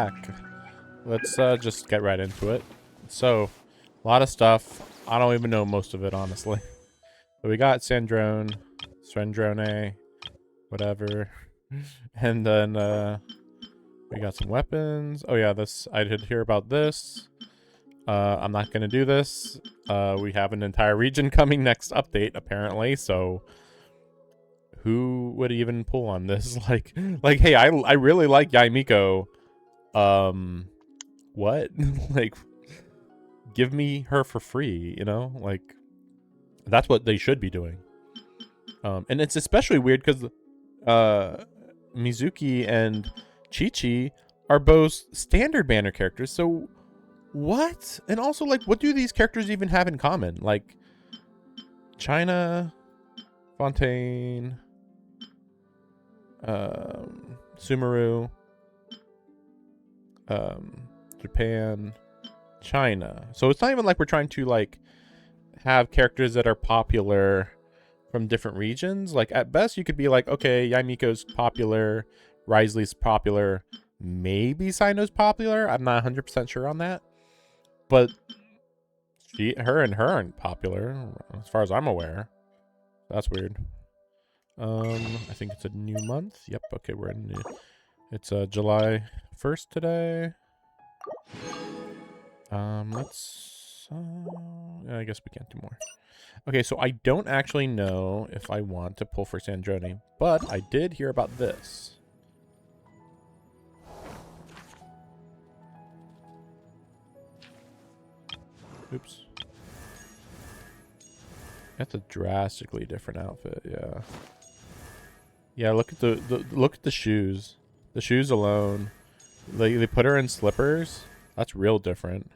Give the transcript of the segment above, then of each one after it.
back. Let's just get right into it. So, a lot of stuff. I don't even know most of it, honestly. But we got Sandrone, whatever. And then we got some weapons. Oh yeah, this I did hear about this. I'm not gonna do this. We have an entire region coming next update, apparently, so who would even pull on this? Like, hey, I really like Yaimiko. What? Like, give me her for free, you know? Like, that's what they should be doing. And it's especially weird because Mizuki and Chi-Chi are both standard banner characters, so what? And also, like, what do these characters even have in common? Like, China, Fontaine, Sumeru, Japan, China. So it's not even like we're trying to, like, have characters that are popular from different regions. Like, at best, you could be like, okay, Yaimiko's popular, Risley's popular, maybe Sino's popular. I'm not 100% sure on that. But her aren't popular, as far as I'm aware. That's weird. I think it's a new month. Yep, okay, we're in new. It's July 1st today. Let's I guess we can't do more. Okay, so I don't actually know if I want to pull for Sandrone, but I did hear about this. Oops. That's a drastically different outfit, yeah. Yeah, look at look at the shoes. The shoes alone. They put her in slippers. That's real different.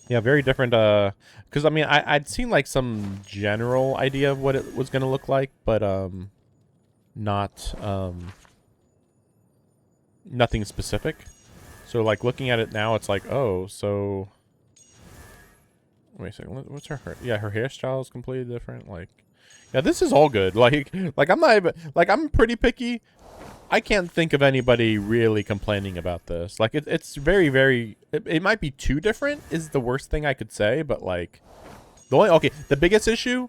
Yeah, very different. Because I mean, I'd seen like some general idea of what it was gonna look like, but not nothing specific. So like looking at it now, it's like, oh, so wait a second, what's her hair? Yeah, her hairstyle is completely different. Like, yeah, this is all good. Like I'm not even like I'm pretty picky. I can't think of anybody really complaining about this. Like, it's very, very... It might be too different is the worst thing I could say, but, like... the biggest issue,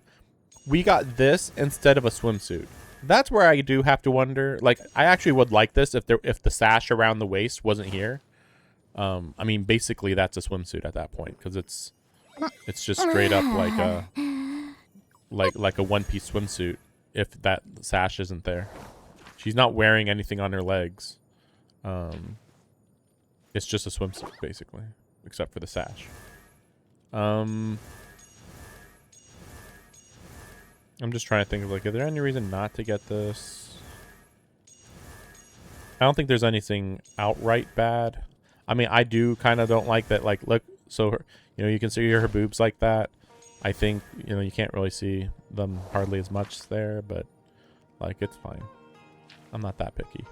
we got this instead of a swimsuit. That's where I do have to wonder. Like, I actually would like this if the sash around the waist wasn't here. I mean, basically, that's a swimsuit at that point, because it's just straight up like a one-piece swimsuit if that sash isn't there. She's not wearing anything on her legs. It's just a swimsuit, basically, except for the sash. I'm just trying to think of, like, is there any reason not to get this? I don't think there's anything outright bad. I mean, I do kind of don't like that, like, look, so, her, you know, you can see her boobs like that. I think, you know, you can't really see them hardly as much there, but, like, it's fine. I'm not that picky.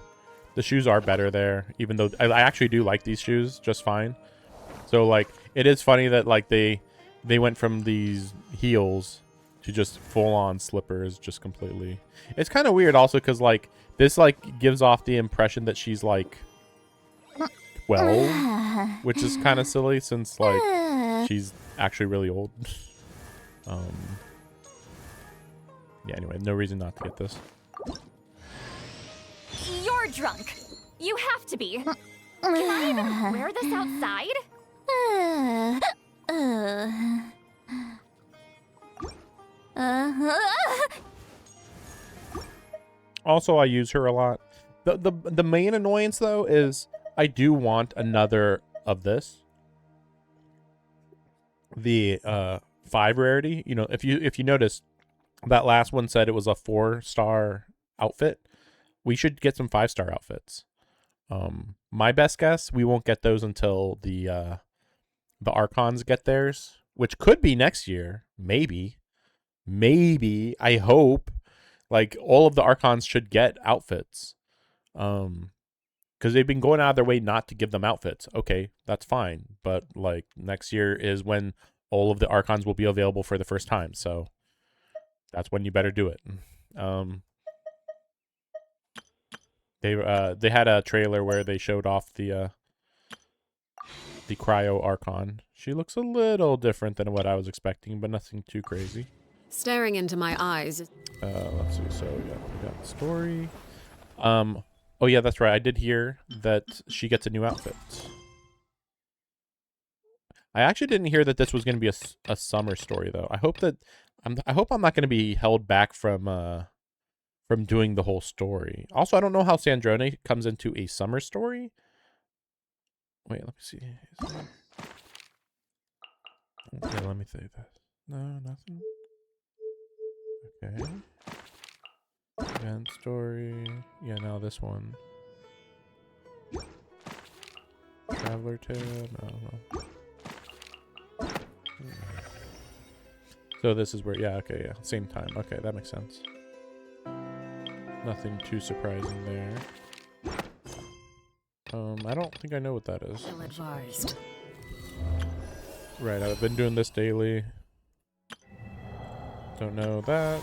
The shoes are better there, even though I actually do like these shoes just fine. So, like, it is funny that, like, they went from these heels to just full-on slippers, just completely. It's kind of weird also because, like, this, like, gives off the impression that she's, like, 12, which is kind of silly since, like, she's actually really old. Yeah, anyway, no reason not to get this. You're drunk. You have to be. Can I even wear this outside? Also, I use her a lot. The main annoyance though is I do want another of this. The 5 rarity. You know, if you notice, that last one said it was a 4-star outfit. We should get some 5-star outfits. My best guess, we won't get those until the Archons get theirs, which could be next year. Maybe. I hope. Like, all of the Archons should get outfits. Because they've been going out of their way not to give them outfits. Okay, that's fine. But, like, next year is when all of the Archons will be available for the first time. So, that's when you better do it. They had a trailer where they showed off the Cryo Archon. She looks a little different than what I was expecting, but nothing too crazy. Staring into my eyes. Let's see. So we got the story. Oh yeah, that's right. I did hear that she gets a new outfit. I actually didn't hear that this was going to be a summer story though. I hope I'm not going to be held back from doing the whole story. Also, I don't know how Sandrone comes into a summer story. Wait, let me see. Okay, let me say this. No, nothing. Okay. Event story. Yeah, now this one. Traveler Tale. No, I don't know. So this is where, yeah, okay, yeah, same time. Okay, that makes sense. Nothing too surprising there. I don't think I know what that is. Ill advised. Right, I've been doing this daily. Don't know that.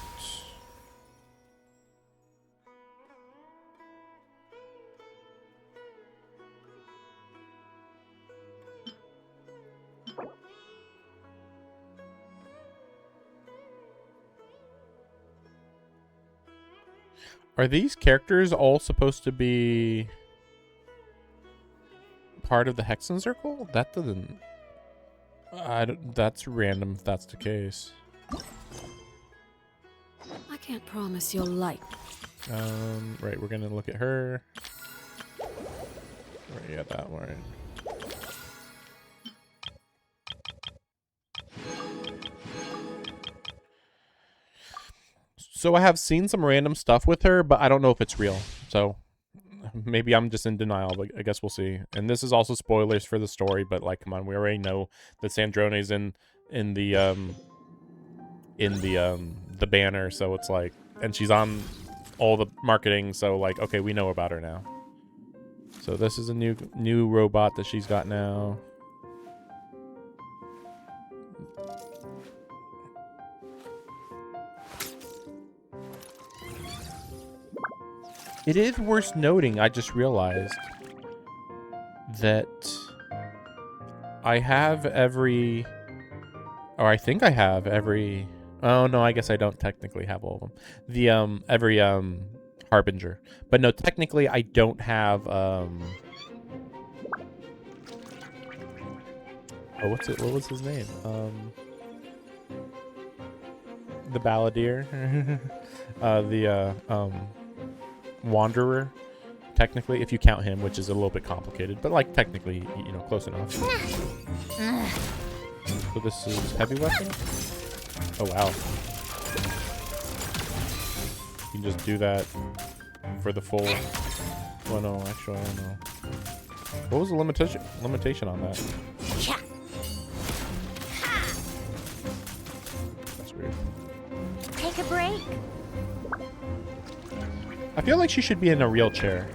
Are these characters all supposed to be part of the Hexen Circle? That doesn't... that's random if that's the case. I can't promise you'll like. Right, we're gonna look at her. Right, yeah, that one. So I have seen some random stuff with her, but I don't know if it's real. So maybe I'm just in denial, but I guess we'll see. And this is also spoilers for the story, but like, come on, we already know that Sandrone's in the banner, so it's like, and she's on all the marketing, so like, okay, we know about her now. So this is a new robot that she's got now. It is worth noting, I just realized that I have every, or I think I have every, oh no, I guess I don't technically have all of them. The every Harbinger. But no, technically I don't have oh, what was his name? The Balladeer. Wanderer, technically, if you count him, which is a little bit complicated, but like technically, you know, close enough. So this is heavy weapon. Oh wow! You can just do that for the full. Oh no, actually, I don't know. What was the limitation on that? That's weird. Take a break. I feel like she should be in a real chair.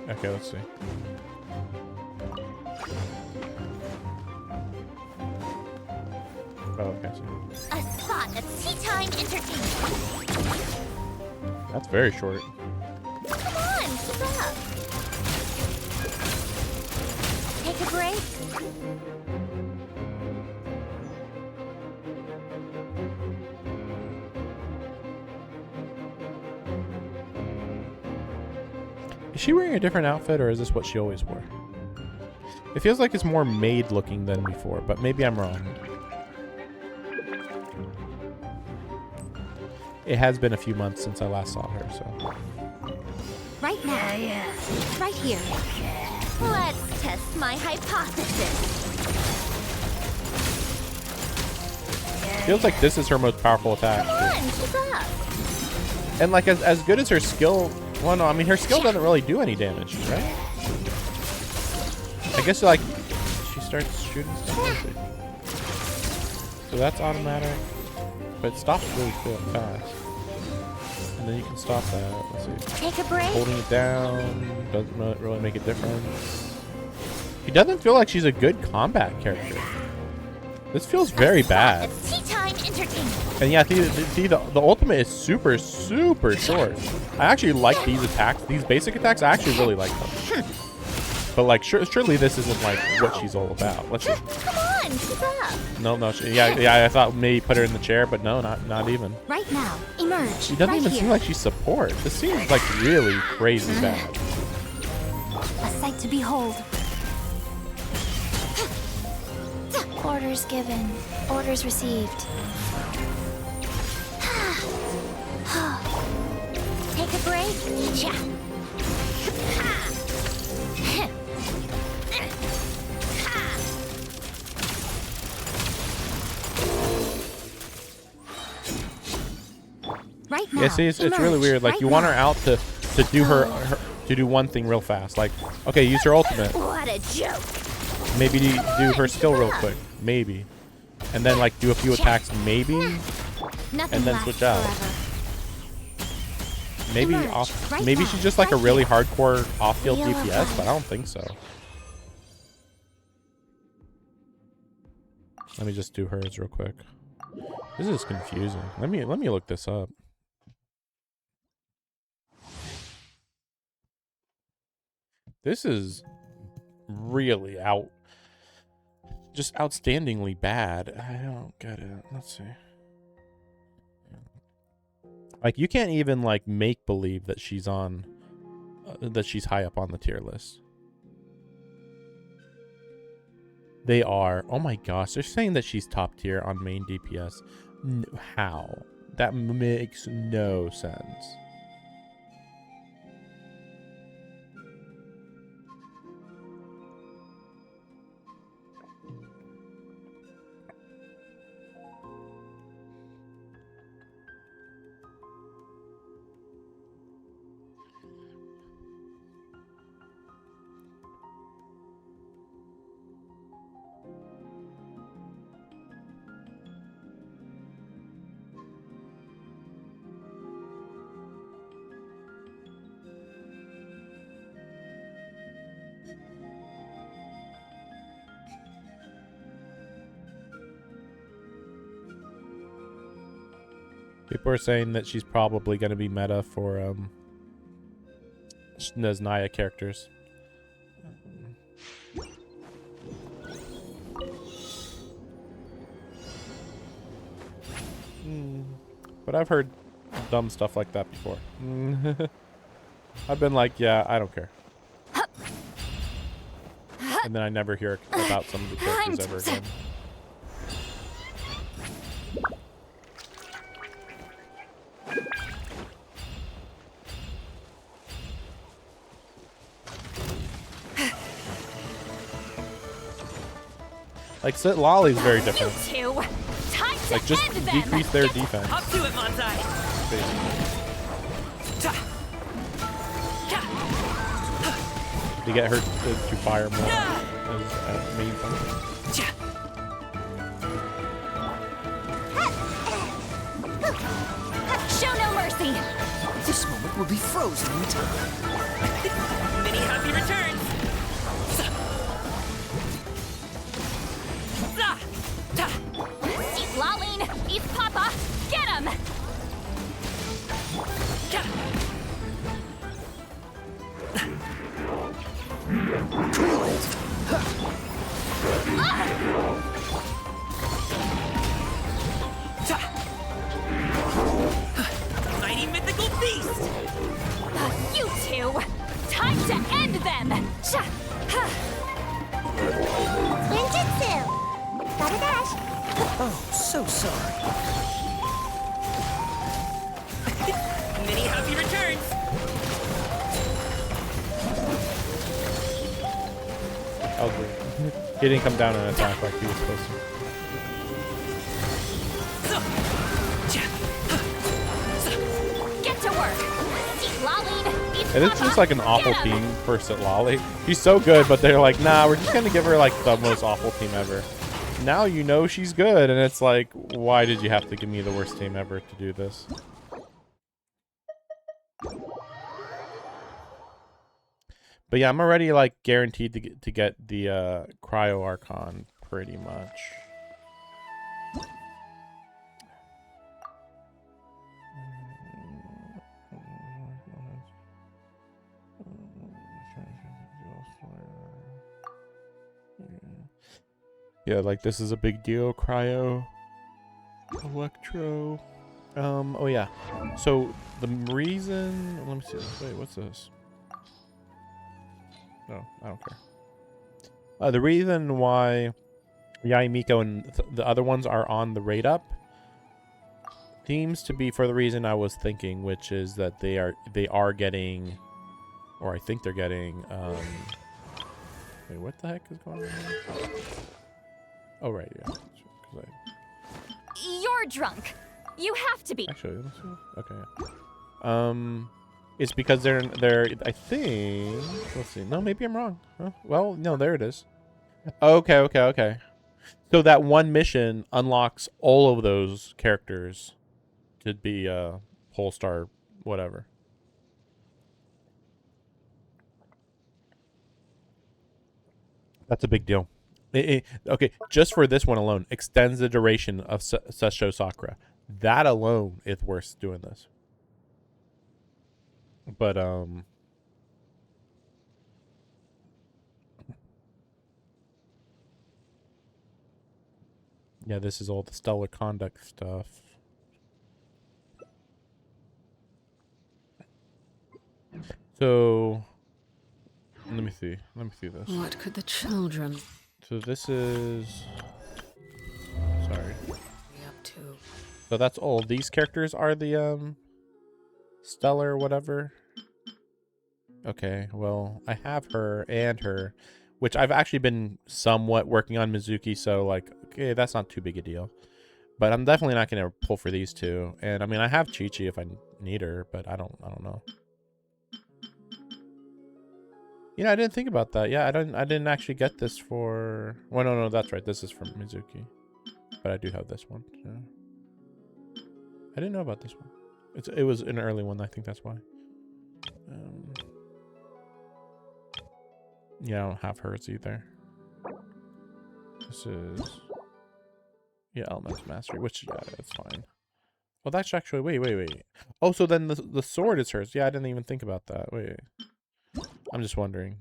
Okay, let's see. Oh, okay. A spot of tea time entertainment. That's very short. Come on, keep up. Take a break. Is she wearing a different outfit, or is this what she always wore? It feels like it's more maid looking than before, but maybe I'm wrong. It has been a few months since I last saw her, so. Right now. Right here. Let's test my hypothesis. Feels like this is her most powerful attack. Come on, keep up. And like as good as her skill, well no, I mean her skill doesn't really do any damage, right? I guess like she starts shooting stuff. So that's automatic, but it stops really fast. And then you can stop that. Let's see. Take a break. Holding it down doesn't really make a difference. She doesn't feel like she's a good combat character. This feels very bad. It's tea time. I'm entertained. And yeah, the ultimate is super, super short. I actually like these attacks. These basic attacks, I actually really like them. But like, surely this isn't like what she's all about. Let's see. Come on, keep up. No, yeah. I thought maybe put her in the chair, but no, not even. Right now, emerge. She doesn't even seem like she's support. This seems like really crazy bad. A sight to behold. Orders given. Orders received. Take a break. Ja. Right now. Yeah, see, it's really weird. Like, you want her out to do to do one thing real fast. Like, okay, use her ultimate. What a joke. Maybe do her skill real quick. Maybe. And then, like, do a few attacks, maybe. And then switch out. Maybe maybe she's just like a really hardcore off-field DPS, but I don't think so. Let me just do hers real quick. This is confusing. Let me look this up. This is really just outstandingly bad. I don't get it. Let's see. Like, you can't even like make believe that she's on that she's high up on the tier list. They are. Oh my gosh, they're saying that she's top tier on main DPS. How? That makes no sense. People are saying that she's probably going to be meta for those Naya characters. But I've heard dumb stuff like that before. I've been like, yeah, I don't care. And then I never hear about some of the characters ever again. Like, Lolly's very different. Like, just decrease their defense. Up to it, Montai. To get her to fire more as main function. Show no mercy. This moment will be frozen in time. Many happy returns. Eat Laline, eat Papa, get him! Mighty mythical beast! You two! Time to end them! Ninjutsu! Gotta dash! Oh, so sorry. Many happy returns! That was weird. He didn't come down and attack like he was supposed to. Get to work! Eat Laline, eat And it's Papa, just like an awful get 'em! team for Sitlali. He's so good, but they're like, nah, we're just gonna give her like the most awful team ever. Now you know she's good, and it's like, why did you have to give me the worst team ever to do this? But yeah, I'm already like guaranteed to get the Cryo Archon pretty much. Yeah, like this is a big deal. Cryo, Electro. Oh yeah. So the reason, let me see this. Wait, what's this? No, I don't care. The reason why Yai, Miko, and the other ones are on the rate up seems to be for the reason I was thinking, which is that they are getting, or I think they're getting. Wait, what the heck is going on here? Oh right, yeah. 'Cause You're drunk. You have to be. actually, let's see. Okay. Yeah. It's because they're. I think. Let's see. No, maybe I'm wrong. Huh? Well, no, there it is. Okay. So that one mission unlocks all of those characters to be Polestar, whatever. That's a big deal. Okay, just for this one alone, extends the duration of Sessho Sakura. That alone is worth doing this. But yeah, this is all the stellar conduct stuff. So let me see this. What could the children So this is, sorry. be up to? So that's all. These characters are the stellar whatever. Okay, well, I have her and her, which I've actually been somewhat working on Mizuki, so like, okay, that's not too big a deal. But I'm definitely not gonna pull for these two. And I mean, I have Chi-Chi if I need her, but I don't know. You know, I didn't think about that. Yeah, I didn't actually get this for. Well, no, that's right. This is from Mizuki, but I do have this one. Yeah. I didn't know about this one. It was an early one. I think that's why. Yeah, I don't have hers either. This is, yeah, Elemental Mastery, which, yeah, that's fine. Well, that's actually, wait. Oh, so then the sword is hers. Yeah, I didn't even think about that. Wait. I'm just wondering.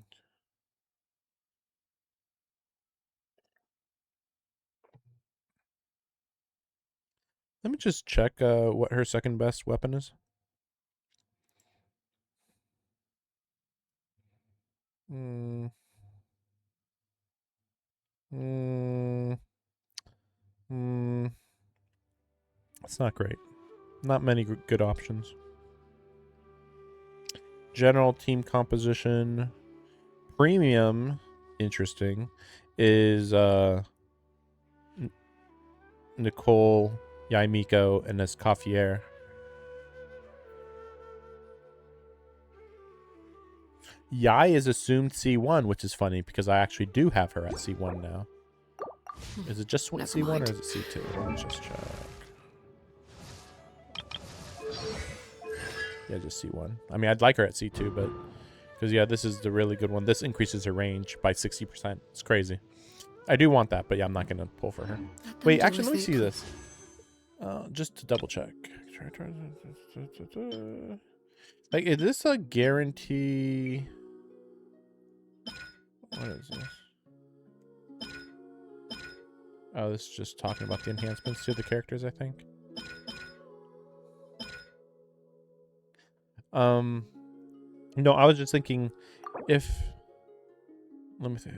Let me just check what her second best weapon is. It's not great. Not many good options. General team composition. Premium, interesting, is Nicole, Yaimiko, and Escoffier. Yai is assumed C1, which is funny because I actually do have her at C1 now. Is it just Never C1 mind. or is it C2? Let me just check. Yeah, just C1. I mean, I'd like her at C2, but because yeah, this is the really good one. This increases her range by 60%. It's crazy. I do want that, but yeah, I'm not gonna pull for her. Let them Wait, do actually, as let me they see can. this. Just to double check. Like, is this a guarantee? What is this? Oh, this is just talking about the enhancements to the characters, I think. No, I was just thinking if. Let me see.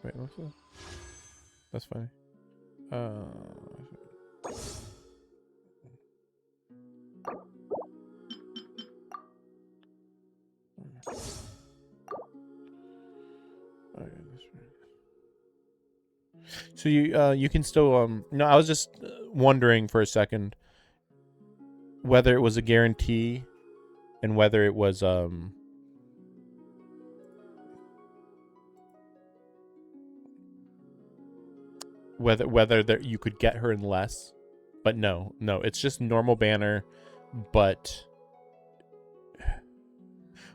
Wait, what's that? That's funny. So you can still no, I was just wondering for a second whether it was a guarantee and whether it was whether there you could get her in less But no, it's just normal banner, but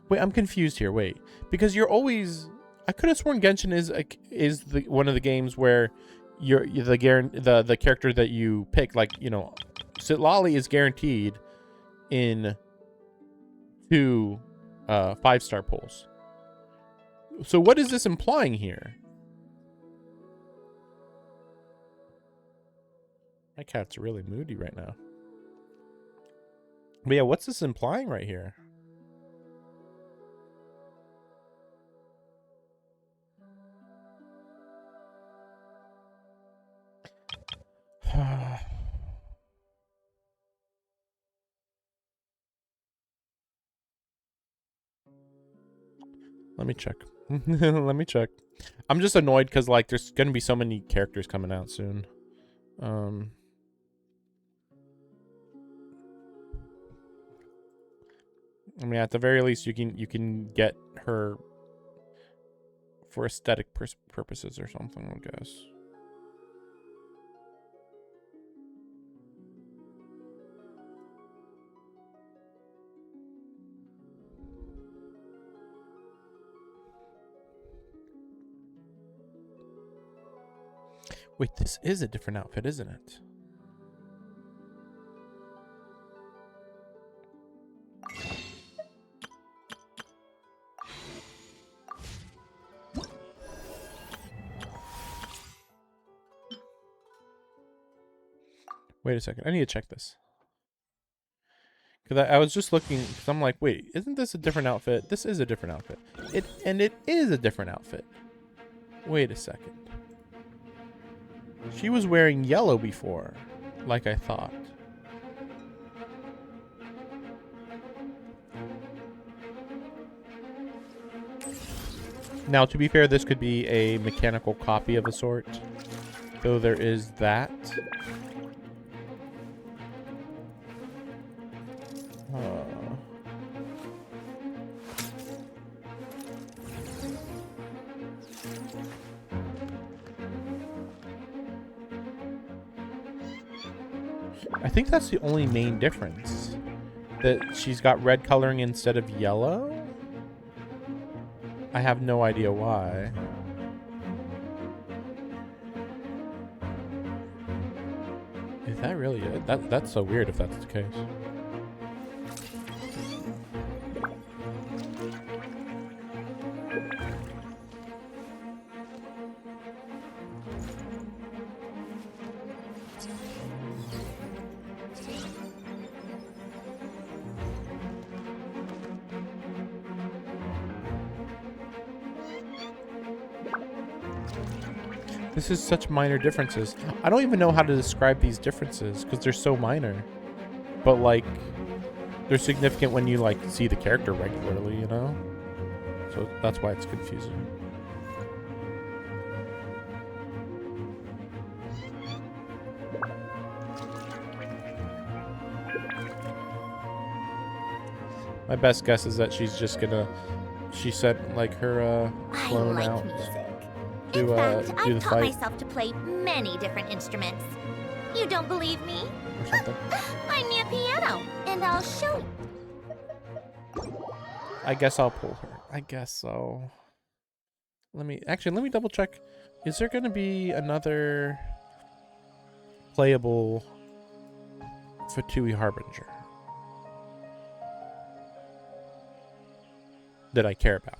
wait, I'm confused here. Wait, because you're always, I could have sworn Genshin is one of the games where the character that you pick, like, you know, Sitlali is guaranteed in 2 5-star pulls. So what is this implying here? My cat's really moody right now. But yeah, what's this implying right here? Let me check. Let me check. I'm just annoyed because, like, there's gonna be so many characters coming out soon. I mean, at the very least, you can get her for aesthetic purposes or something, I guess. Wait, this is a different outfit, isn't it? Wait a second. I need to check this. Because I was just looking, because I'm like, wait, isn't this a different outfit? This is a different outfit. It is a different outfit. Wait a second. She was wearing yellow before, like I thought. Now, to be fair, this could be a mechanical copy of a sort. Though there is that. I think that's the only main difference. That she's got red coloring instead of yellow? I have no idea why. Is that really it? That's so weird if that's the case. This is such minor differences. I don't even know how to describe these differences because they're so minor. But, like, they're significant when you, like, see the character regularly, you know? So that's why it's confusing. My best guess is that she's just gonna... She sent, like, her clone I like out. music. To, In fact, do I've the taught fight myself to play many different instruments. You don't believe me? or something. Find me a piano, and I'll show you. I guess I'll pull her. I guess so. Let me double check. Is there going to be another playable VIII Harbinger that I care about?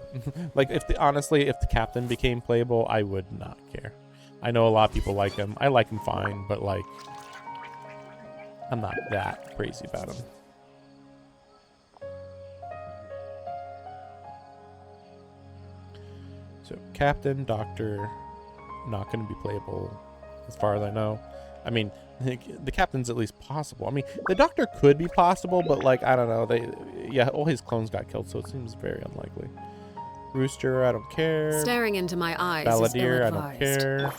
Like, honestly, if the captain became playable, I would not care. I know a lot of people like him. I like him fine, but, like, I'm not that crazy about him. So, Captain, Doctor, not going to be playable as far as I know. I mean, the Captain's at least possible. I mean, the Doctor could be possible, but, like, I don't know. All his clones got killed, so it seems very unlikely. Rooster, I don't care. Staring into my eyes Balladeer, is I don't care.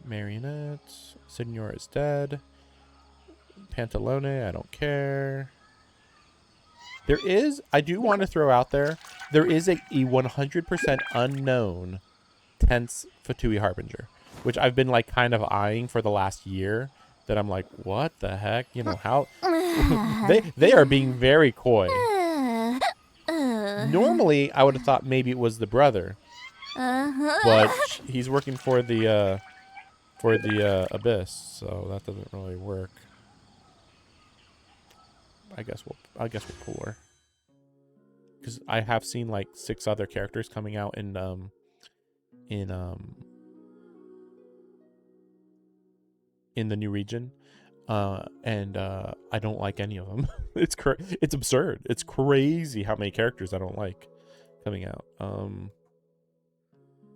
Marionette, Signor is dead. Pantalone, I don't care. I do want to throw out there is a 100% unknown tense VIII Harbinger. which I've been like kind of eyeing for the last year. That I'm like, what the heck? You know how they are being very coy. Normally, I would have thought maybe it was the brother, but he's working for the abyss, so that doesn't really work. I guess we'll pull her, because I have seen like 6 other characters coming out in the new region, and I don't like any of them. It's absurd. It's crazy how many characters I don't like coming out.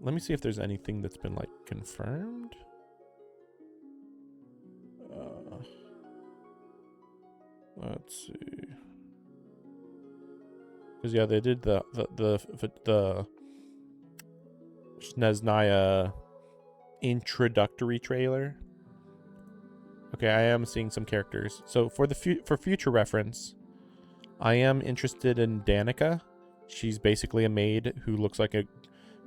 Let me see if there's anything that's been like confirmed. Let's see. Because yeah, they did the Snezhnaya introductory trailer. Okay, I am seeing some characters. So for future reference, I am interested in Danica. She's basically a maid who looks like a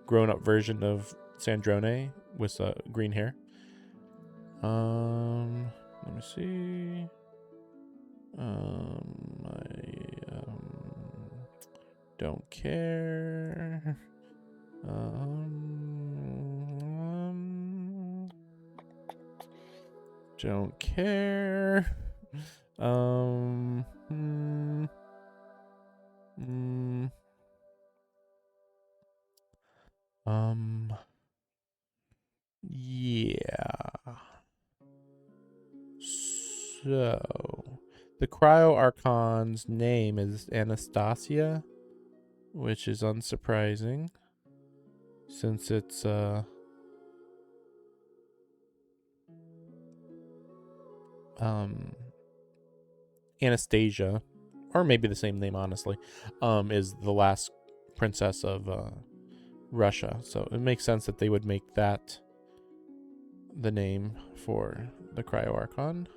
grown-up version of Sandrone with green hair. Let me see. I don't care. Don't care. Yeah. So, the Cryo Archon's name is Anastasia, which is unsurprising, since it's Anastasia, or maybe the same name, honestly, is the last princess of Russia. So it makes sense that they would make that the name for the Cryo Archon.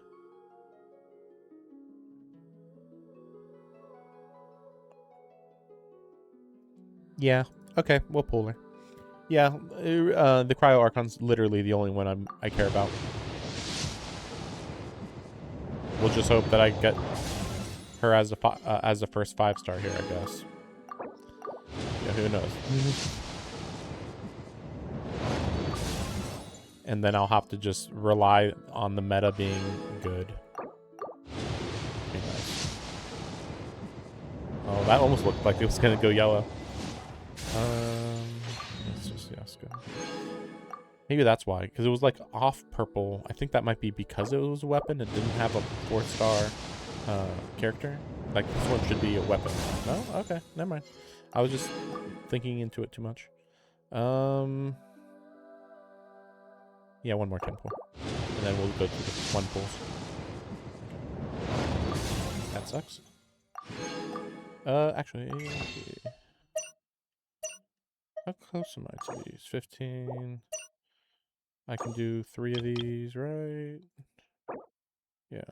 Yeah, okay, we'll pull her. Yeah, the Cryo Archon's literally the only one I care about. We'll just hope that I get her as the first 5-star here, I guess. Yeah, who knows? And then I'll have to just rely on the meta being good. Be nice. Oh, that almost looked like it was gonna go yellow. Let's just go. Maybe that's why, because it was like off purple. I think that might be because it was a weapon. It didn't have a 4-star character. Like this one should be a weapon. No, okay, never mind. I was just thinking into it too much. Yeah, one more 10 pull, and then we'll go to the 1 pulls. Okay. That sucks. Actually, how close am I to these? 15. I can do 3 of these, right? Yeah.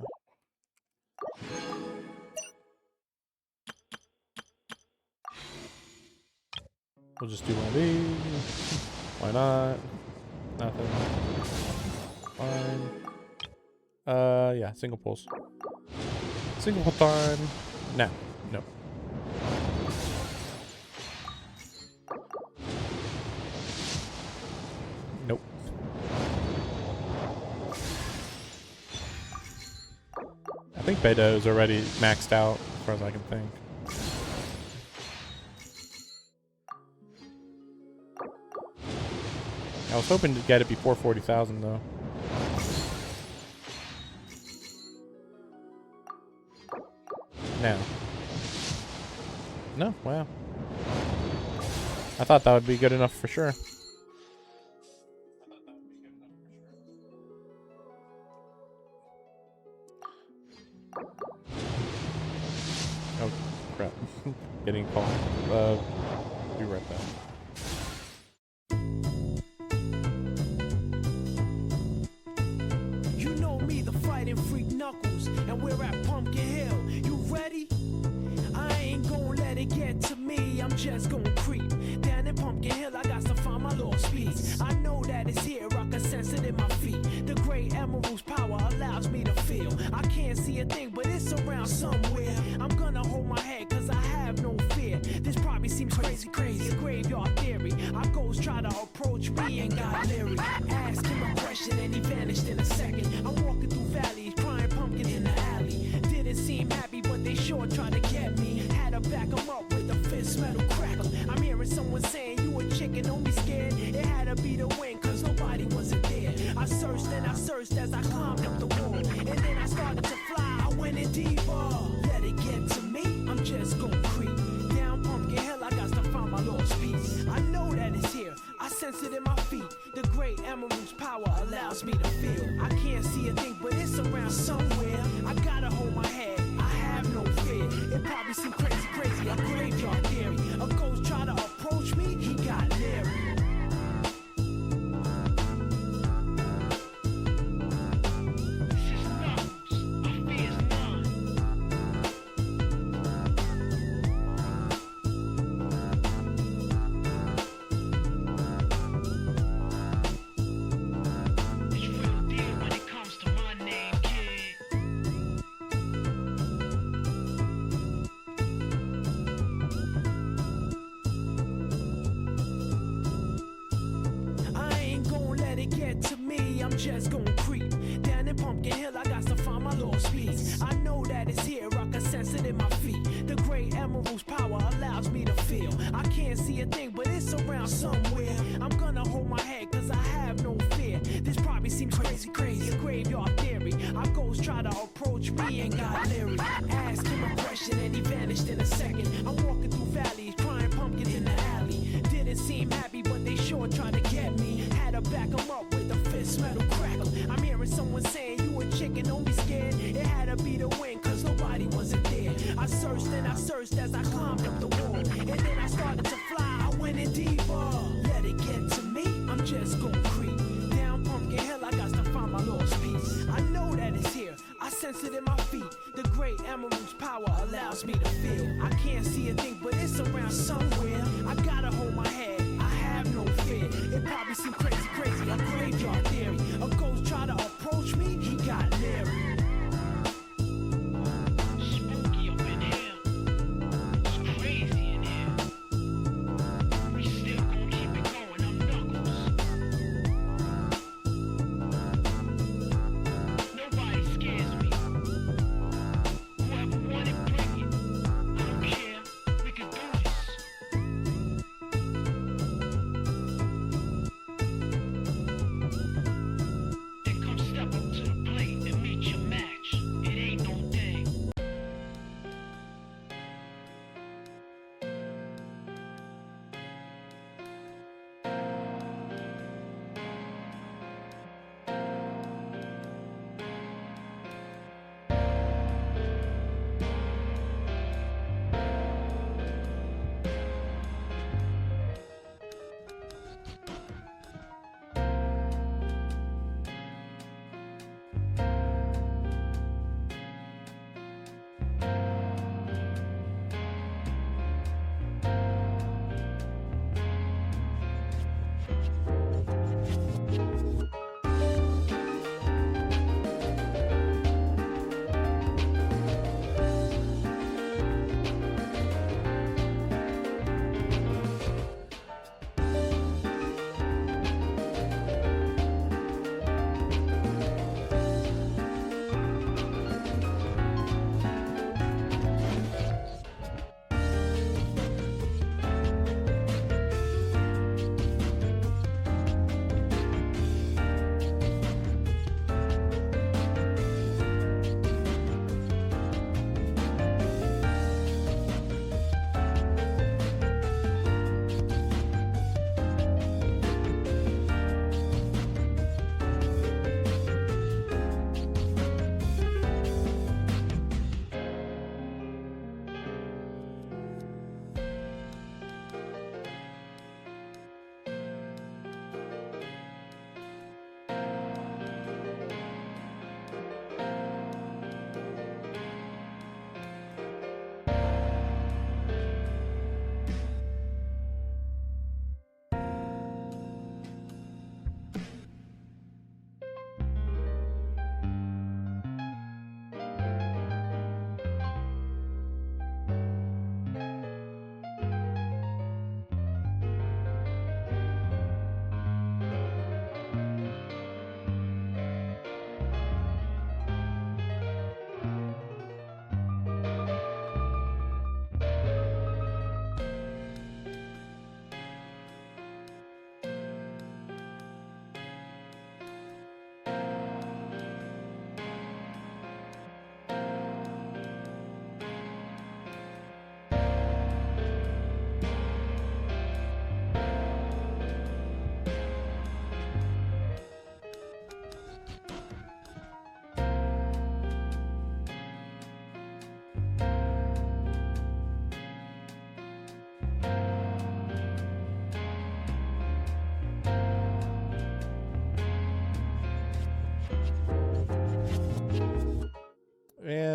We'll just do one of these. Why not? Nothing. Fine. Yeah, single pulls. Single pull time. No. No. Nope. I think beta is already maxed out, as far as I can think. I was hoping to get it before 40,000 though. Now. No, wow. I thought that would be good enough for sure. Oh, crap. Getting called. Be right back. You know me, the fighting freak Knuckles, and we're at Pumpkin Hill. You ready? I ain't gonna let it get to me. I'm just gonna creep down in Pumpkin Hill. I got to find my little speeds. I know that it's here. I can sense try to approach me and got leery. Asked him a question and he vanished in a second. I'm walking through valleys, crying pumpkin in the alley. Didn't seem happy, but they sure tried to get me. Had to back him up with a fist metal crackle. I'm hearing someone saying, you a chicken, don't be scared. It had to be the wind, cause nobody wasn't there. I searched and I searched as I climbed up the wall. And then I started to fly, I went in deeper. Let it get to me, I'm just gon' creep. Down Pumpkin Hill, I got to find my lost peace. I know that it's here, I sense it in my feet. The great emerald's power allows me to feel. I can't see a thing, but it's around somewhere. I gotta hold my head, I have no fear. It probably seemed crazy, crazy, a graveyard theory. A ghost tried to approach me, he got leery. Just gon' creep down in Pumpkin Hill. I got to find my lost peace. I know that it's here, I can sense it in my feet. The great emerald's power allows me to feel. I can't see a thing, but it's around somewhere. I'm gonna hold my head, cause I have no fear. This probably seems crazy, crazy, a graveyard theory. Our ghosts try to approach me and got leery. Asked him a question and he vanished in a second. I'm walking through valleys, crying pumpkin in the alley. Didn't seem happy, but they sure tried to get me. Had to back him up with a fist metal crackle. I'm hearing someone saying, you a chicken, don't be scared. It had to be the wind, cause nobody wasn't there. I searched and I searched as I climbed up the wall. And then I started to fly, I went in deeper. Let it get to me, I'm just gon' creep. Down Pumpkin Hill, I got to find my lost peace. I know that it's here, I sense it in my feet. The great emerald's power allows me to feel. I can't see a thing, but it's around somewhere. I gotta hold my head, I have no fear. It probably seemed crazy, crazy, a graveyard theory. A ghost tried to approach me, he got leery. Spooky up in here, it's crazy in here. We still gon' keep it going, I'm Knuckles. Nobody scares me. Whoever wanted, bring it. I don't care, we can do this.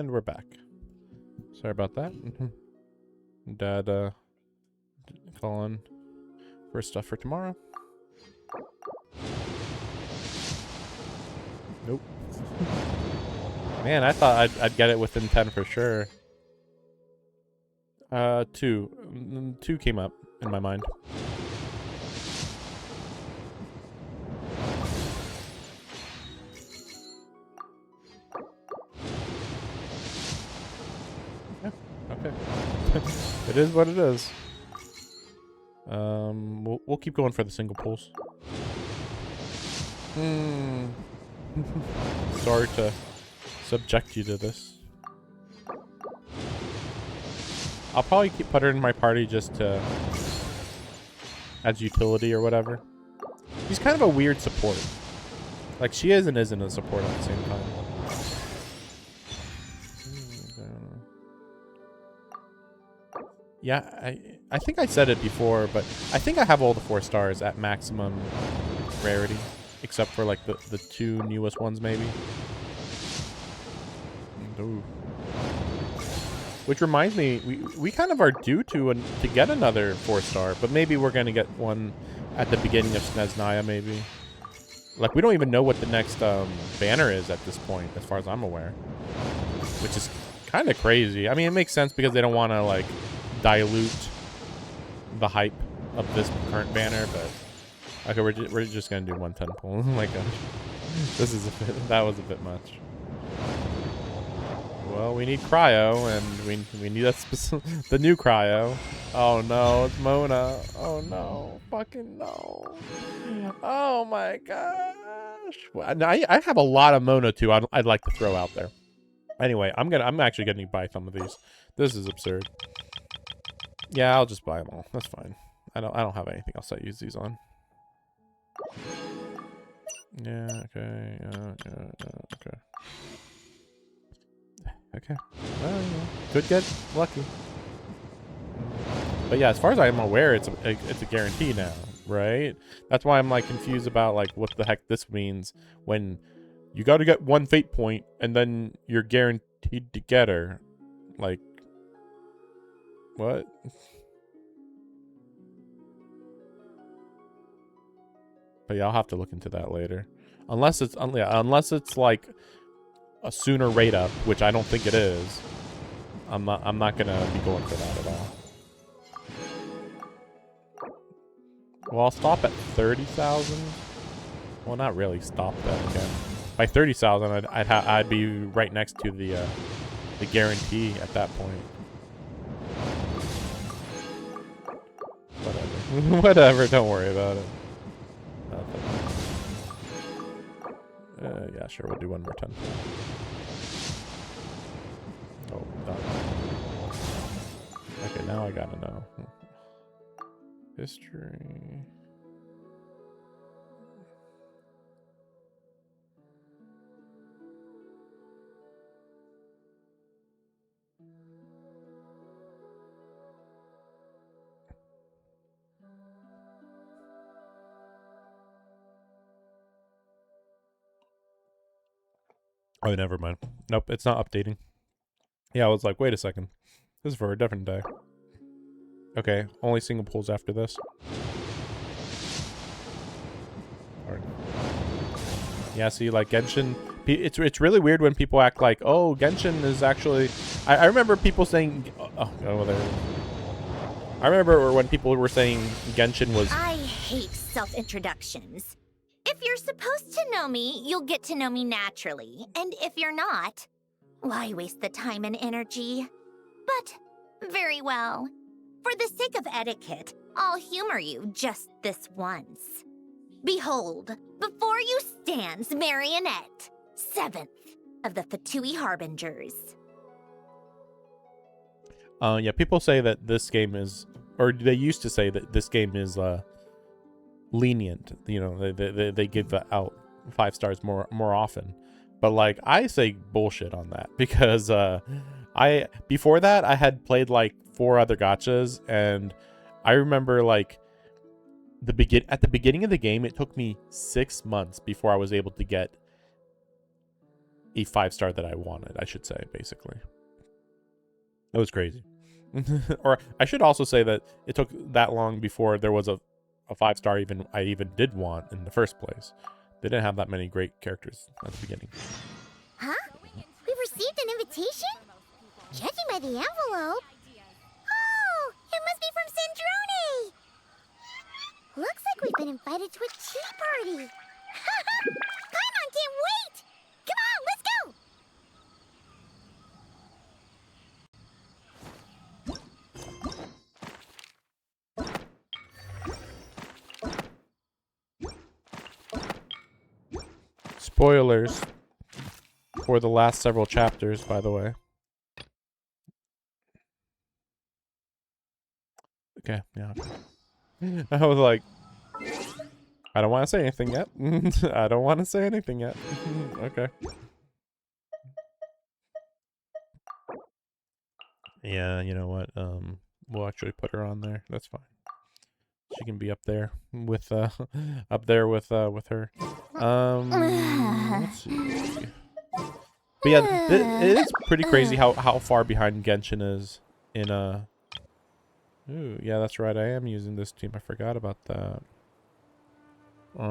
And we're back. Sorry about that. Dad, calling for stuff for tomorrow. Nope. Man, I thought I'd get it within 10 for sure. 2. 2 came up in my mind. Yeah, okay. It is what it is. We'll keep going for the single pulls. Sorry to subject you to this. I'll probably put her in my party just to as utility or whatever. She's kind of a weird support. Like she is and isn't a support at the same time. Yeah, I think I said it before, but I think I have all the 4 stars at maximum rarity, except for like the 2 newest ones maybe. Ooh. Which reminds me, we kind of are due to get another 4-star, but maybe we're gonna get one at the beginning of Sneznaya, maybe. Like we don't even know what the next banner is at this point, as far as I'm aware, which is kind of crazy. I mean, it makes sense because they don't want to like dilute the hype of this current banner, but okay, we're just gonna do 110 pull. Oh my gosh, this is that was a bit much. Well, we need cryo, and we need the new cryo. Oh no, it's Mona. Oh no, fucking no. Oh my gosh. Well, I have a lot of Mona too. I'd like to throw out there. Anyway, I'm actually gonna buy some of these. This is absurd. Yeah, I'll just buy them all. That's fine. I don't have anything else I use these on. Yeah. Okay. Okay. Okay. Well, yeah. Could get lucky. But yeah, as far as I'm aware, it's a guarantee now, right? That's why I'm like confused about like what the heck this means when you got to get 1 fate point and then you're guaranteed to get her. Like, what? But yeah, I'll have to look into that later. Unless it's like a sooner rate up, which I don't think it is. I'm not gonna be going for that at all. Well, I'll stop at 30,000. Well, not really stop that again. By 30,000, I'd be right next to the guarantee at that point. Whatever. Whatever. Don't worry about it. Yeah, sure. We'll do 1 more 10. Oh, done. Okay, now I gotta know. History. Oh, never mind. Nope, it's not updating. Yeah, I was like, wait a second. This is for a different day. Okay, only single pulls after this. Alright. Yeah, see, like Genshin, it's really weird when people act like, oh, Genshin is actually. I remember people saying, oh, there it is. I remember when people were saying Genshin was. I hate self-introductions. If you're supposed to know me, you'll get to know me naturally. And if you're not, why waste the time and energy? But, very well. For the sake of etiquette, I'll humor you just this once. Behold, before you stands Marionette, 7th of the VIII Harbingers. Yeah, people say that this game is, or they used to say that this game is lenient. You know, they give out 5 stars more often. But like, I say bullshit on that because before that I had played like 4 other gachas, and I remember like at the beginning of the game it took me 6 months before I was able to get a 5-star that I wanted, I should say, basically. It was crazy. Or I should also say that it took that long before there was a 5-star I even did want in the first place. They didn't have that many great characters at the beginning. Huh? We received an invitation? Judging by the envelope. Oh, it must be from Sandrone. Looks like we've been invited to a tea party. Paimon can't wait! Come on, let's go! Spoilers for the last several chapters, by the way. Okay, yeah. I was like, I don't want to say anything yet. I don't want to say anything yet. Okay. Yeah, you know what? We'll actually put her on there. That's fine. She can be up there with her. Let's see. But yeah, it is pretty crazy how far behind Genshin is in Ooh, yeah, that's right. I am using this team. I forgot about that. I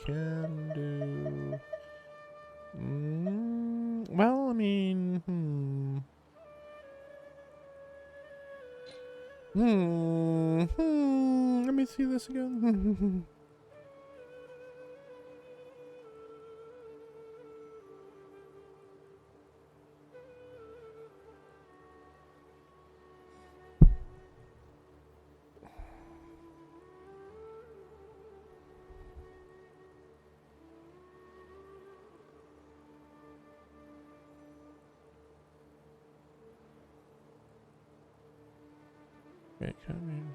can do. Well, I mean, Let me see this again. Wait, coming.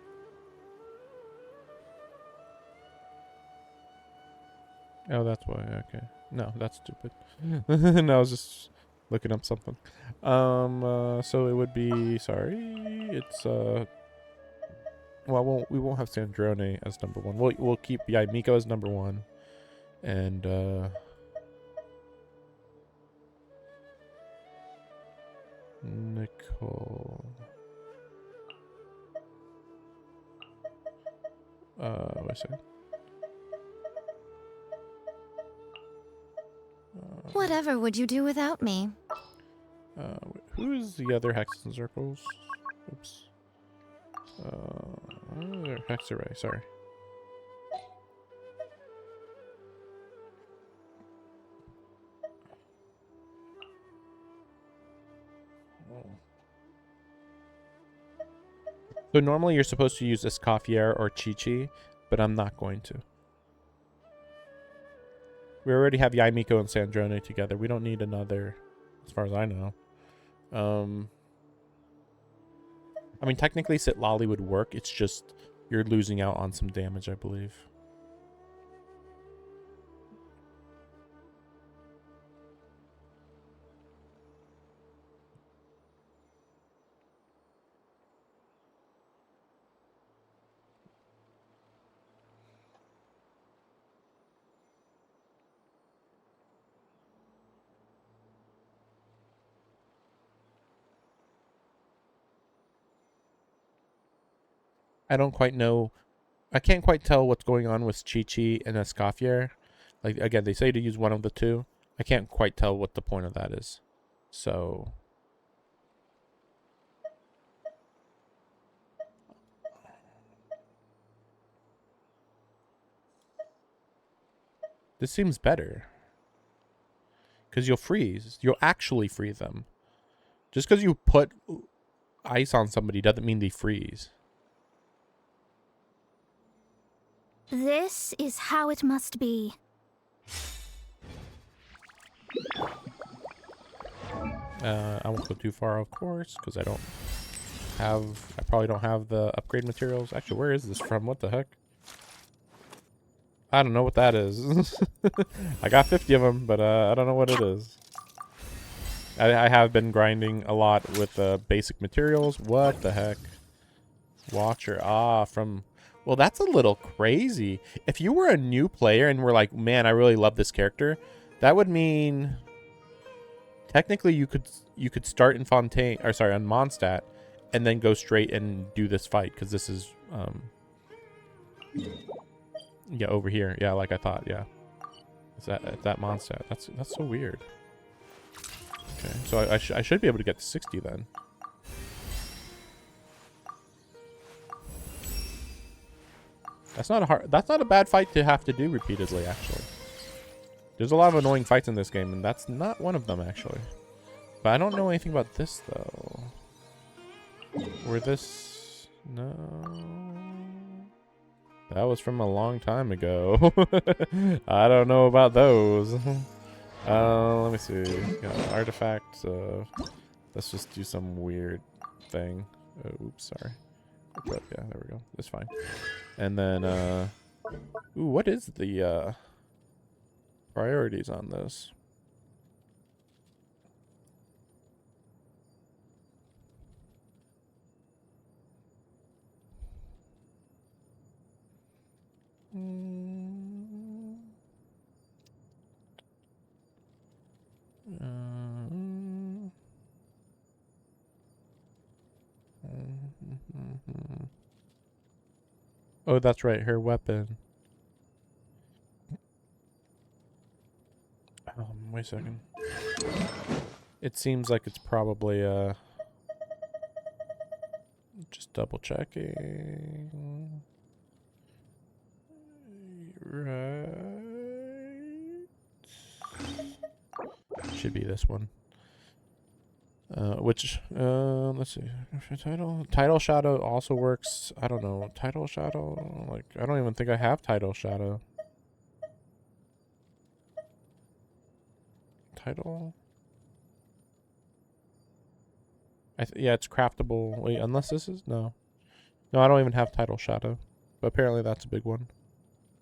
Oh, that's why. Okay. No, that's stupid. No, I was just looking up something. So it would be, sorry, it's well, we won't have Sandrone as number 1. We'll keep Miko as number 1, and Nicole. Wait a second. Whatever would you do without me? Who is the other Hexes and Circles? Oops. Hexarray, sorry. So normally you're supposed to use Escoffier or Chi-Chi, but I'm not going to. We already have Yaimiko and Sandrone together. We don't need another, as far as I know. I mean, technically Sitlali would work. It's just you're losing out on some damage, I believe. I don't quite know. I can't quite tell what's going on with Chi-Chi and Escoffier. Like, again, they say to use one of the two. I can't quite tell what the point of that is. So... this seems better. Because you'll freeze. You'll actually freeze them. Just because you put ice on somebody doesn't mean they freeze. This is how it must be. I won't go too far, of course, because I probably don't have the upgrade materials. Actually, where is this from? What the heck? I don't know what that is. I got 50 of them, but I don't know what it is. I have been grinding a lot with basic materials. What the heck? Watcher. From... well, that's a little crazy. If you were a new player and were like, man, I really love this character, That would mean technically you could start in Fontaine, or sorry, on Mondstadt, and then go straight and do this fight, because this is yeah, over here. Yeah, like I thought. Yeah, is that at that Mondstadt? That's so weird. Okay, so I should be able to get to 60 then. That's not a bad fight to have to do repeatedly, actually. There's a lot of annoying fights in this game, and that's not one of them, actually. But I don't know anything about this, though. Where this... No... That was from a long time ago. I don't know about those. Let me see. Got artifacts. Let's just do some weird thing. Oh, oops, sorry. Yeah, there we go. That's fine. And then, ooh, what is the, priorities on this? Oh, that's right, her weapon. Wait a second. It seems like it's probably just double checking. Right. Should be this one. Which let's see. Title shadow also works. I don't know. Title shadow, like I don't even think I have title shadow. Title. Yeah, it's craftable. Wait, unless this is no. No, I don't even have title shadow. But apparently that's a big one.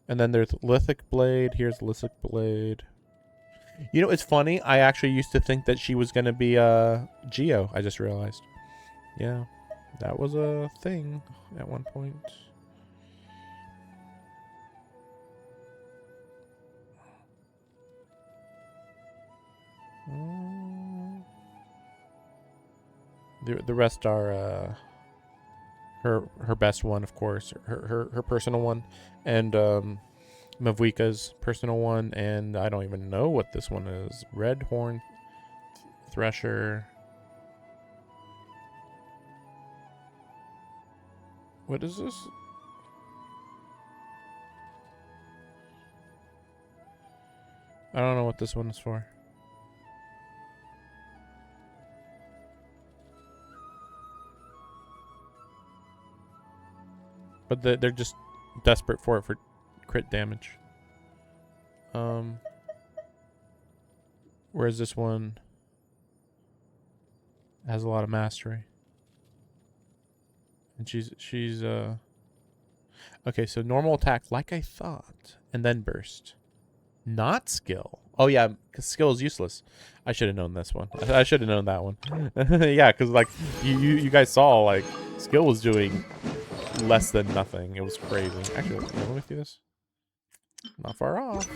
And then there's lithic blade. Here's lithic blade. You know, it's funny. I actually used to think that she was going to be Geo. I just realized. Yeah, that was a thing at one point. The rest are her best one, of course, her personal one, and Mavuika's personal one, and I don't even know what this one is. Red Horn Thresher. What is this? I don't know what this one is for. But they're just desperate for it for crit damage. Whereas this one has a lot of mastery. And she's okay, so normal attack like I thought, and then burst. Not skill. Oh yeah, because skill is useless. I should have known this one. I should have known that one. Yeah, because like you guys saw, like skill was doing less than nothing. It was crazy. Actually, let me do this. Not far off,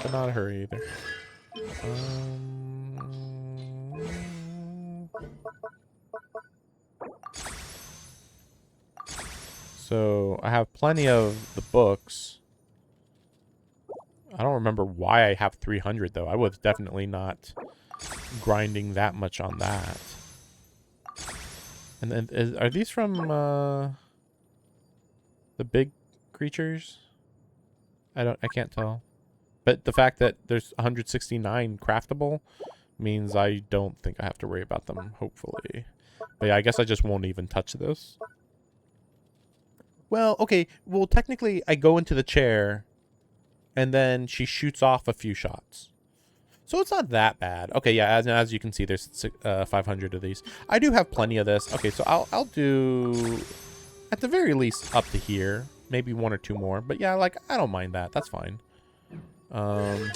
but not in a hurry either. So I have plenty of the books. I don't remember why I have 300 though. I was definitely not grinding that much on that. And then are these from the big creatures? I can't tell. But the fact that there's 169 craftable means I don't think I have to worry about them, hopefully. But yeah, I guess I just won't even touch this. Well, okay. Well, technically I go into the chair and then she shoots off a few shots. So it's not that bad. Okay, yeah, as you can see, there's 500 of these. I do have plenty of this. Okay, so I'll do at the very least up to here. Maybe one or two more. But yeah, like, I don't mind that. That's fine. That's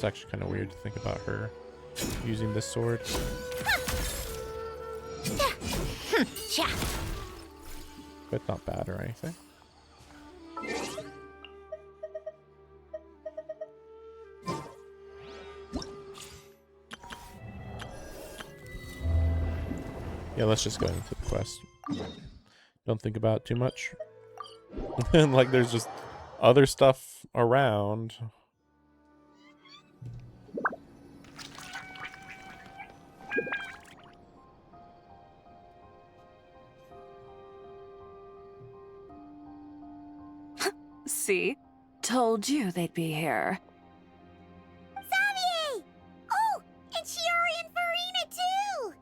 actually kind of weird to think about her using this sword. But not bad or anything. Yeah, let's just go into the quest. Don't think about it too much. And like, there's just other stuff around. See? Told you they'd be here. Xavier! Oh, and Shiori and Farina too!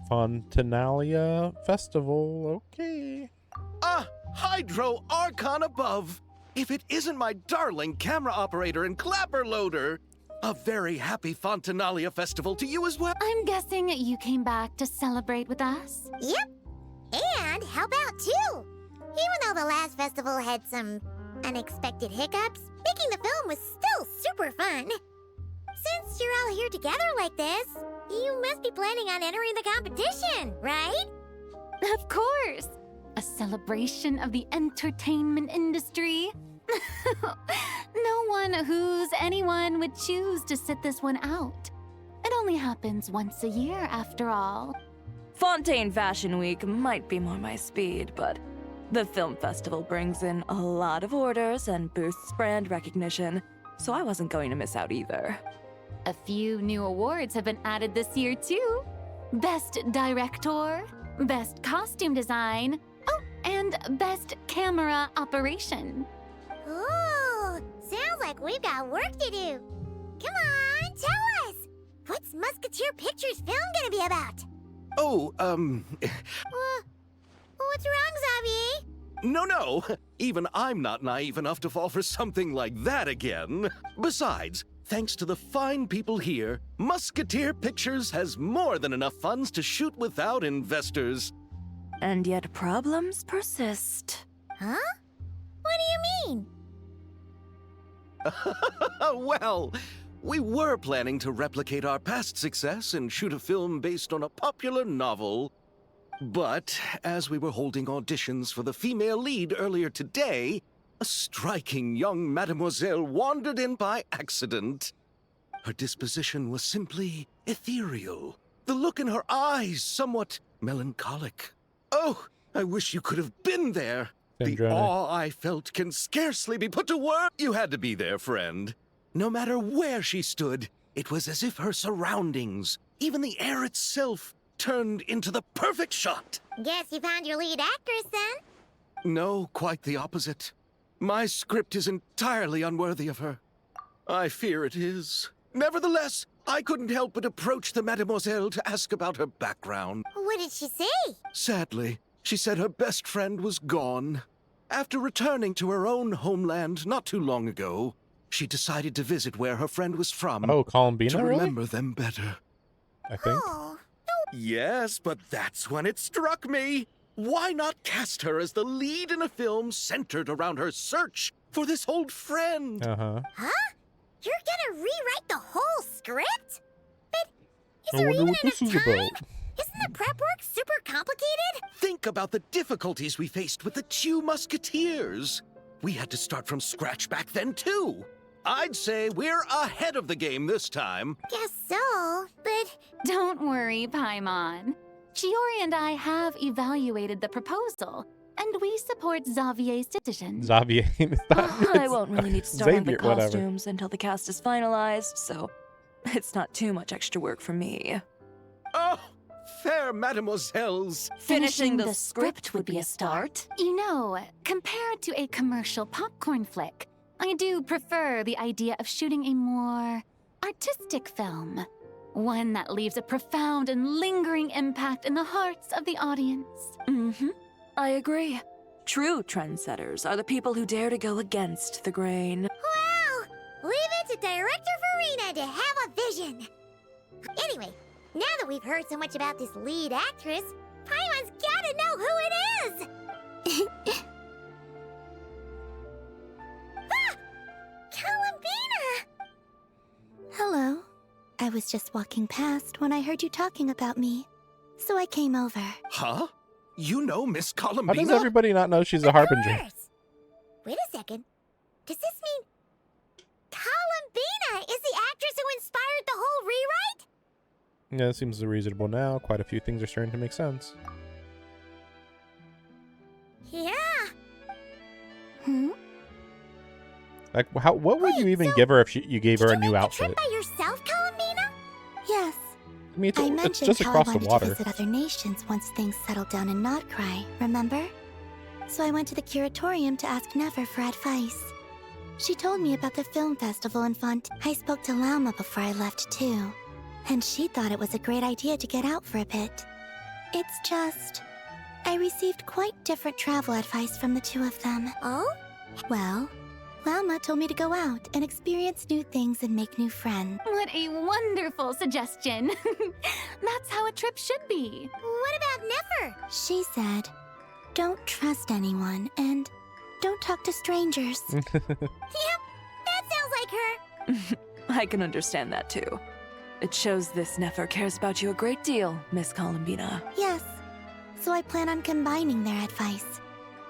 Fontanalia Festival, okay. Hydro Archon above! If it isn't my darling camera operator and clapper loader! A very happy Fontanalia festival to you as well! I'm guessing you came back to celebrate with us? Yep. And how about two? Even though the last festival had some unexpected hiccups, making the film was still super fun. Since you're all here together like this, you must be planning on entering the competition, right? Of course! A celebration of the entertainment industry. No one who's anyone would choose to sit this one out. It only happens once a year, after all. Fontaine Fashion Week might be more my speed, but the film festival brings in a lot of orders and boosts brand recognition, so I wasn't going to miss out either. A few new awards have been added this year, too. Best Director, Best Costume Design, oh, and Best Camera Operation. Ooh, sounds like we've got work to do. Come on, tell us! What's Musketeer Pictures film gonna be about? Oh, What's wrong, Xavier? no. Even I'm not naive enough to fall for something like that again. Besides, thanks to the fine people here, Musketeer Pictures has more than enough funds to shoot without investors. And yet problems persist. Huh? What do you mean? Well, we were planning to replicate our past success and shoot a film based on a popular novel. But as we were holding auditions for the female lead earlier today, a striking young mademoiselle wandered in by accident. Her disposition was simply ethereal, the look in her eyes somewhat melancholic. Oh, I wish you could have been there. The Sandrone. awe I felt can scarcely be put to word. You had to be there, friend. No matter where she stood, it was as if her surroundings, even the air itself, turned into the perfect shot. Guess you found your lead actress then? No, quite the opposite. My script is entirely unworthy of her. I fear it is. Nevertheless, I couldn't help but approach the mademoiselle to ask about her background. What did she say? Sadly, she said her best friend was gone. After returning to her own homeland not too long ago, she decided to visit where her friend was from Oh, Columbina, to really? remember them better. I think. Oh, Yes, but that's when it struck me. Why not cast her as the lead in a film centered around her search for this old friend? Uh-huh. huh? You're gonna rewrite the whole script? But I is there wonder even what this enough is time? about. Isn't the prep work super complicated? Think about the difficulties we faced with the two Musketeers. We had to start from scratch back then, too. I'd say we're ahead of the game this time. Guess so, but Don't worry, Paimon. Shiori and I have evaluated the proposal, and we support Xavier's decision. Xavier. Is that- I won't really need to start on the Xavier, whatever. costumes until the cast is finalized, so it's not too much extra work for me. Oh, fair mademoiselles. Finishing the script would be a start. You know, compared to a commercial popcorn flick, I do prefer the idea of shooting a more artistic film. One that leaves a profound and lingering impact in the hearts of the audience. Mm-hmm. I agree. True trendsetters are the people who dare to go against the grain. wow! Leave it to Director Farina to have a vision. Anyway, now that we've heard so much about this lead actress, Paimon's gotta know who it is! Ah! Columbina! Hello. I was just walking past when I heard you talking about me, so I came over. Huh? You know Miss How Columbina? does everybody not know she's a harbinger? Course. Wait a second. Does this mean Columbina is the actress who inspired the whole rewrite? Yeah, it seems reasonable now. Quite a few things are starting to make sense. Yeah. Hmm? Like, what would you even so give her if you gave her a new The outfit? trip by yourself, Columbina? Yes. I mean, I it's mentioned just how I across the wanted water. to visit other nations once things settled down in Notcry, remember? So I went to the curatorium to ask Never for advice. She told me about the film festival in Font. I spoke to Lauma before I left too. And she thought it was a great idea to get out for a bit. It's just... I received quite different travel advice from the two of them. Oh? Well, Lauma told me to go out and experience new things and make new friends. What a wonderful suggestion. That's how a trip should be. What about Nefer? She said, don't trust anyone and don't talk to strangers. Yep, that sounds like her. I can understand that too. It shows this Nefer cares about you a great deal, Miss Columbina. Yes, so I plan on combining their advice.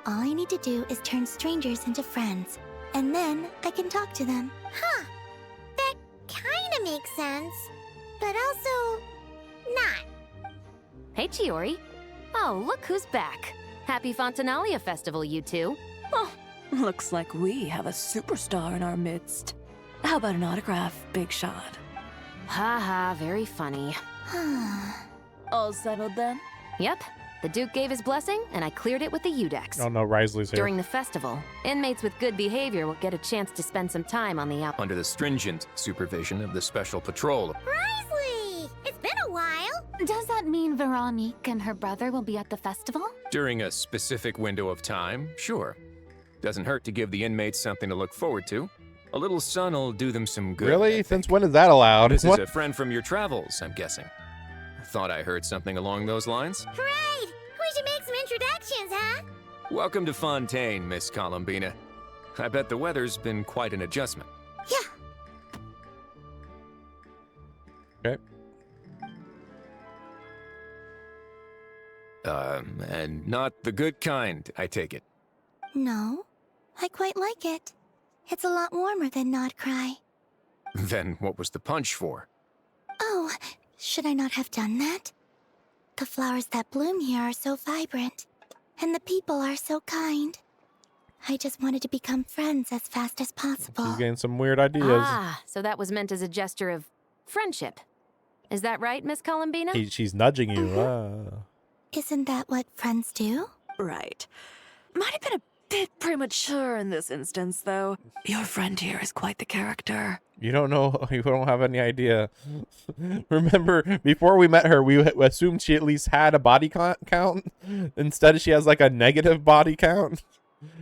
All I need to do is turn strangers into friends, and then I can talk to them. Huh. That kinda makes sense. But also... not. Hey, Chiori. Oh, look who's back. Happy Fontanalia Festival, you two. Oh, looks like we have a superstar in our midst. How about an autograph, Big Shot? Haha, very funny. All settled then? Yep, the Duke gave his blessing, and I cleared it with the Udex. Oh no, Risley's here. During the festival, inmates with good behavior will get a chance to spend some time on the Under the stringent supervision of the Special Patrol. Risley! It's been a while. Does that mean Veronique and her brother will be at the festival? During a specific window of time, sure. Doesn't hurt to give the inmates something to look forward to. A little sun'll do them some good. Really? Since when is that allowed? This What? is a friend from your travels, I'm guessing. Thought I heard something along those lines. Right! We should make some introductions, huh? Welcome to Fontaine, Miss Columbina. I bet the weather's been quite an adjustment. Okay. And not the good kind, I take it. No, I quite like it. It's a lot warmer than Notcry. Then what was the punch for? Oh, should I not have done that? The flowers that bloom here are so vibrant, and the people are so kind. I just wanted to become friends as fast as possible. She's getting some weird ideas. Ah, so that was meant as a gesture of friendship. Is that right, Miss Columbina? She's nudging you. Isn't that what friends do? Right. Might have been a bit premature in this instance, though. Your friend here is quite the character. You don't know. You don't have any idea. Remember, before we met her, we assumed she at least had a body count. Instead, she has like a negative body count.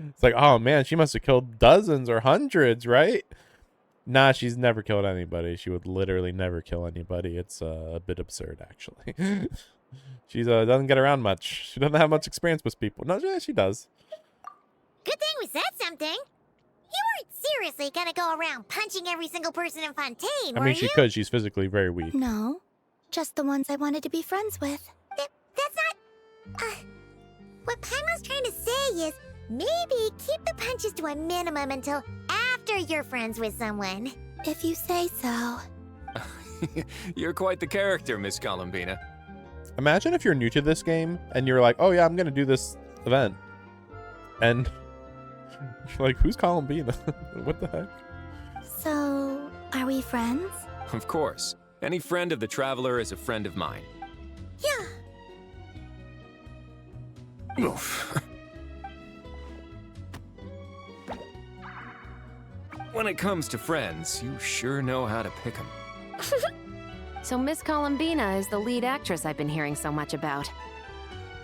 It's like, oh man, she must have killed dozens or hundreds, right? Nah, she's never killed anybody. She would literally never kill anybody. It's a bit absurd, actually. She doesn't get around much. She doesn't have much experience with people. No, yeah, she does. Good thing we said something. You weren't seriously gonna go around punching every single person in Fontaine, I were mean, she you? could. She's physically very weak. No, just the ones I wanted to be friends with. That's not... what Paimon's trying to say is, maybe keep the punches to a minimum until after you're friends with someone. If you say so. You're quite the character, Miss Columbina. Imagine if you're new to this game and you're like, oh yeah, I'm going to do this event. And you're like, who's Columbina? What the heck? So, are we friends? Of course. Any friend of the Traveler is a friend of mine. Yeah. Oof. When it comes to friends, you sure know how to pick 'em. So Miss Columbina is the lead actress I've been hearing so much about.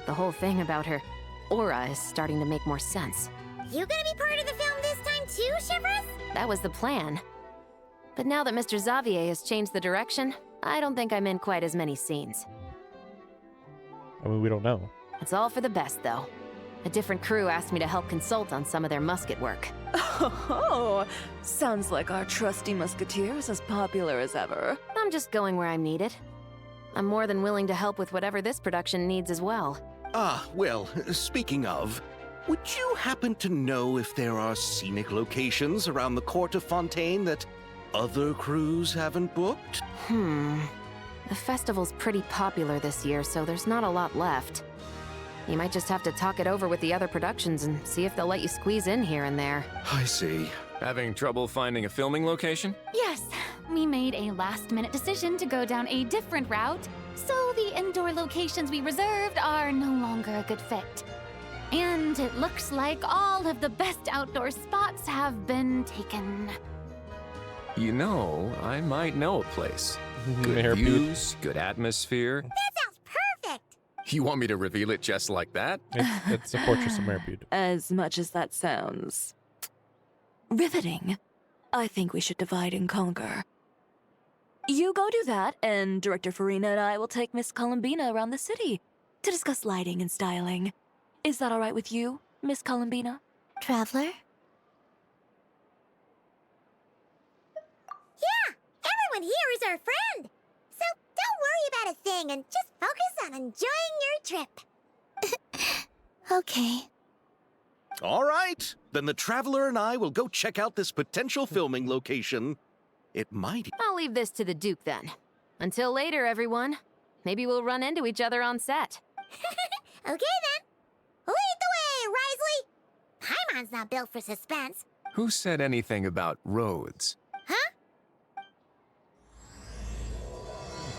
The whole thing about her aura is starting to make more sense. You gonna be part of the film this time too, Shivers? That was the plan. But now that Mr. Xavier has changed the direction, I don't think I'm in quite as many scenes. I mean, we don't know. It's all for the best, though. A different crew asked me to help consult on some of their musket work. Oh, sounds like our trusty musketeer is as popular as ever. I'm just going where I'm needed. I'm more than willing to help with whatever this production needs as well. Ah, well, speaking of, would you happen to know if there are scenic locations around the court of Fontaine that other crews haven't booked? The festival's pretty popular this year, so there's not a lot left. You might just have to talk it over with the other productions and see if they'll let you squeeze in here and there. I see. Having trouble finding a filming location? Yes, we made a last-minute decision to go down a different route, so the indoor locations we reserved are no longer a good fit. And it looks like all of the best outdoor spots have been taken. You know, I might know a place. Good Hairpiece. views, good atmosphere. That sounds perfect! You want me to reveal it just like that? It's a fortress of Merpede. As much as that sounds riveting, I think we should divide and conquer. You go do that, and Director Farina and I will take Miss Columbina around the city to discuss lighting and styling. Is that all right with you, Miss Columbina? Traveler? Yeah, everyone here is our friend. So don't worry about a thing and just focus on enjoying your trip. Okay. All right. Then the Traveler and I will go check out this potential filming location. It might... I'll leave this to the Duke then. Until later, everyone. Maybe we'll run into each other on set. Okay then. Lead the way, Risley. Paimon's not built for suspense. Who said anything about roads? Huh?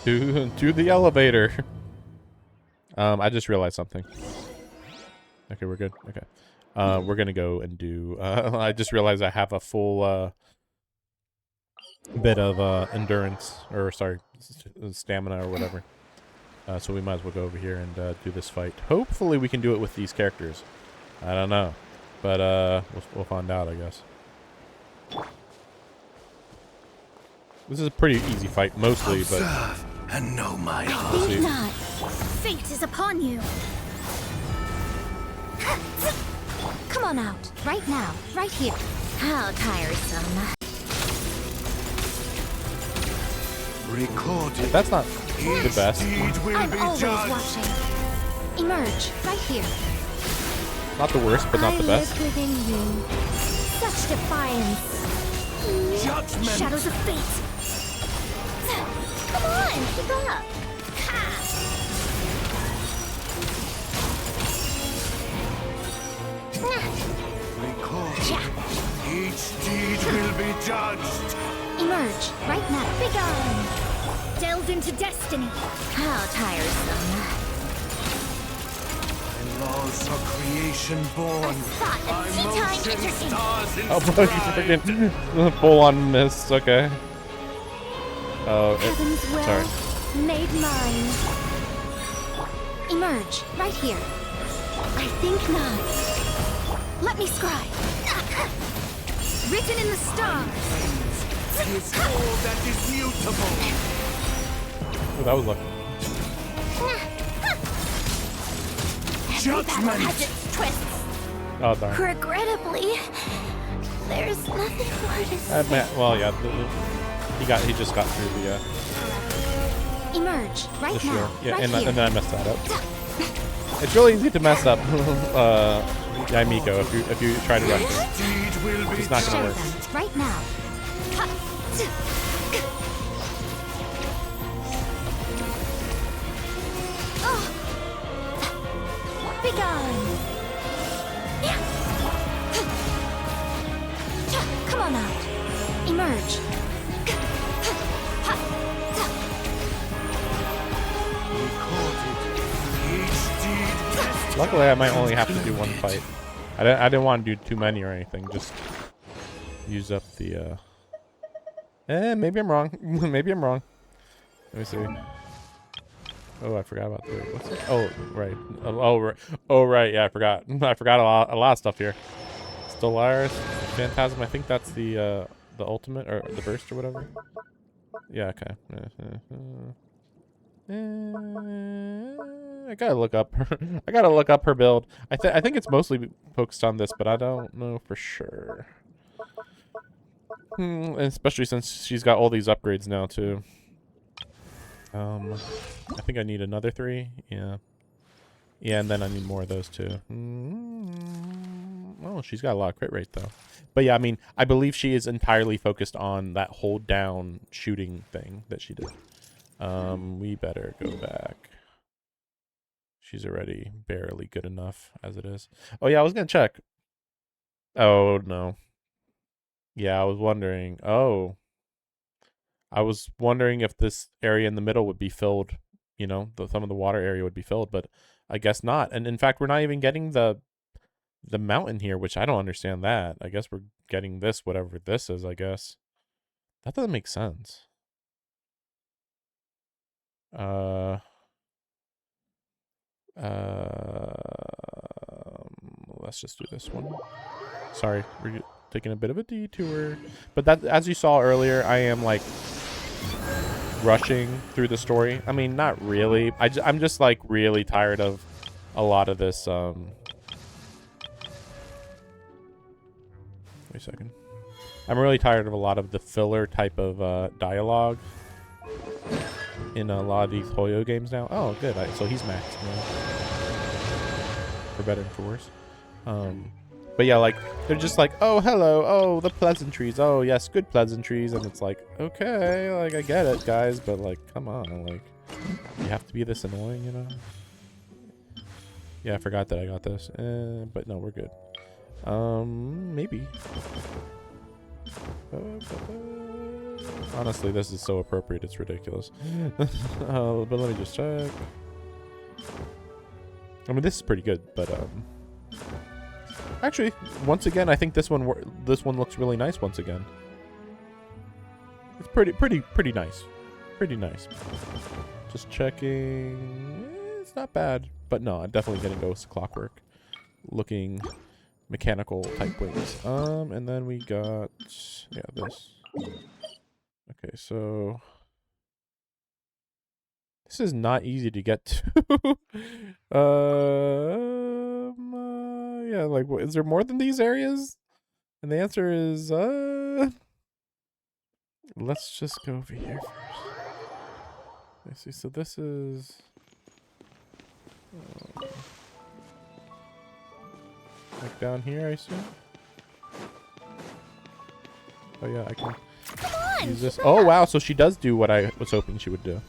To the elevator. I just realized something. Okay, we're good. Okay. We're gonna go and do... I just realized I have a full bit of endurance, or sorry, stamina or whatever. So we might as well go over here and do this fight. Hopefully we can do it with these characters. I don't know. But we'll find out, I guess. This is a pretty easy fight, mostly, but... Observe and know my I heart. think not. Fate is upon you. Come on out. Right now. Right here. How tiresome. Recorded. That's not the best. Deed will I'm be always judged. watching. Emerge. Right here. Not the worst, but not the best. I live within you. Such defiance. Judgment. Shadows of fate. Come on, keep up. Recorded. Each deed will be judged. Emerge. Right now. Begone. Delve into destiny. How tiresome. Laws of creation born. Thought of tea time entertainment. Stars Oh, bro, you freaking full on miss. Okay. Oh, Heaven's will sorry. made mine. Emerge. Right here. I think not. Let me scribe. Written in the stars. is all that is mutable. Oh, that was lucky. Every battle has its twists. Oh, darn. Regrettably, there's nothing more to say. Well, yeah. He just got through the Emerge right shield. now. Yeah, right and here. then I messed that up. It's really easy to mess up Yaimiko if you try to rush it. It's not gonna Show work. them right now. Ha! Oh. Begone. Come on out. Emerge. Luckily, I might only have to do one fight. I didn't want to do too many or anything. Just use up the. Maybe I'm wrong. Maybe I'm wrong. Let me see. Oh, I forgot about the. What's it? Oh, right. Oh, right. Yeah, I forgot. I forgot a lot of stuff here. Stellaris, Phantasm. I think that's the ultimate or the burst or whatever. Yeah. Okay. I gotta look up her. I gotta look up her build. I think it's mostly focused on this, but I don't know for sure. Especially since she's got all these upgrades now too. I think I need another 3. Yeah. Yeah, and then I need more of those too. Oh, she's got a lot of crit rate though. But yeah, I mean, I believe she is entirely focused on that hold down shooting thing that she did. We better go back. She's already barely good enough as it is. Oh yeah, I was gonna check. Oh no. Yeah, I was wondering. Oh. I was wondering if this area in the middle would be filled, you know, some of the water area would be filled, but I guess not. And in fact, we're not even getting the mountain here, which I don't understand that. I guess we're getting this, whatever this is, I guess. That doesn't make sense. Let's just do this one. Sorry, we're taking a bit of a detour. But that, as you saw earlier, I am like rushing through the story. I mean, not really. I'm just like really tired of a lot of this. Wait a second. I'm really tired of a lot of the filler type of dialogue in a lot of these Hoyo games now. Oh, good. So he's maxed now. For better and for worse. But yeah, like, they're just like, oh, hello, oh, the pleasantries, oh, yes, good pleasantries, and it's like, okay, like, I get it, guys, but, like, come on, like, you have to be this annoying, you know? Yeah, I forgot that I got this, but no, we're good. Maybe. Honestly, this is so appropriate, it's ridiculous. But let me just check. I mean, this is pretty good, but, actually, once again, I think this one looks really nice once again. It's pretty nice. Pretty nice. Just checking. It's not bad. But no, I'm definitely getting Ghost Clockwork looking mechanical type wings. And then we got, yeah, this. Okay, so this is not easy to get to. Yeah, like, what, is there more than these areas? And the answer is, let's just go over here first. Let's see, so this is, like down here, I assume? Oh yeah, I can use this. Oh wow, so she does do what I was hoping she would do.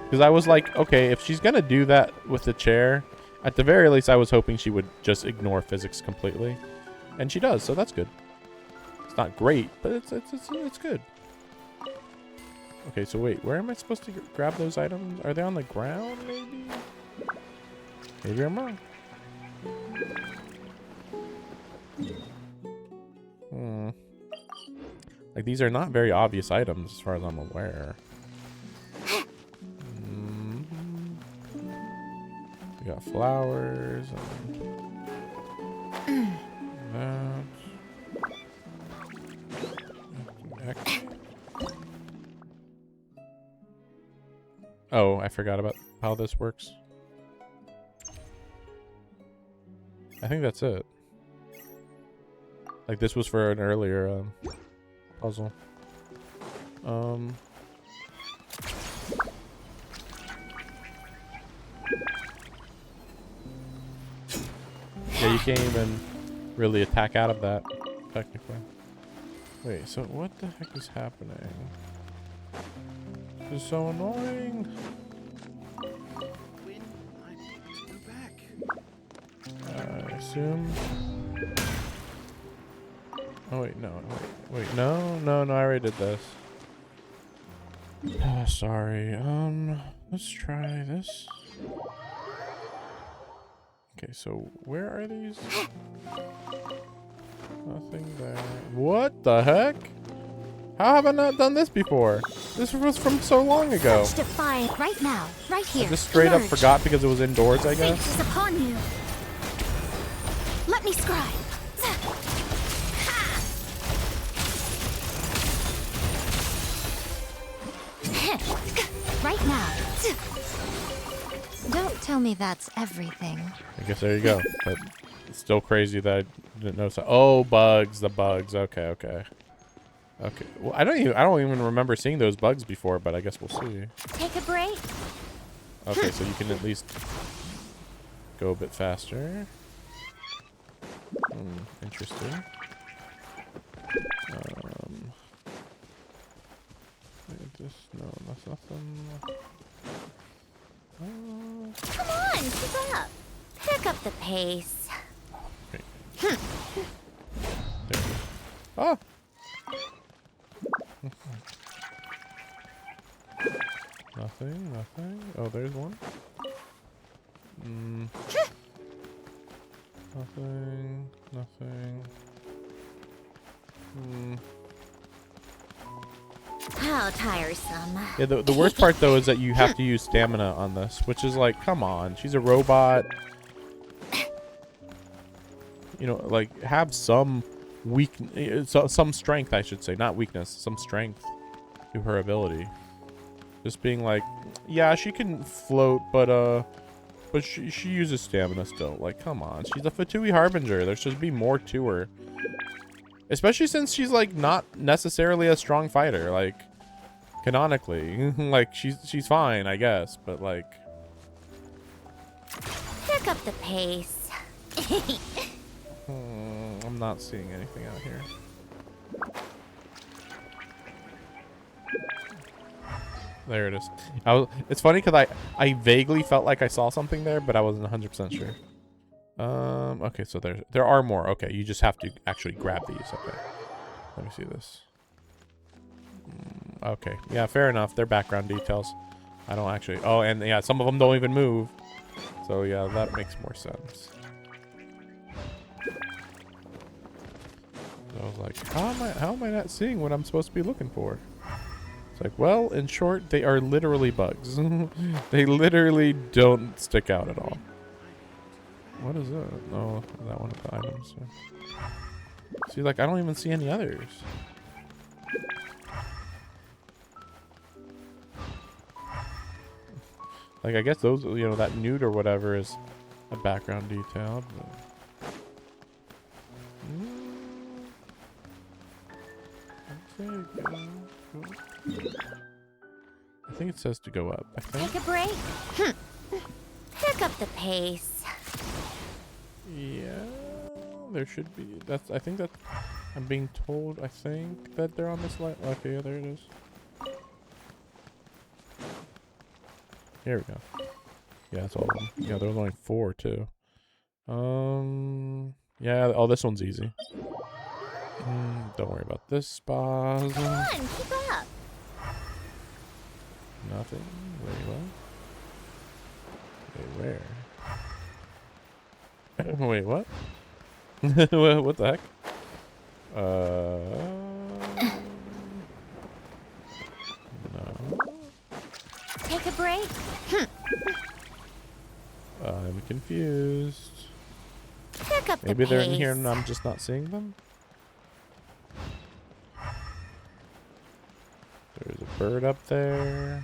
Because I was like, okay, if she's gonna do that with the chair, at the very least, I was hoping she would just ignore physics completely, and she does, so that's good. It's not great, but it's good. Okay, so wait, where am I supposed to grab those items? Are they on the ground, maybe? Maybe I'm wrong. Like, these are not very obvious items as far as I'm aware. We got flowers and that. Oh, I forgot about how this works. I think that's it. Like, this was for an earlier puzzle. Yeah, you can't even really attack out of that, technically. Wait, so what the heck is happening? This is so annoying. I assume. Oh wait, no, wait, no, I already did this. Sorry. Let's try this. Okay, so where are these? Nothing there. What the heck? How have I not done this before? This was from so long ago. Defiant right now, right here. I just straight up forgot because it was indoors, I guess. Fate is upon you. Let me scribe. Right now. Don't tell me that's everything. I guess there you go. But it's still crazy that I didn't notice that. Oh, bugs, the bugs. Okay. Well, I don't even remember seeing those bugs before, but I guess we'll see. Take a break. Okay, so you can at least go a bit faster. Interesting. this? No, that's nothing. Come on, keep up. Pick up the pace. Okay. Ah! Nothing. Oh, there's one. Nothing. How tiresome. Yeah, the worst part though is that you have to use stamina on this, which is like, come on, she's a robot. You know, like have some some strength, I should say, not weakness, some strength to her ability. Just being like, yeah, she can float, but she uses stamina still. Like, come on, she's a Fatui Harbinger. There should be more to her. Especially since she's like not necessarily a strong fighter, like canonically. Like she's fine, I guess, but like Pick up the pace. I'm not seeing anything out here. There it is. It's funny because I vaguely felt like I saw something there, but I wasn't 100% sure. Okay, so there are more. Okay, you just have to actually grab these. Okay, let me see this. Okay, yeah, fair enough. They're background details. I don't actually. Oh, and yeah, some of them don't even move. So yeah, that makes more sense. So I was like, how am I not seeing what I'm supposed to be looking for? It's like, well, in short, they are literally bugs. They literally don't stick out at all. What is that? Oh, that one of the items. See, like, I don't even see any others. Like, I guess those, you know, that newt or whatever is a background detail. But... I think it says to go up. I think. Take a break. Pick up the pace. Yeah, there should be. I think that I'm being told. I think that they're on this line. Okay, yeah, there it is. Here we go. Yeah, that's all of them. Yeah, there was only 4 too. Yeah. Oh, this one's easy. Don't worry about this spot. Come on, keep up. Nothing. Wait, where? Wait, what? What the heck? No. Take a break. I'm confused. Pick up Maybe the they're pace. in here and I'm just not seeing them. There's a bird up there.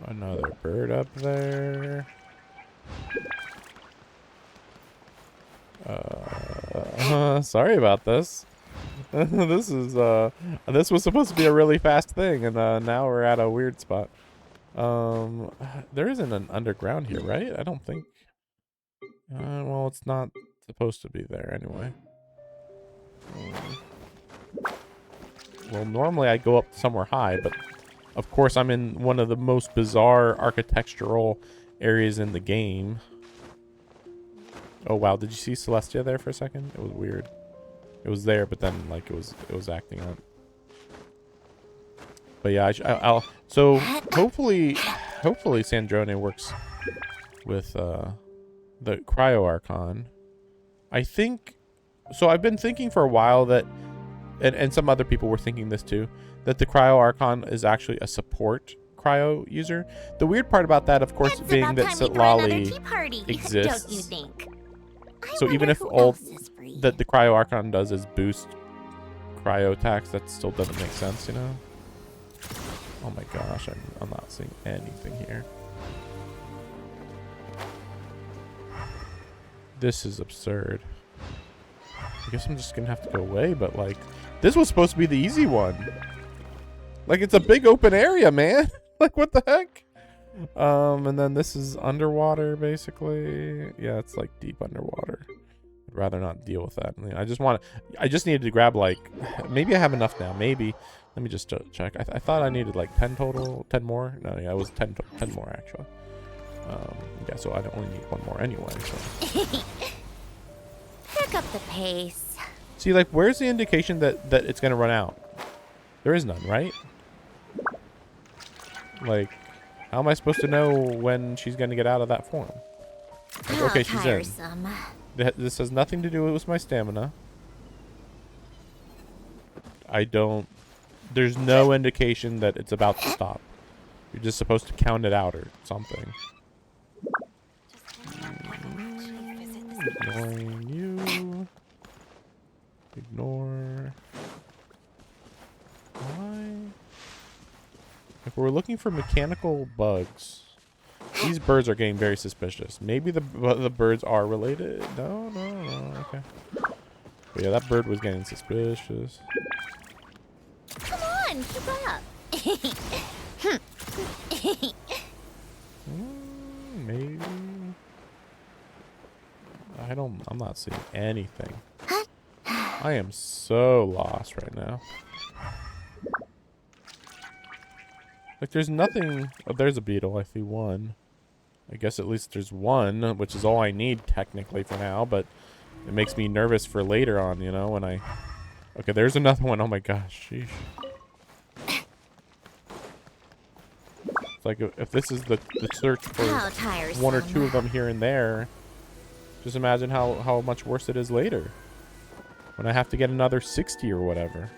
Another bird up there. Sorry about this. This was supposed to be a really fast thing, and now we're at a weird spot. There isn't an underground here, right? I don't think. Well, it's not supposed to be there anyway. Well, normally I go up somewhere high, but of course I'm in one of the most bizarre architectural areas in the game. Oh wow, did you see Celestia there for a second? It was weird. It was there, but then like it was acting up. But yeah, I'll so hopefully Sandrone works with the Cryo Archon. I think so. I've been thinking for a while that, and some other people were thinking this too, that the Cryo Archon is actually a support cryo user. The weird part about that, of course, It's being about that time we threw another Sitlali tea party, exists. Don't you think? So even if all that the Cryo Archon does is boost cryo attacks, that still doesn't make sense, you know? Oh my gosh, I'm not seeing anything here. This is absurd. I guess I'm just gonna have to go away, but like, this was supposed to be the easy one. Like, it's a big open area, man. Like, what the heck? And then this is underwater, basically. Yeah, it's like deep underwater. I'd rather not deal with that. I mean, I just needed to grab like, maybe I have enough now. Maybe. Let me just check. I thought I needed like 10 total, 10 more. No, yeah, it was 10 more actually. Yeah, so I only need one more anyway. So. Pick up the pace. See, like, where's the indication that it's gonna run out? There is none, right? Like, how am I supposed to know when she's gonna get out of that form? Like, okay, she's in. This has nothing to do with my stamina. There's no indication that it's about to stop. You're just supposed to count it out or something. Ignoring you. Ignore. Why? If we're looking for mechanical bugs, these birds are getting very suspicious. Maybe the birds are related. No. Okay. But yeah, that bird was getting suspicious. Come on, keep up. Maybe. I'm not seeing anything. I am so lost right now. Like, there's nothing. Oh, there's a beetle. I see one. I guess at least there's one, which is all I need technically for now, but it makes me nervous for later on, you know, when I... Okay, there's another one. Oh my gosh. Sheesh. It's like, if this is the search for one or two of them here and there, just imagine how much worse it is later. When I have to get another 60 or whatever.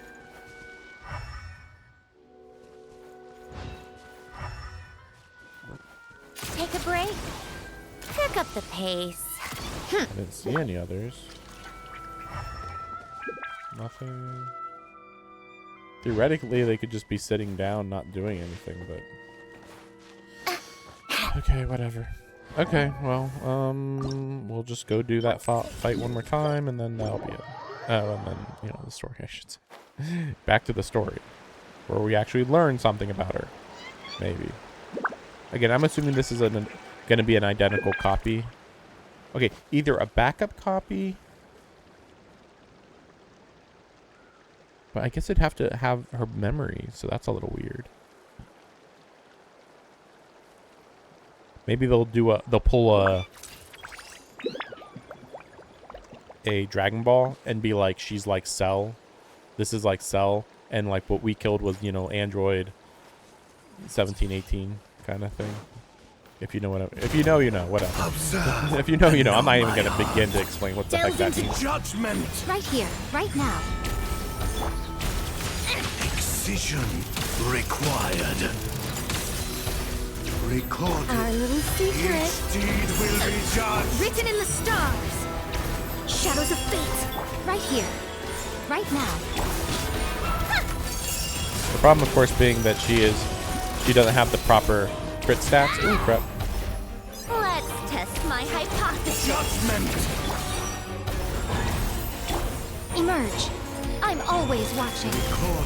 Take a break. Pick up the pace. I didn't see any others. Nothing. Theoretically, they could just be sitting down, not doing anything, but... Okay, whatever. Okay, well, we'll just go do that fight one more time, and then that'll be it. Oh, and then, you know, the story, I should say. Back to the story, where we actually learn something about her. Maybe. Again, I'm assuming this is going to be an identical copy. Okay, either a backup copy... But I guess it'd have to have her memory, so that's a little weird. Maybe they'll pull a Dragon Ball and be like, she's like Cell. This is like Cell, and like what we killed was, you know, Android 1718 kind of thing. If you know what if you know, you know, whatever. If you know, you know. I'm not even gonna begin to explain what the heck that means. Judgment. Right here, right now. Precision required. Recorded. Our little secret. Each deed will be judged. Written in the stars. Shadows of fate. Right here. Right now. The problem, of course, being that she doesn't have the proper crit stats. Ooh, crap. Let's test my hypothesis. Judgment. Emerge. I'm always watching.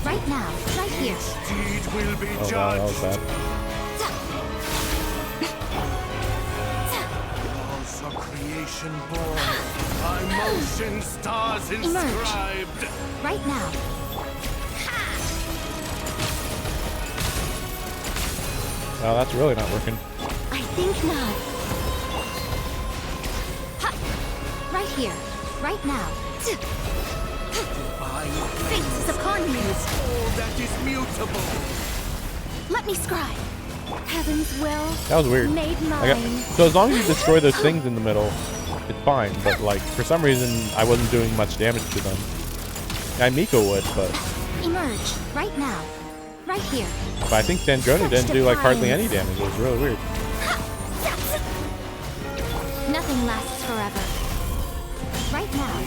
Right now. Right here. Deed will be Oh, judged. wow, that was bad. Laws of creation born. By motion stars inscribed. Right now. Well, that's really not working. I think not. Ha! Right here. Right now. Fate is upon me. All that is mutable. Let me scribe. Heaven's will. That was weird. Made mine. So as long as you destroy those things in the middle, it's fine. But like for some reason, I wasn't doing much damage to them. Yeah, Miko would, but. Emerge. Right now. Right here. But I think Sandrone didn't do like hardly any damage. It was really weird. Nothing lasts forever. Right now.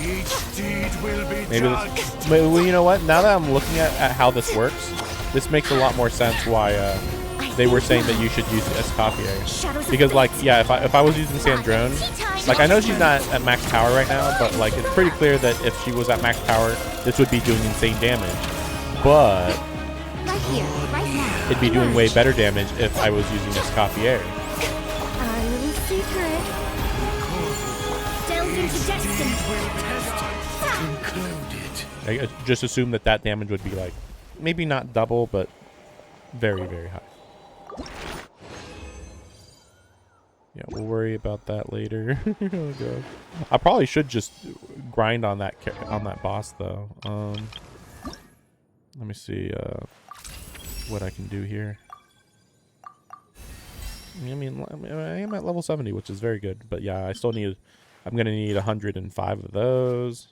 Each deed will be Maybe judged. this. Well, you know what? Now that I'm looking at how this works, this makes a lot more sense why they were saying that you should use Escoffier. Because like, yeah, if I was using Sandrone, like I know she's not at max power right now, but like it's pretty clear that if she was at max power, this would be doing insane damage. But Right here. Right now. it'd be doing way better damage if I was using Escoffier. Our little secret. to destiny. I just assume that that damage would be like, maybe not double, but very, very high. Yeah, we'll worry about that later. Oh god. I probably should just grind on that boss though. Let me see what I can do here. I mean, I am at level 70, which is very good. But yeah, I still need. I'm gonna need 105 of those.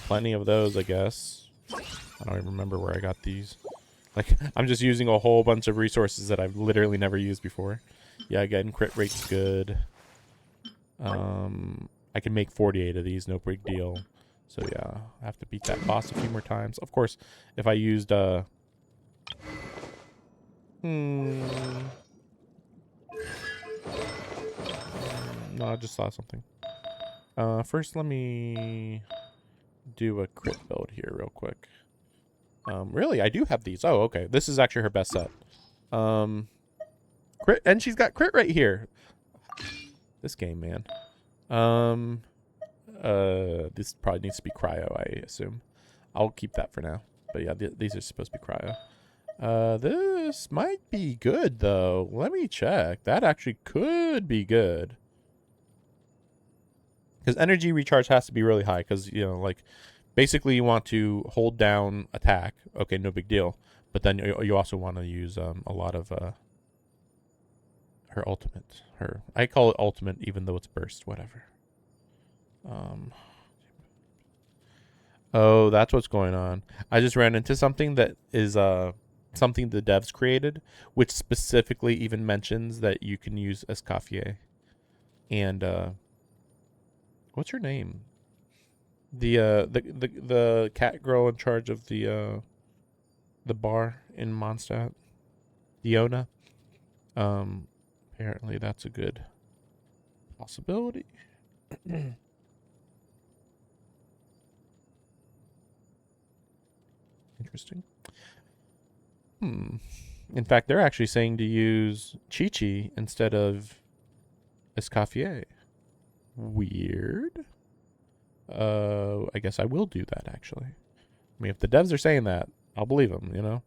Plenty of those, I guess. I don't even remember where I got these. Like, I'm just using a whole bunch of resources that I've literally never used before. Yeah, again, crit rate's good. I can make 48 of these, no big deal. So yeah, I have to beat that boss a few more times. Of course, if I used no, I just saw something. First, let me do a crit build here real quick. Really, I do have these. Oh, okay. This is actually her best set. Crit, and she's got crit right here. This game, man. This probably needs to be cryo, I assume. I'll keep that for now. But yeah, these are supposed to be cryo. This might be good, though. Let me check. That actually could be good. Because energy recharge has to be really high. Because, you know, like, basically you want to hold down attack. Okay, no big deal. But then you also want to use a lot of her ultimate. I call it ultimate, even though it's burst. Whatever. Oh, that's what's going on. I just ran into something that is something the devs created, which specifically even mentions that you can use Escoffier. And what's her name? The cat girl in charge of the bar in Mondstadt, Diona. Apparently that's a good possibility. Interesting. In fact, they're actually saying to use Chi-Chi instead of Escoffier. Weird. I guess I will do that, actually. I mean, if the devs are saying that, I'll believe them, you know?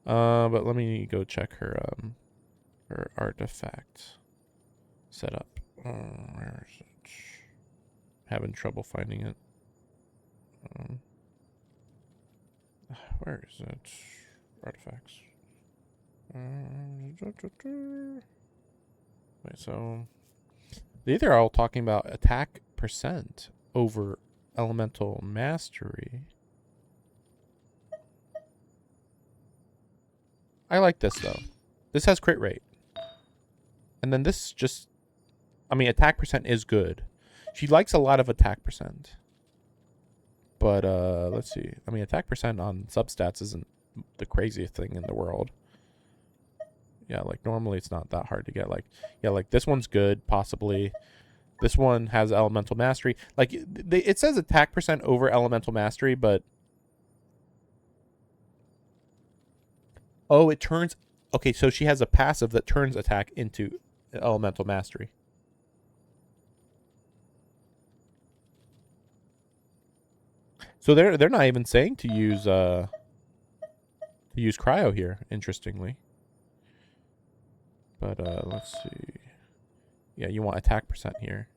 But let me go check her artifact setup. Where is it? Having trouble finding it. Where is it? Artifacts. Wait, so these are all talking about attack percent over elemental mastery. I like this though. This has crit rate. And then this just, I mean, attack percent is good. She likes a lot of attack percent. But let's see. I mean, attack percent on substats isn't the craziest thing in the world. Yeah, like normally it's not that hard to get. Like, yeah, like this one's good, possibly. This one has elemental mastery. Like, it says attack percent over elemental mastery, but oh, it turns. Okay, so she has a passive that turns attack into elemental mastery. So they're not even saying to use cryo here, interestingly. But let's see. Yeah, you want attack percent here,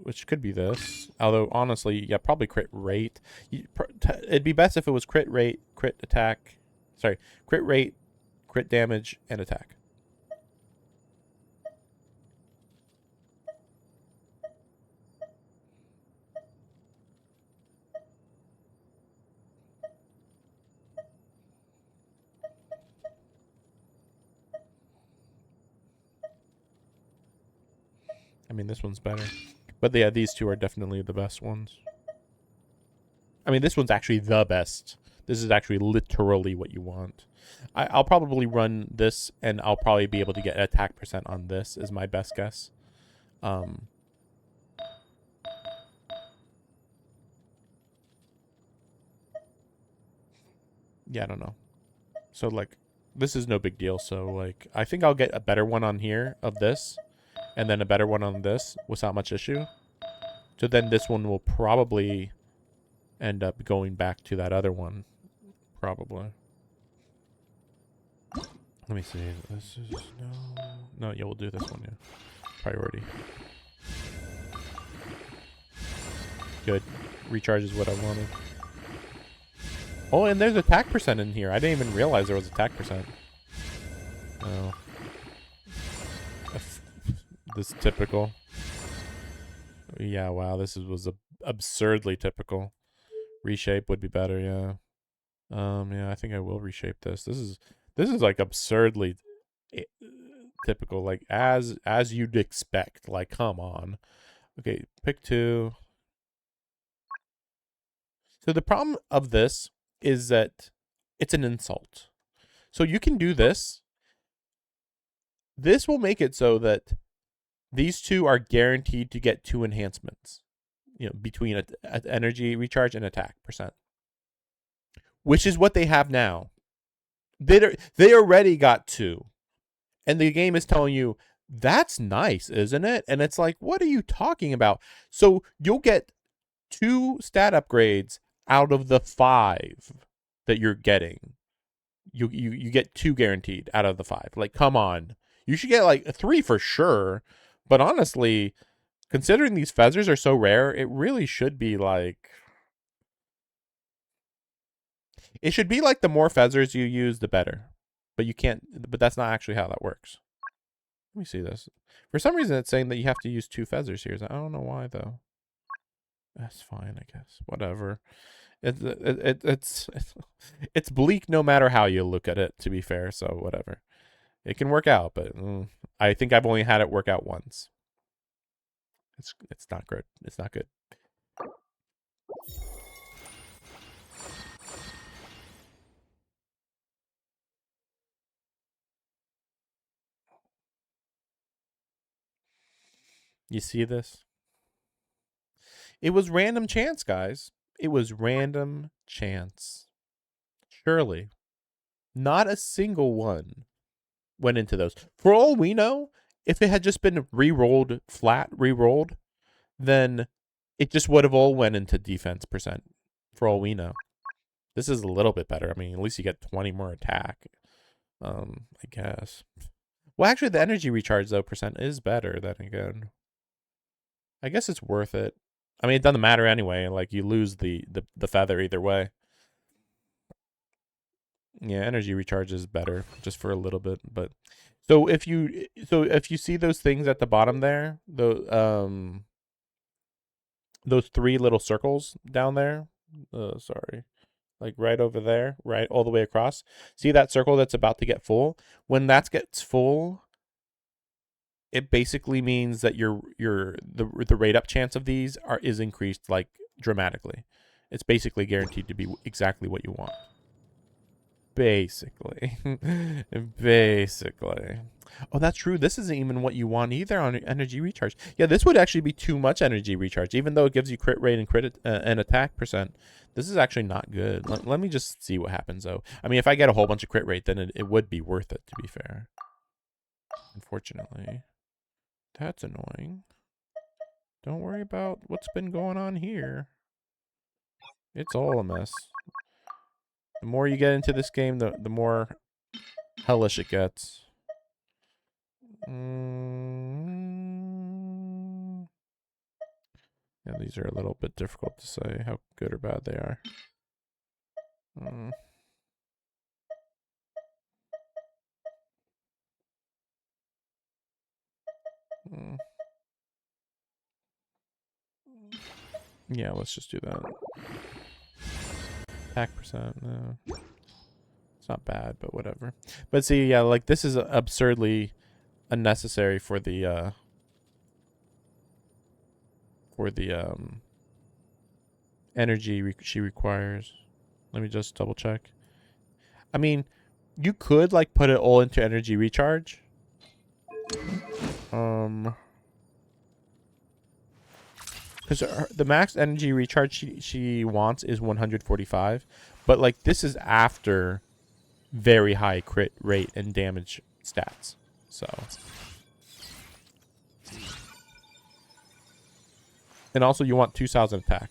which could be this. Although honestly, yeah, probably crit rate. It'd be best if it was crit rate, crit attack. Sorry, crit rate, crit damage, and attack. I mean, this one's better. But yeah, these two are definitely the best ones. I mean, this one's actually the best. This is actually literally what you want. I'll probably run this, and I'll probably be able to get attack percent on this, is my best guess. Yeah, I don't know. So, like, this is no big deal. So, like, I think I'll get a better one on here of this. And then a better one on this without much issue. So then this one will probably end up going back to that other one. Probably. Let me see. This is no. Yeah, we'll do this one. Yeah, priority. Good. Recharge is what I wanted. Oh, and there's attack percent in here. I didn't even realize there was attack percent. Oh. This is typical. Yeah, wow. This was absurdly typical. Reshape would be better. Yeah. Yeah. I think I will reshape this. This is like absurdly typical. Like as you'd expect. Like, come on. Okay, pick 2. So the problem of this is that it's an insult. So you can do this. This will make it so that these 2 are guaranteed to get 2 enhancements, you know, between energy recharge and attack percent, which is what they have now. They already got 2, and the game is telling you that's nice, isn't it? And it's like, what are you talking about? So you'll get 2 stat upgrades out of the 5 that you're getting. You get 2 guaranteed out of the 5. Like, come on, you should get like 3 for sure. But honestly, considering these feathers are so rare, it really should be like... It should be like the more feathers you use, the better. But you can't... But that's not actually how that works. Let me see this. For some reason, it's saying that you have to use 2 feathers here. I don't know why, though. That's fine, I guess. Whatever. It's bleak no matter how you look at it, to be fair. So, whatever. It can work out, but I think I've only had it work out once. It's not good. It's not good. You see this? It was random chance, guys. It was random chance. Surely. Not a single one went into those. For all we know, if it had just been re-rolled, flat re-rolled, then it just would have all went into defense percent. For all we know. This is a little bit better. I mean, at least you get 20 more attack. I guess. Well, actually, the energy recharge, though, percent is better then again. I guess it's worth it. I mean, it doesn't matter anyway. Like, you lose the feather either way. Yeah, energy recharge is better just for a little bit, but so if you see those things at the bottom there, those 3 little circles down there, sorry, like right over there, right all the way across. See that circle that's about to get full? When that gets full, it basically means that the rate up chance of these is increased like dramatically. It's basically guaranteed to be exactly what you want. Basically. Basically. Oh, that's true. This isn't even what you want either on energy recharge. Yeah, this would actually be too much energy recharge, even though it gives you crit rate and crit and attack percent. This is actually not good. Let me just see what happens, though. I mean, if I get a whole bunch of crit rate, then it would be worth it, to be fair. Unfortunately. That's annoying. Don't worry about what's been going on here. It's all a mess. The more you get into this game, the more hellish it gets. Yeah, these are a little bit difficult to say how good or bad they are. Yeah, let's just do that. Attack percent, no. It's not bad, but whatever. But see, yeah, like this is absurdly unnecessary for the energy she requires. Let me just double check. I mean, you could like put it all into energy recharge. Because the max energy recharge she wants is 145, but like this is after very high crit rate and damage stats. So And also you want 2,000 attack.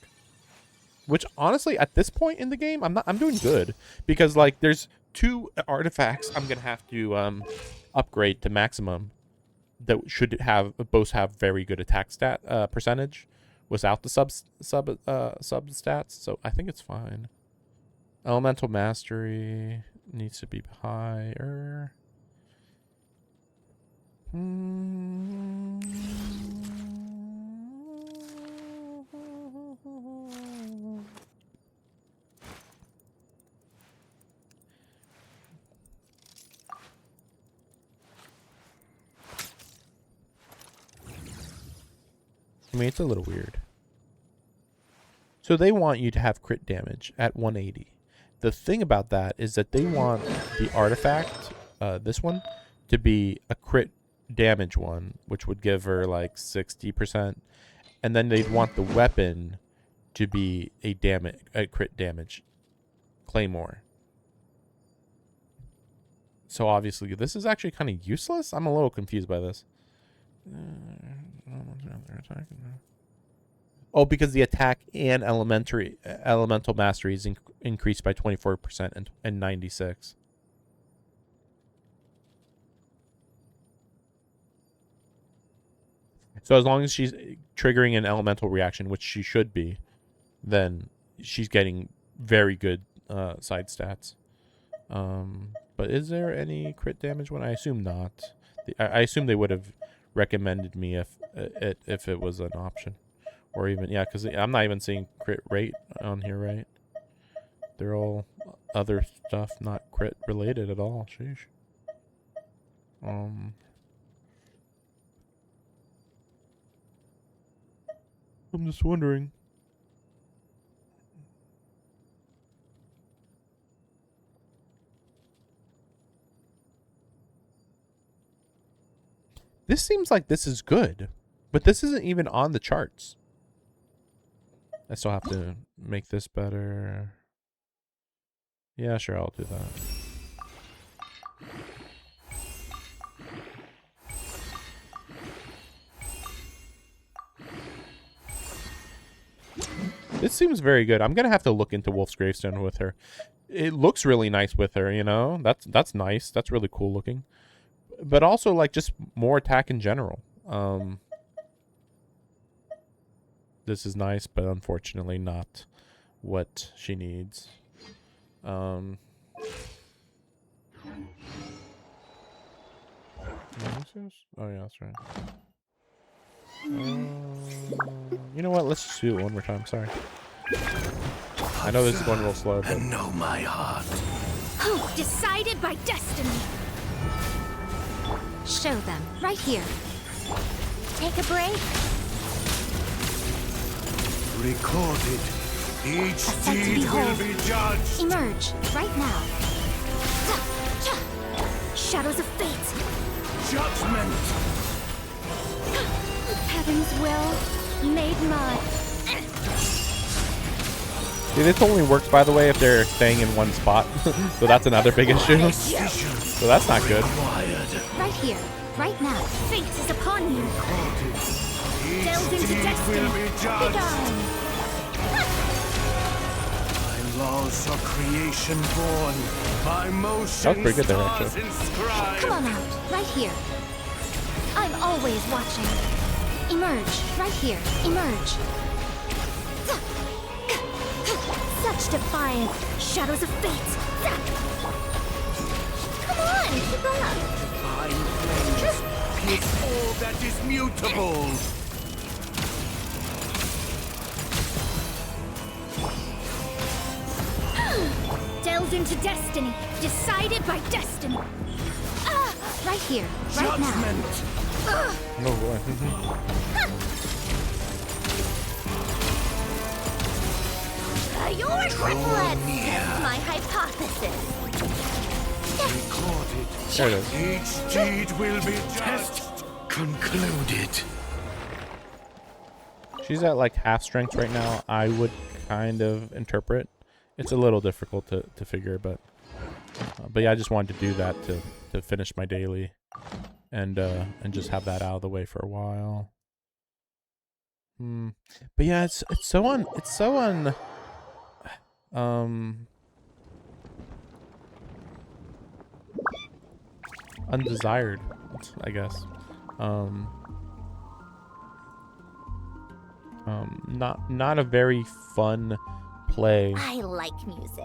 Which honestly, at this point in the game, I'm doing good. Because like there's 2 artifacts I'm gonna have to upgrade to maximum that should have both have very good attack stat percentage without the sub stats. So I think it's fine. Elemental mastery needs to be higher. I mean, it's a little weird. So they want you to have crit damage at 180. The thing about that is that they want the artifact, this one, to be a crit damage one, which would give her like 60%. And then they'd want the weapon to be a crit damage claymore. So obviously this is actually kind of useless. I'm a little confused by this. Oh, because the attack and elemental mastery is increased by 24% and 96. So as long as she's triggering an elemental reaction, which she should be, then she's getting very good side stats. But is there any crit damage one? I assume not. I assume they would have recommended me if it was an option. Or even, yeah, because I'm not even seeing crit rate on here, right? They're all other stuff, not crit related at all. Sheesh. I'm just wondering. This seems like this is good, but this isn't even on the charts. I still have to make this better. Yeah, sure, I'll do that. This seems very good. I'm gonna have to look into Wolf's Gravestone with her. It looks really nice with her, you know? That's nice. That's really cool looking. But also, like, just more attack in general. This is nice, but unfortunately not what she needs. What is this? Oh, yeah, that's right. You know what? Let's just do it one more time. Sorry. I know this is going real slow, but... know my heart. Oh, decided by destiny. Show them, right here. Take a break. Recorded. Each sight to deed will behold. be judged. Emerge, right now. Shadows of fate. Judgment. Heaven's will, made mine. See, this only works, by the way, if they're staying in one spot. So that's another big issue. So that's not good. Right here, right now. Fate is upon you. Delve into destiny. Begone. My laws of creation born. My motion That was pretty good there, stars actually. inscribed. Come on out, right here. I'm always watching. Emerge, right here. Emerge. Such defiance. Shadows of fate. Come on, keep up. Divine flames pierce all that is mutable. Delved into destiny. Decided by destiny. Right here, right now. Judgment. No boy. You're triplets. That's my hypothesis. Recorded. There it is. Each deed will be test concluded. She's at like half strength right now. I would kind of interpret. It's a little difficult to figure, but yeah, I just wanted to do that to finish my daily and just have that out of the way for a while. But yeah, it's so undesired, I guess. Not a very fun play. I like music.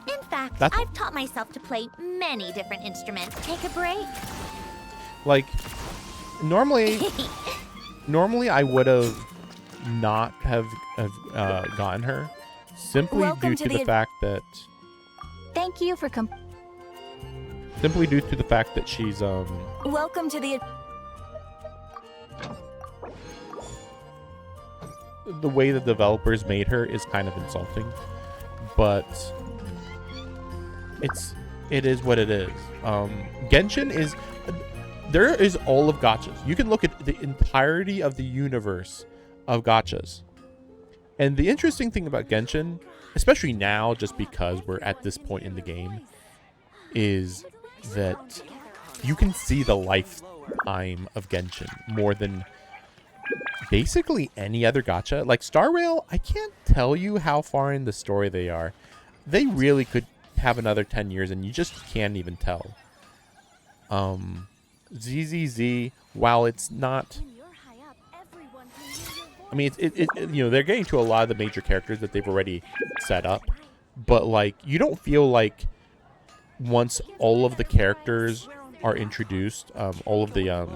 In fact, That's- I've taught myself to play many different instruments. Take a break. Like, normally I would have not have gotten her simply Welcome due to to the the- fact that Thank you for simply due to the fact that she's welcome to the the way the developers made her is kind of insulting, but it is what it is. Genshin is, there is all of gachas. You can look at the entirety of the universe of gachas. And the interesting thing about Genshin, especially now, just because we're at this point in the game, is that you can see the lifetime of Genshin more than basically any other gacha. Like Star Rail, I can't tell you how far in the story they are. They really could have another 10 years and you just can't even tell. ZZZ, while it's not, I mean, it you know, they're getting to a lot of the major characters that they've already set up, but like you don't feel like once all of the characters are introduced, all of the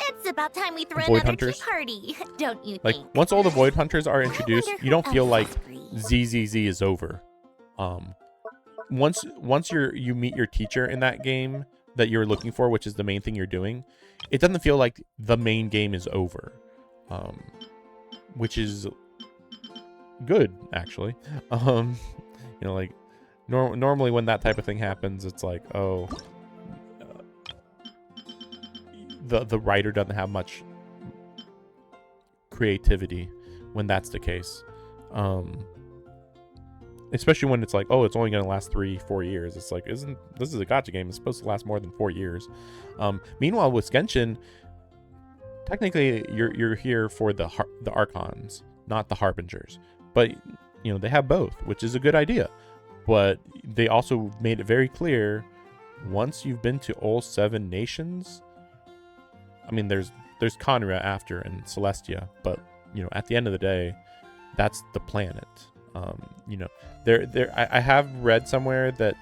It's about time we throw Void another Hunters. tea party, don't you like think? once all the Void Hunters are introduced, wonder you don't who feel else like agrees. ZZZ is over. Once you meet your teacher in that game that you're looking for, which is the main thing you're doing, it doesn't feel like the main game is over, which is good actually. You know, like normally when that type of thing happens, it's like, oh, the writer doesn't have much creativity when that's the case. Especially when it's like, oh, it's only going to last 3-4 years. It's like, this is a gacha game. It's supposed to last more than 4 years. Meanwhile, with Genshin, technically you're here for the Archons, not the Harbingers. But you know, they have both, which is a good idea. But they also made it very clear, once you've been to all 7 nations, I mean, there's Conria after and Celestia, but you know, at the end of the day, that's the planet. You know, I have read somewhere that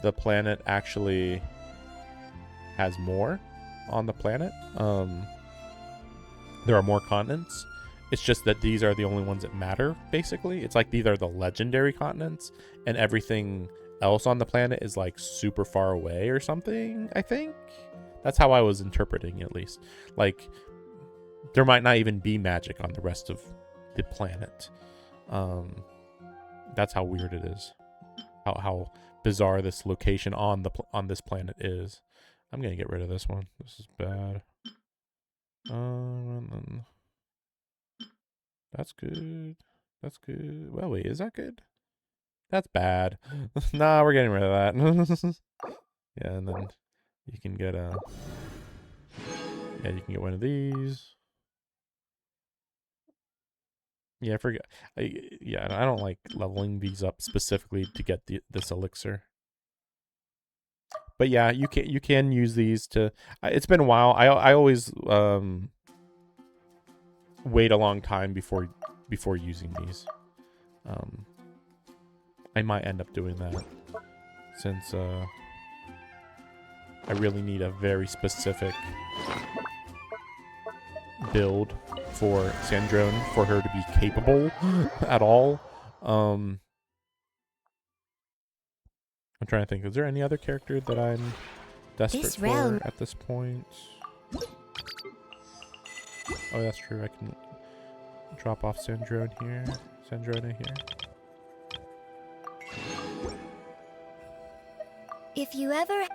the planet actually has more on the planet. There are more continents. It's just that these are the only ones that matter, basically. It's like these are the legendary continents, and everything else on the planet is like super far away or something, I think. That's how I was interpreting it, at least. Like, there might not even be magic on the rest of the planet. That's how weird it is. How bizarre this location on this planet is. I'm gonna get rid of this one. This is bad. That's good. That's good. Well, wait, is that good? That's bad. Nah, we're getting rid of that. Yeah, and then you can get a. Yeah, you can get one of these. Yeah, I forget. Yeah, I don't like leveling these up specifically to get this elixir. But yeah, you can use these to. It's been a while. I always wait a long time before using these. I might end up doing that since I really need a very specific build for Sandrone for her to be capable at all. I'm trying to think. Is there any other character that I'm desperate for at this point? Oh, that's true. I can drop off Sandrone here. If you ever...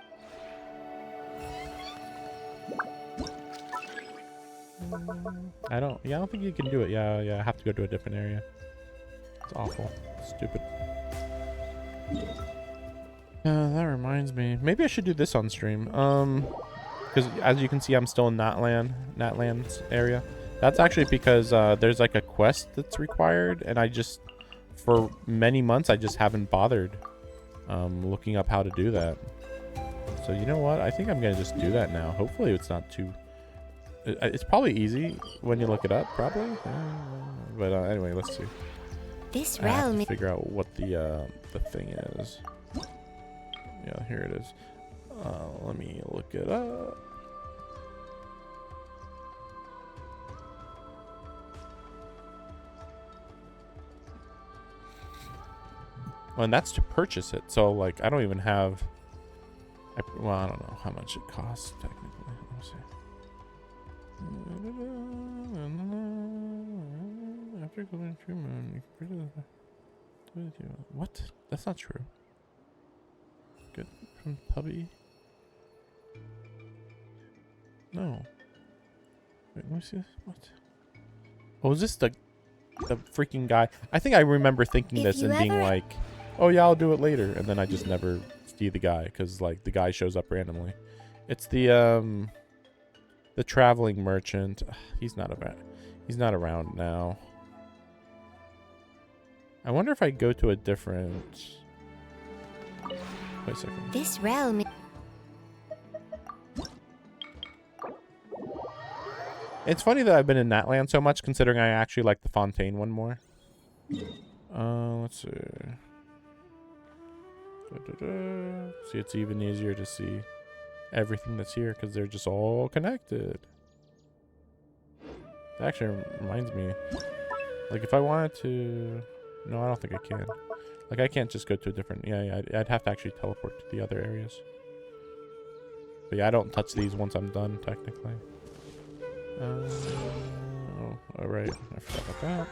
I don't think you can do it. Yeah, I have to go to a different area. It's awful. Stupid. That reminds me. Maybe I should do this on stream. Because as you can see, I'm still in Natland's area. That's actually because there's like a quest that's required, and I just, for many months, I just haven't bothered looking up how to do that. So you know what? I think I'm gonna just do that now. Hopefully it's not too... It's probably easy when you look it up, probably. But anyway, let's see. This I have realm to figure out what the thing is. Yeah, here it is. Let me look it up. Well, and that's to purchase it. So, like, I don't even have... well, I don't know how much it costs, technically. Let me see. After going through moon, what? That's not true. Good from puppy. No. Wait, let me see this. What? Oh, is this the freaking guy? I think I remember thinking this and being like, oh yeah, I'll do it later, and then I just never see the guy because like the guy shows up randomly. It's the traveling merchant. He's not around now. I wonder if I go to a different... Wait a second. This realm. It's funny that I've been in that land so much, considering I actually like the Fontaine one more. Let's see. See, it's even easier to see everything that's here because they're just all connected. That actually reminds me, like if I wanted to... No, I don't think I can. Like I can't just go to a different... Yeah, I'd have to actually teleport to the other areas. But yeah, I don't touch these once I'm done, technically. Oh, alright. I forgot about that.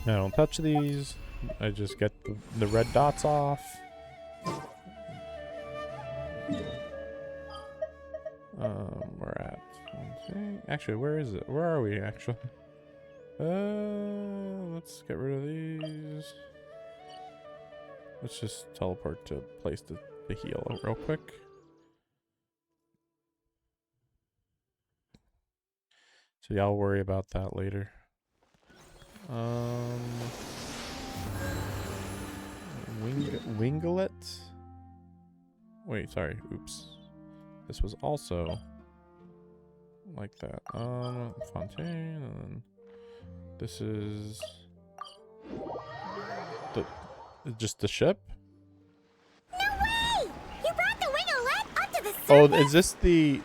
I don't touch these. I just get the red dots off. We're at... Actually, where is it? Where are we, actually? Let's get rid of these. Let's just teleport to a place to heal real quick. So y'all worry about that later. Winglet? Wait, sorry. Oops. This was also like that. Fontaine, and then this is just the ship. No way! You brought the winglet up to the surface? Oh, is this the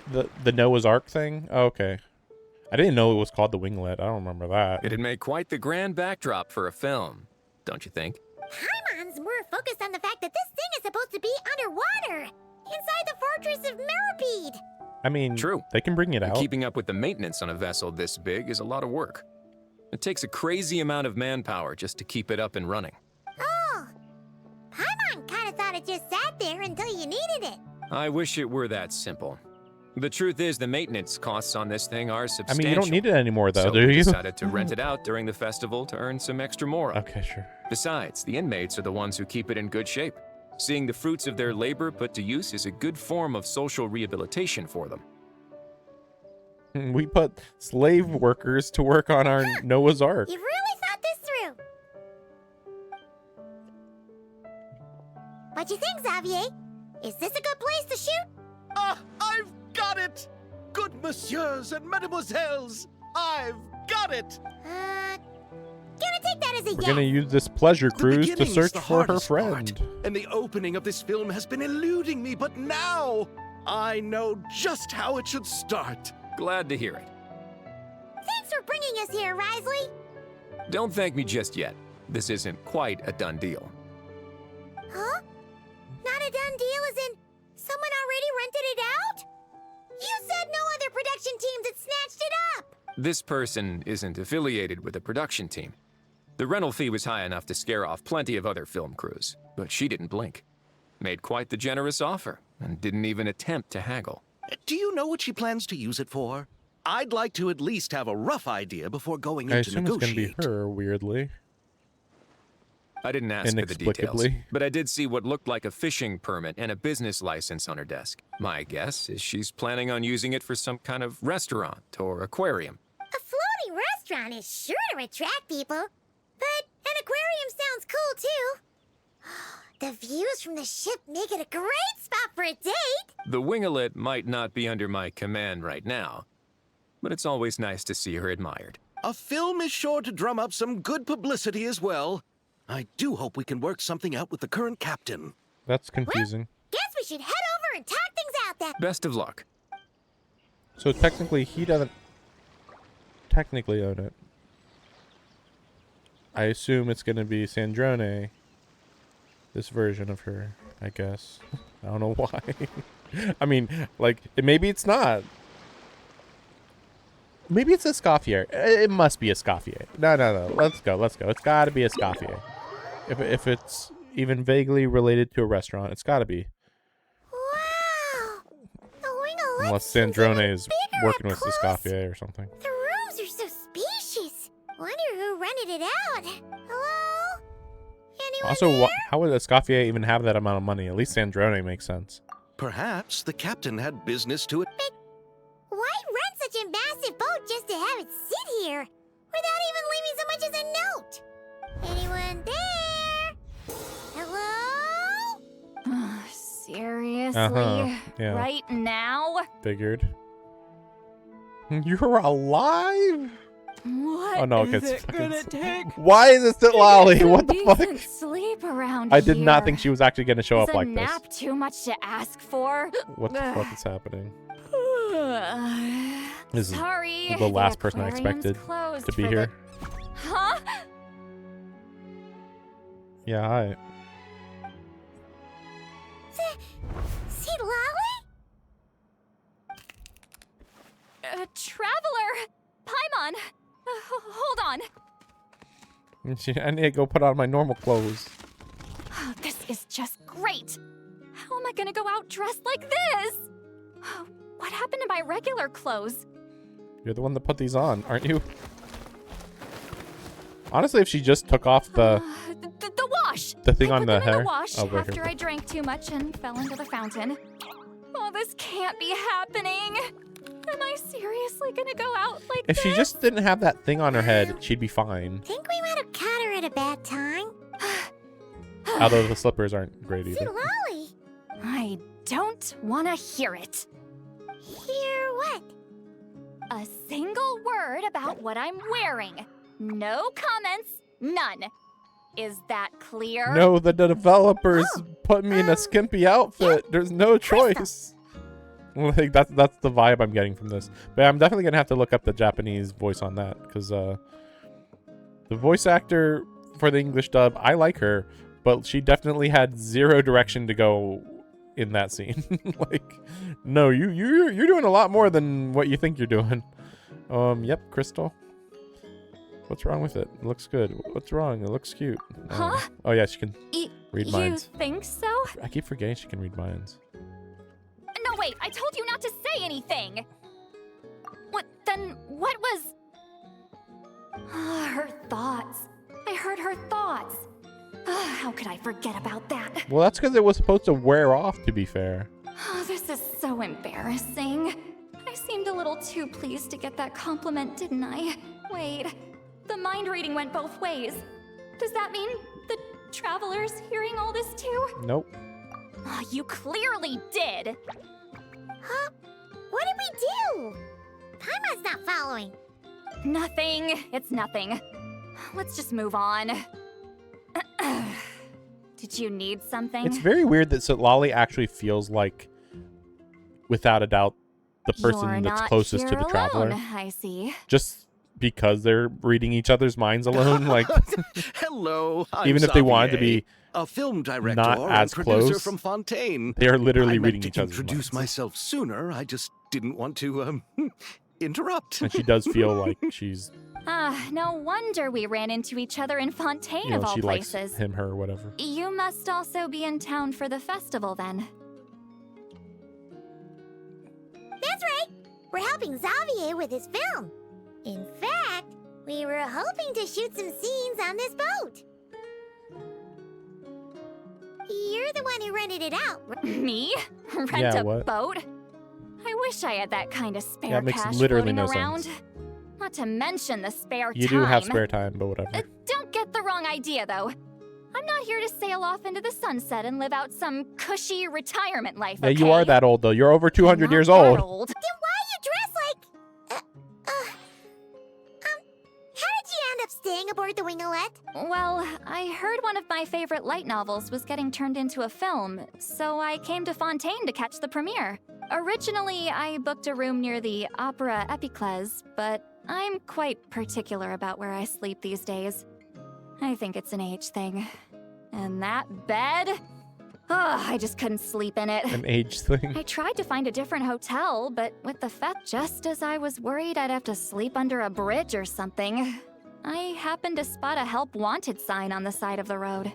Noah's Ark thing? Oh, okay. I didn't know it was called the winglet. I don't remember that. It'd make quite the grand backdrop for a film, don't you think? Paimon's more focused on the fact that this thing is supposed to be underwater, inside the fortress of Meripede. I mean, true. They can bring it out. Keeping up with the maintenance on a vessel this big is a lot of work. It takes a crazy amount of manpower just to keep it up and running. Oh, Paimon kind of thought it just sat there until you needed it. I wish it were that simple. The truth is, the maintenance costs on this thing are substantial. I mean, you don't need it anymore, though, so do we you? decided to rent it out during the festival to earn some extra mora. Okay, sure. Besides, the inmates are the ones who keep it in good shape. Seeing the fruits of their labor put to use is a good form of social rehabilitation for them. We put slave workers to work on our Noah's Ark. You've really thought this through. What you think, Xavier? Is this a good place to shoot? I've got it! Good messieurs and mademoiselles, I've got it! Gonna take that as a We're yes. gonna use this pleasure The cruise to beginning's search the for her hardest friend. part, and the opening of this film has been eluding me, but now I know just how it should start. Glad to hear it. Thanks for bringing us here, Risley. Don't thank me just yet. This isn't quite a done deal. Huh? Not a done deal as in someone already rented it out? You said no other production teams had snatched it up! This person isn't affiliated with a production team. The rental fee was high enough to scare off plenty of other film crews, but she didn't blink. Made quite the generous offer, and didn't even attempt to haggle. Do you know what she plans to use it for? I'd like to at least have a rough idea before going I in to assume it's going negotiate. to be her, weirdly. I didn't ask for the details, Inexplicably. but I did see what looked like a fishing permit and a business license on her desk. My guess is she's planning on using it for some kind of restaurant or aquarium. A floating restaurant is sure to attract people, but an aquarium sounds cool too. The views from the ship make it a great spot for a date. The winglet might not be under my command right now, but it's always nice to see her admired. A film is sure to drum up some good publicity as well. I do hope we can work something out with the current captain. That's confusing. Guess we should head over and talk things out then. Best of luck. So technically, he doesn't technically own it. I assume it's going to be Sandrone, this version of her, I guess. I don't know why. I mean, like, maybe it's not. Maybe it's a Escoffier. It must be a Escoffier. No. Let's go. It's got to be a Escoffier. If it's even vaguely related to a restaurant, it's got to be. Wow. The wing Unless Sandrone is working with Escoffier or something. The rooms are so spacious. Wonder who rented it out. Hello? Anyone Also, there? how would Escoffier even have that amount of money? At least Sandrone makes sense. Perhaps the captain had business to it. Why rent such a massive boat just to have it sit here? Without even leaving so much as a note? Anyone there? Hello? Seriously? Yeah. Right now? Figured. You're alive? What Oh no, is it's it fucking gonna take? Why is it still Lolly? Some What the fuck? decent sleep around I did not here. think she was actually going to show Is up a like this. nap too much to ask for? What the fuck is happening? This is Sorry, the last person I aquarium's expected closed to be for here. Huh? Yeah, hi. See Lolly? Traveler! Paimon! Hold on. I need to go put on my normal clothes. This is just great. How am I gonna go out dressed like this? What happened to my regular clothes? You're the one that put these on, aren't you? Honestly, if she just took off the The wash! the thing I on put the them in hair. the wash Oh, right after here. I drank too much and fell into the fountain. Oh, this can't be happening. Am I seriously gonna go out like If this? she just didn't have that thing on her head, she'd be fine. Think we might have caught her at a bad time? Although the slippers aren't great See either. Lolly? I don't want to hear it. Hear what? A single word about what I'm wearing. No comments, none. Is that clear? No, the developers put me in a skimpy outfit. There's no choice. Like that's the vibe I'm getting from this. But I'm definitely gonna have to look up the Japanese voice on that because the voice actor for the English dub, I like her, but she definitely had zero direction to go in that scene. Like, no, you're doing a lot more than what you think you're doing. Yep, Crystal. What's wrong with it? It looks good. What's wrong? It looks cute. Huh? Oh yeah, she can read minds. You think so? I keep forgetting she can read minds. No, wait, I told you not to say anything. What was... her thoughts. I heard her thoughts. How could I forget about that? Well, that's because it was supposed to wear off, to be fair. Oh, this is so embarrassing. I seemed a little too pleased to get that compliment, didn't I? Wait, the mind reading went both ways. Does that mean the traveler's hearing all this too? Nope. Oh, you clearly did. Huh? What did we do? Paimon's not following. Nothing. It's nothing. Let's just move on. Did you need something? It's very weird that Lolly actually feels like, without a doubt, the person You're that's not closest to here the traveler. alone, I see. Just because they're reading each other's minds alone. Like, Hello. I'm even if they wanted to Xavier, be a film director not and as producer close, from Fontaine. they are literally I reading meant each to other's introduce minds. myself sooner. I just didn't want to interrupt. And she does feel like she's, No wonder we ran into each other in Fontaine you know, of all she likes places. him, her, whatever. You must also be in town for the festival then. That's right. We're helping Xavier with his film. In fact, we were hoping to shoot some scenes on this boat. You're the one who rented it out, right? Me? Rent Yeah, a what? boat? I wish I had that kind of spare Yeah, it makes cash literally floating no around. sense. Not to mention the spare You time. do have spare time, but whatever. Don't get the wrong idea, though. I'm not here to sail off into the sunset and live out some cushy retirement life, Yeah, okay? you are that old, though. You're over 200 Not years that old. Then why you dress like... how did you end up staying aboard the Winglet? Well, I heard one of my favorite light novels was getting turned into a film, so I came to Fontaine to catch the premiere. Originally, I booked a room near the Opera Epiclese, but I'm quite particular about where I sleep these days. I think it's an age thing. And that bed? I just couldn't sleep in it. An age thing. I tried to find a different hotel, but with the just as I was worried I'd have to sleep under a bridge or something, I happened to spot a help wanted sign on the side of the road.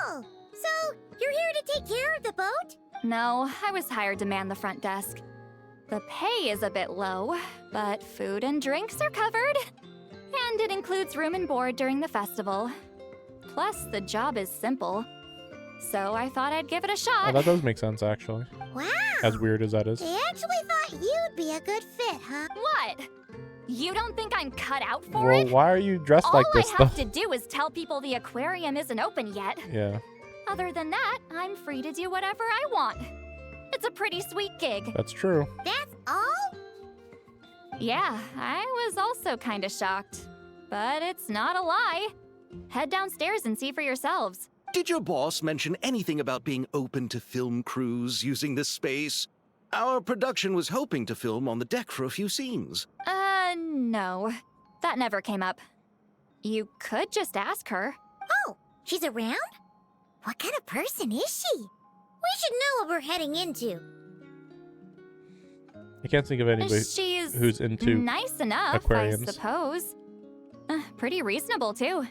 Oh, so you're here to take care of the boat? No, I was hired to man the front desk. The pay is a bit low, but food and drinks are covered. And it includes room and board during the festival. Plus, the job is simple. So I thought I'd give it a Oh, shot. that does make sense, actually. Wow. As weird as that is. They actually thought you'd be a good fit, huh? What? You don't think I'm cut out for Well, it? why are you dressed All like this, I have though? to do is tell people the aquarium isn't open yet. Yeah, Other than that, I'm free to do whatever I want. It's a pretty sweet gig. that's true. That's all? Yeah, I was also kinda shocked. But it's not a lie. Head downstairs and see for yourselves. Did your boss mention anything about being open to film crews using this space? Our production was hoping to film on the deck for a few scenes. No. That never came up. You could just ask her. Oh, she's around? What kind of person is she? We should know what we're heading into. I can't think of anybody She's who's into nice enough, aquariums. I suppose. Pretty reasonable, too.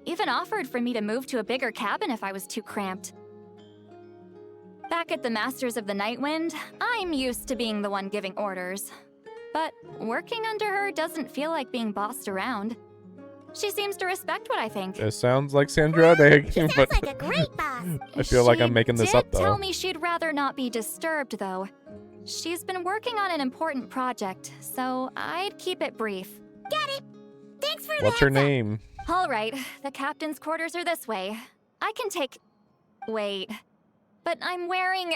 Even offered for me to move to a bigger cabin if I was too cramped. Back at the Masters of the Nightwind, I'm used to being the one giving orders. But working under her doesn't feel like being bossed around. She seems to respect what I think. It sounds like Sandrone, Sounds but like a great boss. I feel like I'm making this She up, did tell though. me she'd rather not be disturbed, though. She's been working on an important project, so I'd keep it brief. Got it. Thanks for the What's her heads up. name? All right, the captain's quarters are this way. I can take... Wait. But I'm wearing...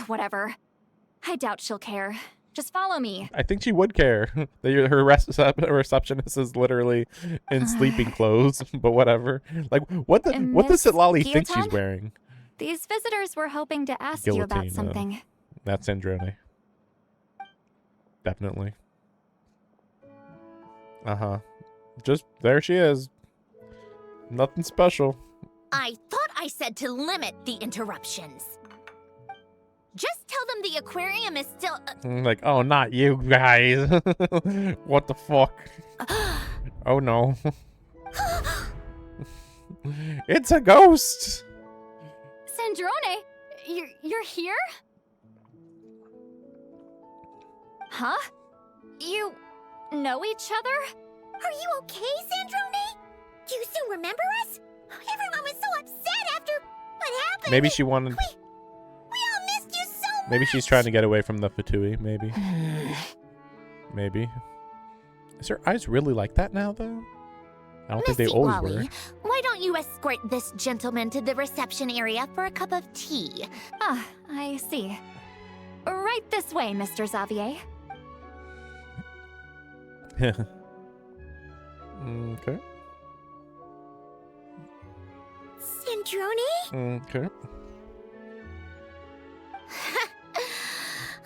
whatever. I doubt she'll care. Just follow me. I think she would care. Her receptionist is literally in sleeping clothes, but whatever. Like, what does Miss Sitlali think she's Guillotine? wearing? These visitors were hoping to ask you about Guillotine, something. That's Sandrone. Definitely. Uh-huh. Just, there she is. Nothing special. I thought I said to limit the interruptions. Just tell them the aquarium is still... Like, oh, not you guys. What the fuck? Oh, no. It's a ghost. Sandrone, you're here? Huh? You know each other? Are you okay, Sandrone? Do you still remember us? Everyone was so upset after what happened. Maybe she wanted... We all missed you so much. Maybe she's trying to get away from the Fatui, maybe. Maybe. Is her eyes really like that now, though? I don't think they Missy always Wally, were. why don't you escort this gentleman to the reception area for a cup of tea? Ah, I see. Right this way, Mr. Xavier. Okay. Sandrone? Okay.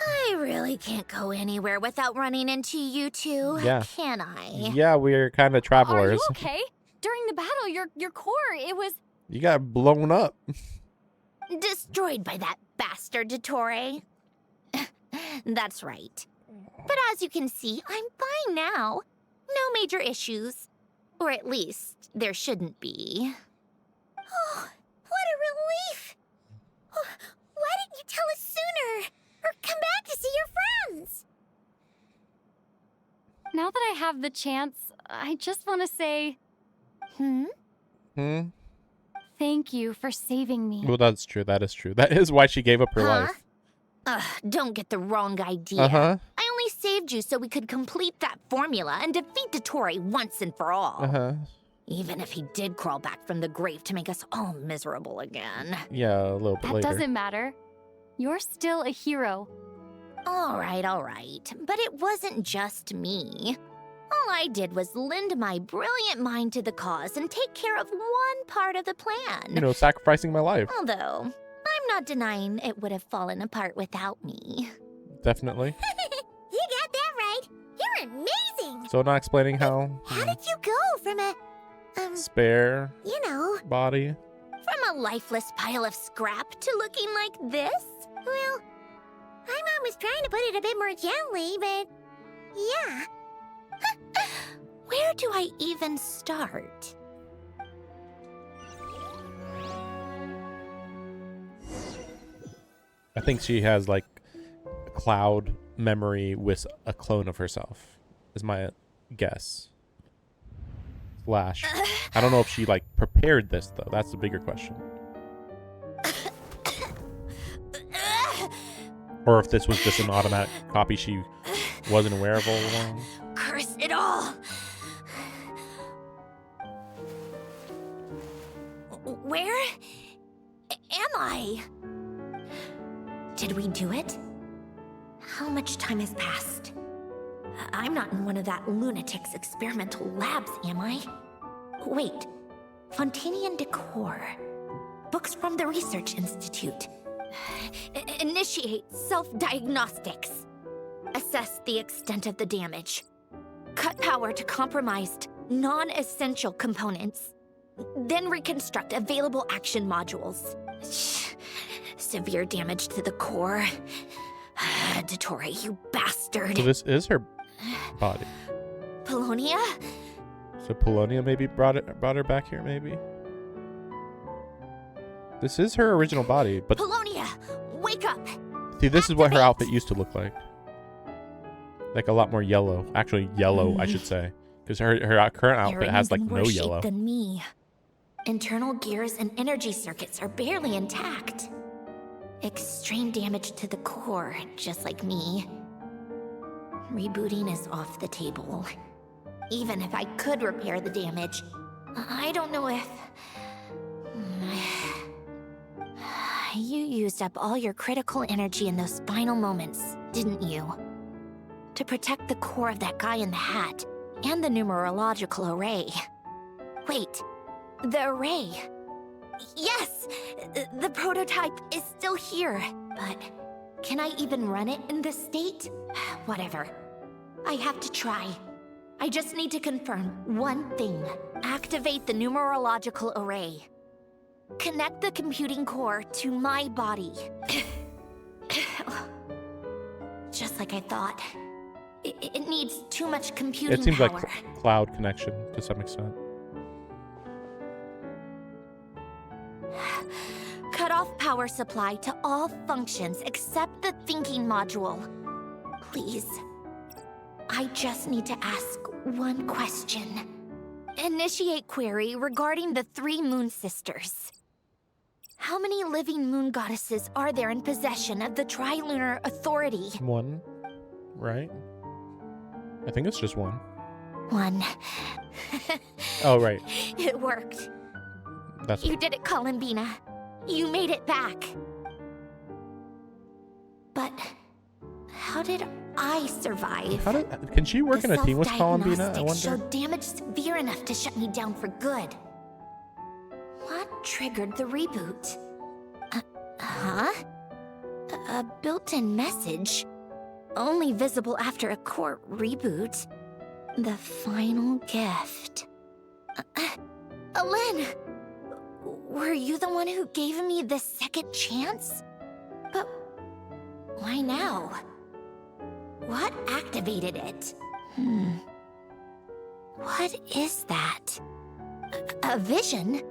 I really can't go anywhere without running into you two, Yeah. can I? Yeah, we're kind of Are travelers. you okay? During the battle, your core, it was... You got blown up. Destroyed by that bastard, Dottore. That's right. But as you can see, I'm fine now. No major issues. Or at least, there shouldn't be. Oh, what a relief! Oh, why didn't you tell us sooner? Or come back to see your friends? Now that I have the chance, I just want to say... Thank you for saving me. Well, that's true. That is true. That is why she gave up her life. Don't get the wrong idea. I only saved you so we could complete that formula and defeat Dottore once and for all. Even if he did crawl back from the grave to make us all miserable again. Yeah, a little bit That later. doesn't matter. You're still a hero. All right. But it wasn't just me. All I did was lend my brilliant mind to the cause and take care of one part of the plan. You know, sacrificing my life. Although, I'm not denying it would have fallen apart without me. Definitely. You got that right. You're amazing. So not explaining how... How did you go from a... spare... you know... body? From a lifeless pile of scrap to looking like this? Well, my mom was trying to put it a bit more gently, but... yeah. Where do I even start? I think she has, like, a cloud memory with a clone of herself, is my guess. Flash. I don't know if she, like, prepared this, though. That's the bigger question. Or if this was just an automatic copy she wasn't aware of all along. Curse it all! Where am I? Did we do it? How much time has passed? I'm not in one of that lunatic's experimental labs, am I? Wait, Fontanian decor. Books from the Research Institute. Initiate self-diagnostics. Assess the extent of the damage. Cut power to compromised, non-essential components. Then reconstruct available action modules. Severe damage to the core. Dottore, you bastard. So this is her body. Polonia? So Polonia maybe brought her back here, maybe? This is her original body, but... Polonia, wake up! See, this is what her outfit used to look like. Like a lot more yellow. Actually, yellow, I should say. Because her current outfit has, like, no yellow. Than me. Internal gears and energy circuits are barely intact. Extreme damage to the core, just like me. Rebooting is off the table. Even if I could repair the damage, I don't know if... You used up all your critical energy in those final moments, didn't you? To protect the core of that guy in the hat, and the numerological array. Wait, the array. Yes! The prototype is still here, but can I even run it in this state? Whatever. I have to try. I just need to confirm one thing. Activate the numerological array. Connect the computing core to my body. Just like I thought. It needs too much computing power. It seems like cloud connection to some extent. Cut off power supply to all functions except the thinking module. Please. I just need to ask one question. Initiate query regarding the 3 moon sisters. How many living moon goddesses are there in possession of the Trilunar Authority? 1, right? I think it's just 1. 1. Oh, right. It worked. That's You did it, Columbina. You made it back. But how did I survive? Can she work in a team with Columbina, I Self-diagnostics wonder? showed damage severe enough to shut me down for good. What triggered the reboot? A built-in message. Only visible after a core reboot. The final gift. Alen! Were you the one who gave me this second chance? But why now? What activated it? What is that? A vision?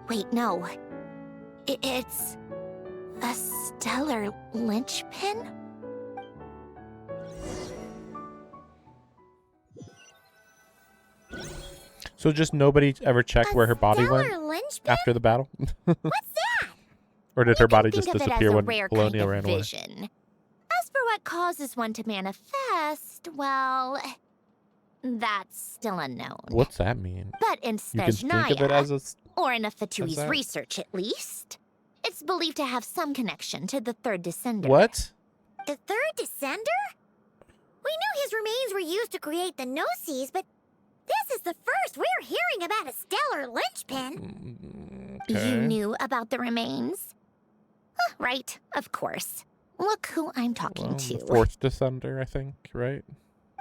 Wait, no. It's a stellar linchpin? So just nobody ever checked where her body went Stellar linchpin? after the battle? What's that? Or did her body Think just of it disappear as a when rare Polonia kind of ran away? vision. As for what causes one to manifest, well, that's still unknown. What's that mean? But in You can think of it Snezhnaya, as a... or in Afatui's that? research at least, it's believed to have some connection to the third descender. What? The third descender? We knew his remains were used to create the Gnosis, but this is the first we're hearing about a stellar linchpin. Okay. You knew about the remains? Huh, right, of course. Look who I'm talking to. The fourth descender, I think, right?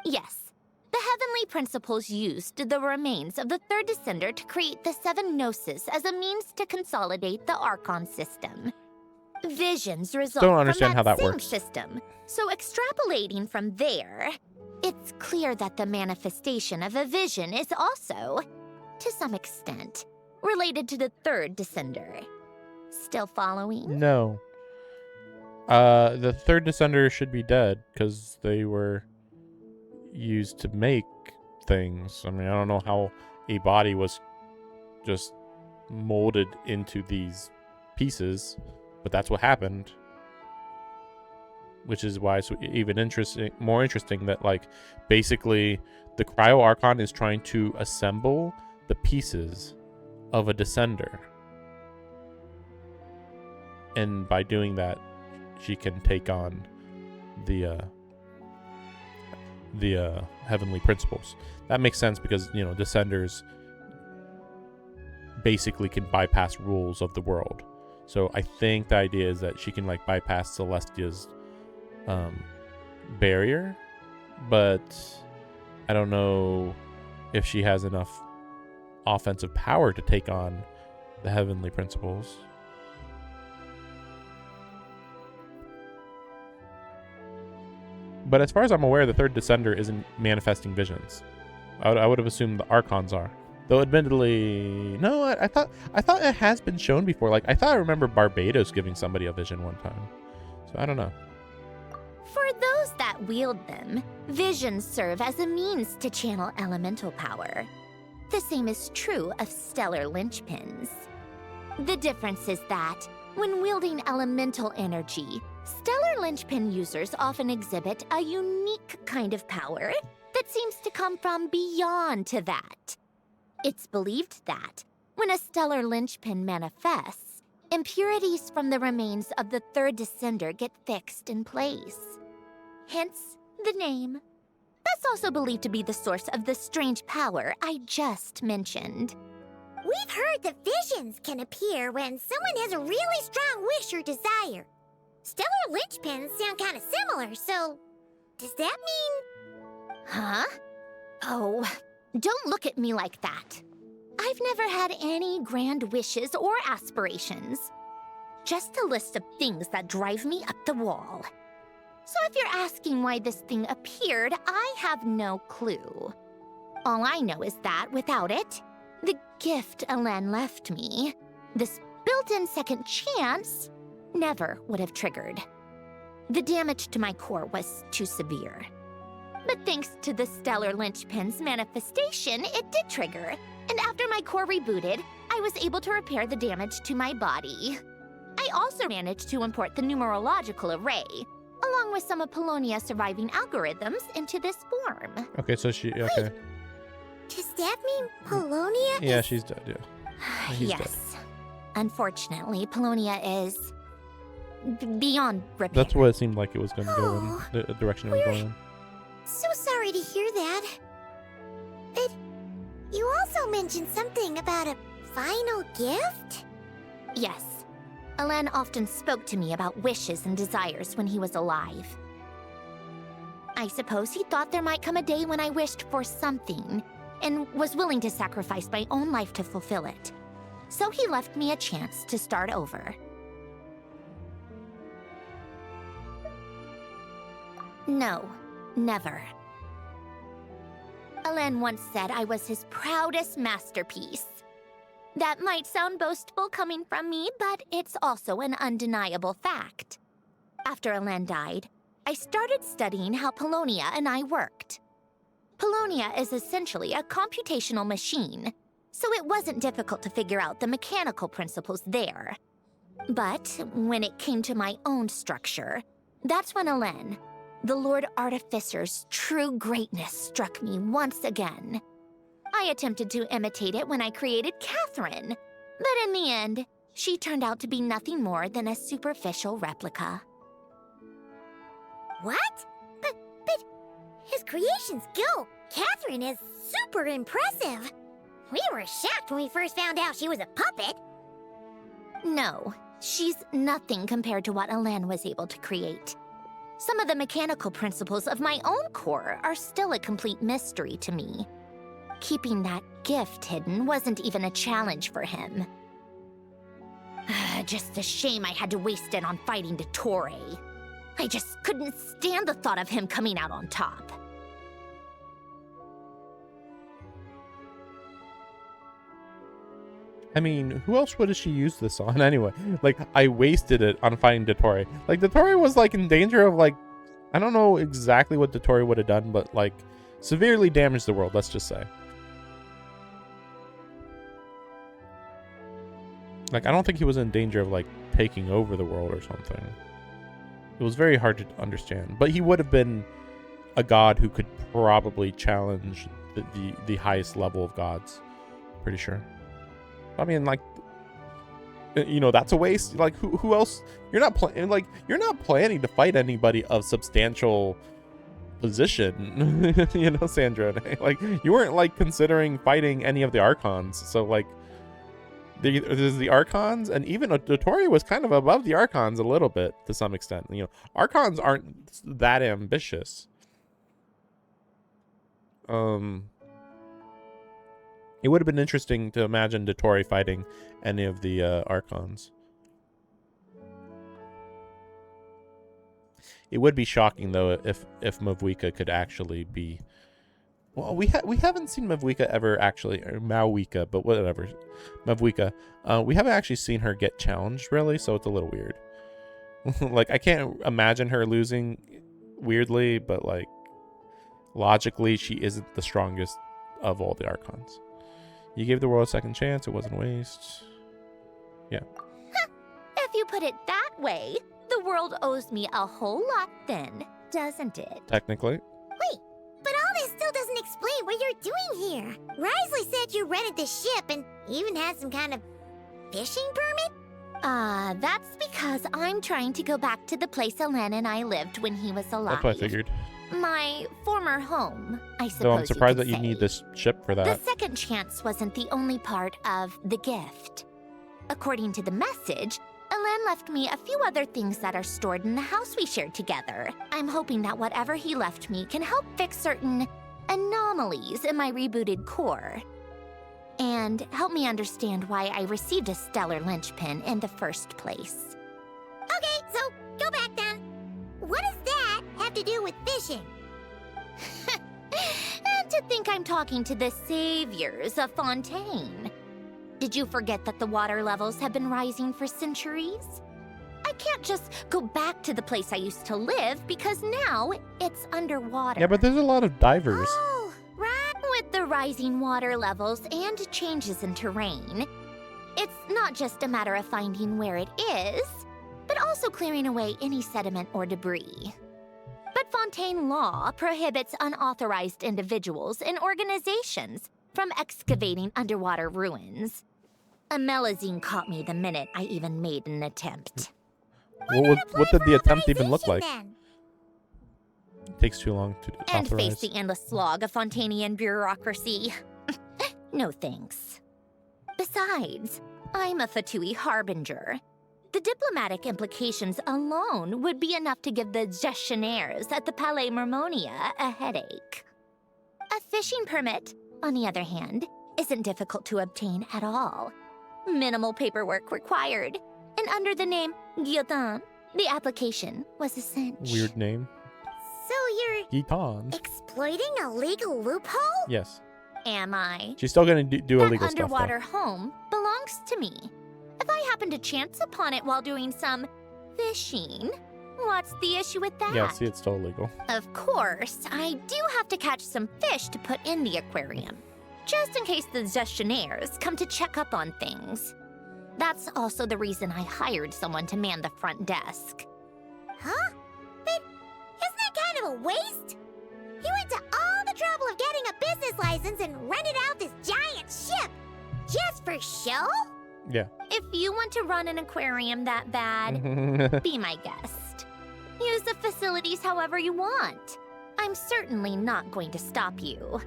Yes. The heavenly principles used the remains of the third descender to create the 7 Gnosis as a means to consolidate the Archon system. Visions result Don't understand from how that same works. system. So extrapolating from there, it's clear that the manifestation of a vision is also, to some extent, related to the third descender. Still following? No. The third descender should be dead because they were used to make things. I mean, I don't know how a body was just molded into these pieces, but that's what happened. Which is why it's even more interesting that, like, basically the Cryo Archon is trying to assemble the pieces of a descender. And by doing that, she can take on the heavenly principles. That makes sense because, you know, descenders basically can bypass rules of the world. So I think the idea is that she can, like, bypass Celestia's barrier, but I don't know if she has enough offensive power to take on the heavenly principles. But as far as I'm aware, the third descender isn't manifesting visions. I would have assumed the Archons are. Though admittedly, no, I thought it has been shown before. Like, I thought I remember Barbados giving somebody a vision one time. So I don't know. For those that wield them, visions serve as a means to channel elemental power. The same is true of stellar linchpins. The difference is that, when wielding elemental energy, stellar linchpin users often exhibit a unique kind of power that seems to come from beyond to that. It's believed that, when a stellar linchpin manifests, impurities from the remains of the third descender get fixed in place. Hence, the name. That's also believed to be the source of the strange power I just mentioned. We've heard that visions can appear when someone has a really strong wish or desire. Stellar linchpins sound kind of similar, so does that mean... Huh? Oh, don't look at me like that. I've never had any grand wishes or aspirations. Just a list of things that drive me up the wall. So if you're asking why this thing appeared, I have no clue. All I know is that without it, the gift Elen left me, this built-in second chance, never would have triggered. The damage to my core was too severe. But thanks to the stellar linchpin's manifestation, it did trigger. And after my core rebooted, I was able to repair the damage to my body. I also managed to import the numerological array, along with some of Polonia's surviving algorithms, into this form. Okay, so she... Okay. Does that mean Polonia Yeah, is... she's dead, yeah. He's dead. Yes. Unfortunately, Polonia is... beyond repair. That's what it seemed like it was going to go in, the direction it was going in. So sorry to hear that. But you also mentioned something about a final gift? Yes. Elen often spoke to me about wishes and desires when he was alive. I suppose he thought there might come a day when I wished for something, and was willing to sacrifice my own life to fulfill it. So he left me a chance to start over. No, Never. Alen once said I was his proudest masterpiece. That might sound boastful coming from me, but it's also an undeniable fact. After Alen died, I started studying how Polonia and I worked. Polonia is essentially a computational machine, so it wasn't difficult to figure out the mechanical principles there. But when it came to my own structure, that's when Alen, the Lord Artificer's true greatness, struck me once again. I attempted to imitate it when I created Catherine, but in the end, she turned out to be nothing more than a superficial replica. What? But his creations go. Catherine is super impressive. We were shocked when we first found out she was a puppet. No, she's nothing compared to what Alen was able to create. Some of the mechanical principles of my own core are still a complete mystery to me. Keeping that gift hidden wasn't even a challenge for him. Just a shame I had to waste it on fighting Dottore. I just couldn't stand the thought of him coming out on top. I mean, who else would she use this on anyway? Like, I wasted it on fighting Dottore. Like, Dottore was, like, in danger of, like, I don't know exactly what Dottore would have done, but, like, severely damaged the world, let's just say. Like, I don't think he was in danger of, like, taking over the world or something. It was very hard to understand. But he would have been a god who could probably challenge the highest level of gods. Pretty sure. I mean, like, you know, that's a waste. Like, who else? You're not planning to fight anybody of substantial position, you know, Sandrone. Like, you weren't, like, considering fighting any of the Archons. So, like, there's the Archons, and even Dottore was kind of above the Archons a little bit to some extent. You know, Archons aren't that ambitious. It would have been interesting to imagine Dottore fighting any of the Archons. It would be shocking though if Mavuika could actually be. Well, we haven't seen Mavuika ever actually, or Mavuika, but whatever, Mavuika. We haven't actually seen her get challenged really, so it's a little weird. Like, I can't imagine her losing weirdly, but like logically, she isn't the strongest of all the Archons. You gave the world a second chance. It wasn't a waste. Yeah. If you put it that way, the world owes me a whole lot then, doesn't it? Technically. Wait, but all this still doesn't explain what you're doing here. Risley said you rented the ship and even had some kind of fishing permit? That's because I'm trying to go back to the place Alen and I lived when he was alive. That's what I figured. My former home, I suppose. So I'm surprised that you you need this ship for that. The second chance wasn't the only part of the gift. According to the message, Alen left me a few other things that are stored in the house we shared together. I'm hoping that whatever he left me can help fix certain anomalies in my rebooted core. And help me understand why I received a stellar linchpin in the first place. Okay, so go back then. What does that have to do with fishing? And to think I'm talking to the saviors of Fontaine. Did you forget that the water levels have been rising for centuries? I can't just go back to the place I used to live because now it's underwater. Yeah, but there's a lot of divers. Oh, right. With the rising water levels and changes in terrain, it's not just a matter of finding where it is, but also clearing away any sediment or debris. But Fontaine law prohibits unauthorized individuals and organizations from excavating underwater ruins. Amelazine caught me the minute I even made an attempt. What did the attempt even look like? Then? It takes too long to And authorize. face the endless slog of Fontainian bureaucracy. No thanks. Besides, I'm a Fatui harbinger. The diplomatic implications alone would be enough to give the gestionnaires at the Palais Mermonia a headache. A fishing permit, on the other hand, isn't difficult to obtain at all. Minimal paperwork required, and under the name Guillotin, the application was a cinch. Weird name. So you're Gitan. exploiting a legal loophole? Yes. Am I? She's still gonna do That illegal stuff, underwater home belongs to me. If I happen to chance upon it while doing some fishing, what's the issue with that? though. Yeah, see, it's still illegal. Of course, I do have to catch some fish to put in the aquarium, just in case the gestionnaires come to check up on things. That's also the reason I hired someone to man the front desk. Huh? But isn't that kind of a waste? He went to all the trouble of getting a business license and rented out this giant ship. Just for show? Yeah. If you want to run an aquarium that bad, be my guest. Use the facilities however you want. I'm certainly not going to stop you.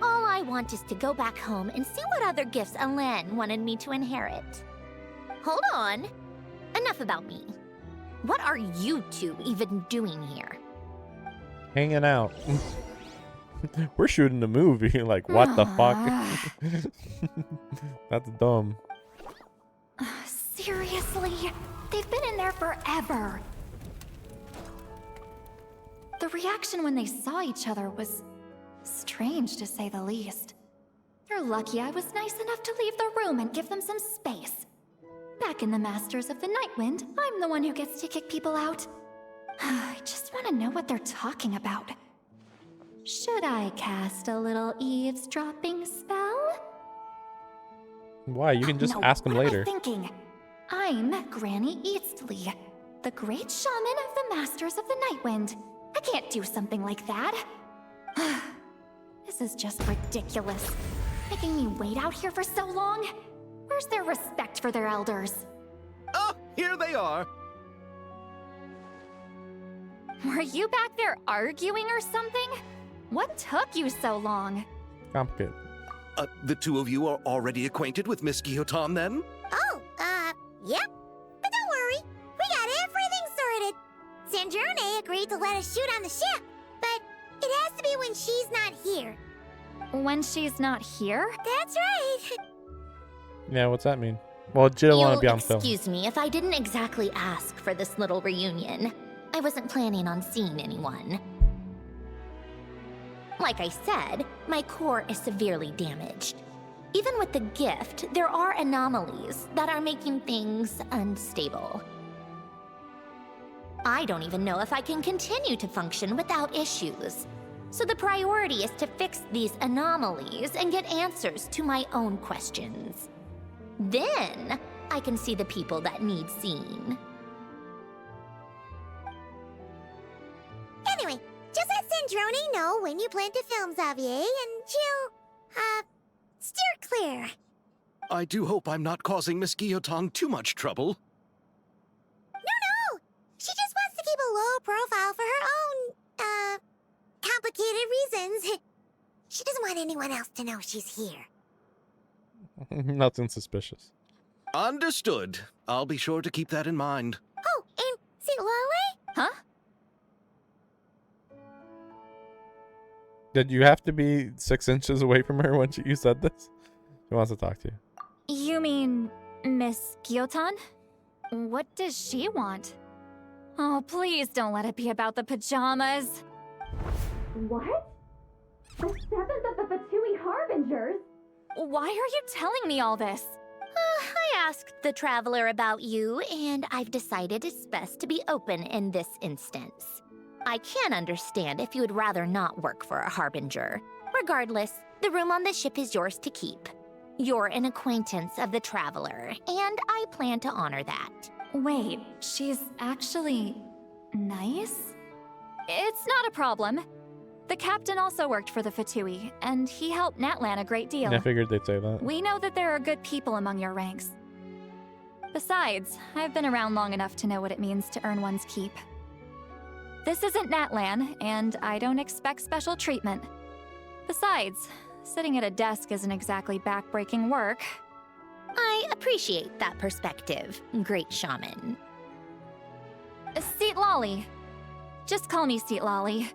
All I want is to go back home and see what other gifts Alain wanted me to inherit. Hold on. Enough about me. What are you two even doing here? Hanging out. We're shooting a movie. Like, what the fuck? That's dumb. Seriously? They've been in there forever. The reaction when they saw each other was strange, to say the least. You're lucky I was nice enough to leave the room and give them some space. Back in the Masters of the Nightwind, I'm the one who gets to kick people out. I just want to know what they're talking about. Should I cast a little eavesdropping spell? Why? You can just No, ask them what later. am I thinking? I'm Granny Eastley, the great shaman of the Masters of the Nightwind. I can't do something like that. This is just ridiculous. Making me wait out here for so long? Where's their respect for their elders? Oh, here they are. Were you back there arguing or something? What took you so long? Complicated. The two of you are already acquainted with Miss Guillotin, then? Oh, yep. But don't worry, we got everything sorted. Sandrone agreed to let us shoot on the ship, but it has to be when she's not here. When she's not here? That's right. Yeah, what's that mean? Well, Jill want to be on film. Excuse me if I didn't exactly ask for this little reunion. I wasn't planning on seeing anyone. Like I said, my core is severely damaged. Even with the gift, there are anomalies that are making things unstable. I don't even know if I can continue to function without issues. So the priority is to fix these anomalies and get answers to my own questions. Then, I can see the people that need seeing. Anyway, just let Sandrone know when you plan to film Xavier, and she'll, steer clear. I do hope I'm not causing Miss Guillotin too much trouble. No! She just wants to keep a low profile for her own, complicated reasons. She doesn't want anyone else to know she's here. Nothing suspicious. Understood. I'll be sure to keep that in mind. Oh, and see Lale? Huh? Did you have to be 6 inches away from her when you said this? She wants to talk to you. You mean Miss Guillotin? What does she want? Oh, please don't let it be about the pajamas. What? The 7th of the VIII Harbingers? Why are you telling me all this? I asked the Traveler about you, and I've decided it's best to be open in this instance. I can understand if you would rather not work for a Harbinger. Regardless, the room on the ship is yours to keep. You're an acquaintance of the Traveler, and I plan to honor that. Wait, she's actually nice? It's not a problem. The captain also worked for the VIII, and he helped Natlan a great deal. I figured they'd say that. We know that there are good people among your ranks. Besides, I've been around long enough to know what it means to earn one's keep. This isn't Natlan, and I don't expect special treatment. Besides, sitting at a desk isn't exactly back-breaking work. I appreciate that perspective, great shaman. Seat Lolly. Just call me Seat Lolly.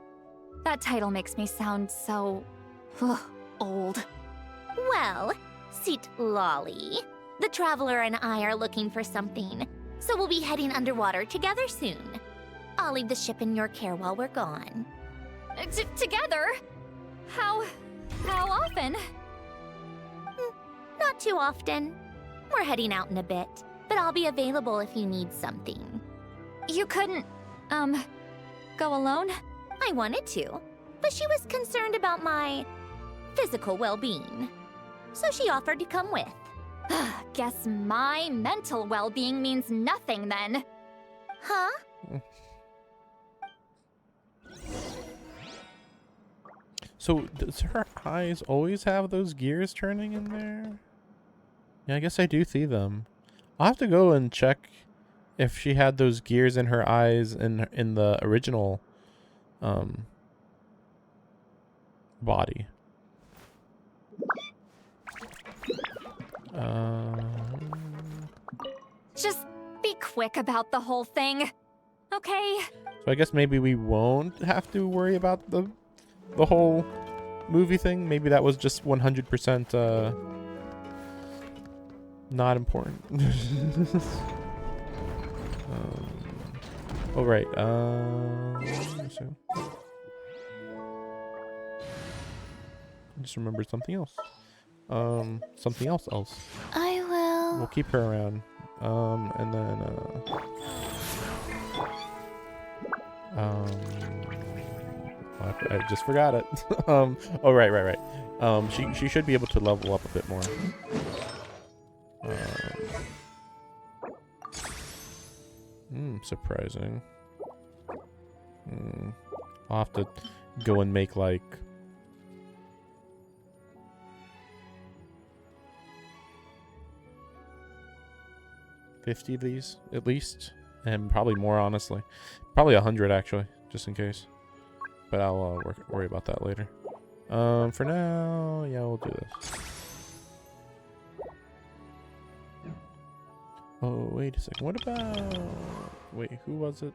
That title makes me sound so... old. Well, Seat Lolly, the Traveler and I are looking for something, so we'll be heading underwater together soon. I'll leave the ship in your care while we're gone. Together? How often? Not too often. We're heading out in a bit, but I'll be available if you need something. You couldn't, go alone? I wanted to, but she was concerned about my physical well-being. So she offered to come with. Guess my mental well-being means nothing then. Huh? So, does her eyes always have those gears turning in there? Yeah, I guess I do see them. I'll have to go and check if she had those gears in her eyes in the original body. Just be quick about the whole thing, okay? So I guess maybe we won't have to worry about the whole movie thing. Maybe that was just 100% not important. Oh right. So I just remembered something else. Something else. I will. We'll keep her around. And then I just forgot it. Oh right. She should be able to level up a bit more. Surprising. I'll have to go and make like 50 of these at least, and probably more, honestly. Probably 100 actually, just in case. But I'll worry about that later. For now, yeah, we'll do this. Oh, wait a second. What about... Wait, who was it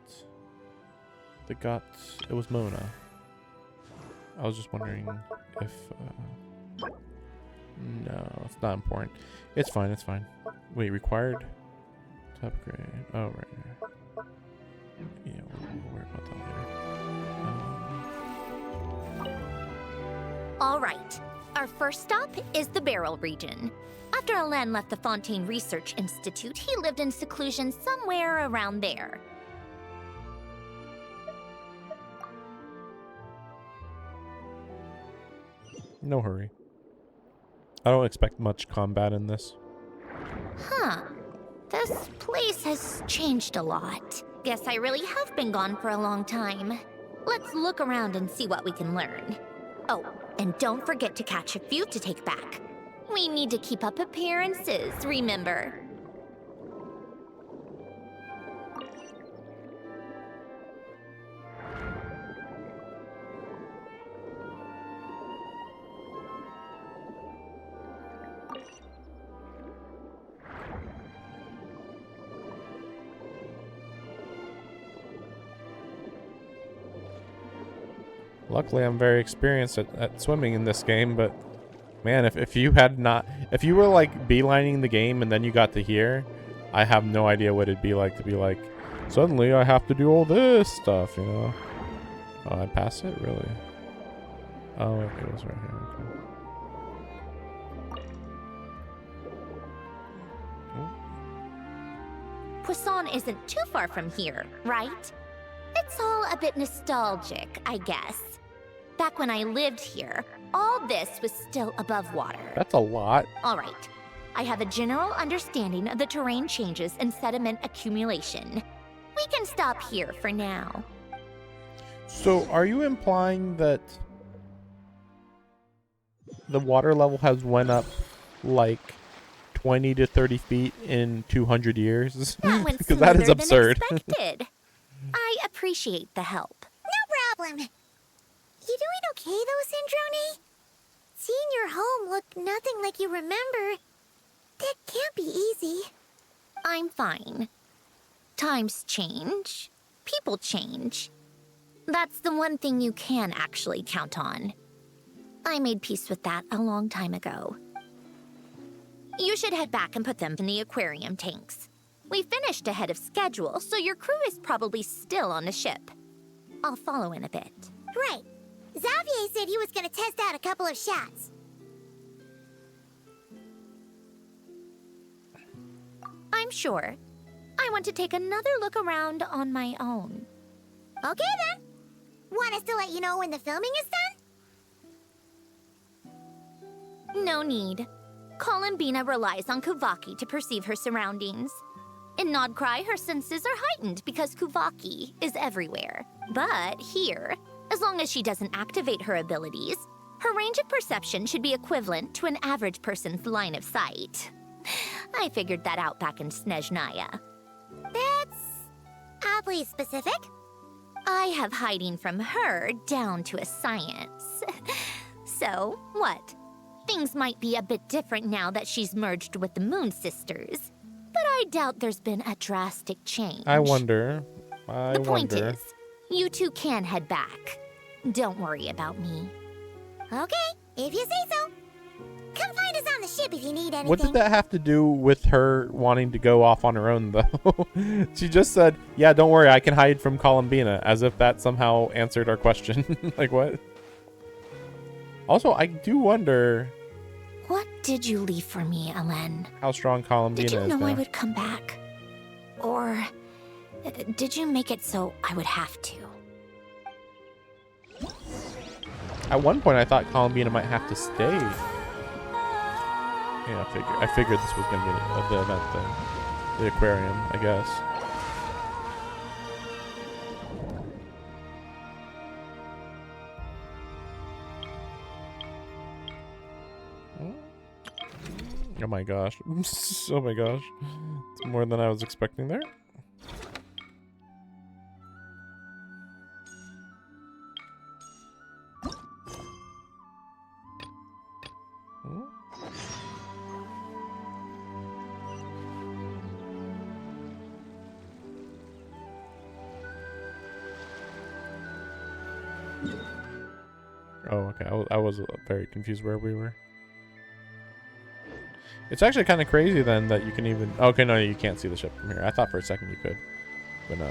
that got... It was Mona. I was just wondering if... No, it's not important. It's fine, it's fine. Wait, required to upgrade. Oh, right. Yeah, we'll worry about that later. All right. Our first stop is the Barrel region. After Alain left the Fontaine Research Institute, he lived in seclusion somewhere around there. No hurry. I don't expect much combat in this. Huh. This place has changed a lot. Guess I really have been gone for a long time. Let's look around and see what we can learn. Oh, and don't forget to catch a few to take back. We need to keep up appearances, remember? Luckily, I'm very experienced at swimming in this game, but man, if you were like beelining the game and then you got to here, I have no idea what it'd be like to be like, suddenly I have to do all this stuff, you know? Oh, I passed it? Really? Oh, okay, it was right here. Okay. Poisson isn't too far from here, right? It's all a bit nostalgic, I guess. Back when I lived here, all this was still above water. That's a lot. All right. I have a general understanding of the terrain changes and sediment accumulation. We can stop here for now. So, are you implying that the water level has went up like 20 to 30 feet in 200 years? That went because that is smoother absurd. than expected. I appreciate the help. No problem. You doing okay though, Sandrone? Seeing your home look nothing like you remember, that can't be easy. I'm fine. Times change. People change. That's the one thing you can actually count on. I made peace with that a long time ago. You should head back and put them in the aquarium tanks. We finished ahead of schedule, so your crew is probably still on the ship. I'll follow in a bit. Right. Xavier said he was gonna test out a couple of shots. I'm sure. I want to take another look around on my own. Okay then. Want us to let you know when the filming is done? No need. Columbina relies on Kuvaki to perceive her surroundings. In Nodcry, her senses are heightened because Kuvaki is everywhere. But here, as long as she doesn't activate her abilities, her range of perception should be equivalent to an average person's line of sight. I figured that out back in Snezhnaya. That's oddly specific. I have hiding from her down to a science. So, what? Things might be a bit different now that she's merged with the Moon Sisters, but I doubt there's been a drastic change. I wonder. The point is, you two can head back. Don't worry about me. Okay, if you say so. Come find us on the ship if you need anything. What did that have to do with her wanting to go off on her own, though? She just said, yeah, don't worry, I can hide from Columbina, as if that somehow answered our question. Like, what? Also, I do wonder... What did you leave for me, Alen? How strong Columbina is now. Did you know I would come back? Or did you make it so I would have to? At one point, I thought Columbina might have to stay. Yeah, I figured this was going to be the event thing. The aquarium, I guess. Oh my gosh. Oh my gosh. It's more than I was expecting there. Oh, okay. I was very confused where we were. It's actually kind of crazy then that you can even... Okay, no, you can't see the ship from here. I thought for a second you could. But no.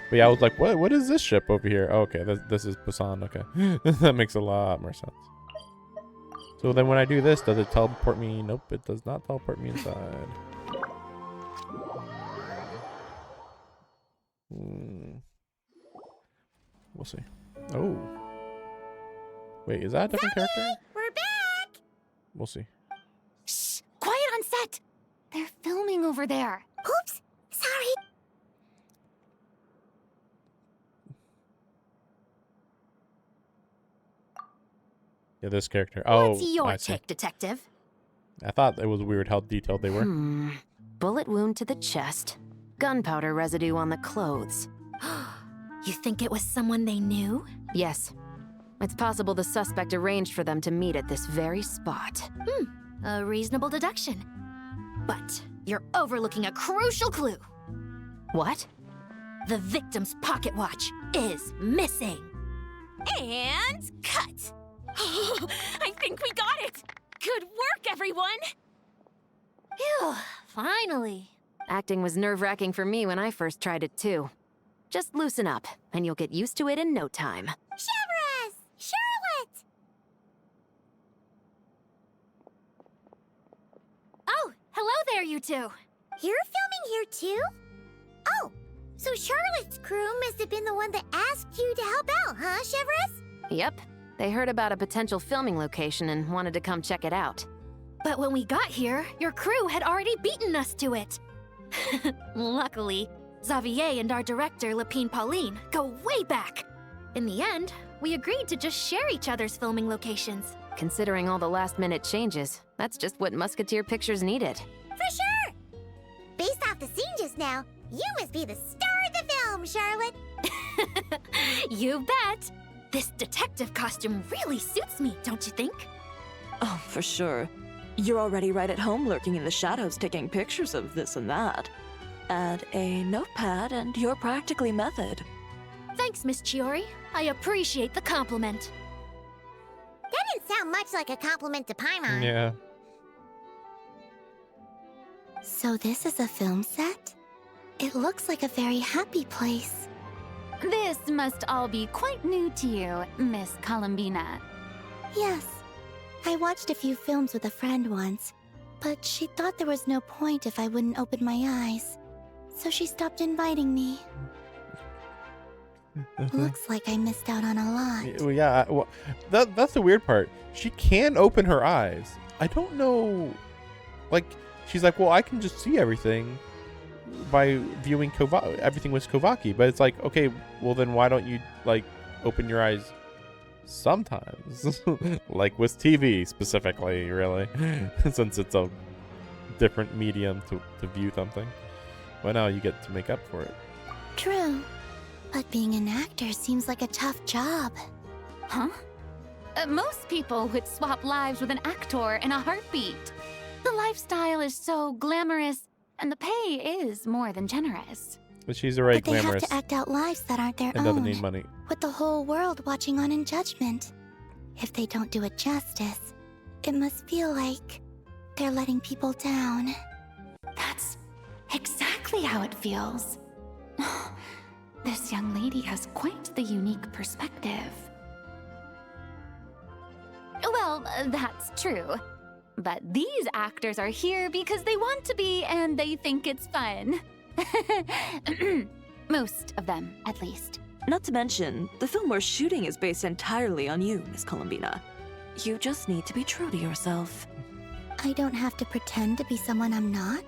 But yeah, I was like, what is this ship over here? Oh, okay, this is Busan. Okay. That makes a lot more sense. So then when I do this, does it teleport me? Nope, it does not teleport me inside. We'll see. Oh. Wait, is that a different character? We're back! We'll see. Shh! Quiet on set! They're filming over there. Oops! Sorry. Yeah, this character. Oh, What's your I see. take, Detective? I thought it was weird how detailed they were. Bullet wound to the chest. Gunpowder residue on the clothes. You think it was someone they knew? Yes. It's possible the suspect arranged for them to meet at this very spot. A reasonable deduction. But you're overlooking a crucial clue. What? The victim's pocket watch is missing. And cut! I think we got it! Good work, everyone! Phew, finally. Acting was nerve-wracking for me when I first tried it too. Just loosen up, and you'll get used to it in no time. Chevrez! Charlotte! Oh, hello there, you two. You're filming here too? Oh, so Charlotte's crew must have been the one that asked you to help out, huh, Chevrez? Yep. They heard about a potential filming location and wanted to come check it out. But when we got here, your crew had already beaten us to it. Luckily, Xavier and our director, Lapine Pauline, go way back. In the end, we agreed to just share each other's filming locations. Considering all the last-minute changes, that's just what Musketeer Pictures needed. For sure! Based off the scene just now, you must be the star of the film, Charlotte! You bet! This detective costume really suits me, don't you think? Oh, for sure. You're already right at home lurking in the shadows taking pictures of this and that. Add a notepad and you're practically method. Thanks, Miss Chiori. I appreciate the compliment. That didn't sound much like a compliment to Paimon. Yeah. So this is a film set? It looks like a very happy place. This must all be quite new to you, Miss Columbina. Yes. I watched a few films with a friend once, but she thought there was no point if I wouldn't open my eyes. So she stopped inviting me. Looks like I missed out on a lot. Well, yeah, well, that's the weird part. She can open her eyes. I don't know. Like, she's like, well, I can just see everything by viewing everything with Kovaki. But it's like, okay, well, then why don't you, like, open your eyes sometimes? Like with TV specifically, really. Since it's a different medium to view something. Well, now you get to make up for it. True. But being an actor seems like a tough job. Huh? Most people would swap lives with an actor in a heartbeat. The lifestyle is so glamorous, and the pay is more than generous. But she's already But they glamorous have to act out lives that aren't their and own. doesn't need money. With the whole world watching on in judgment. If they don't do it justice, it must feel like they're letting people down. That's exactly how it feels. This young lady has quite the unique perspective. Well, that's true. But these actors are here because they want to be and they think it's fun. Most of them, at least. Not to mention, the film we're shooting is based entirely on you, Miss Columbina. You just need to be true to yourself. I don't have to pretend to be someone I'm not?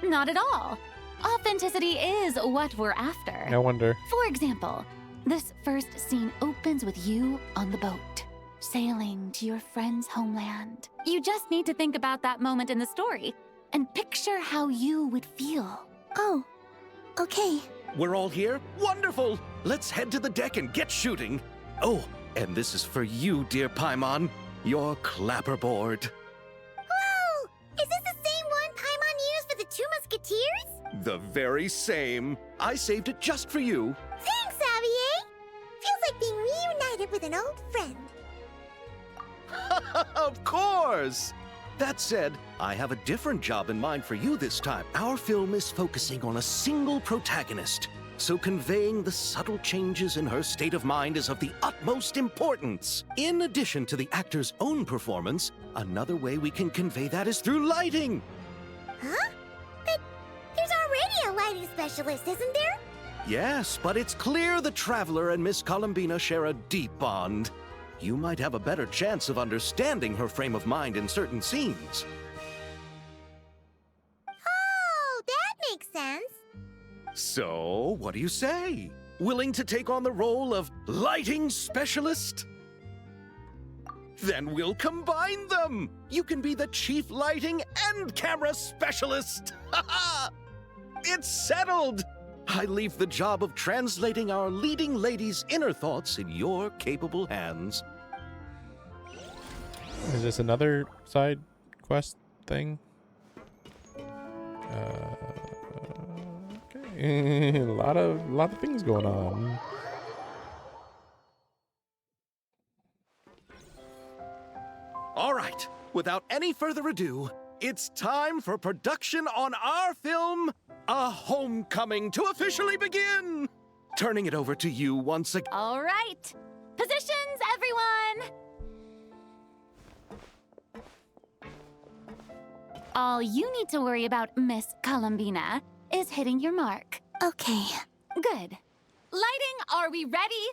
Not at all. Authenticity is what we're after. I wonder. For example, this first scene opens with you on the boat, sailing to your friend's homeland. You just need to think about that moment in the story and picture how you would feel. Oh, okay. We're all here? Wonderful! Let's head to the deck and get shooting. Oh, and this is for you, dear Paimon, your clapperboard. Whoa! Is this the same one Paimon used for the Two Musketeers? The very same. I saved it just for you. Thanks, Xavier! Feels like being reunited with an old friend. Of course! That said, I have a different job in mind for you this time. Our film is focusing on a single protagonist, so conveying the subtle changes in her state of mind is of the utmost importance. In addition to the actor's own performance, another way we can convey that is through lighting. Huh? But there's already a lighting specialist, isn't there? Yes, but it's clear the Traveler and Miss Columbina share a deep bond. You might have a better chance of understanding her frame of mind in certain scenes. Oh, that makes sense. So, what do you say? Willing to take on the role of lighting specialist? Then we'll combine them! You can be the chief lighting and camera specialist! Ha ha! It's settled! I leave the job of translating our leading lady's inner thoughts in your capable hands. Is this another side quest thing? Okay. a lot of things going on. All right, without any further ado, it's time for production on our film, A Homecoming, to officially begin! Turning it over to you once again. All right. Positions, everyone! All you need to worry about, Miss Columbina, is hitting your mark. Okay. Good. Lighting, are we ready?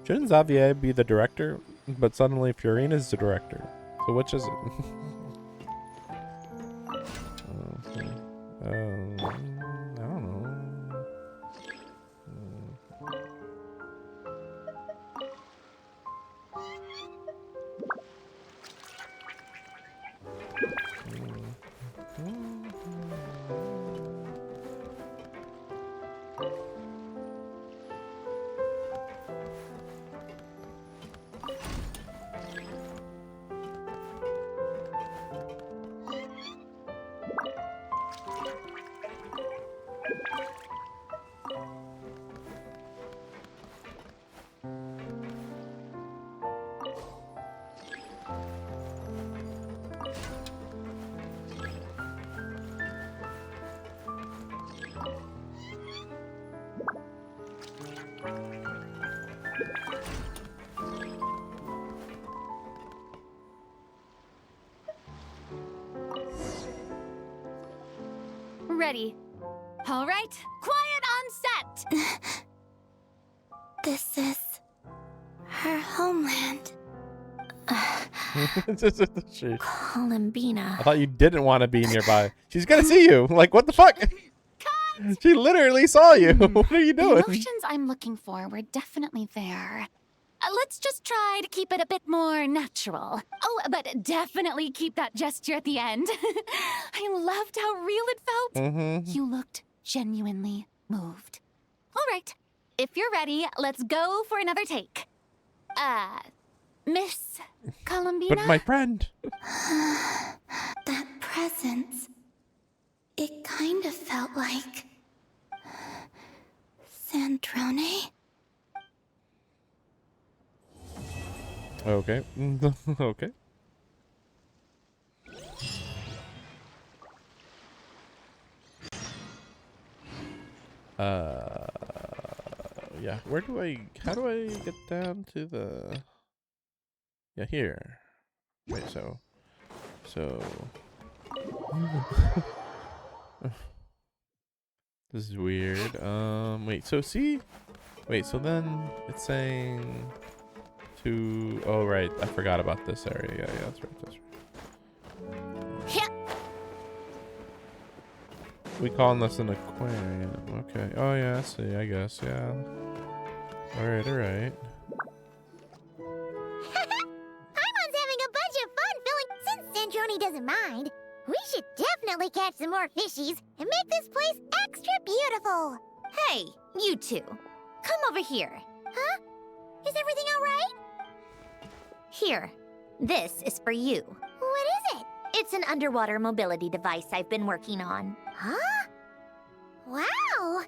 Shouldn't Xavier be the director? But suddenly Fiorina's the director. So which is it? I don't know. Ready. All right, quiet on set! This is her homeland. Jeez. Columbina. I thought you didn't want to be nearby. She's gonna see you. Like, what the fuck? She literally saw you. What are you The doing? emotions I'm looking for were definitely there. Let's just try to keep it a bit more natural. Oh, but definitely keep that gesture at the end. I loved how real it felt. You looked genuinely moved. All right, if you're ready, let's go for another take. Miss Columbina? But my friend. That presence. It kind of felt like Sandrone. Okay. Okay. Yeah, how do I get down to the, yeah, here. Wait, so, this is weird. Wait, so see, wait, so then it's saying to, oh, right, I forgot about this area. Yeah, that's right. We calling this an aquarium. Okay. Oh, yeah, I see, I guess, yeah. Alright. Paimon's having a bunch of fun filling. Since Sandrone doesn't mind, we should definitely catch some more fishies and make this place extra beautiful. Hey, you two. Come over here. Huh? Is everything all right? Here. This is for you. What is it? It's an underwater mobility device I've been working on. Huh? Wow!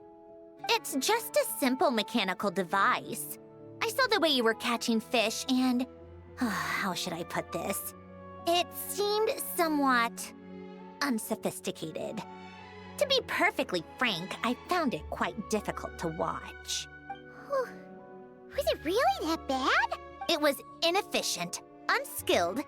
It's just a simple mechanical device. I saw the way you were catching fish and... how should I put this? It seemed somewhat unsophisticated. To be perfectly frank, I found it quite difficult to watch. Was it really that bad? It was inefficient, unskilled,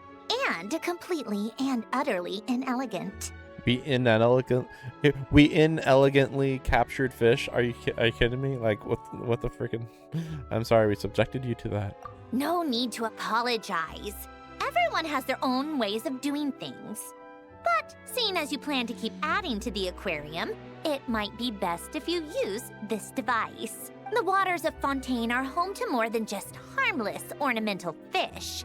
and completely and utterly inelegant. We inelegantly captured fish. Are you kidding me? Like, what the frickin'? I'm sorry, we subjected you to that. No need to apologize. Everyone has their own ways of doing things. But seeing as you plan to keep adding to the aquarium, it might be best if you use this device. The waters of Fontaine are home to more than just harmless ornamental fish.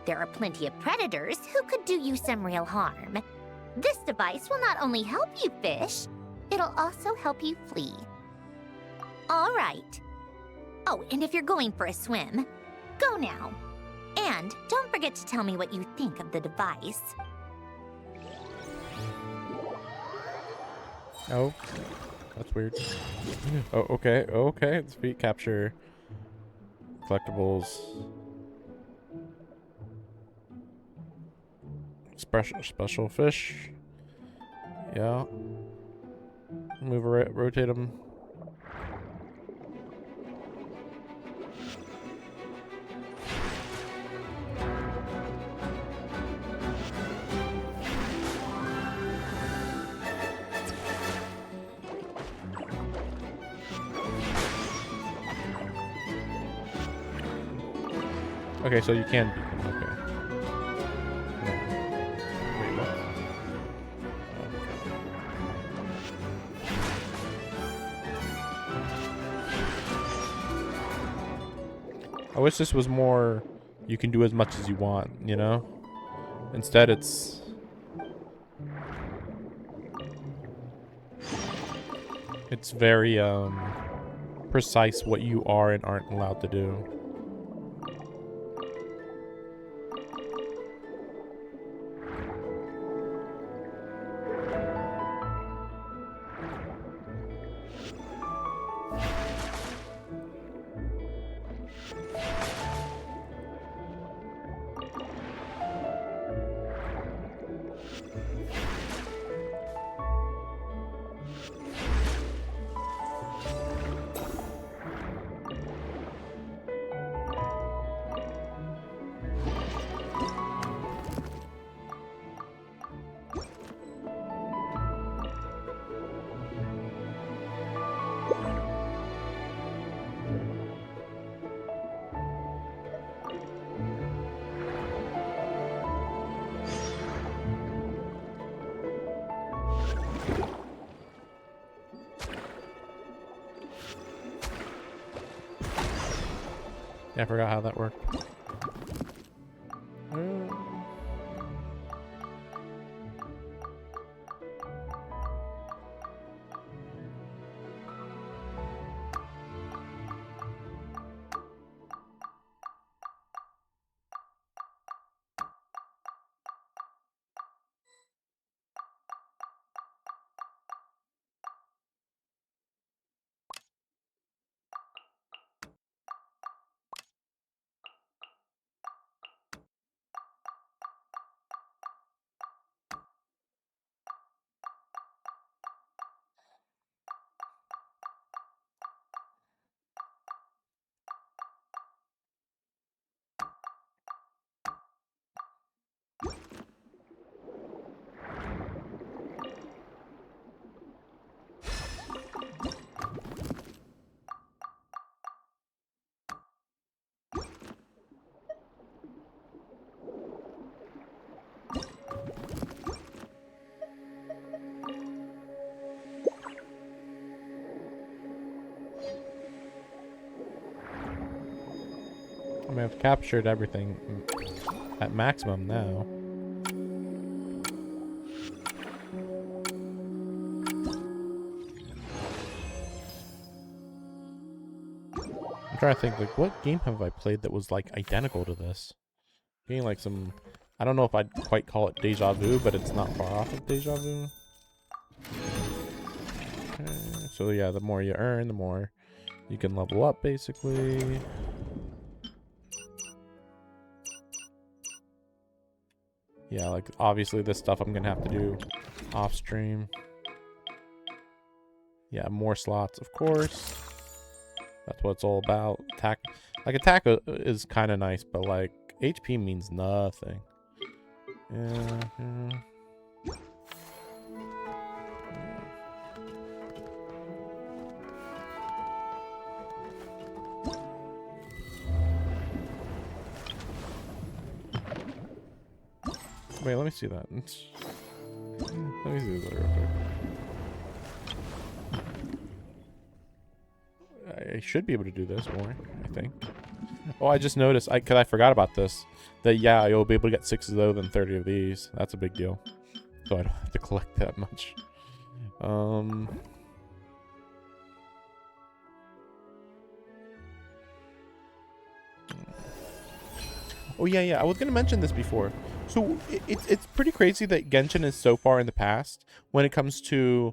There are plenty of predators who could do you some real harm. This device will not only help you fish, it'll also help you flee. All right. Oh, and if you're going for a swim, go now. And don't forget to tell me what you think of the device. Oh, that's weird. Oh, okay. Speed capture. Collectibles. Special fish. Yeah. Move, rotate them. Okay, so you can beat them. Okay. Wait, what? Okay. I wish this was more, you can do as much as you want, you know? Instead, it's very precise what you are and aren't allowed to do. Yeah, I forgot how that worked. I mean, I've captured everything at maximum now. I'm trying to think, like, what game have I played that was, like, identical to this? Getting, like, some... I don't know if I'd quite call it deja vu, but it's not far off of deja vu. Okay, so, yeah, the more you earn, the more you can level up, basically. Yeah, like, obviously this stuff I'm gonna have to do off stream. Yeah, more slots, of course. That's what it's all about. Attack, like, attack is kind of nice, but, like, HP means nothing. Yeah. Wait, let me see that. Let me see that real quick. I should be able to do this more, I think. Oh, I just noticed, because I forgot about this, that, yeah, you'll be able to get 6 of those and 30 of these. That's a big deal. So I don't have to collect that much. Oh, yeah, I was going to mention this before. So it's pretty crazy that Genshin is so far in the past when it comes to,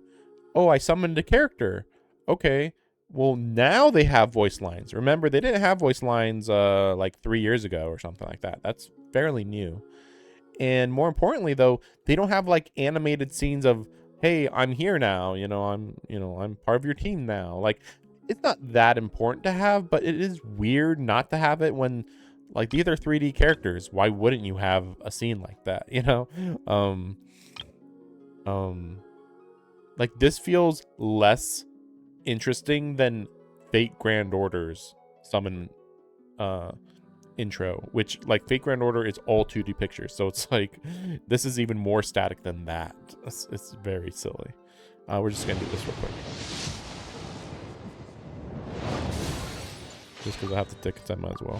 oh, I summoned a character. Okay. Well, now they have voice lines. Remember, they didn't have voice lines like 3 years ago or something like that. That's fairly new. And more importantly, though, they don't have like animated scenes of, hey, I'm here now. I'm part of your team now. Like, it's not that important to have, but it is weird not to have it when, like, these are 3D characters. Why wouldn't you have a scene like that? Like, this feels less interesting than Fate Grand Order's summon intro, which, like, Fate Grand Order is all 2D pictures, so it's like this is even more static than that. It's very silly. We're just gonna do this real quick, just because I have the tickets. I might as well.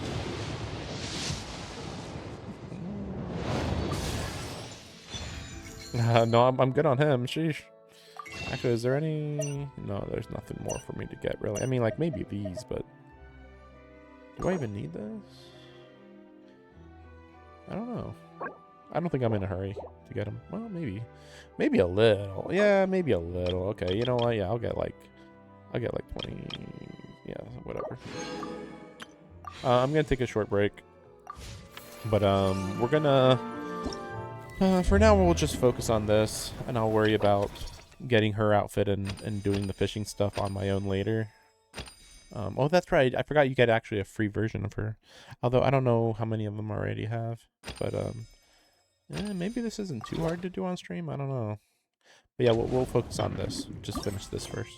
No, I'm good on him. Sheesh. Actually, is there any... No, there's nothing more for me to get, really. I mean, like, maybe these, but... Do I even need this? I don't know. I don't think I'm in a hurry to get them. Well, maybe. Maybe a little. Yeah, maybe a little. Okay, you know what? Yeah, I'll get like 20... Yeah, whatever. I'm gonna take a short break. But, we're gonna... for now, we'll just focus on this, and I'll worry about getting her outfit and doing the fishing stuff on my own later. Oh, that's right. I forgot you get actually a free version of her. Although I don't know how many of them I already have. But maybe this isn't too hard to do on stream. I don't know. But yeah, we'll focus on this. Just finish this first.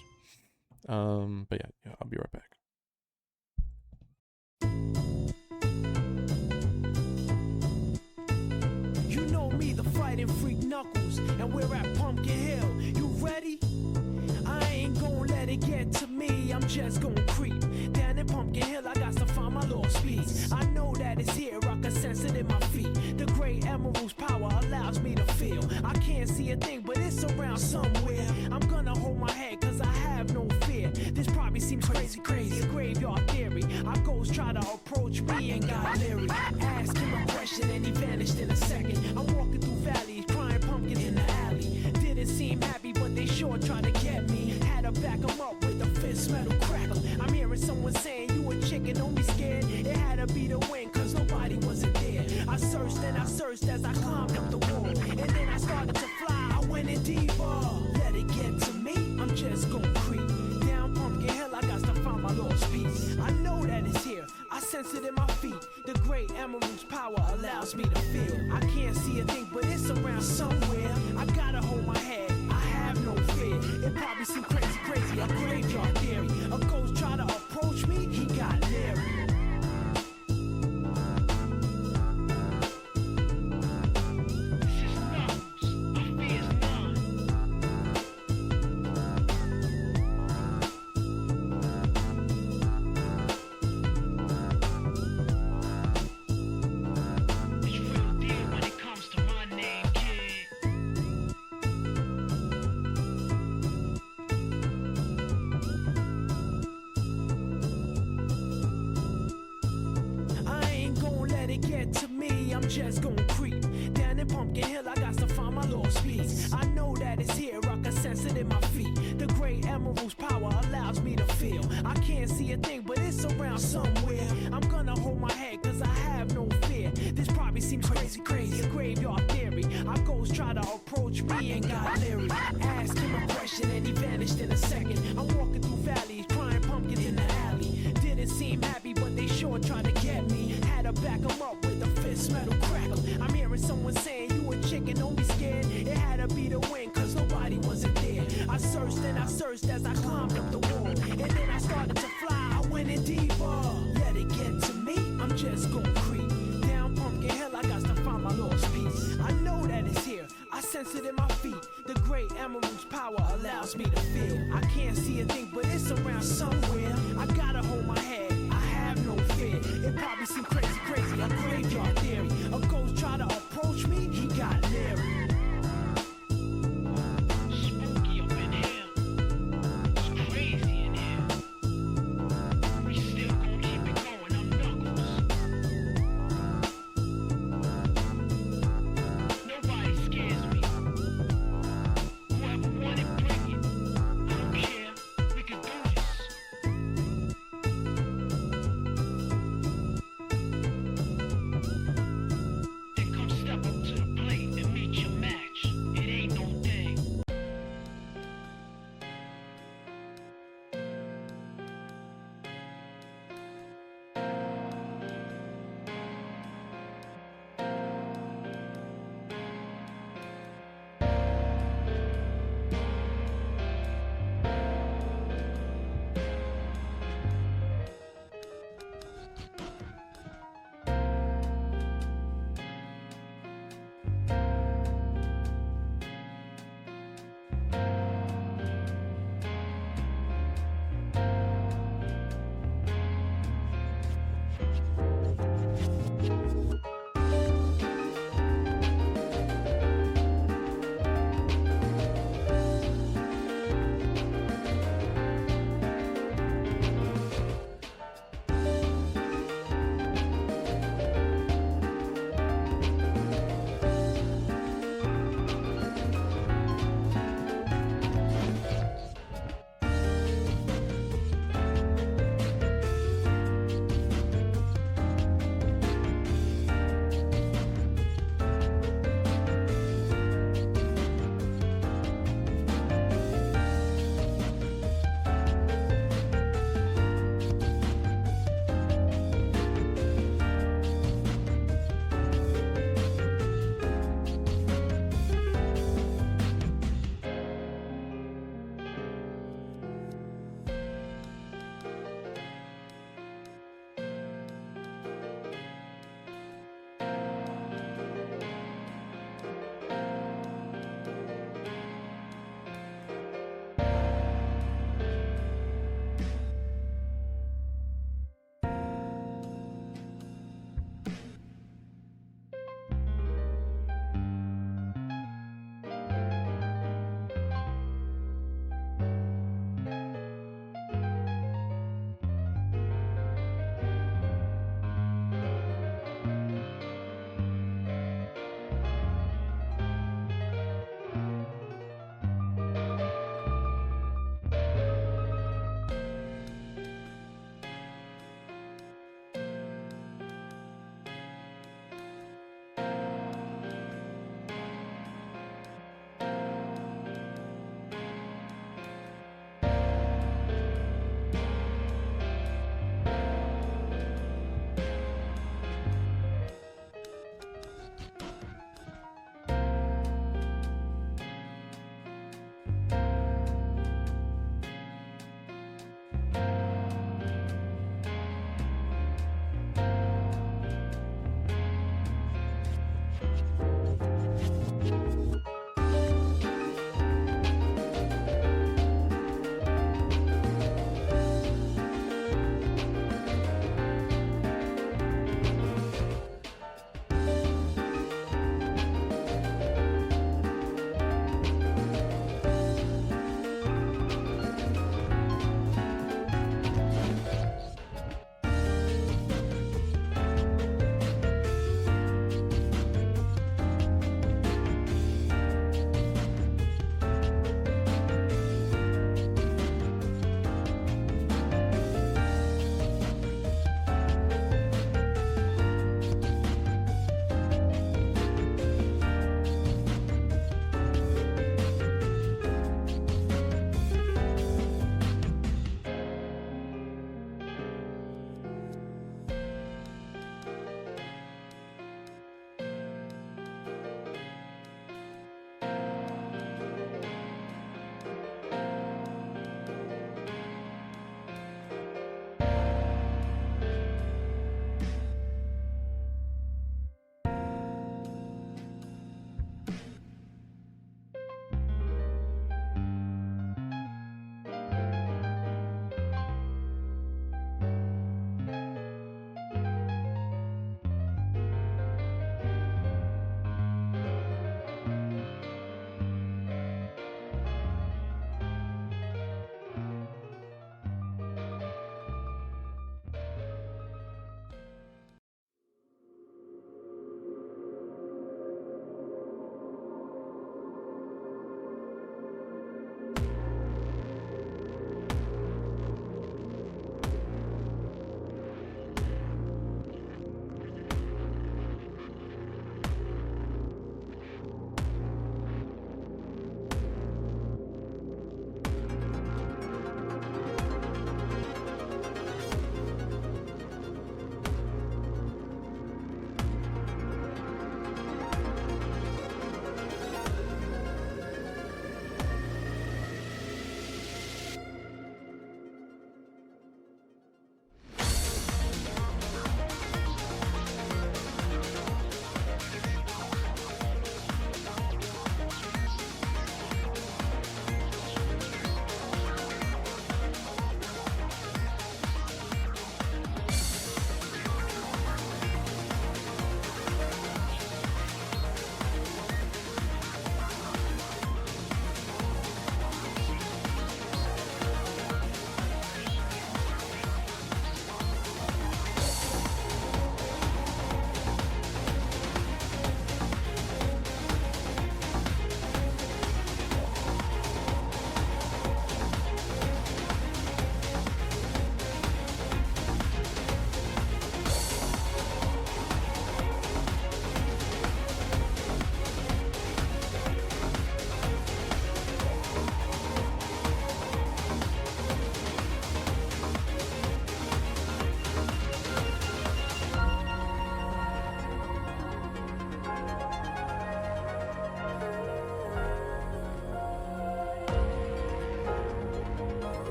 But yeah, I'll be right back. You know me, the fighting freak Knuckles, and we're at Pumpkin Hill. You ready? I'm just gonna creep. Down in Pumpkin Hill, I got to find my lost piece. I know that it's here, I can sense it in my feet. The great emerald's power allows me to feel. I can't see a thing, but it's around somewhere. I'm gonna hold my head, cause I have no fear. This probably seems crazy, a graveyard theory. Our ghosts try to approach me and got leery. Ask him a question and he vanished in a second. I'm walking through valleys, crying pumpkins in the alley. Didn't seem happy, but they sure tried to get me. Had to back them up with a fist metal crackle. I'm hearing someone saying, you a chicken, don't be scared. It had to be the wind, cause nobody wasn't there. I searched and I searched as I climbed up the wall. And then I started to fly, I went in deeper. Let it get to me, I'm just gonna creep. Down Pumpkin Hill, I got to find my lost piece. I know that it's here, I sense it in my feet. The great emerald's power allows me to feel. I can't see a thing, but it's around somewhere. I gotta hold my head, I have no fear. It probably seems crazy, a graveyard theory. A ghost try to approach me, he got leery. I'm just gonna creep. Down in Pumpkin Hill, I got to find my lost piece. I know that it's here, I can sense it in my feet. The great emerald's power allows me to feel. I can't see a thing, but it's around somewhere. I'm gonna hold my head, cause I have no fear. This probably seems crazy, a graveyard theory. Our ghosts try to approach me and got leery. Ask him a question and he vanished in a second. I'm walking through valleys, crying pumpkins in the alley. Didn't seem happy, but they sure tried to get me. Had to back them up with a fist metal crackle. I'm hearing someone saying, you a chicken, don't be scared. It had to be the wind, cause nobody wasn't there. I searched and I searched as I climbed up the wall. And then I started to fly, I went in deeper. Let it get to me, I'm just gonna creep. Down Pumpkin Hill, I got to find my lost piece. I know that it's here, I sense it in my feet. The great emerald's power allows me to feel. I can't see a thing, but it's around somewhere. I gotta hold my head, I have no fear. It probably seems crazy, a graveyard theory. A ghost try to approach me, he got leery. Spooky up in here, it's crazy in here. We still gonna keep it going, I'm Knuckles. Nobody scares me. Whoever wanted, bring it. I don't care, we can do this.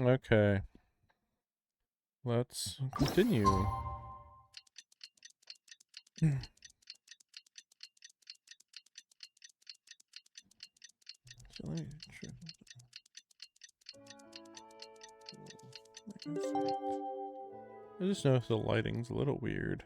Okay. Let's continue. I just noticed the lighting's a little weird.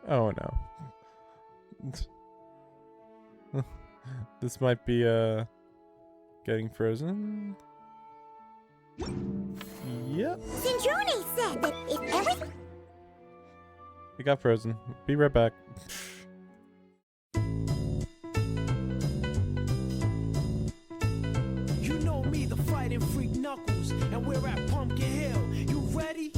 Oh no. This might be getting frozen. Yep. Sandrone said that if everything... It got frozen. Be right back. You know me, the fighting freak Knuckles, and we're at Pumpkin Hill. You ready?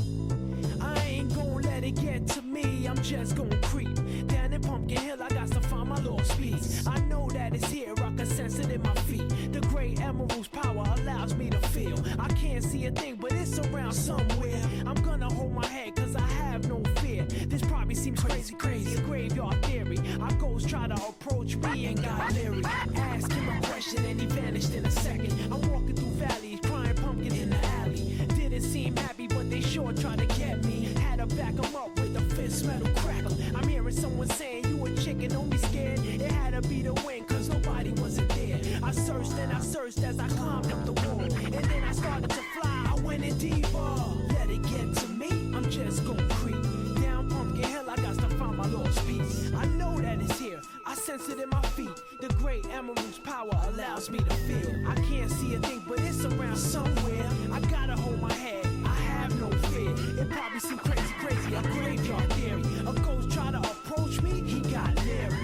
I ain't gonna let it get to me. I'm just gonna creep down in Pumpkin Hill. I got to find my lost piece. I know that it's here. I can sense it in my feet. The great emerald's power allows me to feel. I can't see a thing, but it's around somewhere. I'm gonna hold my head, cause I have no fear. This probably seems crazy, a graveyard theory. Our ghosts try to approach me and got leery. Ask him a question and he vanished in a second. I'm walking through valleys, crying pumpkin in the alley. Didn't seem happy, but they sure tried to get me. Had to back him up with a fist metal crackle. I'm hearing someone saying, you a chicken, don't be scared. It had to be the wind, cause nobody wasn't there. I searched and I searched as I climbed up the wall. And then I started to fly, I went in deeper. Let it get to me, I'm just gonna creep down Pumpkin Hill. I got to find my lost piece. I know that it's here, I sense it in my feet. The great emerald's power allows me to feel. I can't see a thing, but it's around somewhere. I gotta hold my head, I have no fear. It probably seems crazy, a graveyard theory. A ghost try to approach me, he got leery.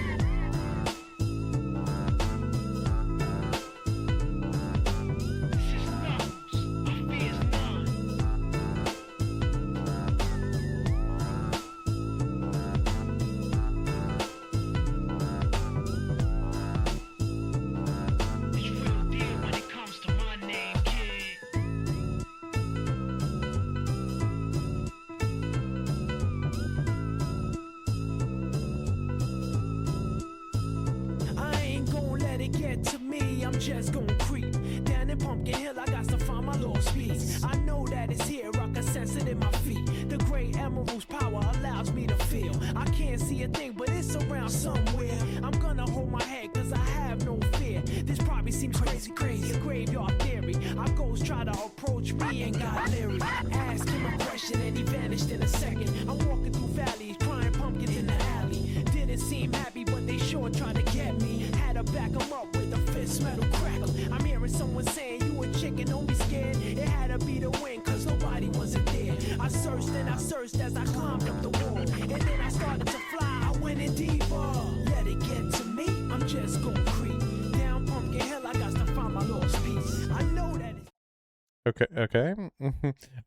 Just gonna creep down in Pumpkin Hill. I got to find my lost piece. I know that it's here. I can sense it in my feet. The great emerald's power allows me to feel. I can't see a thing, but it's around somewhere. I'm gonna hold my head, cause I have no fear. This probably seems crazy, a graveyard theory. Our ghosts try to approach me and got leery. Ask him a question and he vanished in a second. I'm walking through valleys, crying pumpkin in the alley. Didn't seem happy, but they sure tried to get me. Had to back him up with a fist metal crackle. I'm hearing someone saying, you a chicken, don't be scared. It had to be the wind, cause nobody wasn't there. I searched and I searched as I climbed up the wall. And then I started to fly, I went in deeper. Let it get to me, I'm just gonna creep down Pumpkin Hill. I got to find my lost piece. I know that it's... Okay.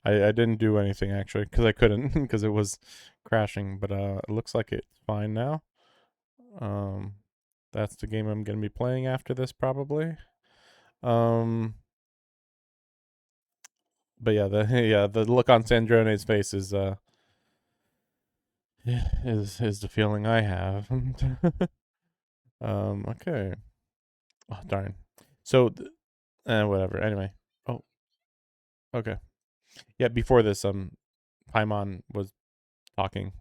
I didn't do anything actually, because I couldn't, because it was crashing, but it looks like it's fine now. That's the game I'm gonna be playing after this probably. But yeah, the look on Sandrone's face is the feeling I have. Okay. Oh darn. So, whatever. Anyway. Oh. Okay. Yeah. Before this, Paimon was talking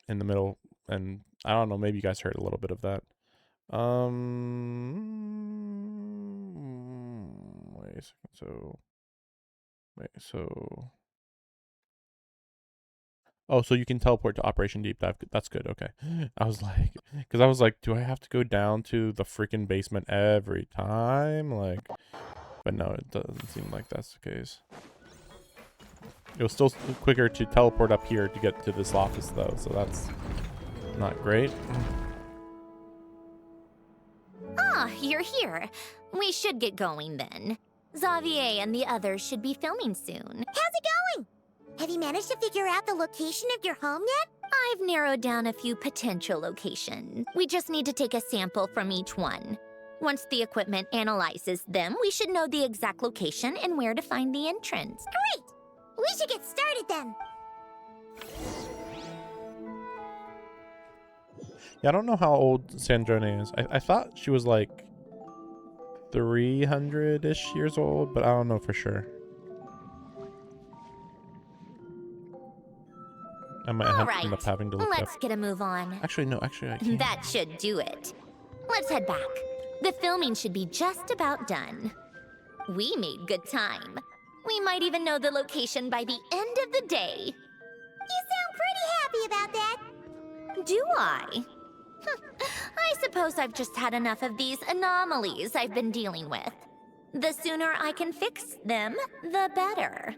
in the middle, and I don't know. Maybe you guys heard a little bit of that. Wait a second. So oh, so you can teleport to Operation Deep Dive. That's good. Okay. I was like, do I have to go down to the freaking basement every time? Like, but no, it doesn't seem like that's the case. It was still quicker to teleport up here to get to this office though, so that's not great. Ah, you're here. We should get going then. Xavier and the others should be filming soon. How's it going? Have you managed to figure out the location of your home yet? I've narrowed down a few potential locations. We just need to take a sample from each one. Once the equipment analyzes them, we should know the exact location and where to find the entrance. Great! We should get started then. Yeah, I don't know how old Sandrone is. I thought she was like 300-ish years old, but I don't know for sure. I might have to end up having to look Let's up. get a move on. Actually, no. Actually, I can't. That should do it. Let's head back. The filming should be just about done. We made good time. We might even know the location by the end of the day. You sound pretty happy about that. Do I? I suppose I've just had enough of these anomalies I've been dealing with. The sooner I can fix them, the better.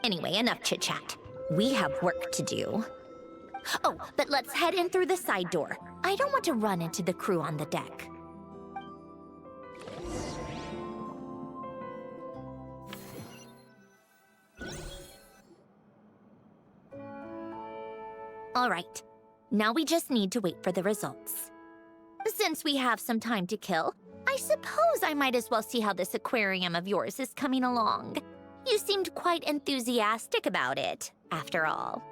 Anyway, enough chit-chat. We have work to do. Oh, but let's head in through the side door. I don't want to run into the crew on the deck. All right. Now we just need to wait for the results. Since we have some time to kill, I suppose I might as well see how this aquarium of yours is coming along. You seemed quite enthusiastic about it, after all.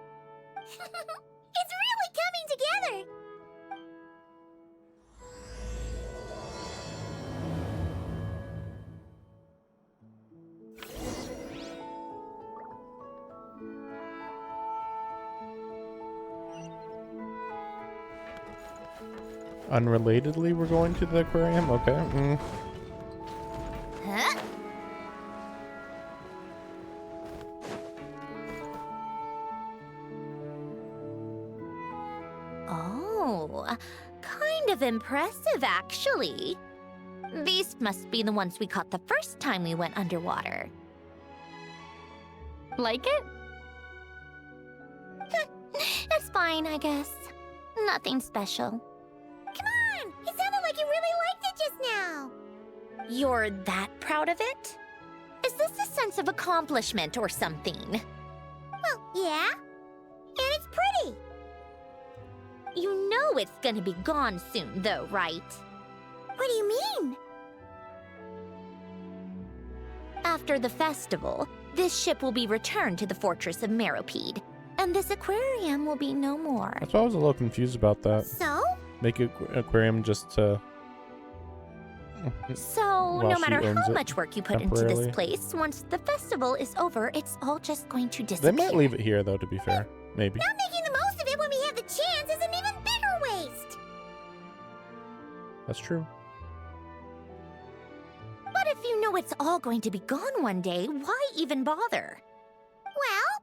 It's really coming together. Unrelatedly, we're going to the aquarium? Okay. Huh? Oh, kind of impressive, actually. These must be the ones we caught the first time we went underwater. Like it? It's fine, I guess. Nothing special. Come on! It sounded like you really liked it just now. You're that proud of it? Is this a sense of accomplishment or something? Well, yeah. And it's pretty. You know it's gonna be gone soon, though, right? What do you mean? After the festival, this ship will be returned to the fortress of Meropide, and this aquarium will be no more. That's why I was a little confused about that. So? Make an aquarium just to... So, While no she matter owns how it much work you put into this temporarily. place, once the festival is over, it's all just going to disappear. They might leave it here, though, to be fair. Maybe. Not making the most of it when we have the chance is an even bigger waste. That's true. But if you know it's all going to be gone one day, why even bother? Well,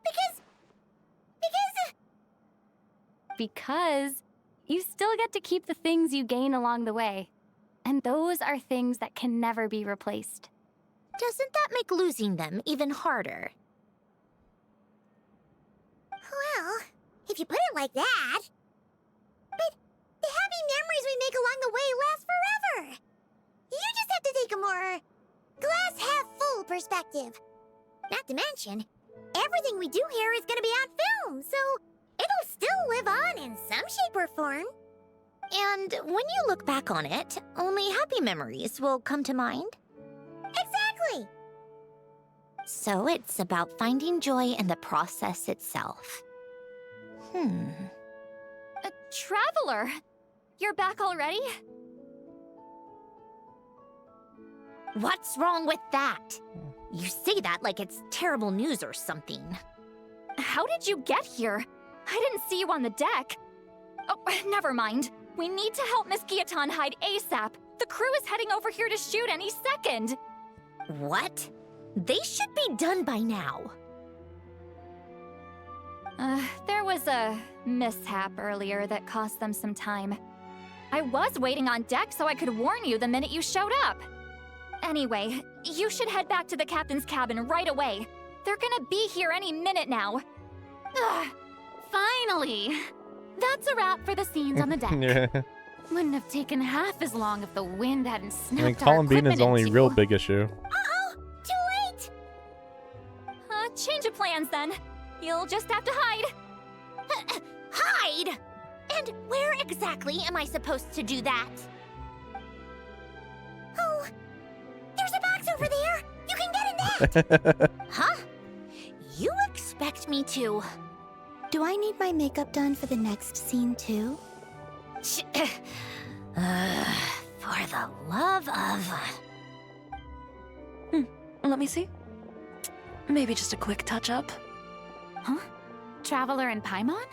Because you still get to keep the things you gain along the way. And those are things that can never be replaced. Doesn't that make losing them even harder? well, if you put it like that. But the happy memories we make along the way last forever. You just have to take a more glass half full perspective. Not to mention, everything we do here is going to be on film, so it'll still live on in some shape or form. And when you look back on it, only happy memories will come to mind? Exactly! So it's about finding joy in the process itself. Traveler! You're back already? What's wrong with that? You say that like it's terrible news or something. How did you get here? I didn't see you on the deck. Oh, never mind. We need to help Miss Guillotin hide ASAP. The crew is heading over here to shoot any second. What? They should be done by now. There was a mishap earlier that cost them some time. I was waiting on deck so I could warn you the minute you showed up. Anyway, you should head back to the captain's cabin right away. They're gonna be here any minute now. Ugh, finally! That's a wrap for the scenes on the deck. Yeah. Wouldn't have taken half as long if the wind hadn't I snapped mean, our Columbine equipment is the only in two. real big issue. Uh-oh! Change of plans then. You'll just have to hide. Hide? And where exactly am I supposed to do that? Oh, there's a box over there. You can get in that. Huh? You expect me to? Do I need my makeup done for the next scene too? For the love of... Let me see. Maybe just a quick touch-up. Huh? Traveler and Paimon?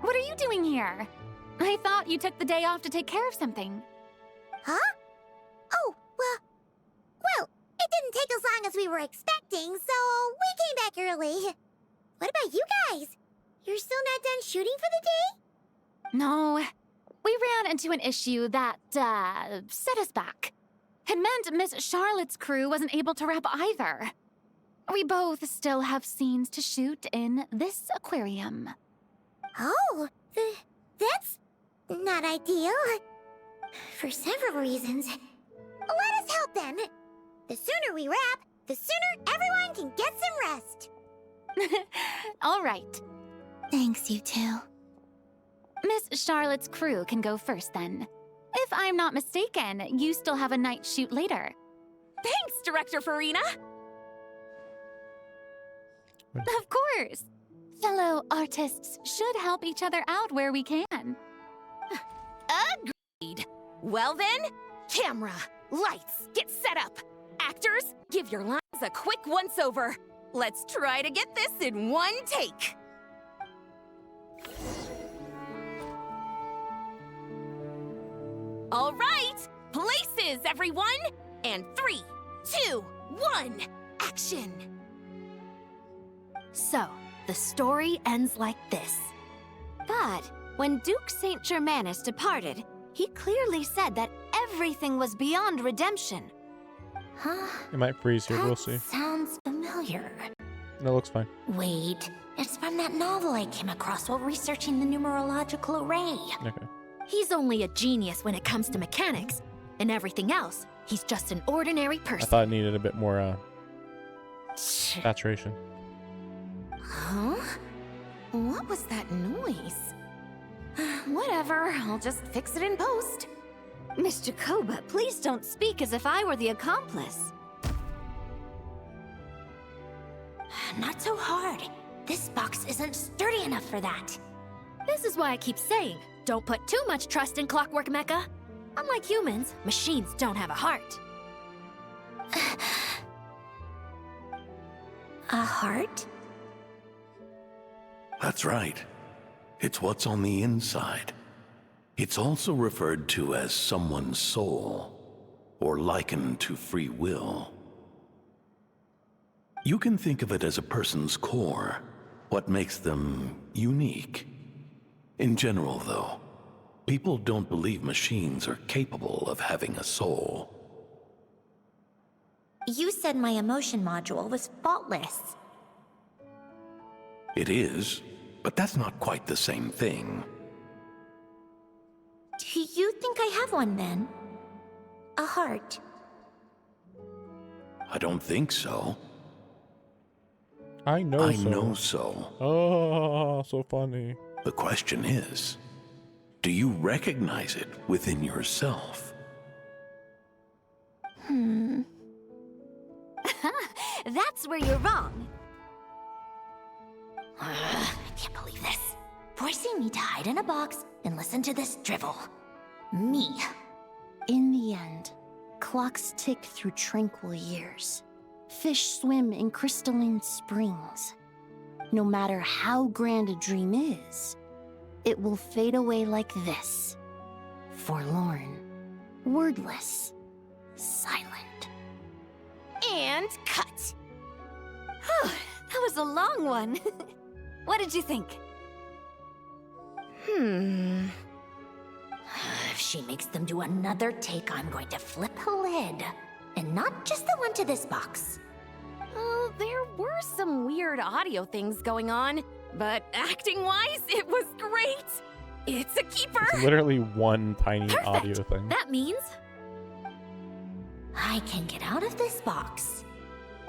What are you doing here? I thought you took the day off to take care of something. Huh? Oh, well, it didn't take as long as we were expecting, so we came back early. What about you guys? You're still not done shooting for the day? No. We ran into an issue that, set us back. It meant Miss Charlotte's crew wasn't able to wrap either. We both still have scenes to shoot in this aquarium. Oh, that's not ideal. For several reasons. Let us help then. The sooner we wrap, the sooner everyone can get some rest. All right. Thanks, you two. Miss Charlotte's crew can go first then. If I'm not mistaken, you still have a night shoot later. Thanks, Director Farina! Of course. Fellow artists should help each other out where we can. Agreed. Well then, camera, lights, get set up. Actors, give your lines a quick once-over. Let's try to get this in one take. All right, places, everyone! And 3, 2, 1, action! So, the story ends like this. But when Duke St. Germanus departed, he clearly said that everything was beyond redemption. Huh? It might freeze here, we'll see. Sounds familiar. No, it looks fine. Wait, it's from that novel I came across while researching the numerological array. Okay. He's only a genius when it comes to mechanics, and everything else, he's just an ordinary I person. thought it needed a bit more saturation. Huh? What was that noise? Whatever, I'll just fix it in post. Mr. Koba, please don't speak as if I were the accomplice. Not so hard. This box isn't sturdy enough for that. This is why I keep saying, don't put too much trust in Clockwork Mecha. Unlike humans, machines don't have a heart. A heart? That's right. It's what's on the inside. It's also referred to as someone's soul, or likened to free will. You can think of it as a person's core, what makes them unique. In general, though, people don't believe machines are capable of having a soul. You said my emotion module was faultless. It is, but that's not quite the same thing. Do you think I have one then? A heart? I don't think so. I know I so. know so. Oh, so funny. The question is, do you recognize it within yourself? That's where you're wrong. I can't believe this. Forcing me to hide in a box and listen to this drivel. Me. In the end, clocks tick through tranquil years. Fish swim in crystalline springs. No matter how grand a dream is, it will fade away like this. Forlorn, wordless, silent. And cut. Whew, that was a long one. What did you think? If she makes them do another take, I'm going to flip a lid. And not just the one to this box. Well, there were some weird audio things going on, but acting-wise, it was great. It's a keeper. It's literally one tiny Perfect. audio thing. That means I can get out of this box.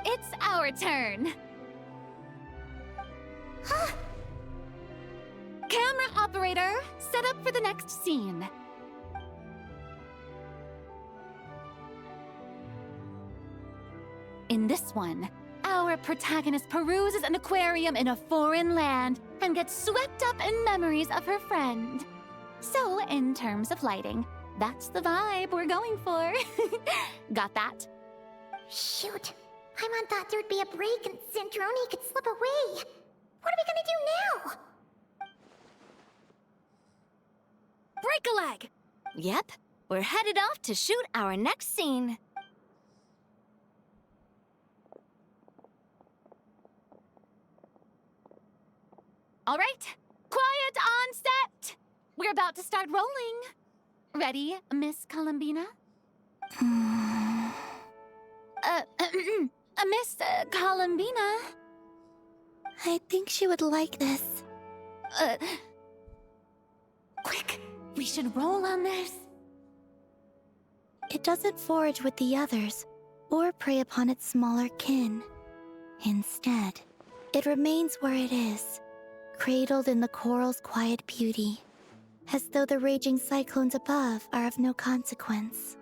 It's our turn. Camera operator, set up for the next scene. In this one, our protagonist peruses an aquarium in a foreign land and gets swept up in memories of her friend. So, in terms of lighting, that's the vibe we're going for. Got that? Shoot. Paimon thought there'd be a break and Sandrone could slip away. What are we gonna do now? Break a leg! Yep, we're headed off to shoot our next scene. All right, quiet on set. We're about to start rolling. Ready, Miss Columbina? Miss Columbina? I think she would like this. Quick, we should roll on this. It doesn't forage with the others, or prey upon its smaller kin. Instead, it remains where it is, cradled in the coral's quiet beauty, as though the raging cyclones above are of no consequence.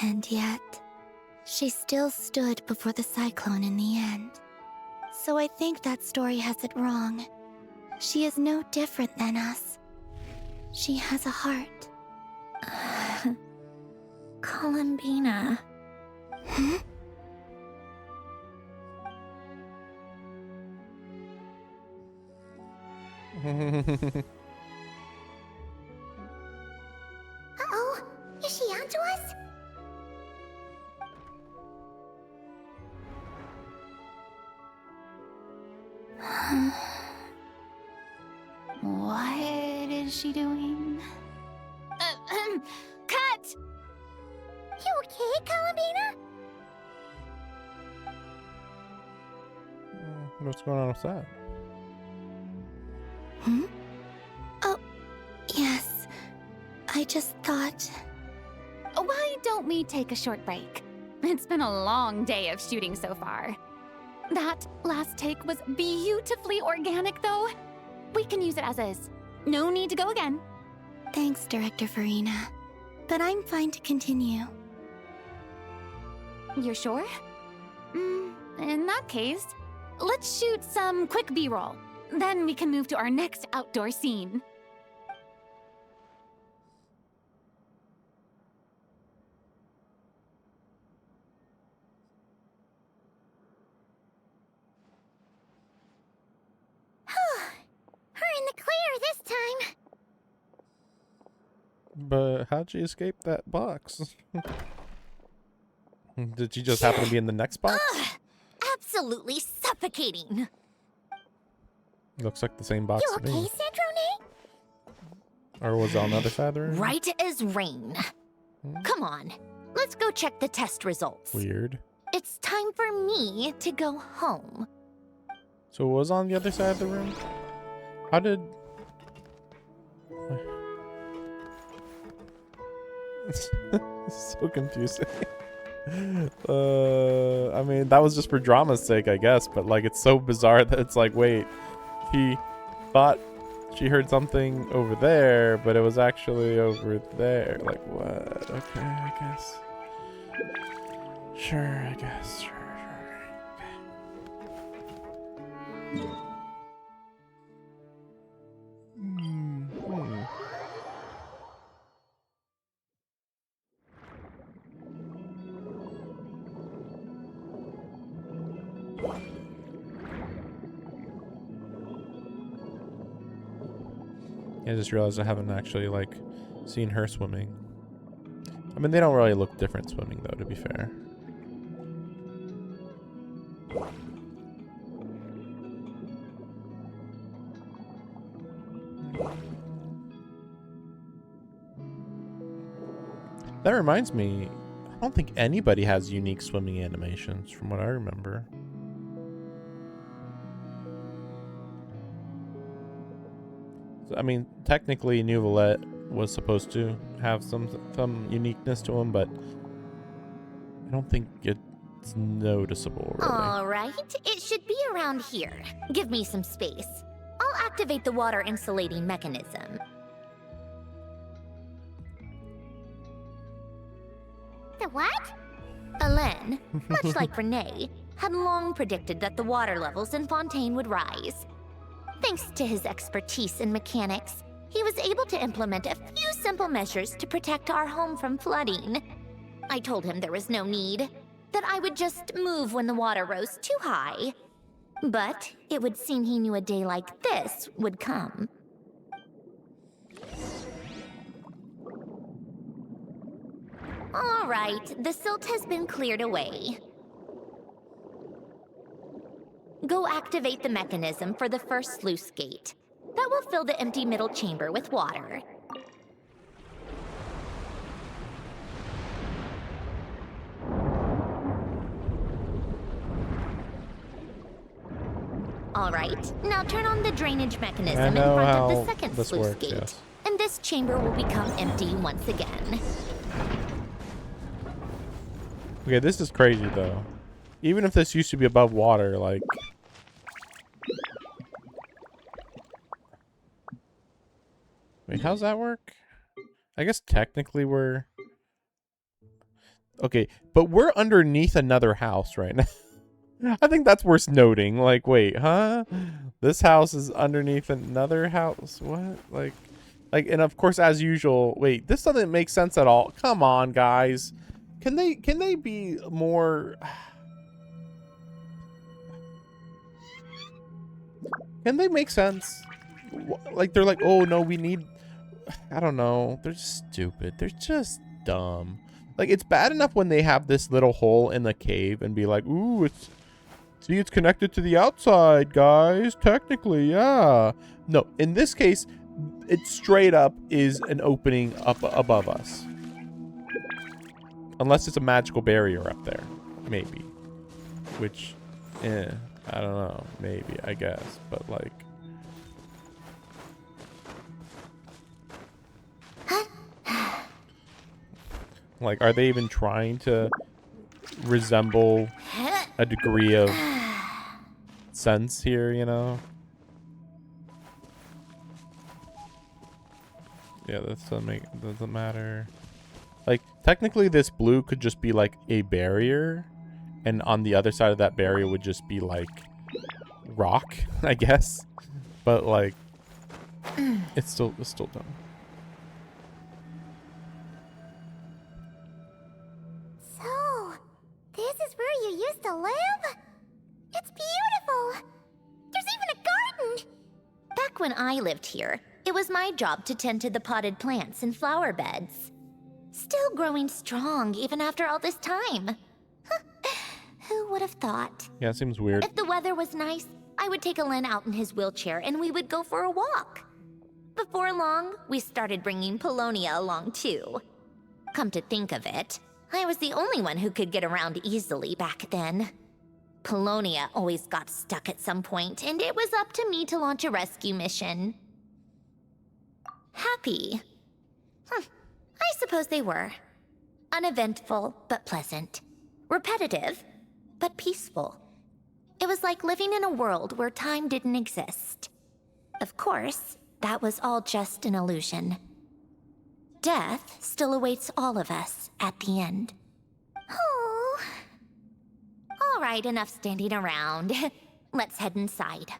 And yet, she still stood before the cyclone in the end. So I think that story has it wrong. She is no different than us. She has a heart. Columbina. Hmm? Uh-oh. Is she onto us? What is she doing? Cut! You okay, Columbina? What's going on with that? Hmm? Oh, yes. I just thought... Why don't we take a short break? It's been a long day of shooting so far. That last take was beautifully organic, though. We can use it as is. No need to go again. Thanks, Director Farina. But I'm fine to continue. You're sure? In that case, let's shoot some quick B-roll. Then we can move to our next outdoor scene. We're in the clear this time. But how'd she escape that box? Did she just happen to be in the next box? Absolutely suffocating. Looks like the same box You to okay, me. Sandrone? Or was it on the other side of the room? Right as rain. Come on, let's go check the test results. Weird. It's time for me to go home. So it was on the other side of the room? How did... It's so confusing. I mean, that was just for drama's sake, I guess, but like, it's so bizarre that it's like, wait, he thought she heard something over there, but it was actually over there. Like, what? Okay, I guess. Sure, I guess. Sure. I just realized I haven't actually, like, seen her swimming. I mean, they don't really look different swimming, though, to be fair. That reminds me, I don't think anybody has unique swimming animations, from what I remember. I mean, technically, Neuvillette was supposed to have some uniqueness to him, but I don't think it It's noticeable, really. All right, it should be around here. Give me some space. I'll activate the water insulating mechanism. The what? Alain, much like Renee, had long predicted that the water levels in Fontaine would rise. Thanks to his expertise in mechanics, he was able to implement a few simple measures to protect our home from flooding. I told him there was no need, that I would just move when the water rose too high. But it would seem he knew a day like this would come. All right, the silt has been cleared away. Go activate the mechanism for the first sluice gate. That will fill the empty middle chamber with water. All right, now turn on the drainage mechanism in front of the second sluice gate. Yes. And this chamber will become empty once again. Okay, this is crazy, though. Even if this used to be above water, like... Wait, how's that work? I guess technically we're... Okay, but we're underneath another house right now. I think that's worth noting. Like, wait, huh? This house is underneath another house? What? Like, and of course, as usual... Wait, this doesn't make sense at all. Come on, guys. Can they be more... Can they make sense? Like, they're like, oh, no, we need... I don't know. They're stupid. They're just dumb. Like, it's bad enough when they have this little hole in the cave and be like, ooh, it's... See, it's connected to the outside, guys. Technically, yeah. No, in this case, it straight up is an opening up above us. Unless it's a magical barrier up there. Maybe. Which, I don't know. Maybe, I guess. But, like... Like, are they even trying to resemble a degree of sense here, you know? Yeah, that doesn't matter. Like, technically this blue could just be like a barrier, and on the other side of that barrier would just be like rock, I guess. But like, it's still dumb. So, this is where you used to live? It's beautiful! There's even a garden! Back when I lived here, it was my job to tend to the potted plants and flower beds. Still growing strong even after all this time. Who would have thought? Yeah, it seems weird. If the weather was nice, I would take Alain out in his wheelchair and we would go for a walk. Before long, we started bringing Polonia along too. Come to think of it, I was the only one who could get around easily back then. Polonia always got stuck at some point, and it was up to me to launch a rescue mission. Happy. I suppose they were. Uneventful, but pleasant. Repetitive, but peaceful. It was like living in a world where time didn't exist. Of course, that was all just an illusion. Death still awaits all of us at the end. Oh. All right, enough standing around. Let's head inside.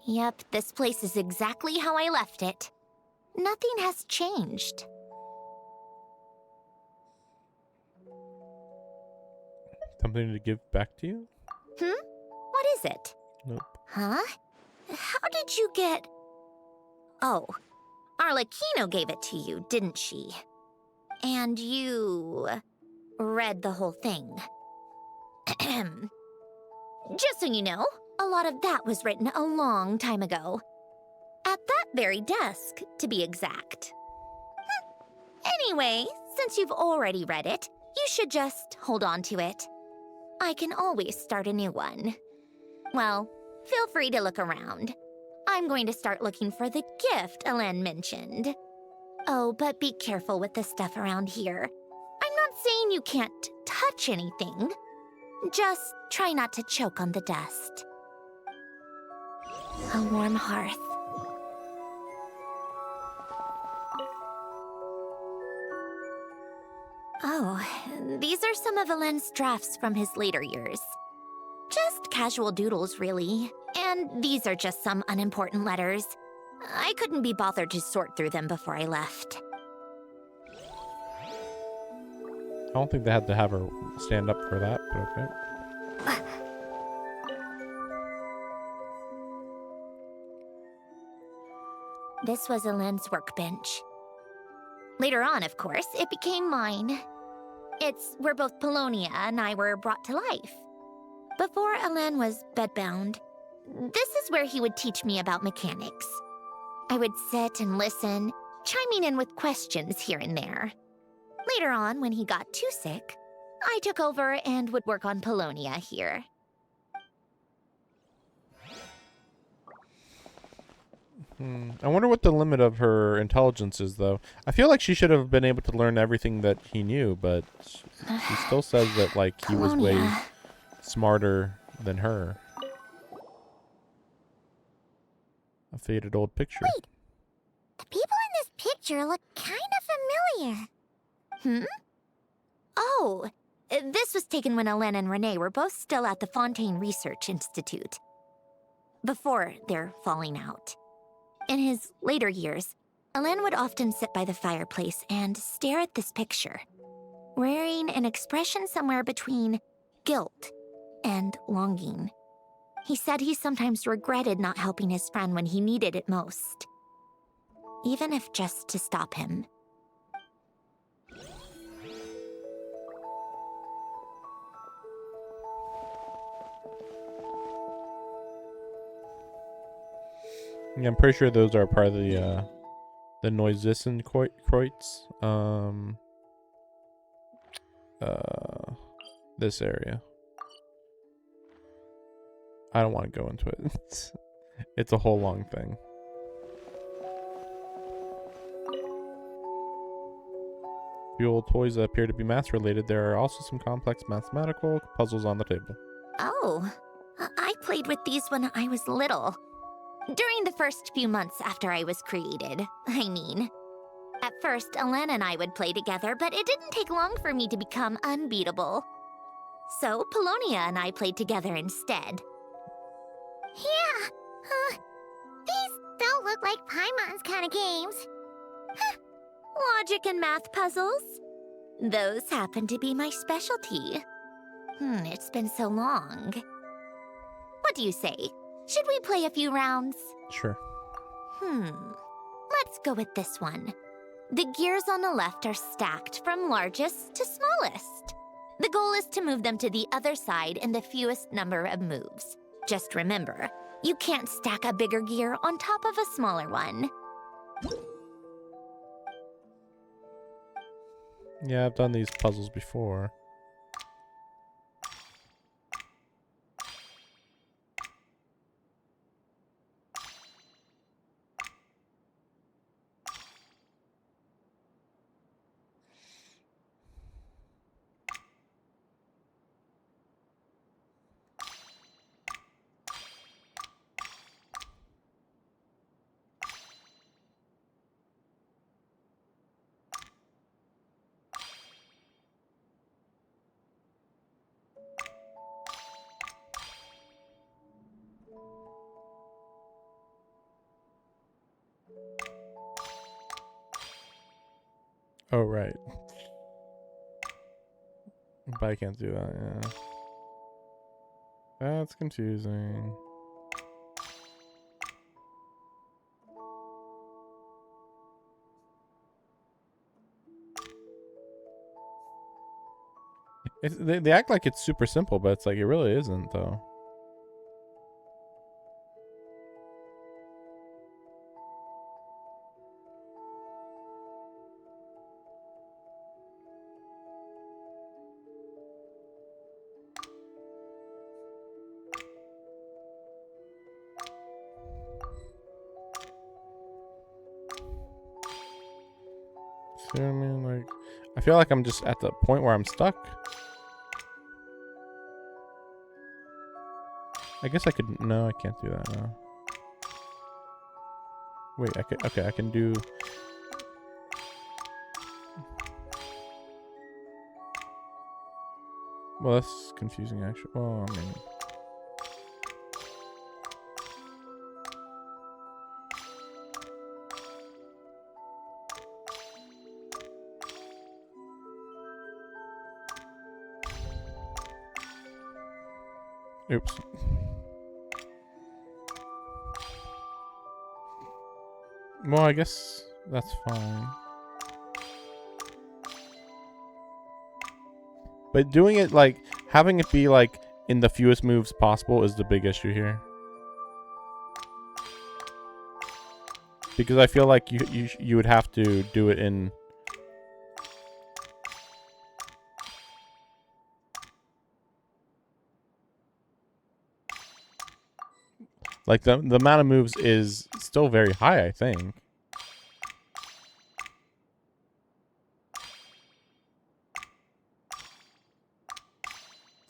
Yep, this place is exactly how I left it. Nothing has changed. Something to give back to you? What is it? Nope. Huh? How did you get... Oh, Arlecchino gave it to you, didn't she? And you... read the whole thing. Just so you know, a lot of that was written a long time ago. At that very desk, to be exact. Anyway, since you've already read it, you should just hold on to it. I can always start a new one. Well, feel free to look around. I'm going to start looking for the gift Elen mentioned. Oh, but be careful with the stuff around here. I'm not saying you can't touch anything. Just try not to choke on the dust. A warm hearth. Oh, these are some of Elen's drafts from his later years. Just casual doodles, really. And these are just some unimportant letters. I couldn't be bothered to sort through them before I left. I don't think they had to have her stand up for that, but okay. This was Elen's workbench. Later on, of course, it became mine. It's where both Polonia and I were brought to life. Before Elen was bedbound, this is where he would teach me about mechanics. I would sit and listen, chiming in with questions here and there. Later on, when he got too sick, I took over and would work on Polonia here. I wonder what the limit of her intelligence is, though. I feel like she should have been able to learn everything that he knew, but she still says that, like, he was way smarter than her. A faded old picture. Wait, the people in this picture look kind of familiar. Hmm? Oh, this was taken when Elen and Renee were both still at the Fontaine Research Institute. Before their falling out. In his later years, Elen would often sit by the fireplace and stare at this picture, wearing an expression somewhere between guilt and longing. He said he sometimes regretted not helping his friend when he needed it most, even if just to stop him. Yeah, I'm pretty sure those are part of the Neusissen Kreuz. This area. I don't want to go into it. It's a whole long thing. Few old toys that appear to be math-related. There are also some complex mathematical puzzles on the table. Oh, I played with these when I was little. During the first few months after I was created, I mean. At first, Elen and I would play together, but it didn't take long for me to become unbeatable. So, Polonia and I played together instead. Yeah, these don't look like Paimon's kind of games. Logic and math puzzles? Those happen to be my specialty. It's been so long. What do you say? Should we play a few rounds? Sure. Let's go with this one. The gears on the left are stacked from largest to smallest. The goal is to move them to the other side in the fewest number of moves. Just remember, you can't stack a bigger gear on top of a smaller one. Yeah, I've done these puzzles before. Oh, right. But I can't do that, yeah. That's confusing. They act like it's super simple, but it's like it really isn't, though. See what I mean? Like, I feel like I'm just at the point where I'm stuck. I guess I could. No, I can't do that now. Wait, I could. Okay, I can do. Well, that's confusing, actually. Well, I mean. Oops. Well, I guess that's fine. But doing it, like, having it be, like, in the fewest moves possible is the big issue here. Because I feel like you would have to do it in... Like, the amount of moves is still very high, I think.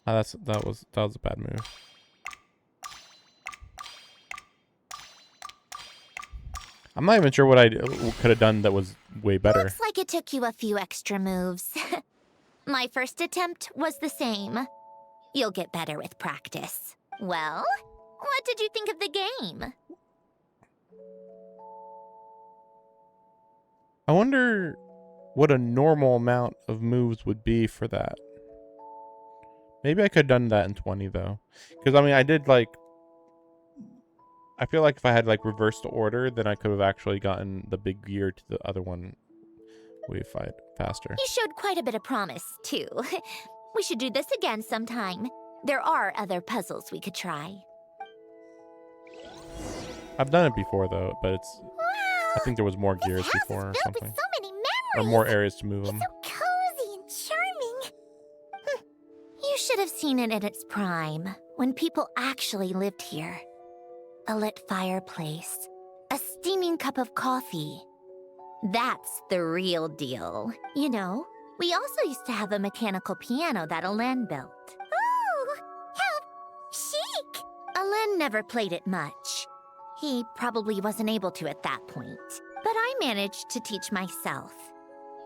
Oh, that was a bad move. I'm not even sure what I could have done that was way better. Looks like it took you a few extra moves. My first attempt was the same. You'll get better with practice. Well, what did you think of the game? I wonder what a normal amount of moves would be for that. Maybe I could have done that in 20, though. Because, I mean, I did, like... I feel like if I had, like, reversed the order, then I could have actually gotten the big gear to the other one way faster. You showed quite a bit of promise, too. We should do this again sometime. There are other puzzles we could try. I've done it before, though, but it's... Wow, I think there was more gears before or something. So many memories. Or more areas to move them. So cozy and charming. You should have seen it in its prime, when people actually lived here. A lit fireplace, a steaming cup of coffee. That's the real deal. You know, we also used to have a mechanical piano that Alen built. Oh, how chic! Alen never played it much. He probably wasn't able to at that point. But I managed to teach myself.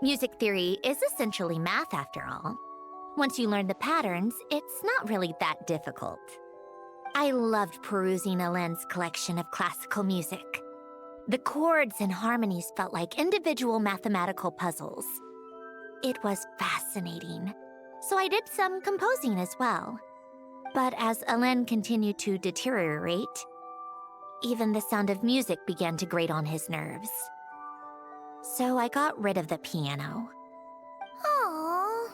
Music theory is essentially math after all. Once you learn the patterns, it's not really that difficult. I loved perusing Alen's collection of classical music. The chords and harmonies felt like individual mathematical puzzles. It was fascinating, so I did some composing as well. But as Alen continued to deteriorate, even the sound of music began to grate on his nerves. So I got rid of the piano. Aww.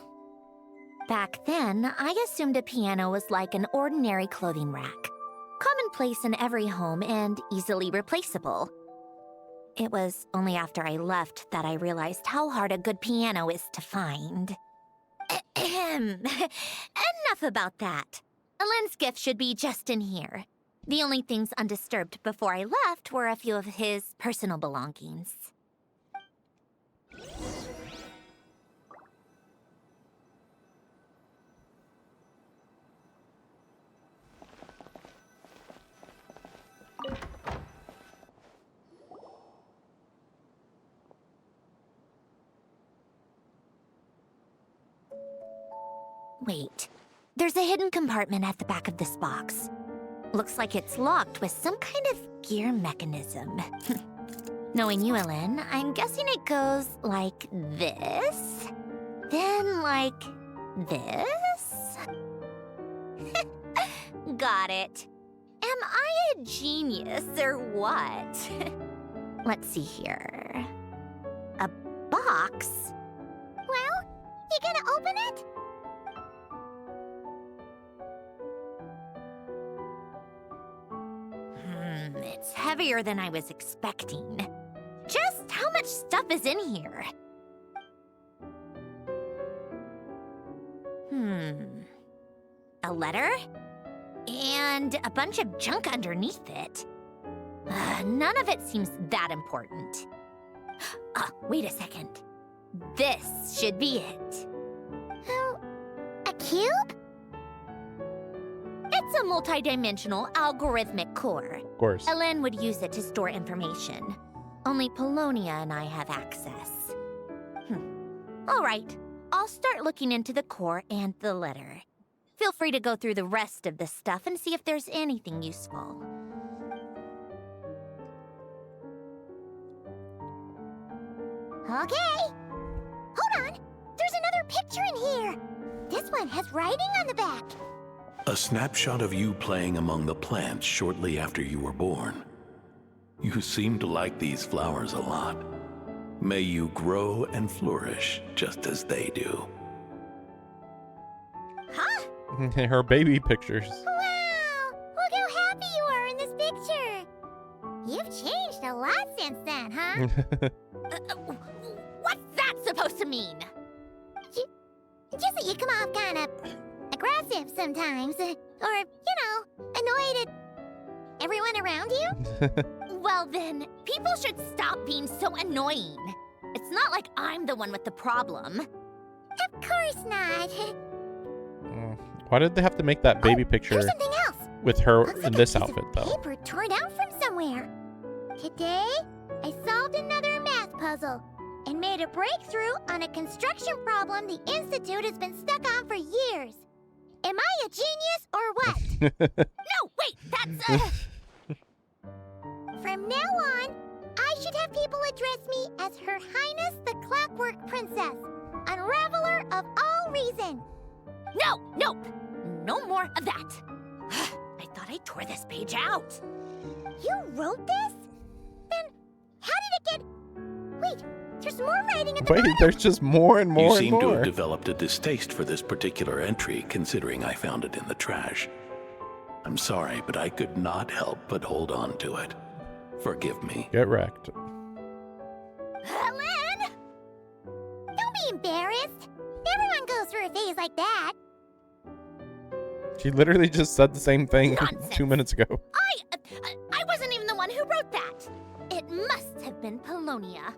Back then, I assumed a piano was like an ordinary clothing rack, commonplace in every home and easily replaceable. It was only after I left that I realized how hard a good piano is to find. Enough about that. Alen's gift should be just in here. The only things undisturbed before I left were a few of his personal belongings. Wait, there's a hidden compartment at the back of this box. Looks like it's locked with some kind of gear mechanism. Knowing you, Alen, I'm guessing it goes like this, then like this. Got it. Am I a genius or what? Let's see here. A box? Well, you gonna open it? It's heavier than I was expecting. Just how much stuff is in here? A letter? And a bunch of junk underneath it. None of it seems that important. Wait a second. This should be it. Oh, a cube? It's a multidimensional algorithmic core. Of course. Elen would use it to store information. Only Polonia and I have access. All right, I'll start looking into the core and the letter. Feel free to go through the rest of the stuff and see if there's anything useful. Okay. Hold on. There's another picture in here. This one has writing on the back. A snapshot of you playing among the plants shortly after you were born. You seem to like these flowers a lot. May you grow and flourish just as they do. Huh? Her baby pictures. Wow! Look how happy you are in this picture. You've changed a lot since then, huh? What's that supposed to mean? Just that you come off kind of aggressive sometimes. Or, annoyed at everyone around you. Well then, people should stop being so annoying. It's not like I'm the one with the problem. Of course not. Why did they have to make that baby picture There's something else. with her Looks in like this a piece outfit, of though? paper torn out from somewhere. Today, I solved another math puzzle and made a breakthrough on a construction problem the Institute has been stuck on for years. Am I a genius or what? No, wait, that's From now on, I should have people address me as Her Highness the Clockwork Princess, Unraveler of all reason. Nope. No more of that. I thought I tore this page out. You wrote this? Then how did it get... Wait, there's more writing at the Wait, bottom. there's just more and more You and seem to more. have developed a distaste for this particular entry, considering I found it in the trash. I'm sorry, but I could not help but hold on to it. Forgive me. Get wrecked. Len! Don't be embarrassed. Everyone goes through a phase like that. She literally just said the same thing Nonsense. 2 minutes ago. I wasn't even the one who wrote that. It must have been Polonia.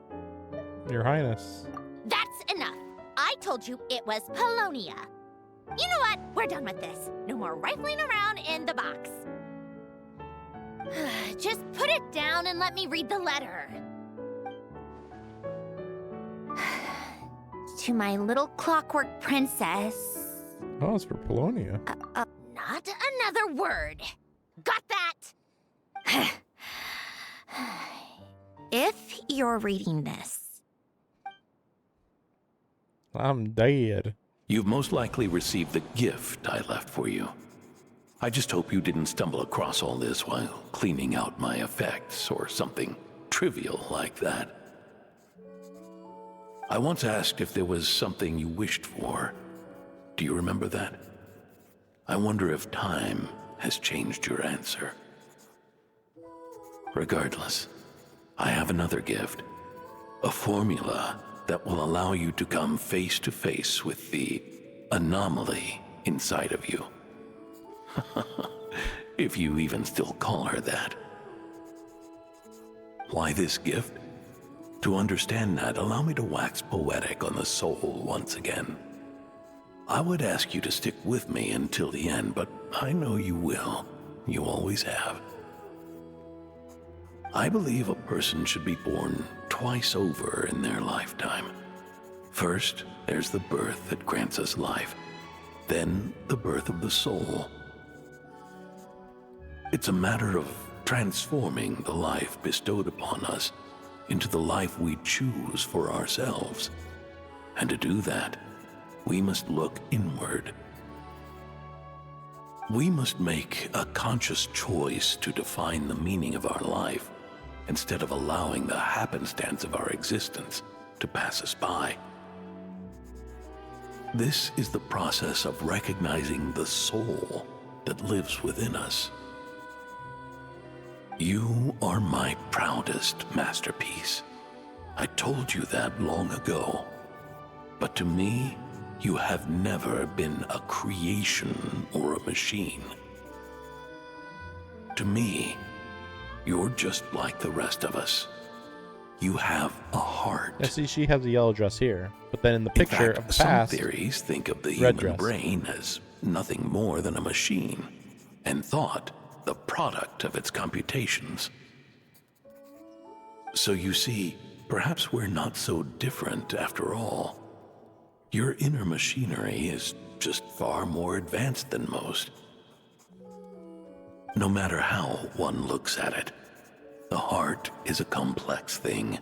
Your Highness. That's enough. I told you it was Polonia. You know what? We're done with this. No more rifling around in the box. Just put it down and let me read the letter. To my little clockwork princess. Oh, it's for Polonia. Not another word. Got that? If you're reading this, I'm dead. You've most likely received the gift I left for you. I just hope you didn't stumble across all this while cleaning out my effects or something trivial like that. I once asked if there was something you wished for. Do you remember that? I wonder if time has changed your answer. Regardless, I have another gift. A formula that will allow you to come face to face with the anomaly inside of you. If you even still call her that. Why this gift? To understand that, allow me to wax poetic on the soul once again. I would ask you to stick with me until the end, but I know you will. You always have. I believe a person should be born twice over in their lifetime. First, there's the birth that grants us life. Then, the birth of the soul. It's a matter of transforming the life bestowed upon us into the life we choose for ourselves. And to do that, we must look inward. We must make a conscious choice to define the meaning of our life instead of allowing the happenstance of our existence to pass us by. This is the process of recognizing the soul that lives within us. You are my proudest masterpiece. I told you that long ago. But to me, you have never been a creation or a machine. To me, you're just like the rest of us. You have a heart. Yeah, see, she has a yellow dress here, but then in the In picture fact, of the some past, theories think of the red human dress. brain as nothing more than a machine, and thought the product of its computations. So you see, perhaps we're not so different after all. Your inner machinery is just far more advanced than most. No matter how one looks at it, the heart is a complex thing,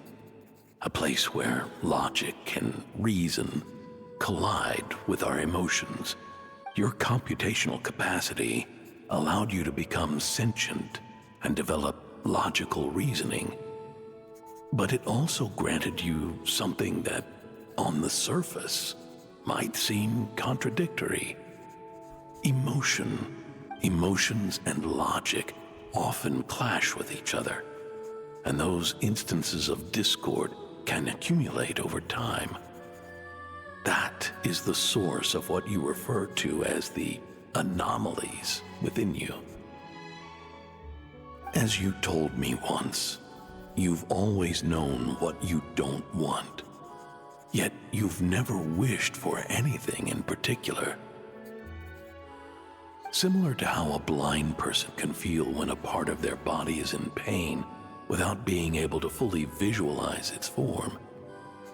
a place where logic and reason collide with our emotions. Your computational capacity allowed you to become sentient and develop logical reasoning. But it also granted you something that, on the surface, might seem contradictory. Emotion. Emotions and logic often clash with each other, and those instances of discord can accumulate over time. That is the source of what you refer to as the anomalies within you. As you told me once, you've always known what you don't want, yet you've never wished for anything in particular. Similar to how a blind person can feel when a part of their body is in pain without being able to fully visualize its form,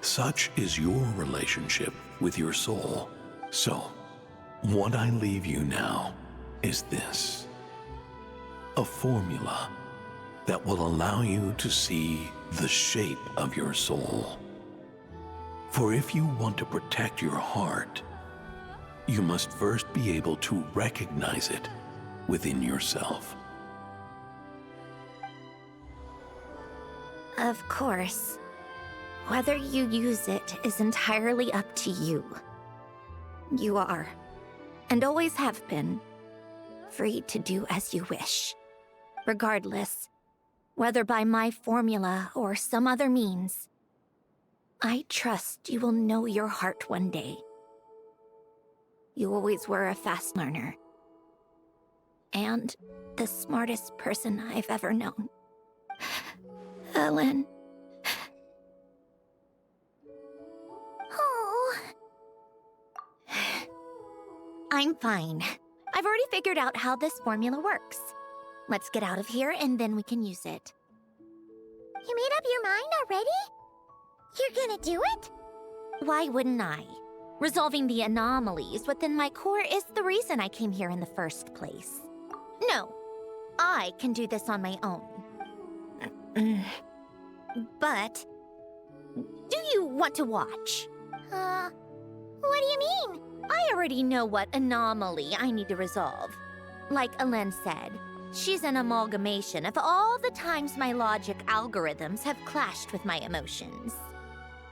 such is your relationship with your soul. So, what I leave you now is this: a formula that will allow you to see the shape of your soul. For if you want to protect your heart, you must first be able to recognize it within yourself. Of course. Whether you use it is entirely up to you. You are, and always have been, free to do as you wish. Regardless, whether by my formula or some other means, I trust you will know your heart one day. You always were a fast learner. And the smartest person I've ever known. Ellen. Oh. I'm fine. I've already figured out how this formula works. Let's get out of here and then we can use it. You made up your mind already? You're gonna do it? Why wouldn't I? Resolving the anomalies within my core is the reason I came here in the first place. No, I can do this on my own. But, do you want to watch? What do you mean? I already know what anomaly I need to resolve. Like Ellen said, she's an amalgamation of all the times my logic algorithms have clashed with my emotions.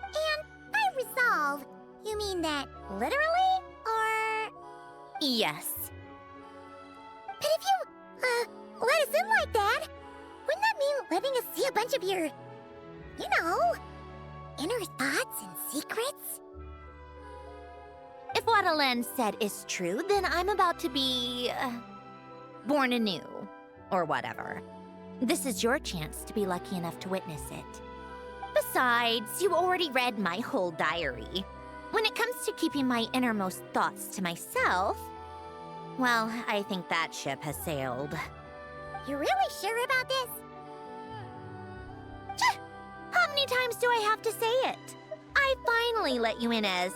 And by resolve, you mean that literally, or...? Yes. But if you, let us in like that, wouldn't that mean letting us see a bunch of your, you know, inner thoughts and secrets? If what Ellen said is true, then I'm about to be... born anew, or whatever. This is your chance to be lucky enough to witness it. Besides, you already read my whole diary. When it comes to keeping my innermost thoughts to myself, well, I think that ship has sailed. You're really sure about this? How many times do I have to say it? I finally let you in as...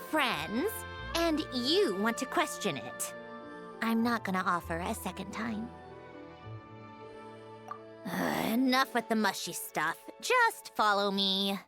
friends, and you want to question it. I'm not gonna offer a second time. Enough with the mushy stuff. Just follow me.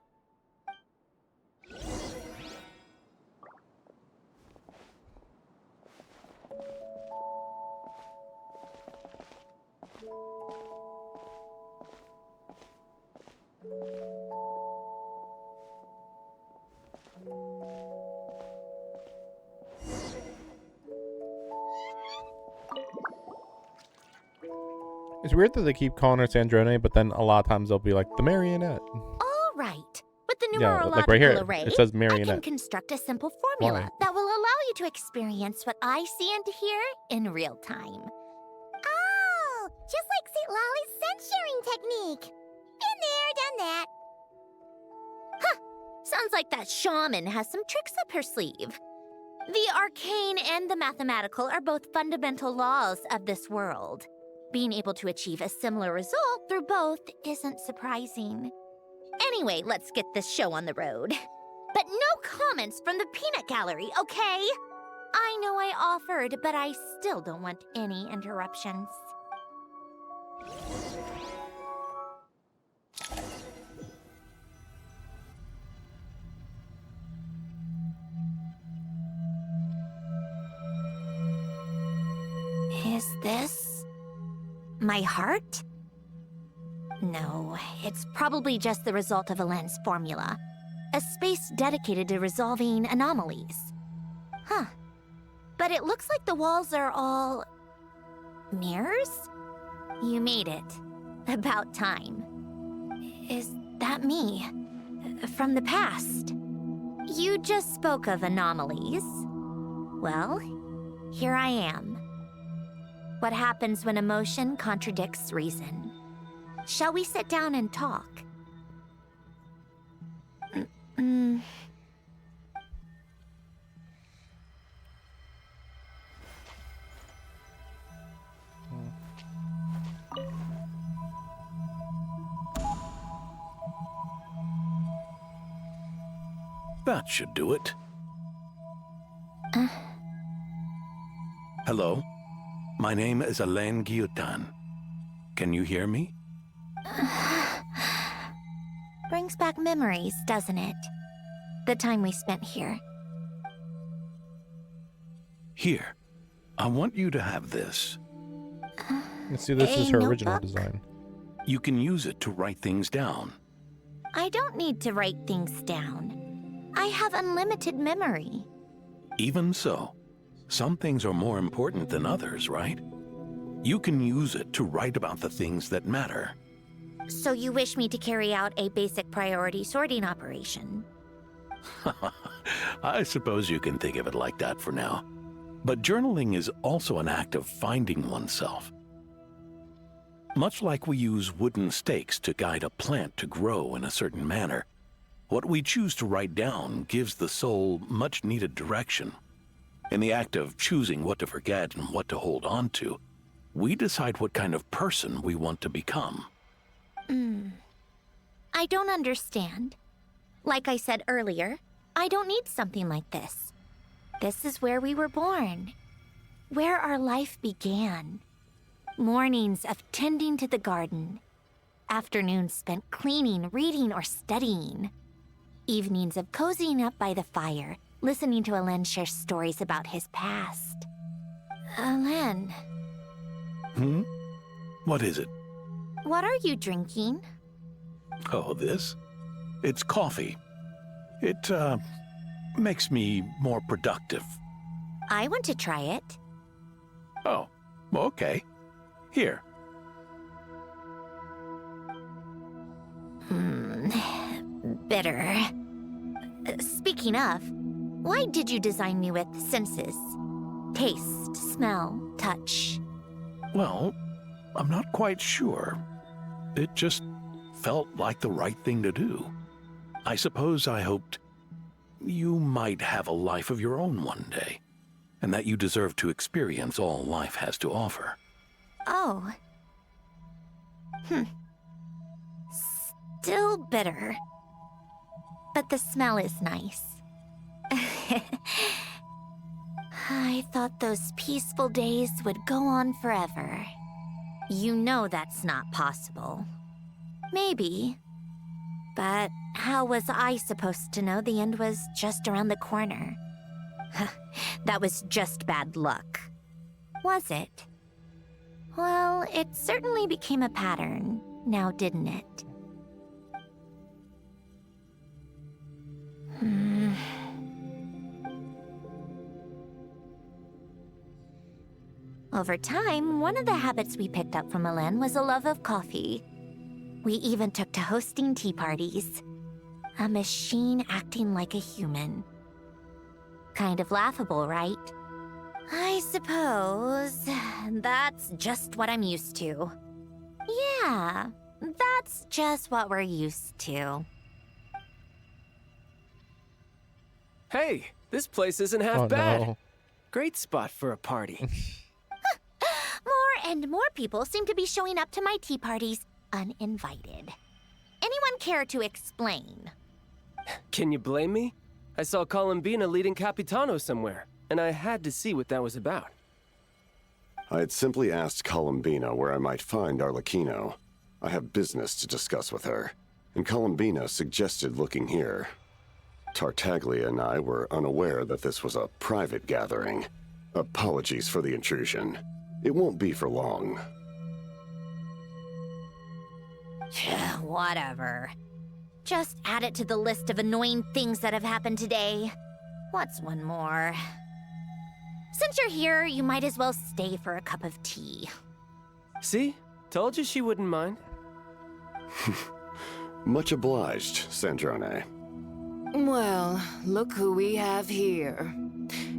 It's weird that they keep calling her Sandrone, but then a lot of times they'll be like, the marionette. All right. With the Yeah, numerological like right here, array, it says I marionette. can construct a simple formula Why? that will allow you to experience what I see and hear in real time. Oh, just like St. Lolly's scent-sharing technique. Been there, done that. Sounds like that shaman has some tricks up her sleeve. The arcane and the mathematical are both fundamental laws of this world. Being able to achieve a similar result through both isn't surprising. Anyway, let's get this show on the road. But no comments from the peanut gallery, okay? I know I offered, but I still don't want any interruptions. Is this my heart? No, it's probably just the result of Alain's formula. A space dedicated to resolving anomalies. Huh. But it looks like the walls are all... mirrors? You made it. About time. Is that me? From the past? You just spoke of anomalies. Well, here I am. What happens when emotion contradicts reason? Shall we sit down and talk? That should do it. Hello? My name is Alain Guillotin. Can you hear me? Brings back memories, doesn't it? The time we spent here. Here. I want you to have this. You see, this is her original notebook? design. You can use it to write things down. I don't need to write things down. I have unlimited memory. Even so, some things are more important than others, right? You can use it to write about the things that matter. So you wish me to carry out a basic priority sorting operation? I suppose you can think of it like that for now. But journaling is also an act of finding oneself. Much like we use wooden stakes to guide a plant to grow in a certain manner, what we choose to write down gives the soul much-needed direction. In the act of choosing what to forget and what to hold on to, we decide what kind of person we want to become. I don't understand. Like I said earlier, I don't need something like this. This is where we were born. Where our life began. Mornings of tending to the garden. Afternoons spent cleaning, reading, or studying. Evenings of cozying up by the fire, listening to Alain share stories about his past. Alain. What is it? What are you drinking? Oh, this? It's coffee. It, makes me more productive. I want to try it. Oh, okay. Here. Bitter. Speaking of, why did you design me with senses? Taste, smell, touch. Well, I'm not quite sure. It just felt like the right thing to do. I suppose I hoped you might have a life of your own one day, and that you deserve to experience all life has to offer. Oh. Still bitter. But the smell is nice. I thought those peaceful days would go on forever. You know that's not possible. Maybe. But how was I supposed to know the end was just around the corner? That was just bad luck. Was it? Well, it certainly became a pattern, now didn't it? Over time, one of the habits we picked up from Alain was a love of coffee. We even took to hosting tea parties. A machine acting like a human. Kind of laughable, right? I suppose that's just what I'm used to. Yeah, that's just what we're used to. Hey, this place isn't half Oh, bad. no. Great spot for a party. More and more people seem to be showing up to my tea parties uninvited. Anyone care to explain? Can you blame me? I saw Columbina leading Capitano somewhere, and I had to see what that was about. I had simply asked Columbina where I might find Arlecchino. I have business to discuss with her, and Columbina suggested looking here. Tartaglia and I were unaware that this was a private gathering. Apologies for the intrusion. It won't be for long. Whatever. Just add it to the list of annoying things that have happened today. What's one more? Since you're here, you might as well stay for a cup of tea. See? Told you she wouldn't mind. Much obliged, Sandrone. Well, look who we have here.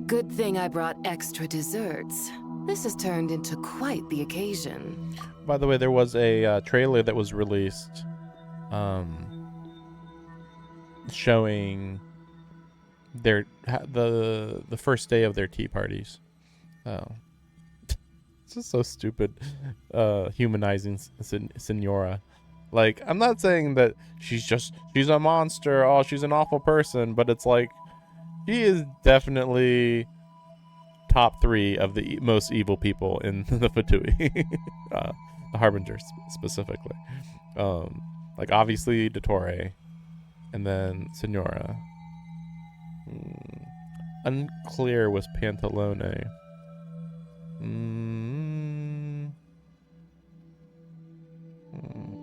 Good thing I brought extra desserts. This has turned into quite the occasion. By the way, there was a trailer that was released showing their the first day of their tea parties. Oh, this is so stupid. Humanizing Senora. Like, I'm not saying that she's a monster. Oh, she's an awful person, but it's like she is definitely top 3 of the most evil people in the Fatui. The Harbinger specifically. Like, obviously Dottore, and then Senora. Unclear was Pantalone.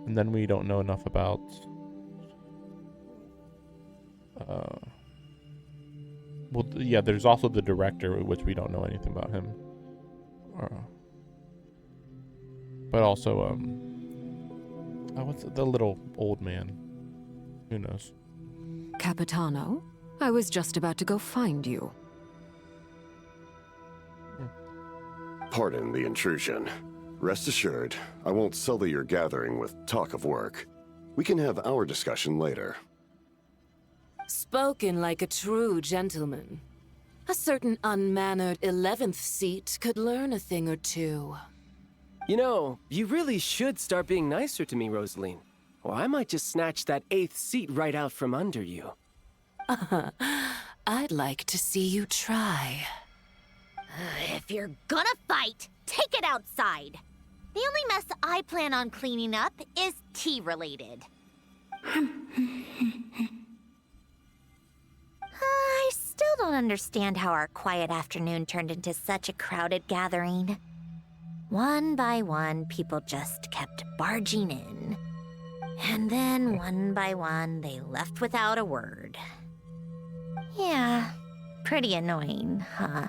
And then we don't know enough about well, yeah, there's also the director, which we don't know anything about him. But also what's the little old man? Who knows? Capitano, I was just about to go find you. Pardon the intrusion. Rest assured, I won't sully your gathering with talk of work. We can have our discussion later. Spoken like a true gentleman. A certain unmannered 11th seat could learn a thing or two. You know, you really should start being nicer to me, Rosaline. Or I might just snatch that 8th seat right out from under you. I'd like to see you try. If you're gonna fight, take it outside. The only mess I plan on cleaning up is tea-related. I still don't understand how our quiet afternoon turned into such a crowded gathering. One by one, people just kept barging in. And then, one by one, they left without a word. Yeah, pretty annoying, huh?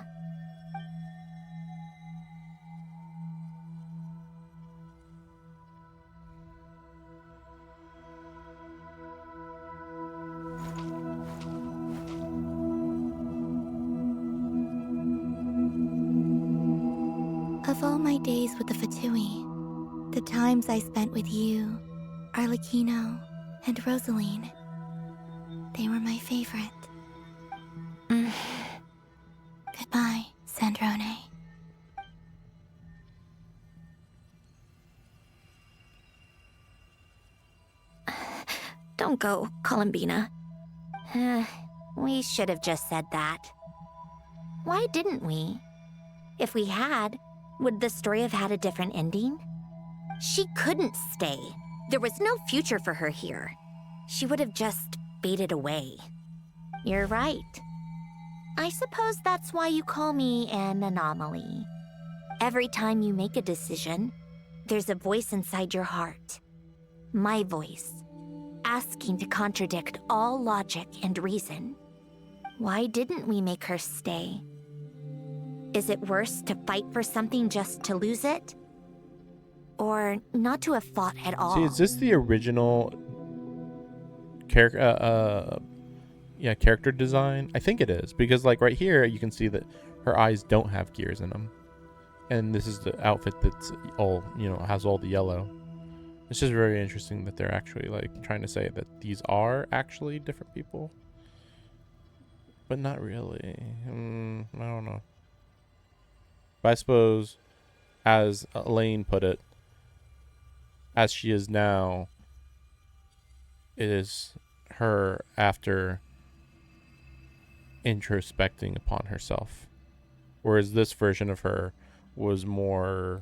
Of all my days with the Fatui, the times I spent with you, Arlecchino, and Rosaline, they were my favorite. Goodbye, Sandrone. Don't go, Columbina. We should have just said that. Why didn't we? If we had, would the story have had a different ending? She couldn't stay. There was no future for her here. She would have just faded away. You're right. I suppose that's why you call me an anomaly. Every time you make a decision, there's a voice inside your heart. My voice, asking to contradict all logic and reason. Why didn't we make her stay? Is it worse to fight for something just to lose it? Or not to have fought at all? See, is this the original character design? I think it is, because like right here you can see that her eyes don't have gears in them, and this is the outfit that's all, you know, has all the yellow. It's just very interesting that they're actually like trying to say that these are actually different people. but not really. I don't know. But I suppose, as Elaine put it, as she is now, it is her after introspecting upon herself. Whereas this version of her was more,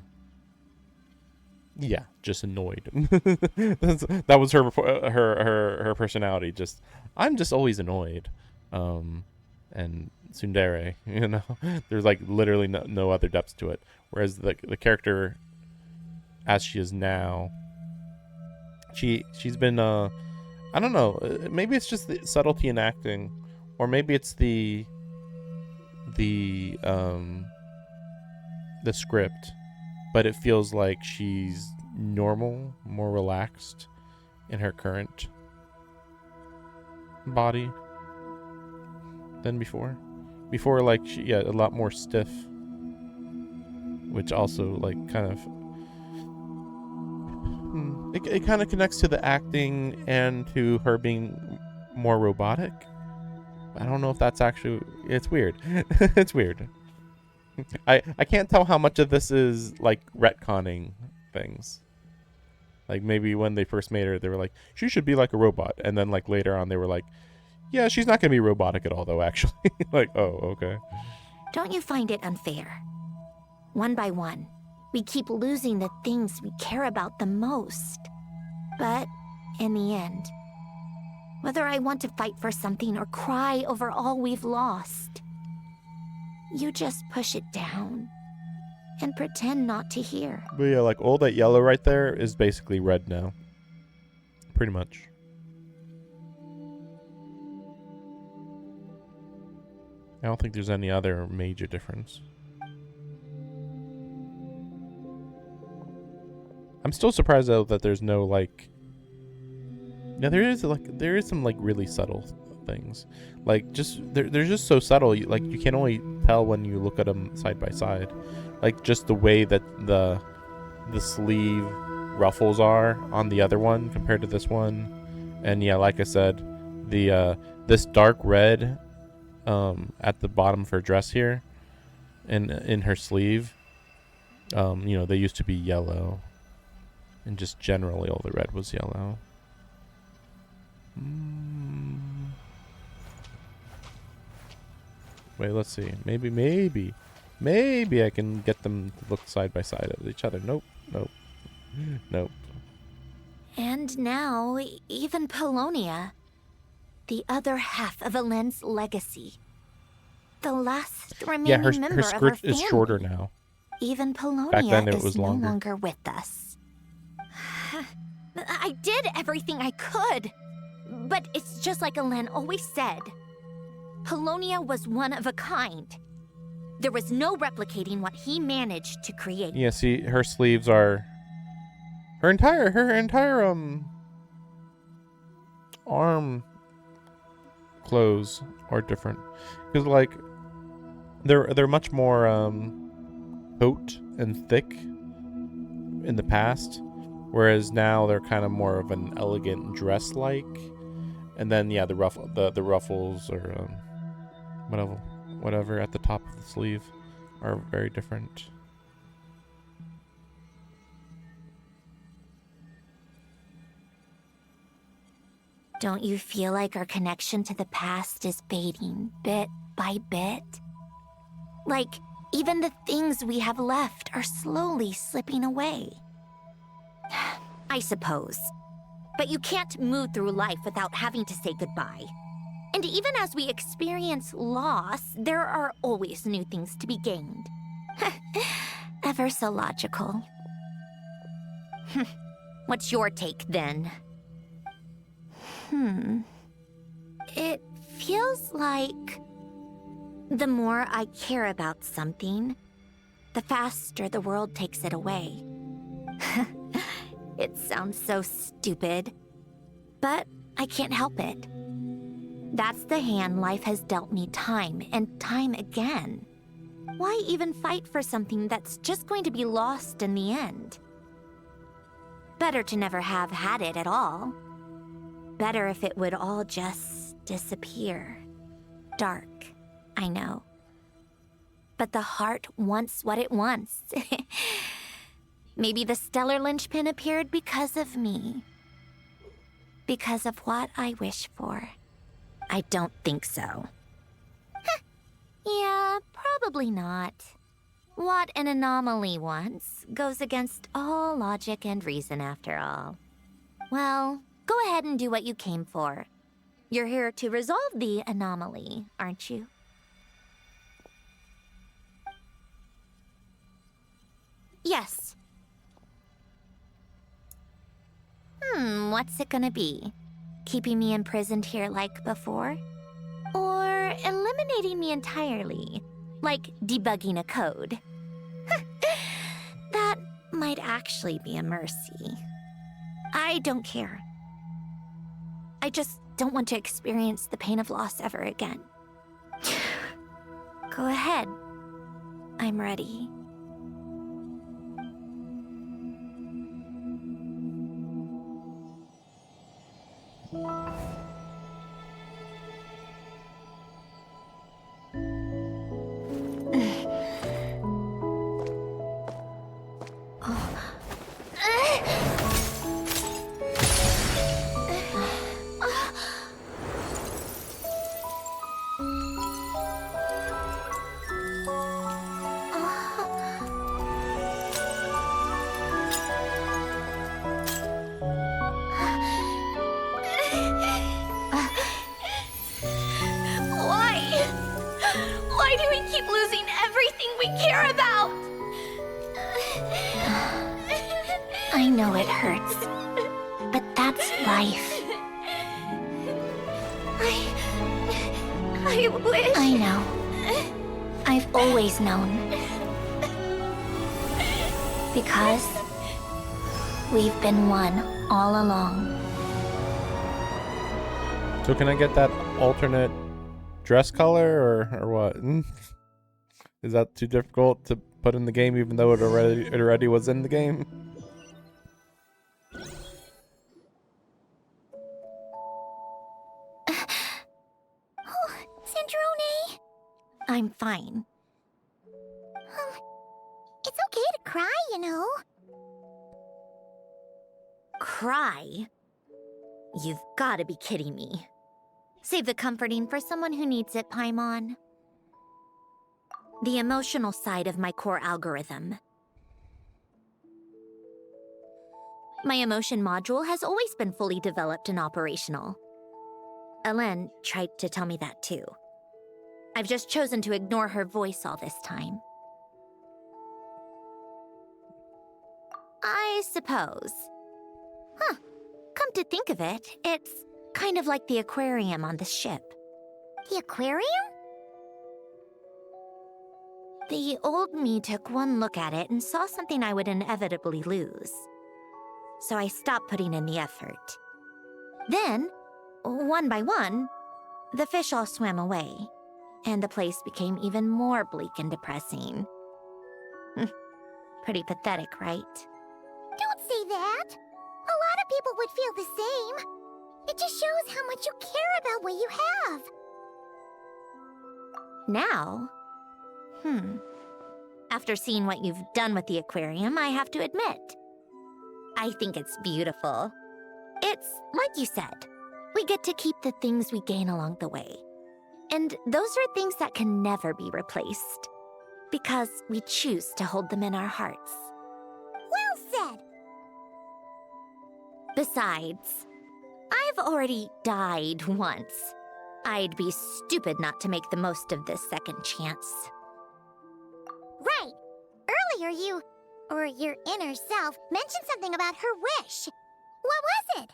yeah, just annoyed. That was her personality. Just, I'm just always annoyed. And tsundere, you know, there's like literally no other depth to it. Whereas the character, as she is now, she's been I don't know, maybe it's just the subtlety in acting, or maybe it's the script, but it feels like she's normal, more relaxed in her current body than before. Before, like, she, a lot more stiff, which also, like, kind of it kind of connects to the acting and to her being more robotic. I don't know if that's actually, it's weird. It's weird. I can't tell how much of this is like retconning things. Like maybe when they first made her, they were like, she should be like a robot, and then like later on they were like, yeah, she's not gonna be robotic at all though, actually. Like, oh, okay. Don't you find it unfair? One by one, we keep losing the things we care about the most. But in the end, whether I want to fight for something or cry over all we've lost, you just push it down and pretend not to hear. But yeah, like all that yellow right there is basically red now. Pretty much. I don't think there's any other major difference. I'm still surprised though that there's no like, yeah, there is some like really subtle things, like just they're just so subtle. Like you can only tell when you look at them side by side, like just the way that the sleeve ruffles are on the other one compared to this one, and yeah, like I said, the this dark red at the bottom of her dress here, and in her sleeve, you know, they used to be yellow. And just generally all the red was yellow. Wait, let's see. Maybe I can get them to look side by side of each other. Nope. And now, even Polonia, the other half of Elend's legacy, the last remaining member her of our skirt family. is shorter now. Even Polonia Back then it is was no longer. longer with us. I did everything I could, but it's just like Elend always said. Polonia was one of a kind. There was no replicating what he managed to create. Yeah, see, her sleeves are her entire arm clothes are different, because like they're much more coat and thick in the past, whereas now they're kind of more of an elegant dress like, and then yeah, the ruffles or whatever at the top of the sleeve are very different. Don't you feel like our connection to the past is fading bit by bit? Like, even the things we have left are slowly slipping away. I suppose. But you can't move through life without having to say goodbye. And even as we experience loss, there are always new things to be gained. Ever so logical. What's your take, then? It feels like the more I care about something, the faster the world takes it away. It sounds so stupid, but I can't help it. That's the hand life has dealt me time and time again. Why even fight for something that's just going to be lost in the end? Better to never have had it at all. Better if it would all just disappear. dark, I know. But the heart wants what it wants. Maybe the stellar linchpin appeared because of me. Because of what I wish for. I don't think so. Yeah, probably not. What an anomaly wants goes against all logic and reason after all. Well, go ahead and do what you came for. You're here to resolve the anomaly, aren't you? Yes. What's it gonna be? Keeping me imprisoned here like before? Or eliminating me entirely, like debugging a code? That might actually be a mercy. I don't care. I just don't want to experience the pain of loss ever again. Go ahead. I'm ready. Why do we keep losing everything we care about? I know it hurts, but that's life. I wish... I know. I've always known. Because we've been one all along. So can I get that alternate dress color or what? Is that too difficult to put in the game even though it already was in the game? Sandrone! I'm fine. It's okay to cry, you know. Cry? You've gotta be kidding me. Save the comforting for someone who needs it, Paimon. The emotional side of my core algorithm. My emotion module has always been fully developed and operational. Elen tried to tell me that too. I've just chosen to ignore her voice all this time. I suppose. Huh. Come to think of it, it's kind of like the aquarium on the ship. The aquarium? The old me took one look at it and saw something I would inevitably lose. So I stopped putting in the effort. Then, one by one, the fish all swam away, and the place became even more bleak and depressing. Pretty pathetic, right? Don't say that. A lot of people would feel the same. It just shows how much you care about what you have. Now? After seeing what you've done with the aquarium, I have to admit, I think it's beautiful. It's like you said, we get to keep the things we gain along the way. And those are things that can never be replaced, because we choose to hold them in our hearts. Well said! Besides, I've already died once. I'd be stupid not to make the most of this second chance. Right! Earlier you, or your inner self, mentioned something about her wish. What was it?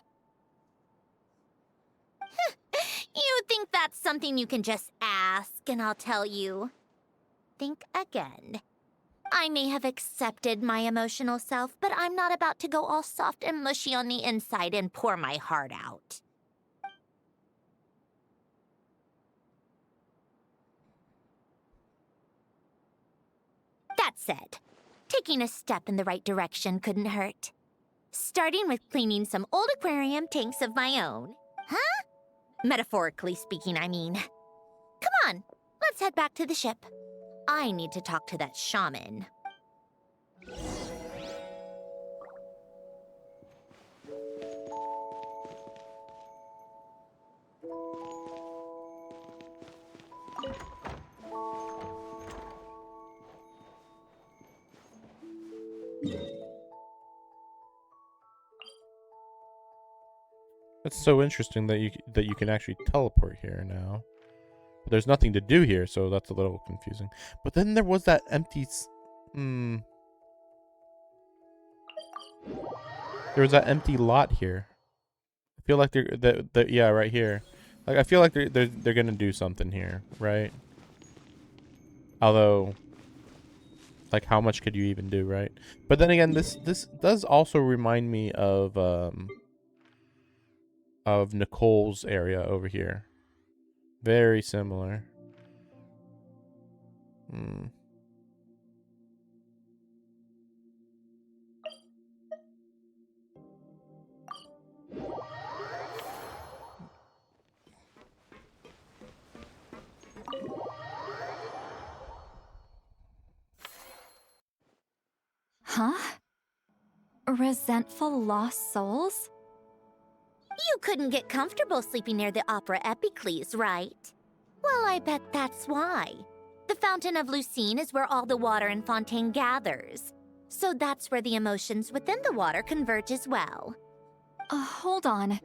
You think that's something you can just ask and I'll tell you? Think again. I may have accepted my emotional self, but I'm not about to go all soft and mushy on the inside and pour my heart out. That said, taking a step in the right direction couldn't hurt. Starting with cleaning some old aquarium tanks of my own. Huh? Metaphorically speaking, I mean. Come on, let's head back to the ship. I need to talk to that shaman. It's so interesting that you can actually teleport here now. But there's nothing to do here, so that's a little confusing. But then there was that empty... There was that empty lot here. I feel like yeah, right here. Like I feel like they're gonna do something here, right? Although, like, how much could you even do, right? But then again, this does also remind me of Nicole's area over here. Very similar. Huh? Resentful lost souls? You couldn't get comfortable sleeping near the Opera Epicles, right? Well, I bet that's why. The Fountain of Lucine is where all the water in Fontaine gathers. So that's where the emotions within the water converge as well. Hold on.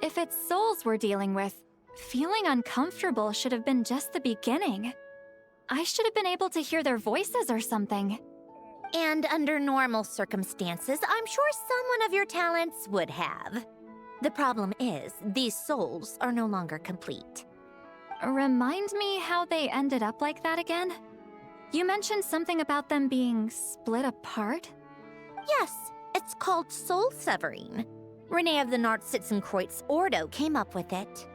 If it's souls we're dealing with, feeling uncomfortable should have been just the beginning. I should have been able to hear their voices or something. And under normal circumstances, I'm sure someone of your talents would have. The problem is, these souls are no longer complete. Remind me how they ended up like that again? You mentioned something about them being split apart? Yes, it's called soul severing. Renee of the Nartsitzenkreuz Ordo came up with it.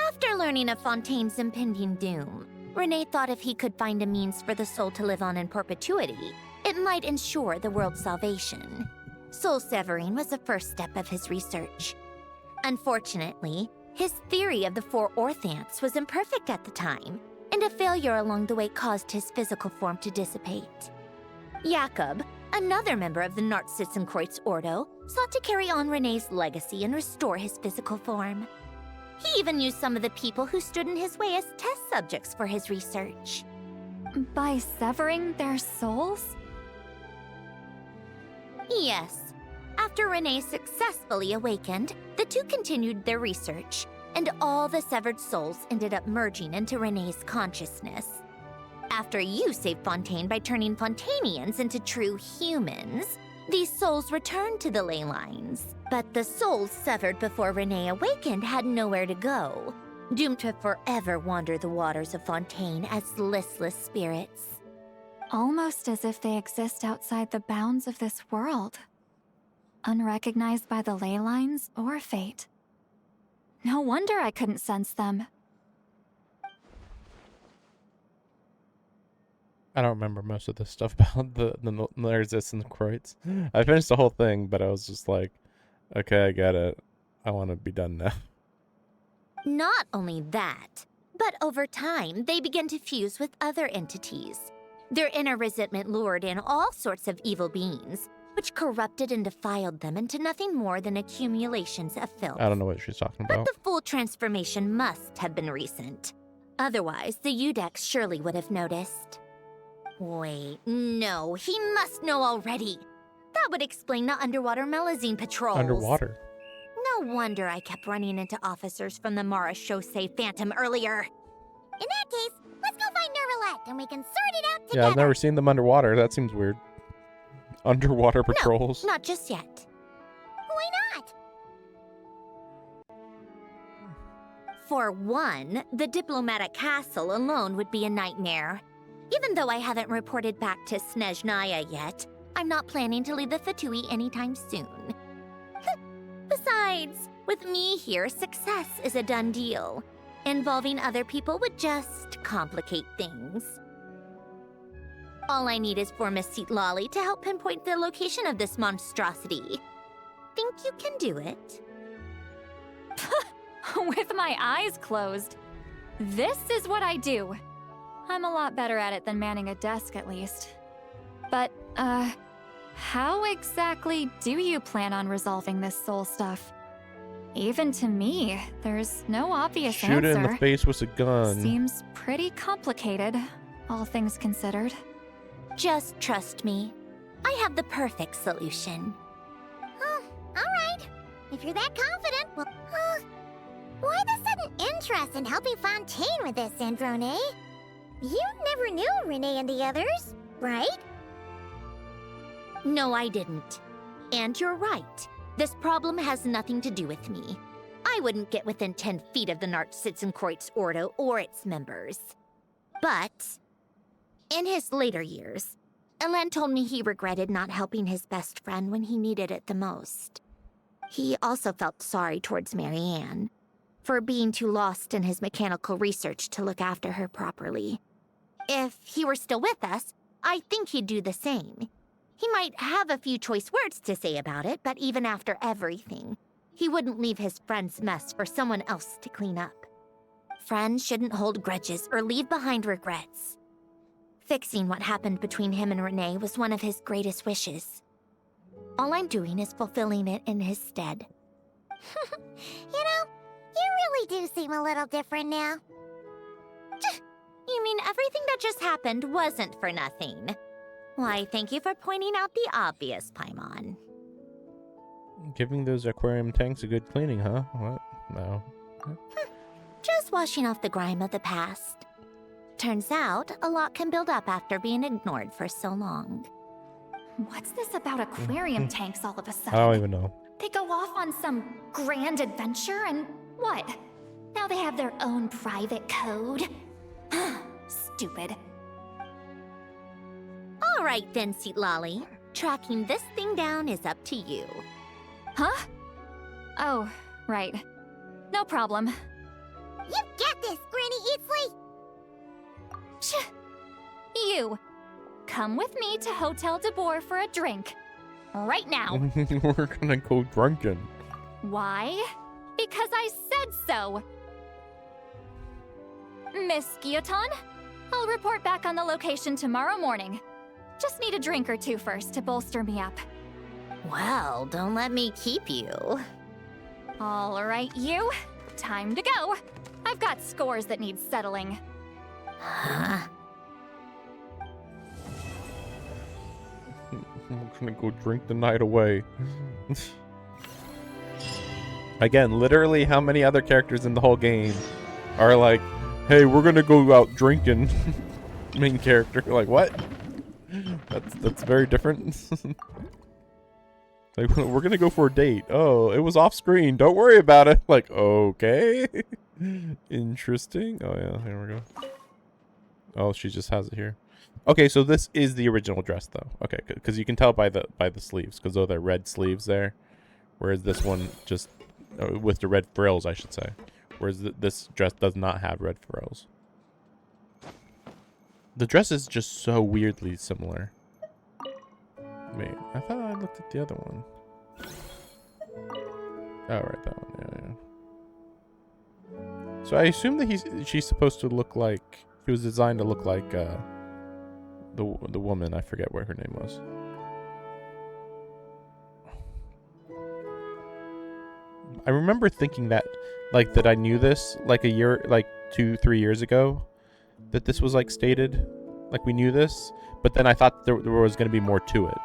After learning of Fontaine's impending doom, Renee thought if he could find a means for the soul to live on in perpetuity, it might ensure the world's salvation. Soul severing was the first step of his research. Unfortunately, his theory of the four orthants was imperfect at the time, and a failure along the way caused his physical form to dissipate. Jakob, another member of the Nartsitzenkreuz Ordo, sought to carry on Renee's legacy and restore his physical form. He even used some of the people who stood in his way as test subjects for his research. By severing their souls? Yes. After Renee successfully awakened, the two continued their research, and all the severed souls ended up merging into Renee's consciousness. After you saved Fontaine by turning Fontainians into true humans, these souls returned to the ley lines. But the souls severed before Renee awakened had nowhere to go, doomed to forever wander the waters of Fontaine as listless spirits. Almost as if they exist outside the bounds of this world. Unrecognized by the ley lines or fate. No wonder I couldn't sense them. I don't remember most of this stuff about the Nartsitzenkreuz. I finished the whole thing, but I was just like, okay, I get it. I want to be done now. Not only that, but over time, they began to fuse with other entities. Their inner resentment lured in all sorts of evil beings, which corrupted and defiled them into nothing more than accumulations of filth. I don't know what she's talking about. But the full transformation must have been recent. Otherwise, the Udex surely would have noticed. Wait, no, he must know already. That would explain the underwater Melazine patrols. Underwater? No wonder I kept running into officers from the Mara Chaussee Phantom earlier. In that case, let's go find Nervalette and we can sort it out together. Yeah, I've never seen them underwater. That seems weird. Underwater patrols. No, not just yet. Why not? For one, the diplomatic castle alone would be a nightmare. Even though I haven't reported back to Snezhnaya yet, I'm not planning to leave the Fatui anytime soon. Besides, with me here, success is a done deal. Involving other people would just complicate things. All I need is for Miss Lolly to help pinpoint the location of this monstrosity. Think you can do it? With my eyes closed. This is what I do. I'm a lot better at it than manning a desk, at least. But, how exactly do you plan on resolving this soul stuff? Even to me, there's no obvious Shoot answer. it in the face with a gun. Seems pretty complicated, all things considered. Just trust me. I have the perfect solution. Oh, alright. If you're that confident, well, why the sudden interest in helping Fontaine with this, Sandrone? You never knew Renee and the others, right? No, I didn't. And you're right. This problem has nothing to do with me. I wouldn't get within 10 feet of the Nartsitzenkreuz Ordo or its members. But in his later years, Elen told me he regretted not helping his best friend when he needed it the most. He also felt sorry towards Marianne for being too lost in his mechanical research to look after her properly. If he were still with us, I think he'd do the same. He might have a few choice words to say about it, but even after everything, he wouldn't leave his friend's mess for someone else to clean up. Friends shouldn't hold grudges or leave behind regrets. Fixing what happened between him and Renee was one of his greatest wishes. All I'm doing is fulfilling it in his stead. You know, you really do seem a little different now. You mean everything that just happened wasn't for nothing? Why, thank you for pointing out the obvious, Paimon. Giving those aquarium tanks a good cleaning, huh? What? No. Just washing off the grime of the past. Turns out, a lot can build up after being ignored for so long. What's this about aquarium tanks all of a sudden? I don't even know. They go off on some grand adventure and what? Now they have their own private code? Stupid. All right then, Lolly. Tracking this thing down is up to you. Huh? Oh, right. No problem. You get this, Granny Eatsley! You, come with me to Hotel de Boer for a drink. Right now. We're gonna go drunken. Why? Because I said so. Miss Guillotin, I'll report back on the location tomorrow morning. Just need a drink or two first to bolster me up. Well, don't let me keep you. All right, you. Time to go. I've got scores that need settling. Huh? I'm gonna go drink the night away. Again, literally how many other characters in the whole game are like, hey, we're gonna go out drinking. Main character, like, what? That's very different. Like, we're gonna go for a date. Oh, it was off screen. Don't worry about it. Like, okay. Interesting. Oh yeah, here we go. Oh, she just has it here. Okay, so this is the original dress though. Okay, because you can tell by the sleeves, because they're red sleeves there, whereas this one just with the red frills, I should say. Whereas this dress does not have red frills. The dress is just so weirdly similar. Wait, I thought I looked at the other one. Oh, right, that one. Yeah. So I assume that she's supposed to look like, she was designed to look like the woman. I forget what her name was. I remember thinking that, like, that I knew this like a year, like 2-3 years ago, that this was like stated, like we knew this, but then I thought there was going to be more to it,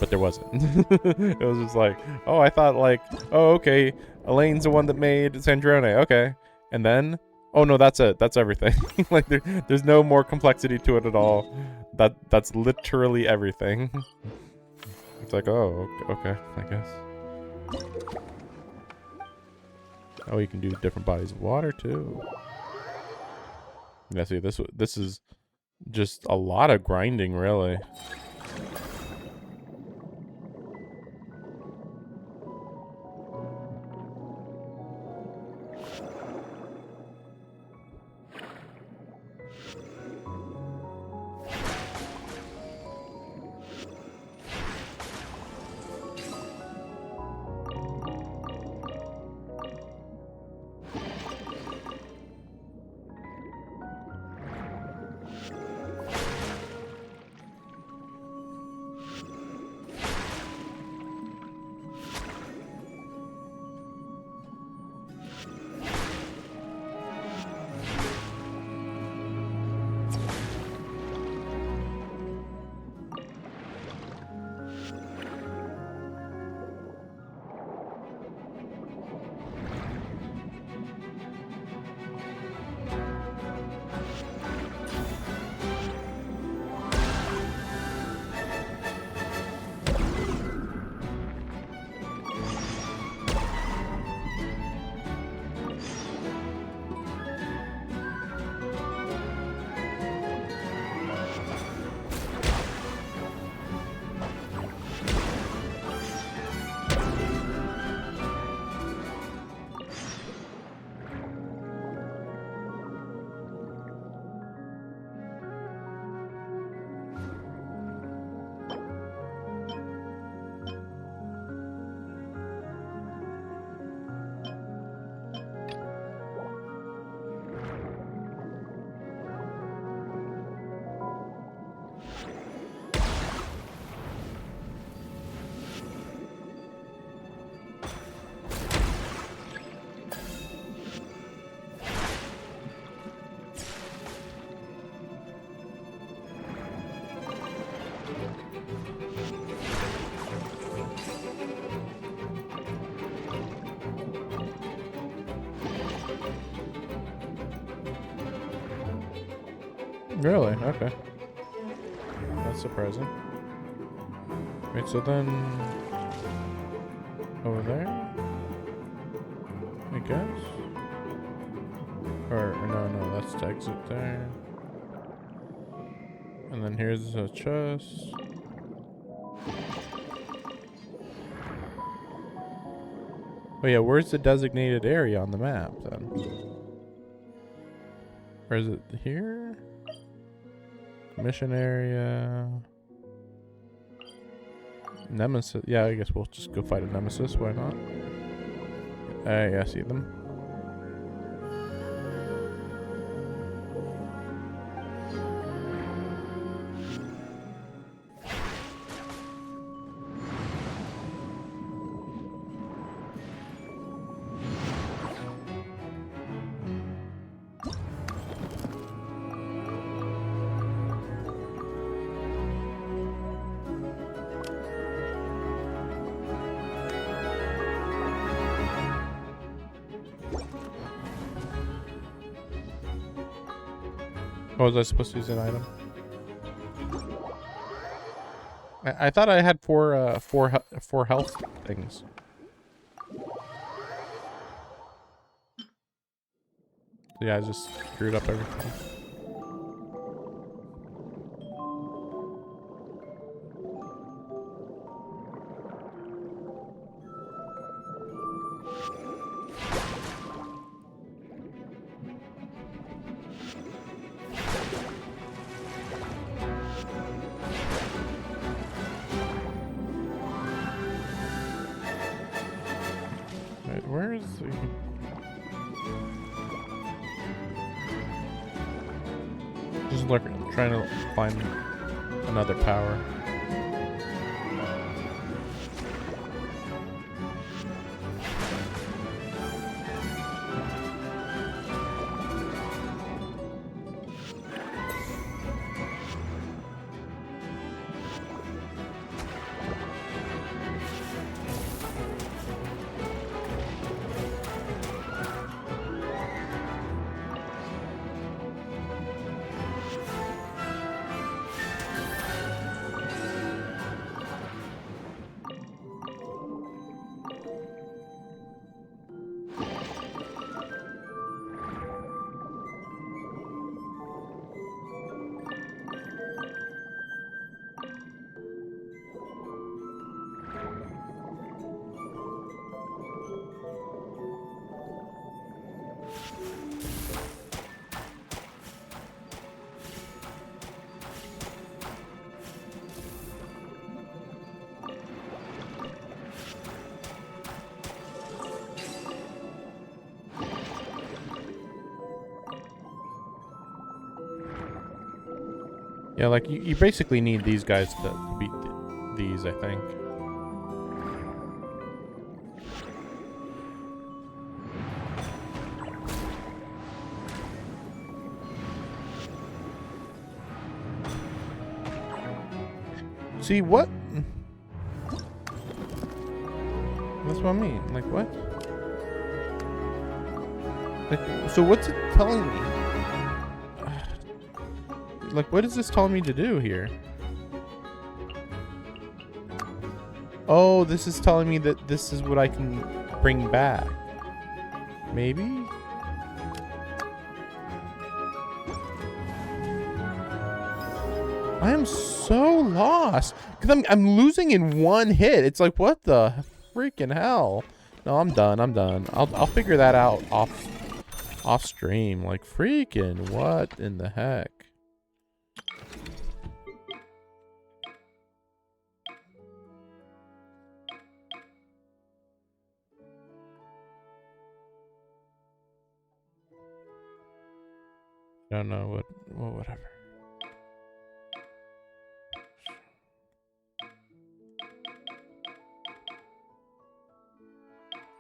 but there wasn't. It was just like, oh, I thought like, oh, okay, Elaine's the one that made Sandrone, okay, and then, oh no, that's it, that's everything. Like there's no more complexity to it at all. That's literally everything. It's like, oh, okay, I guess. Oh, you can do different bodies of water too. Yeah, see, this is just a lot of grinding, really. Really? Okay. That's surprising. Wait, so then over there, I guess. Or no, that's the exit there. And then here's a chest. Oh yeah, where's the designated area on the map then? Or is it here? Mission area. Nemesis. Yeah, I guess we'll just go fight a nemesis. Why not? Yeah, I see them. Oh, was I supposed to use an item? I thought I had four health things. Yeah, I just screwed up everything. Wait, where is the... Just looking, trying to find another power. Yeah, like, you basically need these guys to beat these, I think. See, what? That's what I mean. Like, what? Like, so what's it telling me? Like, what is this telling me to do here? Oh, this is telling me that this is what I can bring back. Maybe? I am so lost. Because I'm losing in one hit. It's like, what the freaking hell? No, I'm done. I'm done. I'll figure that out off stream. Like, freaking what in the heck? I don't know what, well, whatever.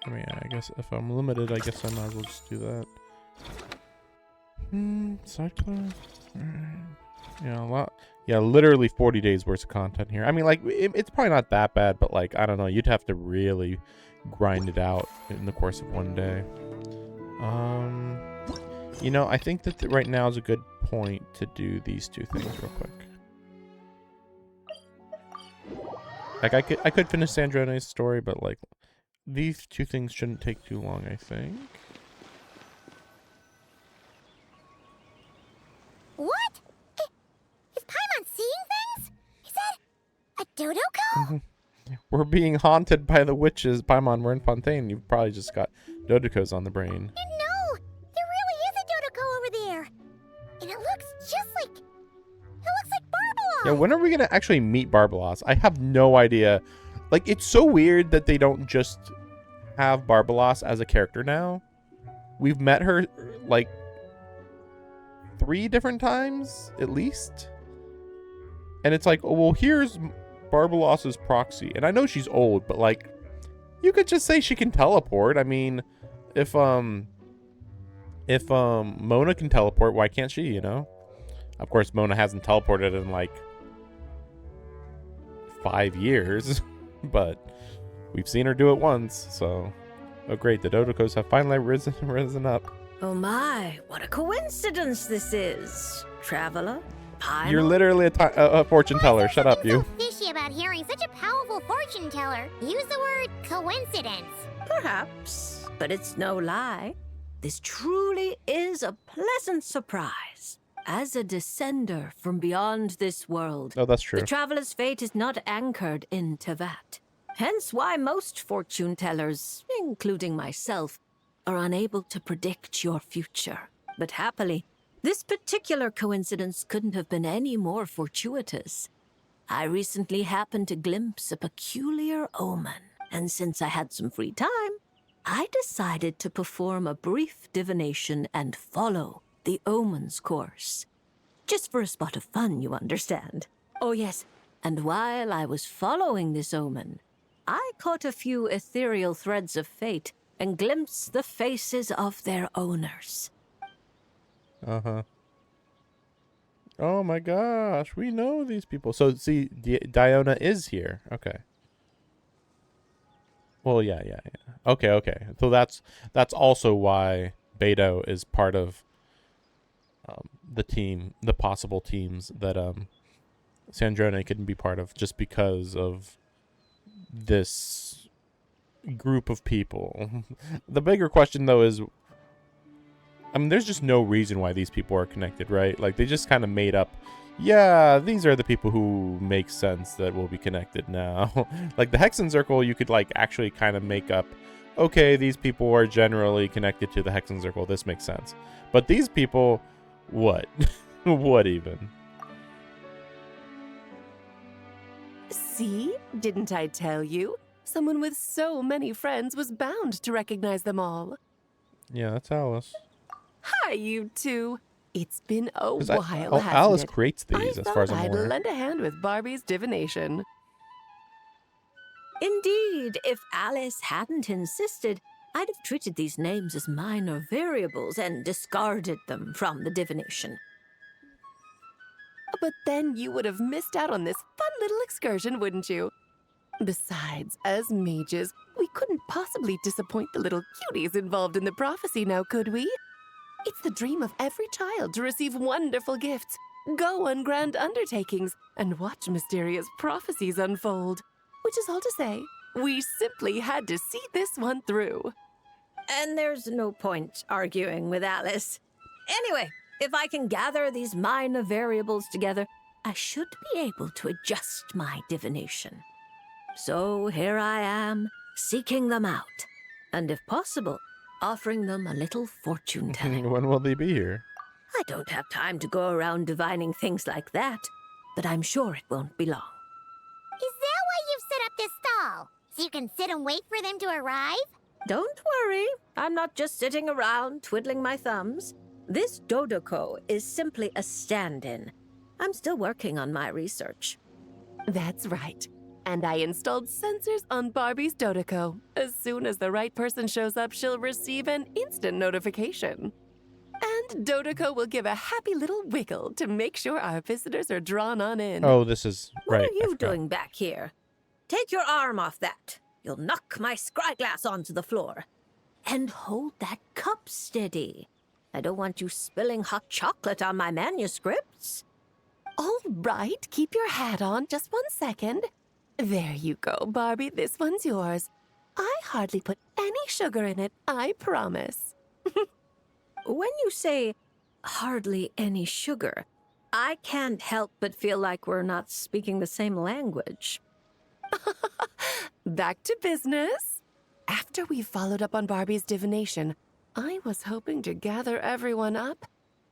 I mean, I guess if I'm limited, I guess I might as well just do that. Side quest. Yeah, a lot. Yeah, literally 40 days worth of content here. I mean, like, it's probably not that bad, but like, I don't know. You'd have to really grind it out in the course of one day. You know, I think that right now is a good point to do these two things real quick. Like I could finish Sandrone's story, but like these two things shouldn't take too long, I think. What? Is Paimon seeing things? Is that a Dodoko? We're being haunted by the witches. Paimon, we're in Fontaine. You've probably just got Dodokos on the brain. No, there really is a Dodoko over there. And it looks just like... It looks like Barbalos. Yeah, when are we going to actually meet Barbalos? I have no idea. Like, it's so weird that they don't just have Barbalos as a character now. We've met her, like, 3 different times, at least. And it's like, oh, well, here's Barbalos's proxy. And I know she's old, but, like, you could just say she can teleport. I mean, if Mona can teleport, why can't she, you know? Of course, Mona hasn't teleported in, like, 5 years. But we've seen her do it once, so... Oh, great. The Dodokos have finally risen up. Oh my, what a coincidence this is. Traveler, Paimon. You're literally a fortune teller. Shut up, you. Fishy about hearing such a powerful fortune teller use the word coincidence. Perhaps, but it's no lie. This truly is a pleasant surprise. As a descender from beyond this world, oh, that's true. The traveler's fate is not anchored in Tevat. Hence why most fortune tellers, including myself, are unable to predict your future. But happily, this particular coincidence couldn't have been any more fortuitous. I recently happened to glimpse a peculiar omen, and since I had some free time, I decided to perform a brief divination and follow the omen's course. Just for a spot of fun, you understand. Oh yes, and while I was following this omen, I caught a few ethereal threads of fate and glimpsed the faces of their owners. Uh-huh. Oh my gosh, we know these people. So, see, Diona is here. Okay. Well, yeah. Okay. So that's also why Beto is part of the possible teams that Sandrone couldn't be part of, just because of this group of people. The bigger question, though, is, I mean, there's just no reason why these people are connected, right? Like, they just kind of made up, yeah, these are the people who make sense that will be connected now. Like, the Hexen Circle, you could, like, actually kind of make up, okay, these people are generally connected to the Hexen Circle. This makes sense. But these people, what? What even? See? Didn't I tell you? Someone with so many friends was bound to recognize them all. Yeah, that's Alice. Hi, you two. It's been a while, hasn't Alice it? creates these, as far as I'm I'd aware. lend a hand with Barbie's divination. Indeed, if Alice hadn't insisted, I'd have treated these names as minor variables and discarded them from the divination. But then you would have missed out on this fun little excursion, wouldn't you? Besides, as mages, we couldn't possibly disappoint the little cuties involved in the prophecy now, could we? It's the dream of every child to receive wonderful gifts, go on grand undertakings, and watch mysterious prophecies unfold. Which is all to say, we simply had to see this one through. And there's no point arguing with Alice. Anyway, if I can gather these minor variables together, I should be able to adjust my divination. So here I am, seeking them out, and if possible, offering them a little fortune telling. When will they be here? I don't have time to go around divining things like that, but I'm sure it won't be long. Is that why you've set up this stall? So you can sit and wait for them to arrive? Don't worry, I'm not just sitting around twiddling my thumbs. This Dodoko is simply a stand-in. I'm still working on my research. That's right. And I installed sensors on Barbie's Dodoko. As soon as the right person shows up, she'll receive an instant notification. And Dodoko will give a happy little wiggle to make sure our visitors are drawn on in. Oh, this is right. What are you doing back here? Take your arm off that. You'll knock my scryglass onto the floor. And hold that cup steady. I don't want you spilling hot chocolate on my manuscripts. All right, keep your hat on. Just 1 second. There you go, Barbie. This one's yours. I hardly put any sugar in it, I promise. When you say hardly any sugar, I can't help but feel like we're not speaking the same language. Back to business. After we followed up on Barbie's divination, I was hoping to gather everyone up,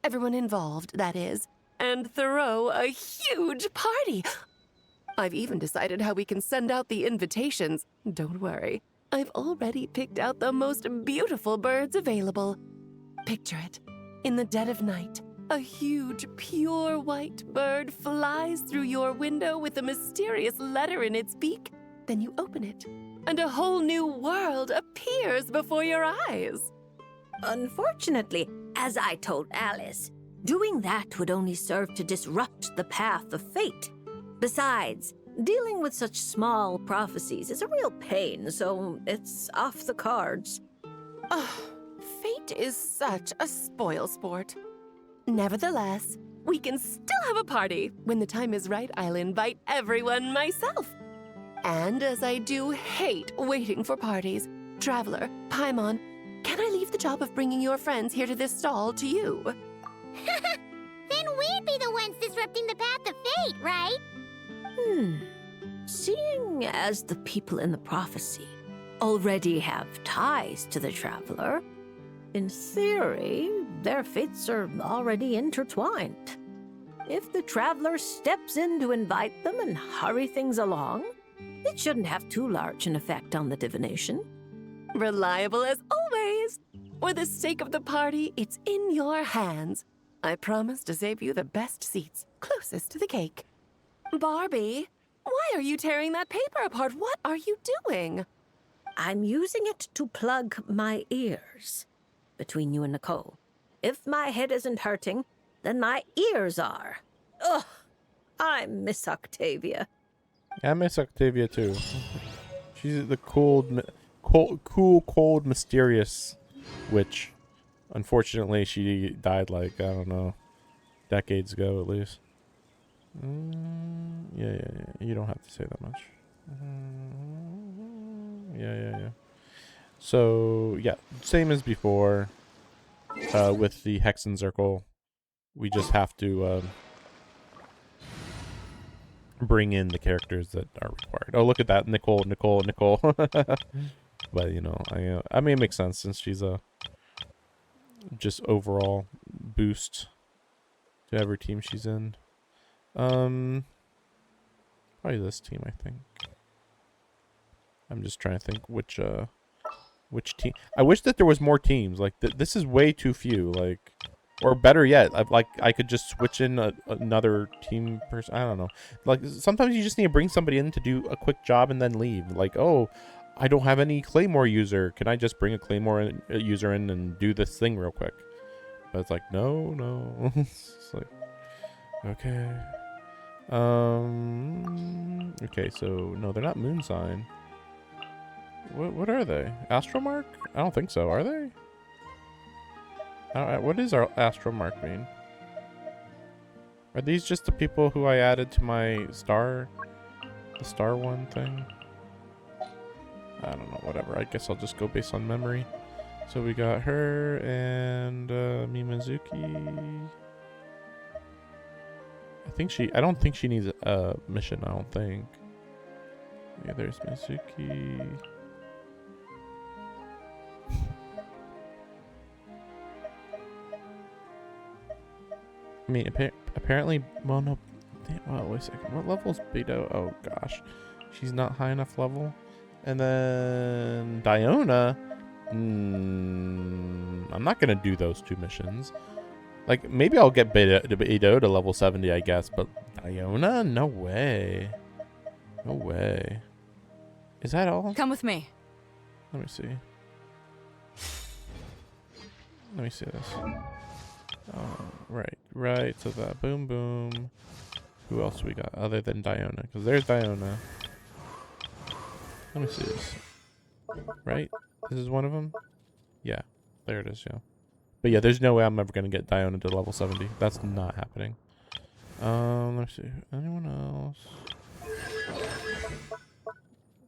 everyone involved, that is, and throw a huge party. I've even decided how we can send out the invitations. Don't worry, I've already picked out the most beautiful birds available. Picture it. In the dead of night, a huge, pure white bird flies through your window with a mysterious letter in its beak. Then you open it, and a whole new world appears before your eyes. Unfortunately, as I told Alice, doing that would only serve to disrupt the path of fate. Besides, dealing with such small prophecies is a real pain, so it's off the cards. Fate is such a spoil sport. Nevertheless, we can still have a party. When the time is right, I'll invite everyone myself. And as I do hate waiting for parties, Traveler, Paimon, can I leave the job of bringing your friends here to this stall to you? Then we'd be the ones disrupting the path of fate, right? Seeing as the people in the prophecy already have ties to the Traveler, in theory, their fates are already intertwined. If the Traveler steps in to invite them and hurry things along, it shouldn't have too large an effect on the divination. Reliable as always. For the sake of the party, it's in your hands. I promise to save you the best seats, closest to the cake. Barbie, why are you tearing that paper apart? What are you doing? I'm using it to plug my ears. Between you and Nicole, if my head isn't hurting, then my ears are. Ugh, I miss Octavia. Yeah, I miss Octavia too. She's the cool, cold, mysterious witch. Unfortunately, she died like, I don't know, decades ago at least. Yeah. You don't have to say that much. Yeah. So, yeah, same as before. With the Hexen Circle, we just have to bring in the characters that are required. Oh, look at that. Nicole. But, you know, I mean, it makes sense since she's a just overall boost to every team she's in. Probably this team, I think. I'm just trying to think which team. I wish that there was more teams. Like, this is way too few. Like, or better yet, I could just switch in another team person. I don't know. Like, sometimes you just need to bring somebody in to do a quick job and then leave. Like, oh, I don't have any Claymore user. Can I just bring a Claymore user in and do this thing real quick? But it's like, no. It's like, okay. Okay, so no, they're not Moon Sign. What are they? Astromark? I don't think so. Are they? What does our Astromark mean? Are these just the people who I added to my the star one thing? I don't know. Whatever. I guess I'll just go based on memory. So we got her and Mimazuki. I don't think she needs a mission. I don't think. Yeah, there's Mizuki. I mean, apparently, well, no. Well, wait a second. What level is Beto? Oh gosh, she's not high enough level. And then Diona. I'm not gonna do those two missions. Like, maybe I'll get Beto to level 70, I guess. But Diona? No way. No way. Is that all? Come with me. Let me see. Let me see this. Right. So that boom. Who else we got other than Diona? Because there's Diona. Let me see this. Right? This is one of them? Yeah. There it is, yeah. But yeah, there's no way I'm ever gonna get Diona to level 70. That's not happening. Let's see. Anyone else?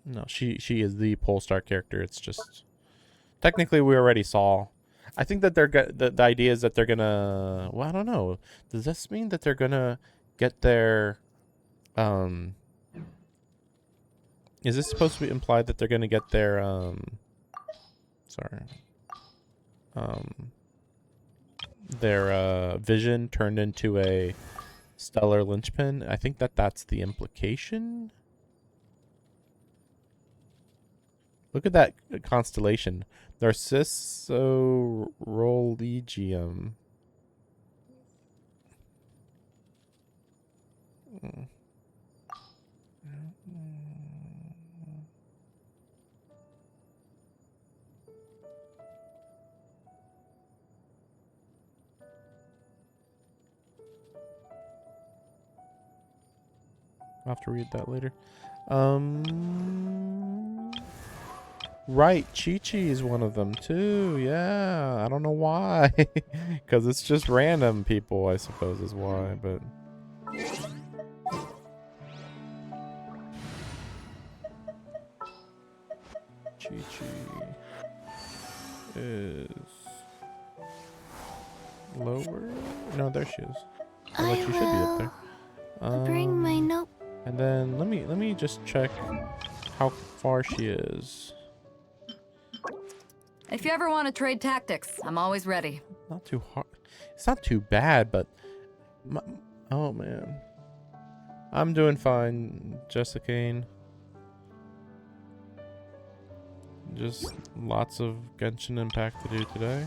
No, she is the Polestar character. It's just technically we already saw. I think that the idea is that they're gonna. Well, I don't know. Does this mean that they're gonna get their Is this supposed to be implied that they're gonna get their their vision turned into a stellar linchpin? I think that that's the implication. Look at that constellation, Narcissoroligium. I'll have to read that later. Right, Chi-Chi is one of them too. Yeah, I don't know why. Because it's just random people, I suppose, is why, but... Chi-Chi is... lower? No, there she is. Although she should be up there. Bring my note. And then let me just check how far she is. If you ever want to trade tactics, I'm always ready. Not too hard. It's not too bad, but oh man, I'm doing fine, Jessicane. Just lots of Genshin Impact to do today.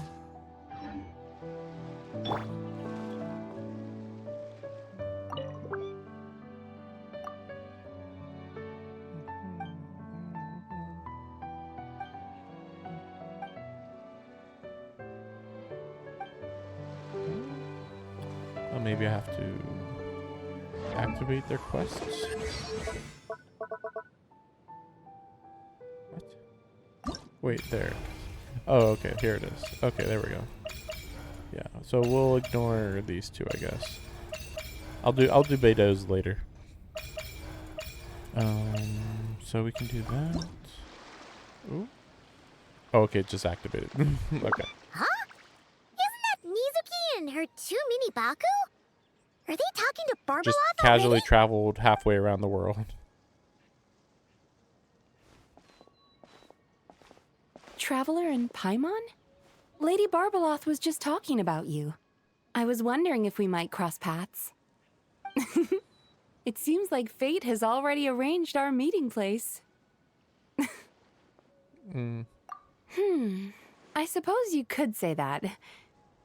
Maybe I have to activate their quests. What? Wait, there. Oh, okay, here it is. Okay, there we go. Yeah, so we'll ignore these two, I guess. I'll do Beto's later. So we can do that. Ooh. Oh, okay, just activated. Okay. Huh? Isn't that Mizuki and her two mini Baku? Are they talking to Barbaloth Just casually already? traveled halfway around the world. Traveler and Paimon? Lady Barbaloth was just talking about you. I was wondering if we might cross paths. It seems like fate has already arranged our meeting place. I suppose you could say that.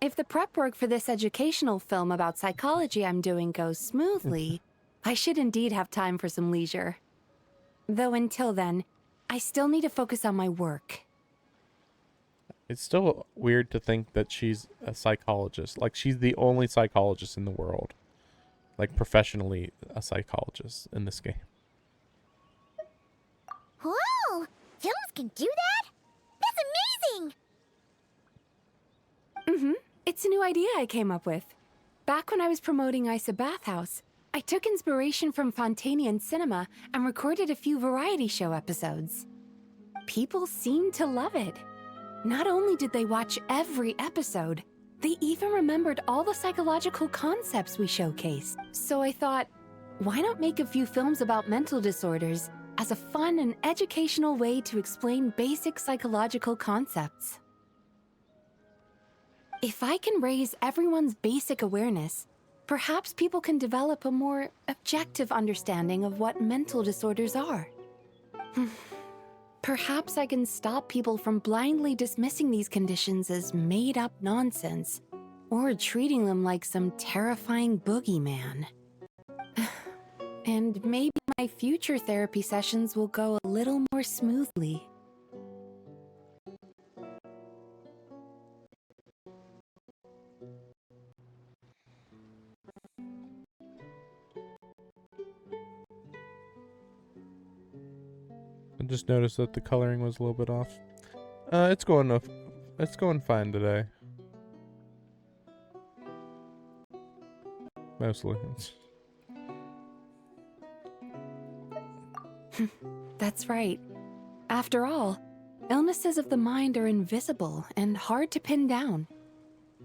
If the prep work for this educational film about psychology I'm doing goes smoothly, I should indeed have time for some leisure. Though until then, I still need to focus on my work. It's still weird to think that she's a psychologist. Like, she's the only psychologist in the world. Like, professionally a psychologist in this game. Whoa! Films can do that? That's amazing! It's a new idea I came up with. Back when I was promoting Isa Bathhouse, I took inspiration from Fontanian cinema and recorded a few variety show episodes. People seemed to love it. Not only did they watch every episode, they even remembered all the psychological concepts we showcased. So I thought, why not make a few films about mental disorders as a fun and educational way to explain basic psychological concepts? If I can raise everyone's basic awareness, perhaps people can develop a more objective understanding of what mental disorders are. Perhaps I can stop people from blindly dismissing these conditions as made-up nonsense, or treating them like some terrifying boogeyman. And maybe my future therapy sessions will go a little more smoothly. I just noticed that the coloring was a little bit off. It's going fine today. mostly. That's right. After all, illnesses of the mind are invisible and hard to pin down.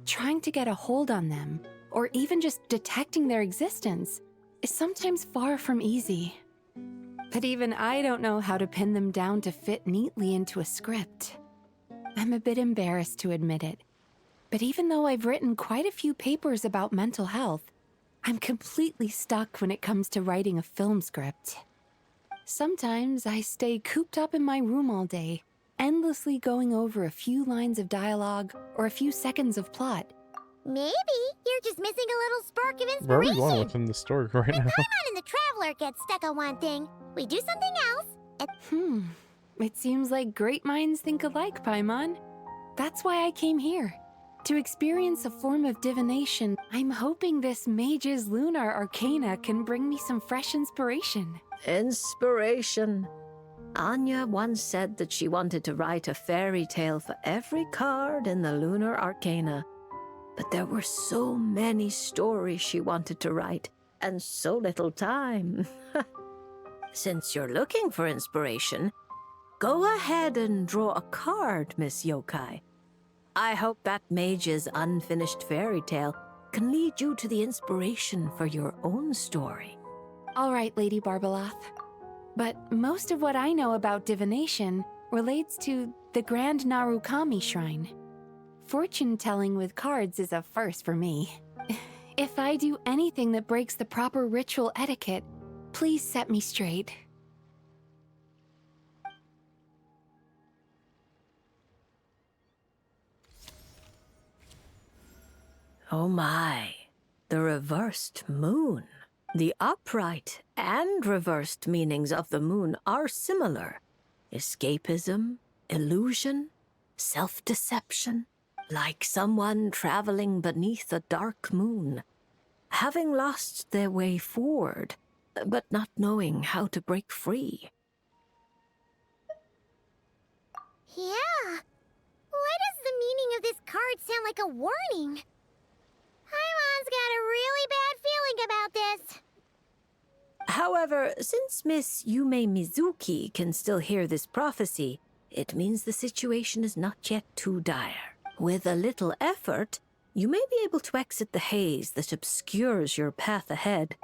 Trying to get a hold on them, or even just detecting their existence, is sometimes far from easy. But even I don't know how to pin them down to fit neatly into a script. I'm a bit embarrassed to admit it, but even though I've written quite a few papers about mental health, I'm completely stuck when it comes to writing a film script. Sometimes I stay cooped up in my room all day, endlessly going over a few lines of dialogue or a few seconds of plot. Maybe you're just missing a little spark of inspiration. Where are we going within the story right now? Paimon and the Traveler get stuck on one thing. We do something else. It seems like great minds think alike, Paimon. That's why I came here. To experience a form of divination, I'm hoping this mage's lunar arcana can bring me some fresh inspiration. Inspiration. Anya once said that she wanted to write a fairy tale for every card in the lunar arcana. But there were so many stories she wanted to write, and so little time. Since you're looking for inspiration, go ahead and draw a card, Miss Yokai. I hope that mage's unfinished fairy tale can lead you to the inspiration for your own story. All right, Lady Barbaloth. But most of what I know about divination relates to the Grand Narukami Shrine. Fortune-telling with cards is a first for me. If I do anything that breaks the proper ritual etiquette, please set me straight. Oh my, the reversed moon. The upright and reversed meanings of the moon are similar. Escapism, illusion, self-deception. Like someone traveling beneath a dark moon, having lost their way forward, but not knowing how to break free. Yeah. Why does the meaning of this card sound like a warning? Paimon's got a really bad feeling about this. However, since Miss Yume Mizuki can still hear this prophecy, it means the situation is not yet too dire. With a little effort, you may be able to exit the haze that obscures your path ahead.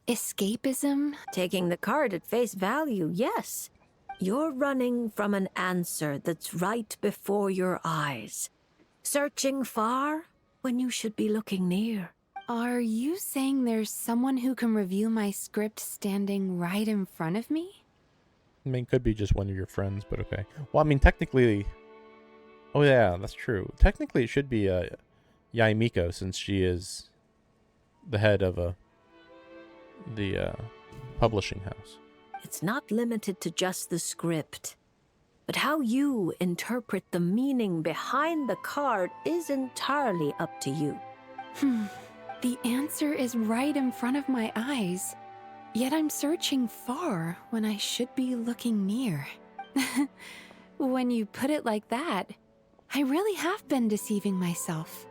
Escapism? Taking the card at face value, yes. You're running from an answer that's right before your eyes. Searching far when you should be looking near. Are you saying there's someone who can review my script standing right in front of me? I mean, could be just one of your friends, but okay. Well, I mean, technically... Oh yeah, that's true. Technically, it should be Yaimiko, since she is the head of the publishing house. It's not limited to just the script, but how you interpret the meaning behind the card is entirely up to you. The answer is right in front of my eyes, yet I'm searching far when I should be looking near. When you put it like that, I really have been deceiving myself.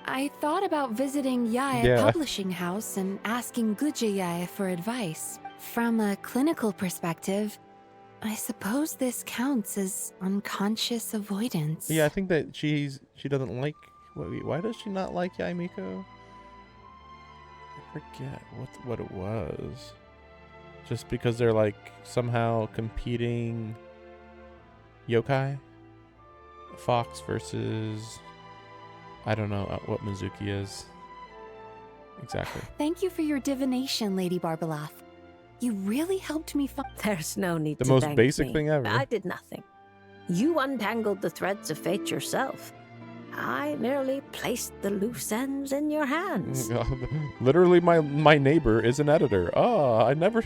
I thought about visiting Yae Publishing House and asking Guja Yae for advice. From a clinical perspective, I suppose this counts as unconscious avoidance. Yeah, I think that she doesn't like... Why does she not like Yaimiko? I forget what it was. Just because they're like somehow competing yokai? Fox versus... I don't know what Mizuki is. Exactly. Thank you for your divination, Lady Barbaloth. You really helped me find... There's no need to thank me. The thank most basic me. thing ever. I did nothing. You untangled the threads of fate yourself. I merely placed the loose ends in your hands. Literally, my neighbor is an editor. I never...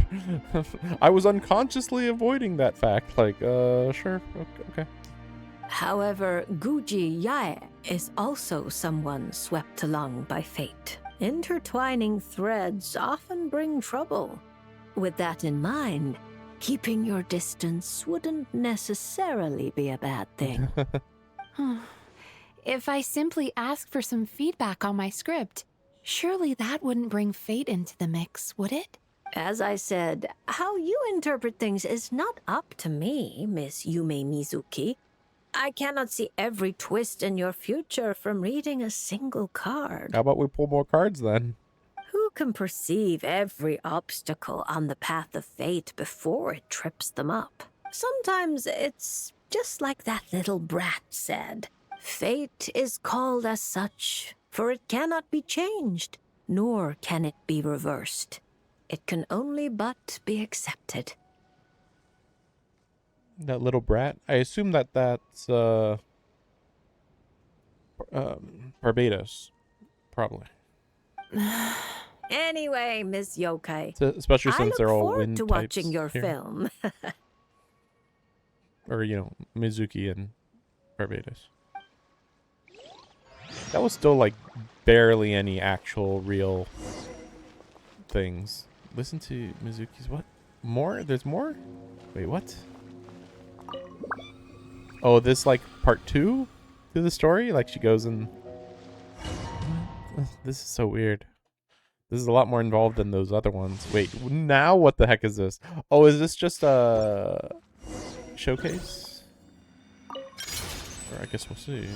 I was unconsciously avoiding that fact. Like, sure, okay. However, Guji Yae is also someone swept along by fate. Intertwining threads often bring trouble. With that in mind, keeping your distance wouldn't necessarily be a bad thing. If I simply ask for some feedback on my script, Surely that wouldn't bring fate into the mix, would it? As I said, how you interpret things is not up to me, Miss Yume Mizuki. I cannot see every twist in your future from reading a single card. How about we pull more cards then? Who can perceive every obstacle on the path of fate before it trips them up? Sometimes it's just like that little brat said. Fate is called as such, for it cannot be changed, nor can it be reversed. It can only but be accepted. That little brat? I assume that that's Barbados. Probably. Anyway, Miss Yokai, Especially since they're all wind to types watching your here. film. Or, you know, Mizuki and Barbados. That was still, like, barely any actual real things. Listen to Mizuki's what? More? There's more? Wait, what? Oh, this, like, part 2 to the story? Like, she goes and... This is so weird. This is a lot more involved than those other ones. Wait, now what the heck is this? Oh, is this just a showcase? Or I guess we'll see.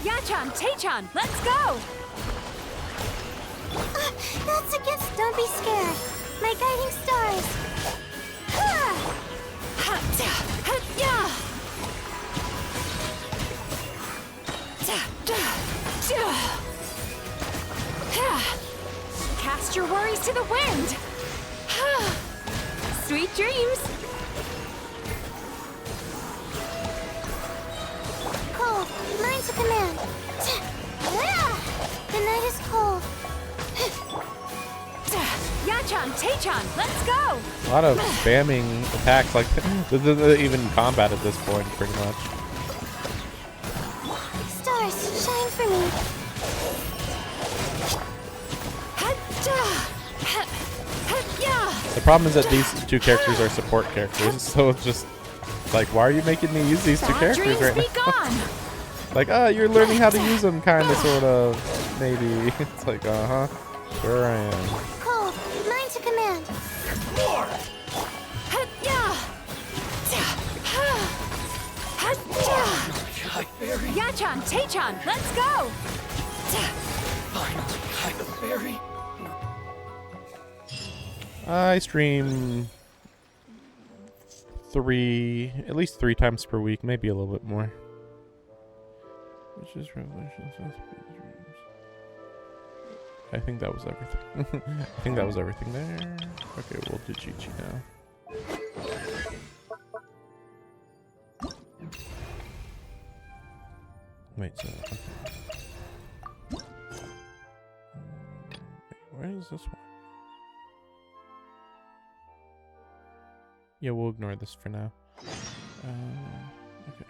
Yachan, Taechan, let's go! That's a gift. Don't be scared. My guiding stars. Cast your worries to the wind. Sweet dreams. Cold. Mine to command. The night is cold. Yachan, Taechan, let's go! A lot of spamming attacks, like, this isn't even combat at this point, pretty much. Stars, shine for me. The problem is that these two characters are support characters, so it's just, like, why are you making me use these two characters right now? Like, you're learning how to use them, kind of, sort of, maybe. It's like, sure I am. Cold. Mine to command. Yachan, Taechan, let's go! Finally, kind of berry. I stream at least three times per week, maybe a little bit more. Which is Revolution. I think that was everything. I think that was everything there. Okay, we'll do Chi-Chi now. Wait, so... Okay. Where is this one? Yeah, we'll ignore this for now. Okay.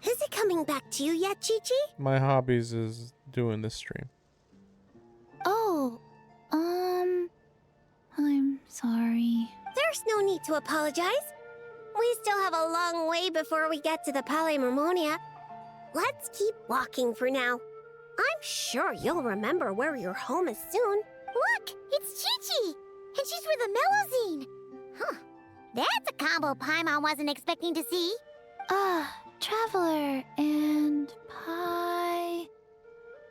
Is it coming back to you yet, Chi-Chi? My hobbies is doing this stream. Oh, I'm sorry. There's no need to apologize. We still have a long way before we get to the Palais Mermonia. Let's keep walking for now. I'm sure you'll remember where your home is soon. Look, it's Chi-Chi, and she's with the Mellozine. Huh, that's a combo Paimon wasn't expecting to see. Traveler and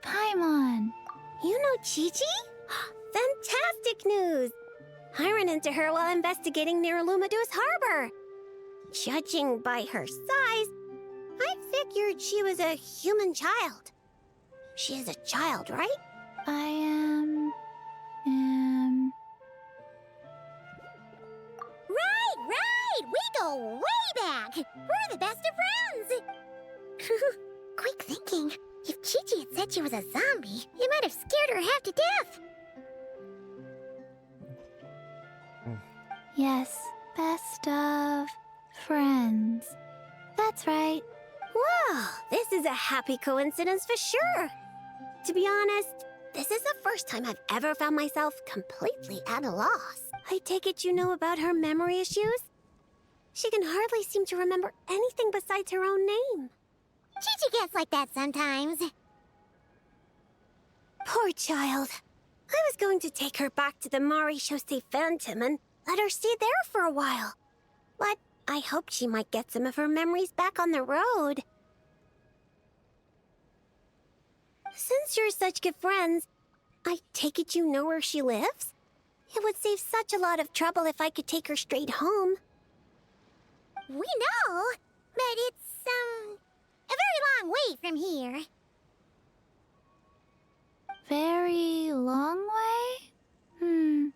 Paimon. You know Chi-Chi? Fantastic news! I ran into her while investigating near Lumadu's harbor. Judging by her size, I figured she was a human child. She is a child, right? I am... Right! We go way back! We're the best of friends! Quick thinking. If Chi-Chi had said she was a zombie, it might have scared her half to death. Yes, best of friends. That's right. Whoa, this is a happy coincidence for sure. To be honest, this is the first time I've ever found myself completely at a loss. I take it you know about her memory issues? She can hardly seem to remember anything besides her own name. Chi-Chi gets like that sometimes. Poor child. I was going to take her back to the Maréchaussée Phantom and let her stay there for a while. But I hoped she might get some of her memories back on the road. Since you're such good friends, I take it you know where she lives? It would save such a lot of trouble if I could take her straight home. We know, but it's, a very long way from here. Very long way?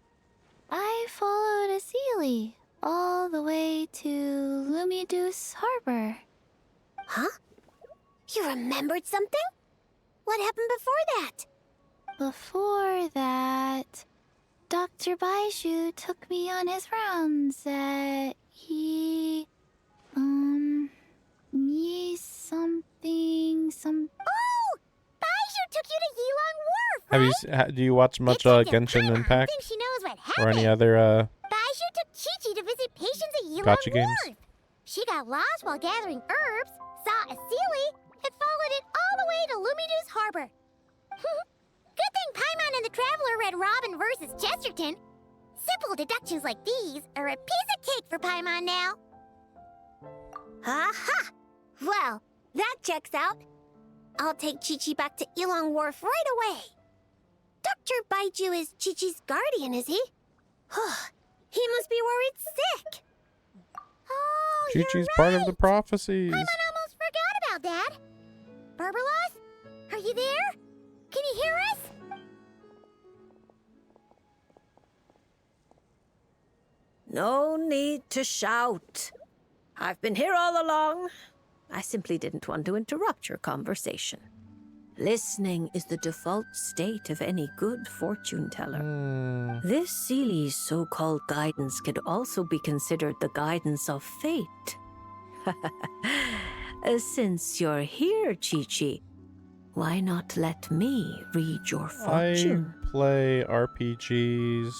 I followed a Sealy all the way to Lumiduce Harbor. Huh? You remembered something? What happened before that? Before that, Dr. Baiju took me on his rounds at Oh! Baiju took you to Yilong Wharf, right? Do you watch much Genshin Impact? I think she knows what happened. Or any other Baiju took Chi-Chi to visit patients at Yilong gotcha games? Wharf. She got lost while gathering herbs, saw a Sealy, and followed it all the way to Lumiduce Harbor. Good thing Paimon and the Traveler read Robin versus Chesterton. Simple deductions like these are a piece of cake for Paimon now. Aha! Well, that checks out. I'll take Chi-Chi back to Yilong Wharf right away. Dr. Baiju is Chi-Chi's guardian, is he? He must be worried sick. Oh, Chi-Chi's part of the prophecies. Paimon almost forgot about that. Burbalos, are you there? Can you hear us? No need to shout. I've been here all along. I simply didn't want to interrupt your conversation. Listening is the default state of any good fortune teller. This Sealy's so-called guidance could also be considered the guidance of fate. Since you're here, Chi-Chi, why not let me read your fortune? I play RPGs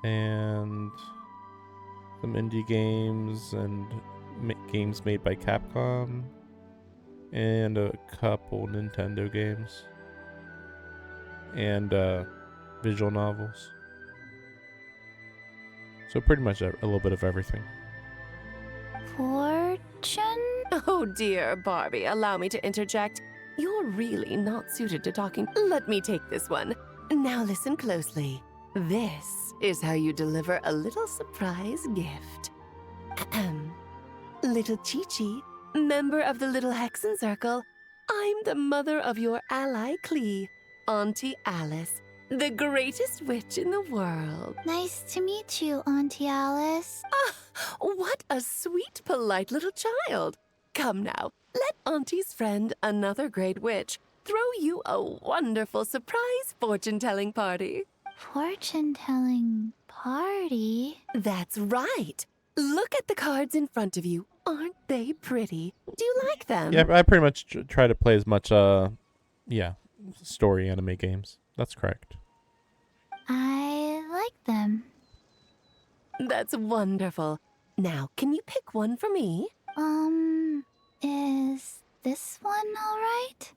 and some indie games and games made by Capcom and a couple Nintendo games and visual novels. So pretty much a little bit of everything. Fortune? Oh dear, Barbie, allow me to interject. You're really not suited to talking. Let me take this one. Now listen closely. This is how you deliver a little surprise gift. Ahem. Little Chi-Chi, member of the Little Hexen Circle, I'm the mother of your ally Klee, Auntie Alice, the greatest witch in the world. Nice to meet you, Auntie Alice. Ah, what a sweet, polite little child. Come now, let Auntie's friend, another great witch, throw you a wonderful surprise fortune-telling party. Fortune-telling party? That's right. Look at the cards in front of you. Aren't they pretty? Do you like them? Yeah, I pretty much try to play as much, story anime games. That's correct. I like them. That's wonderful. Now, can you pick one for me? Is this one all right?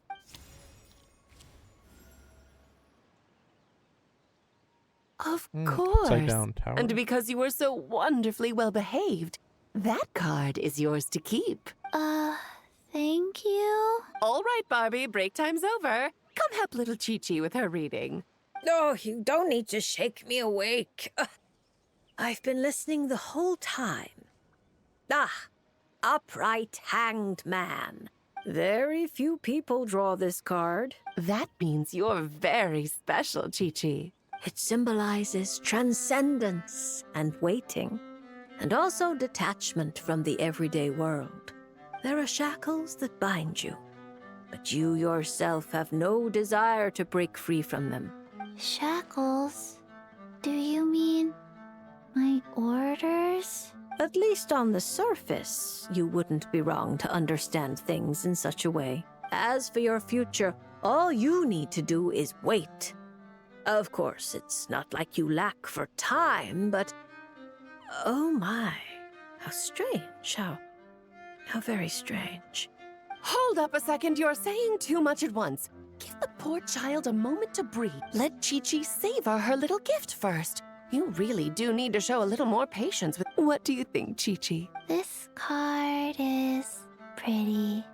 Of course. Upside down tower. And because you were so wonderfully well behaved, that card is yours to keep. Thank you. All right, Barbie, break time's over. Come help little Chi-Chi with her reading. Oh, you don't need to shake me awake. I've been listening the whole time. Upright hanged man. Very few people draw this card. That means you're very special, Chi-Chi. It symbolizes transcendence and waiting, and also detachment from the everyday world. There are shackles that bind you, but you yourself have no desire to break free from them. Shackles? Do you mean my orders? At least on the surface, you wouldn't be wrong to understand things in such a way. As for your future, all you need to do is wait. Of course, it's not like you lack for time, but... Oh my. How strange. How very strange. Hold up a second, you're saying too much at once. Give the poor child a moment to breathe. Let Chi-Chi savor her little gift first. You really do need to show a little more patience with... What do you think, Chi-Chi? This card is pretty.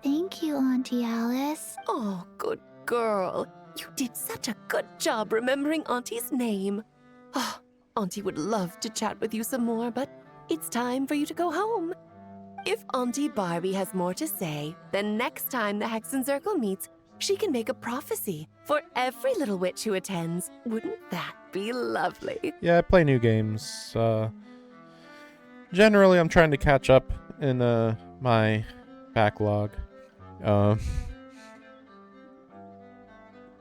Thank you, Auntie Alice. Oh, good girl. You did such a good job remembering Auntie's name. Oh, Auntie would love to chat with you some more, but it's time for you to go home. If Auntie Barbie has more to say, then next time the Hexen Circle meets, she can make a prophecy for every little witch who attends. Wouldn't that be lovely? Yeah, I play new games. Generally, I'm trying to catch up in my backlog.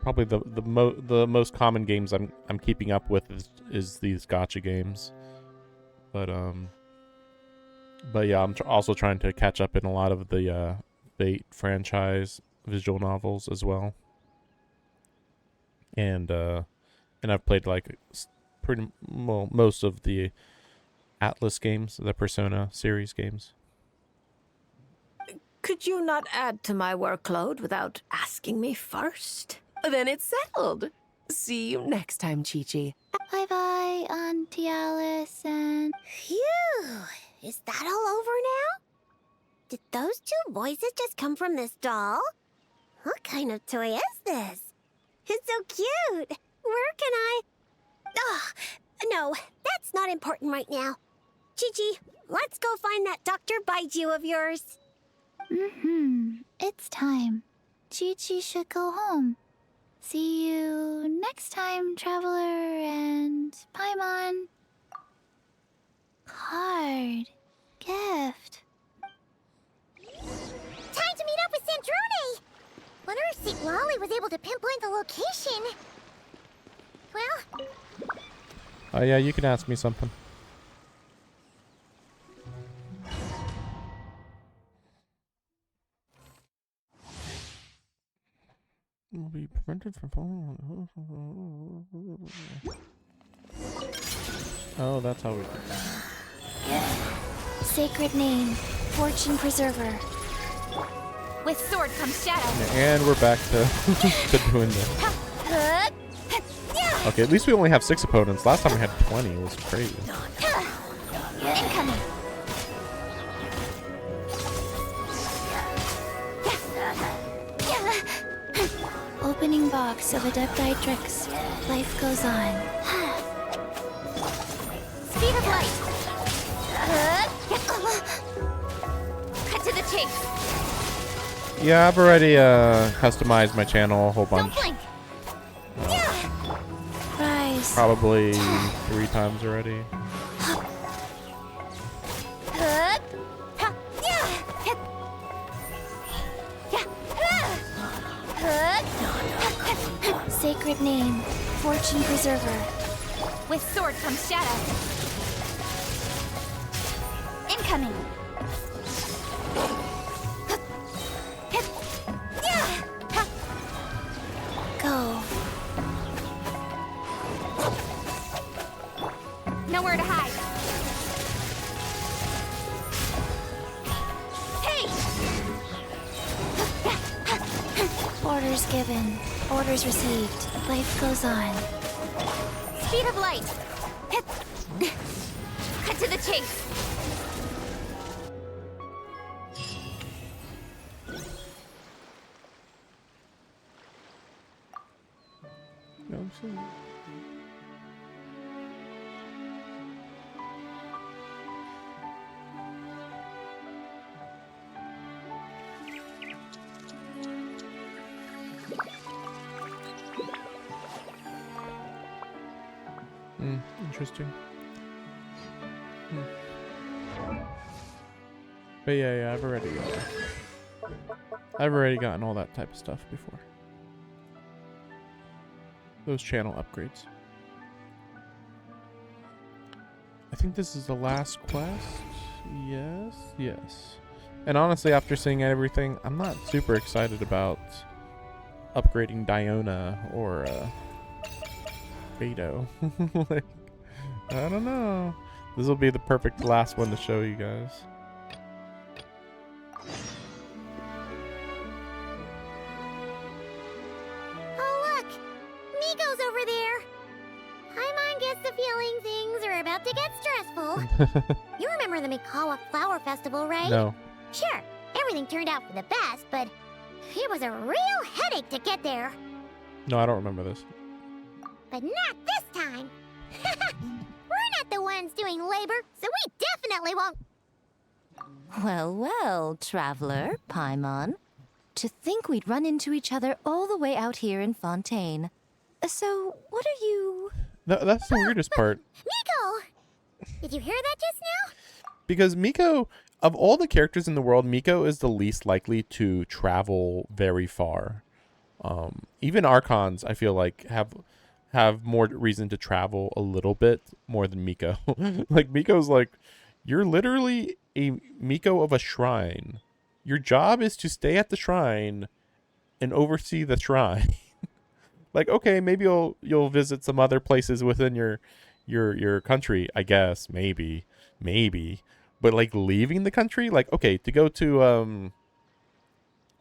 Probably the most common games I'm keeping up with is these gacha games. But yeah, I'm also trying to catch up in a lot of the VIII franchise visual novels as well. And I've played like most of the Atlas games, the Persona series games. Could you not add to my workload without asking me first? Then it's settled. See you next time, Chi-Chi. Bye-bye, Auntie Alice, and... Phew! Is that all over now? Did those two voices just come from this doll? What kind of toy is this? It's so cute! Where can I... Oh, no, that's not important right now. Chi-Chi, let's go find that Dr. Baiju of yours. It's time. Chi-Chi should go home. See you next time, Traveler and Paimon. Card. Gift. Time to meet up with Sandrone! Wonder if St. Lolly was able to pinpoint the location. Well... Oh yeah, you can ask me something. Will be prevented from falling on. Oh, that's how we. Sacred name, Fortune Preserver. With sword comes shadow. And we're back to doing this. Okay, at least we only have 6 opponents. Last time we had 20. It was crazy. Incoming. Opening box of Adeptitrix. Life goes on. Speed of light. Cut to the chase. Yeah, I've already customized my channel a whole bunch. Don't blink. Rise. Probably 3 times already. Sacred name, Fortune Preserver. With sword comes shadow. Incoming. Go. Nowhere to hide. Hey! Orders given. Orders received. Life goes on. Speed of light. Cut to the chase. Interesting. But yeah, I've already gotten all that type of stuff before. Those channel upgrades. I think this is the last quest. Yes. And honestly, after seeing everything, I'm not super excited about upgrading Diona or Beto. Like, I don't know. This will be the perfect last one to show you guys. Oh, look! Miko's over there! Paimon gets the feeling things are about to get stressful. You remember the Mikawa Flower Festival, right? No. Sure, everything turned out for the best, but it was a real headache to get there. No, I don't remember this. But not this time! We're not the ones doing labor, so we definitely won't. Well, well, traveler, Paimon. To think we'd run into each other all the way out here in Fontaine. So, what are you... That's the weirdest part. Miko! Did you hear that just now? Because Miko, of all the characters in the world, Miko is the least likely to travel very far. Even Archons, I feel like, have more reason to travel a little bit more than Miko. Like, Miko's like, you're literally a Miko of a shrine. Your job is to stay at the shrine and oversee the shrine. Like, okay, maybe you'll visit some other places within your country, I guess, maybe. But like leaving the country, like, okay, to go to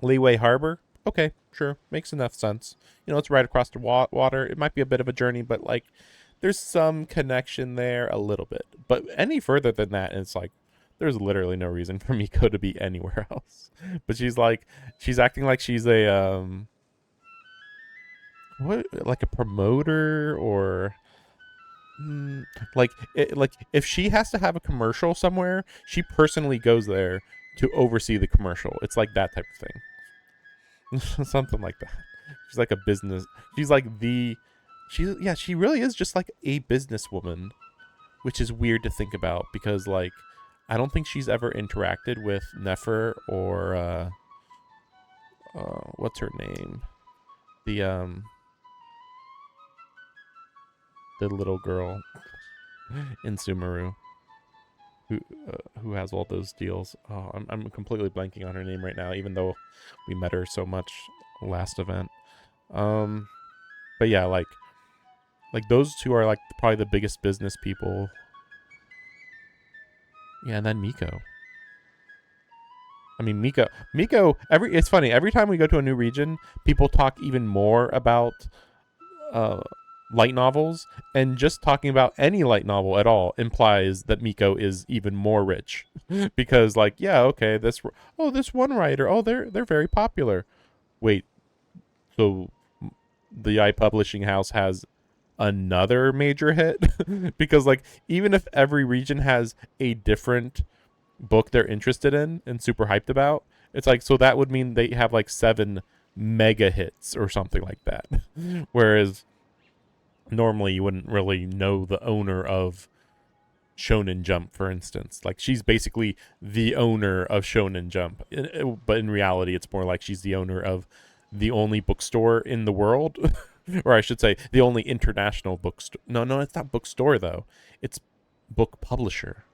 Liyue Harbor, okay, sure, makes enough sense. You know, it's right across the water. It might be a bit of a journey, but like, there's some connection there a little bit. But any further than that, it's like, there's literally no reason for Miko to be anywhere else. But she's acting like she's a like a promoter, or like if she has to have a commercial somewhere, she personally goes there to oversee the commercial. It's like that type of thing. Something like that. She's like a business. She's like she really is just like a businesswoman, which is weird to think about because like I don't think she's ever interacted with Nefer or what's her name? The little girl in Sumeru who has all those deals. Oh, I'm completely blanking on her name right now, even though we met her so much last event. But yeah, like those two are like probably the biggest business people. Yeah, and then Miko. I mean, Miko, it's funny, every time we go to a new region, people talk even more about light novels, and just talking about any light novel at all implies that Miko is even more rich. Because like, yeah, okay, this one writer, they're very popular. Wait, so the VIII publishing house has another major hit? Because like, even if every region has a different book they're interested in and super hyped about, it's like, so that would mean they have like 7 mega hits or something like that. Whereas normally you wouldn't really know the owner of Shonen Jump, for instance. Like, she's basically the owner of Shonen Jump, but in reality it's more like she's the owner of the only bookstore in the world. Or I should say the only international bookstore. No, it's not bookstore though, it's book publisher.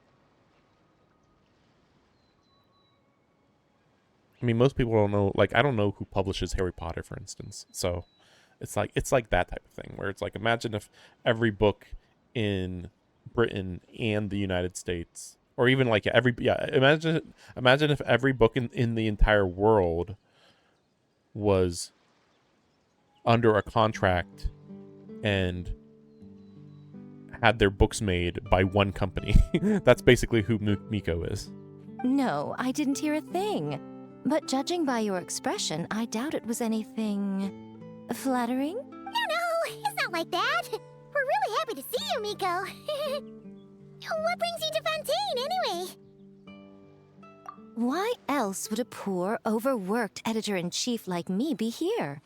I mean, most people don't know, like, I don't know who publishes Harry Potter, for instance. So it's like that type of thing, where it's like, imagine if every book in Britain and the United States, or even like imagine if every book in the entire world was under a contract and had their books made by one company. That's basically who Miko is. No, I didn't hear a thing. But judging by your expression, I doubt it was anything flattering. No, it's not like that. We're really happy to see you, Miko. What brings you to Fontaine, anyway? Why else would a poor, overworked editor-in-chief like me be here?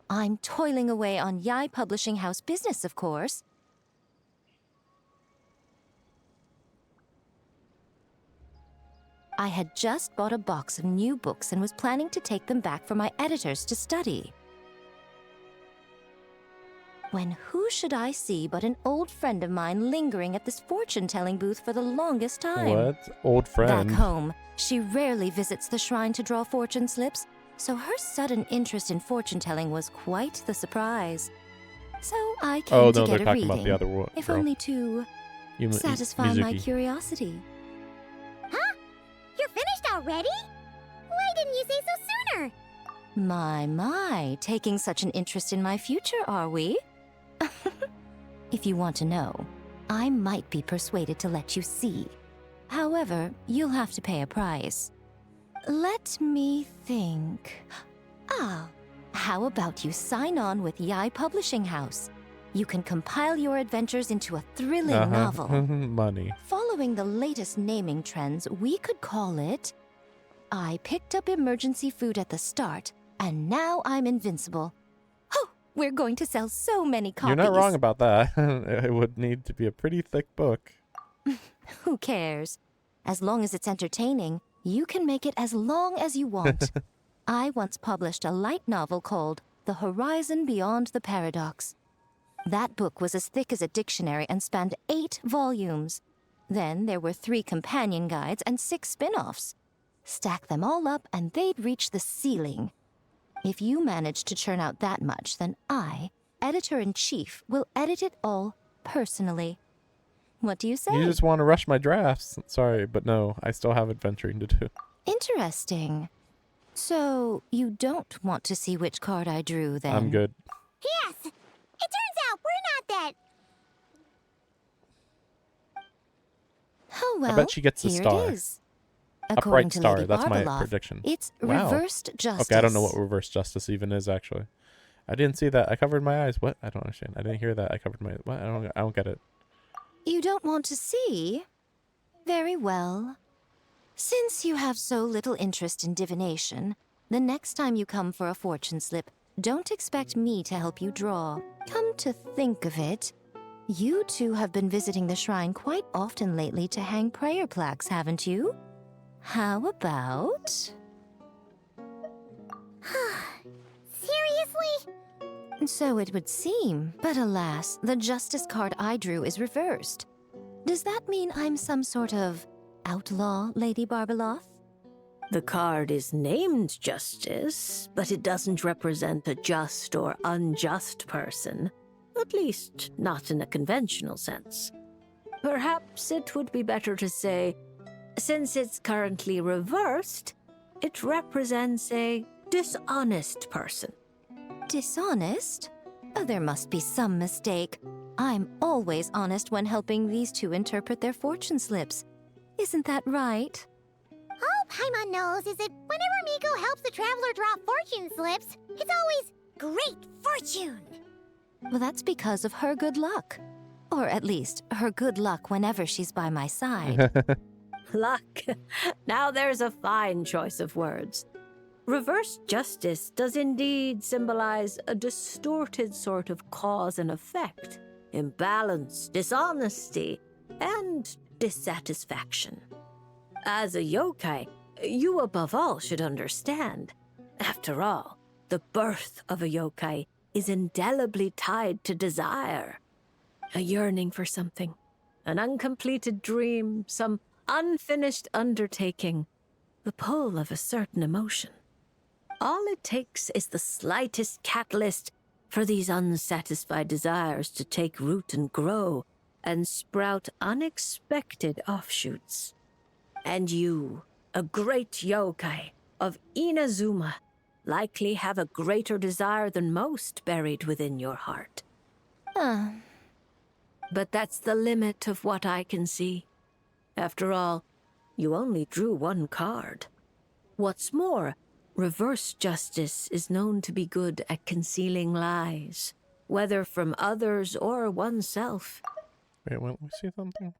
I'm toiling away on VIII Publishing House business, of course. I had just bought a box of new books and was planning to take them back for my editors to study. When who should I see but an old friend of mine lingering at this fortune-telling booth for the longest time. What? Old friend? Back home, she rarely visits the shrine to draw fortune slips, so her sudden interest in fortune-telling was quite the surprise. So I came Oh to no, get they're a talking reading, about the other if girl. only to satisfy my curiosity. Huh? You're finished already? Why didn't you say so sooner? My, taking such an interest in my future, are we? If you want to know, I might be persuaded to let you see. However, you'll have to pay a price. Let me think. How about you sign on with VIII Publishing House? You can compile your adventures into a thrilling novel. Money. Following the latest naming trends, we could call it I Picked Up Emergency Food at the Start, and Now I'm Invincible. Oh, we're going to sell so many copies. You're not wrong about that. It would need to be a pretty thick book. Who cares? As long as it's entertaining, you can make it as long as you want. I once published a light novel called The Horizon Beyond the Paradox. That book was as thick as a dictionary and spanned 8 volumes. Then there were 3 companion guides and 6 spin-offs. Stack them all up and they'd reach the ceiling. If you manage to churn out that much, then I, editor-in-chief, will edit it all personally. What do you say? You just want to rush my drafts. Sorry, but no, I still have adventuring to do. Interesting. So, you don't want to see which card I drew, then? I'm good. Yes! It turns out we're not that... Oh, well, I bet she gets a here star. it is. Upright to star. Lady That's my Barbeloff, prediction. It's Wow. reversed justice. Okay, I don't know what reverse justice even is, actually. I didn't see that. I covered my eyes. What? I don't understand. I didn't hear that. I covered my... What? I don't get it. You don't want to see? Very well. Since you have so little interest in divination, the next time you come for a fortune slip, don't expect me to help you draw. Come to think of it, you two have been visiting the shrine quite often lately to hang prayer plaques, haven't you? How about... Seriously? So it would seem, but alas, the justice card I drew is reversed. Does that mean I'm some sort of outlaw, Lady Barbeloff? The card is named Justice, but it doesn't represent a just or unjust person. At least, not in a conventional sense. Perhaps it would be better to say, since it's currently reversed, it represents a dishonest person. Dishonest? Oh, there must be some mistake. I'm always honest when helping these two interpret their fortune slips. Isn't that right? All Paimon knows is that whenever Miko helps the traveler draw fortune slips, it's always great fortune. Well, that's because of her good luck. Or at least, her good luck whenever she's by my side. Luck. Now there's a fine choice of words. Reverse justice does indeed symbolize a distorted sort of cause and effect, imbalance, dishonesty, and dissatisfaction. As a yokai, you above all should understand. After all, the birth of a yokai is indelibly tied to desire. A yearning for something, an uncompleted dream, some unfinished undertaking, the pull of a certain emotion. All it takes is the slightest catalyst for these unsatisfied desires to take root and grow and sprout unexpected offshoots. And you, a great yokai of Inazuma, likely have a greater desire than most buried within your heart. But that's the limit of what I can see. After all, you only drew one card. What's more, reverse justice is known to be good at concealing lies, whether from others or oneself. Wait, let me see something.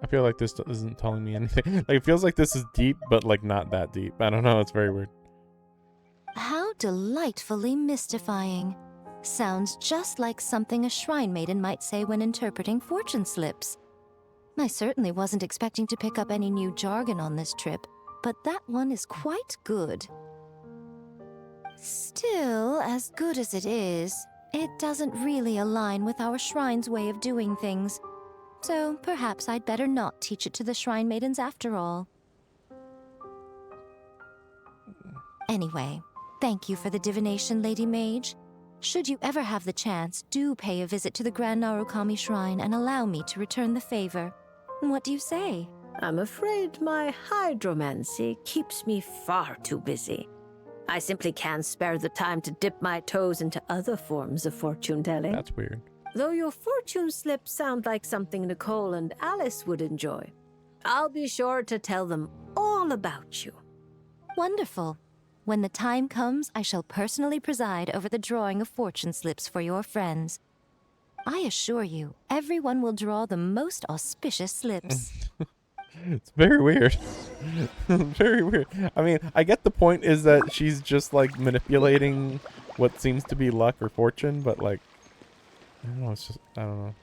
I feel like this isn't telling me anything. Like, it feels like this is deep, but like not that deep. I don't know. It's very weird. How delightfully mystifying. Sounds just like something a shrine maiden might say when interpreting fortune slips. I certainly wasn't expecting to pick up any new jargon on this trip, but that one is quite good. Still, as good as it is, it doesn't really align with our shrine's way of doing things. So perhaps I'd better not teach it to the shrine maidens after all. Anyway, thank you for the divination, Lady Mage. Should you ever have the chance, do pay a visit to the Grand Narukami Shrine and allow me to return the favor. What do you say? I'm afraid my hydromancy keeps me far too busy. I simply can't spare the time to dip my toes into other forms of fortune-telling. That's weird. Though your fortune slips sound like something Nicole and Alice would enjoy, I'll be sure to tell them all about you. Wonderful. When the time comes, I shall personally preside over the drawing of fortune slips for your friends. I assure you, everyone will draw the most auspicious slips. It's very weird. Very weird. I mean, I get the point is that she's just like manipulating what seems to be luck or fortune, but like, I don't know, it's just, I don't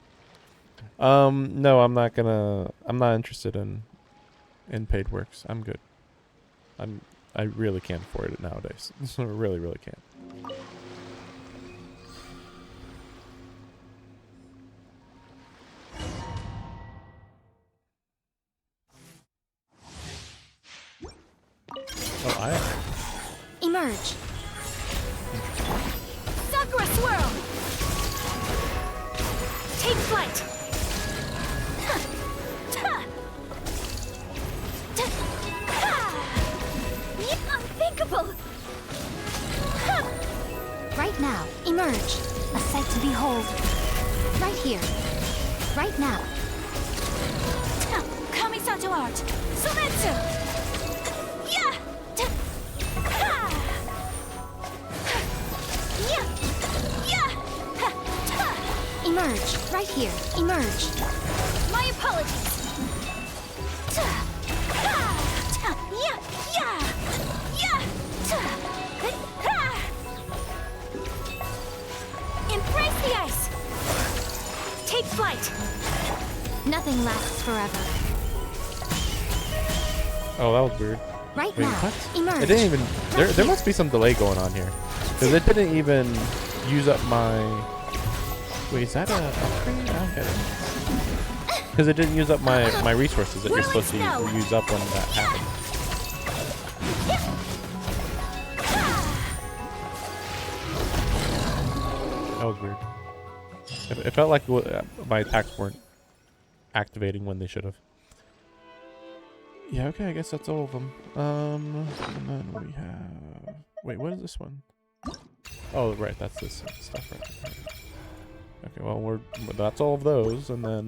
know. No, I'm not interested in paid works. I'm good. I really can't afford it nowadays. I really, really can't. Oh, I Emerge. Sakura swirl. Take flight. Unthinkable. Right now, emerge. A sight to behold. Right here. Right now. Kamisato art. Sumetsu. Yeah. Emerge. Right here. Emerge. My apologies. Embrace the ice. Take flight. Nothing lasts forever. Oh, that was weird. Right Wait, now, what? emerge. It didn't even. There must be some delay going on here, because it didn't even use up my. Wait, is that a upgrade? I don't get it. Because it didn't use up my resources that you're supposed to use up when that happens. That was weird. It felt like my attacks weren't activating when they should have. Yeah, okay, I guess that's all of them. And then we have... Wait, what is this one? Oh, right, that's this stuff right there. Okay, well, that's all of those, and then,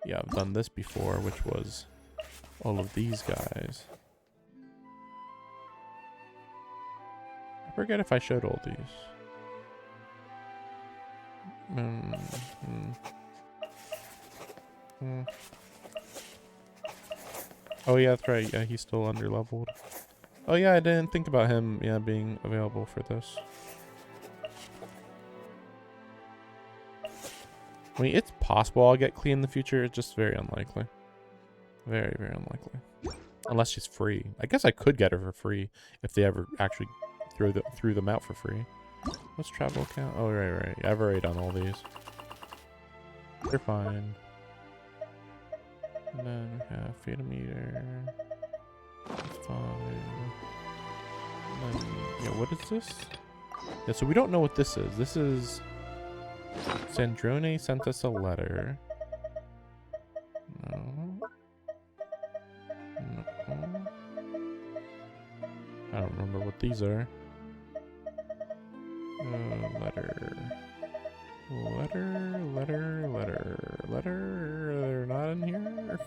yeah, I've done this before, which was all of these guys. I forget if I showed all these. Oh yeah, that's right. Yeah, he's still underleveled. Oh yeah, I didn't think about him, yeah, being available for this. I mean, it's possible I'll get Clea in the future. It's just very unlikely. Very, very unlikely. Unless she's free. I guess I could get her for free if they ever actually threw them out for free. What's travel count? Oh, right. I've already done all these. They're fine. And then we have Photometer. Fine. And then, yeah, what is this? Yeah, so we don't know what this is. This is... Sandrone sent us a letter. No. I don't remember what these are. Letter. They're not in here.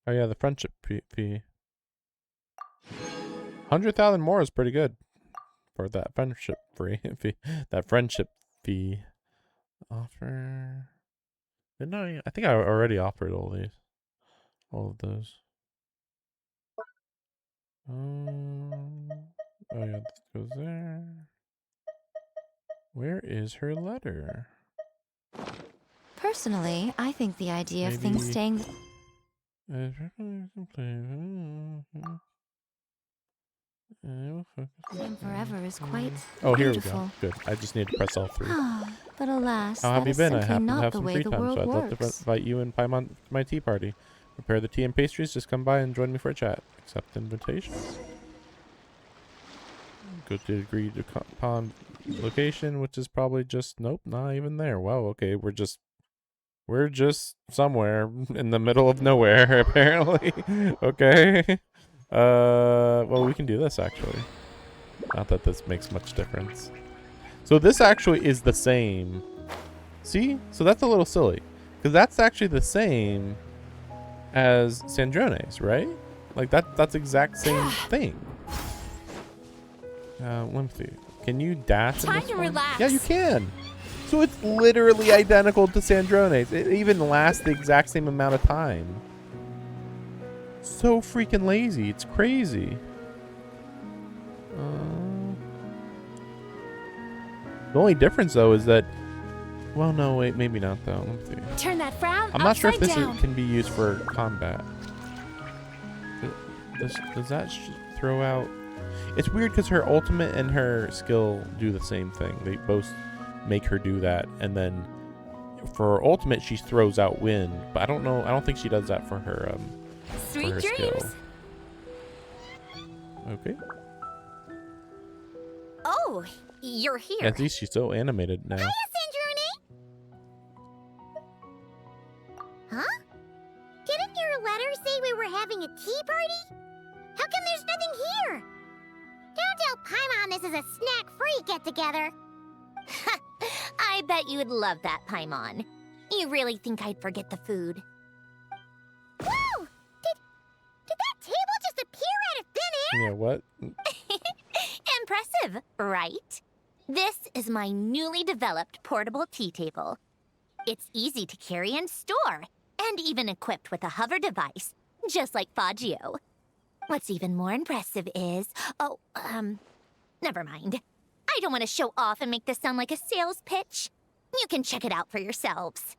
Oh yeah, the friendship fee. 100,000 more is pretty good for that friendship fee. That friendship fee offer. Didn't I think I already offered all of those. Oh yeah, this goes there. Where is her letter? Personally, I think the idea of things Maybe- staying same forever is quite Oh, here we beautiful. go. Good. I just need to press all 3. But alas, How have that you is been? I simply happen to not have the some way free the time, world so I'd love to works. invite you and Paimon to my tea party. Prepare the tea and pastries. Just come by and join me for a chat. Accept invitation. Go to agreed upon location, which is probably just nope, not even there. Wow. Okay, we're just somewhere in the middle of nowhere, apparently. Okay. Well, we can do this actually. Not that this makes much difference. So this actually is the same. See? So that's a little silly. Because that's actually the same as Sandrone's, right? Like that's exact same thing. Let me see. Can you dash in Time this to one? relax. Yeah, you can. So it's literally identical to Sandrone's. It even lasts the exact same amount of time. So freaking lazy. It's crazy. The only difference though is that, well, no, wait, maybe not though. Let me see. Turn that frown I'm not sure if upside this down. can be used for combat. Does that throw out? It's weird because her ultimate and her skill do the same thing. They both make her do that, and then for her ultimate she throws out wind. But I don't know. I don't think she does that for her Sweet for her dreams. skill. Okay. Oh, you're here. At least she's so animated now. Hiya, Sandrone! Huh? Didn't your letter say we were having a tea party? How come there's nothing here? Don't tell Paimon this is a snack-free get-together. I bet you would love that, Paimon. You really think I'd forget the food? Whoa! Did that table just appear out of thin air? Yeah, what? Impressive, right? This is my newly developed portable tea table. It's easy to carry and store, and even equipped with a hover device, just like Faggio. What's even more impressive is... never mind. I don't want to show off and make this sound like a sales pitch. You can check it out for yourselves.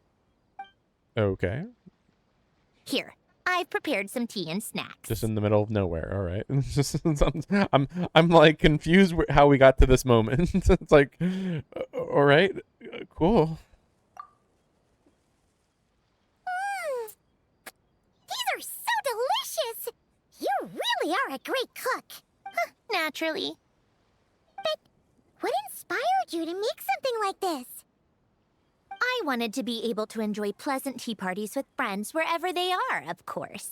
Okay. Here, I've prepared some tea and snacks. Just in the middle of nowhere. All right. I'm like confused how we got to this moment. It's like, all right, cool. These are so delicious! You really are a great cook. Huh, naturally. But what inspired you to make something like this? I wanted to be able to enjoy pleasant tea parties with friends wherever they are, of course.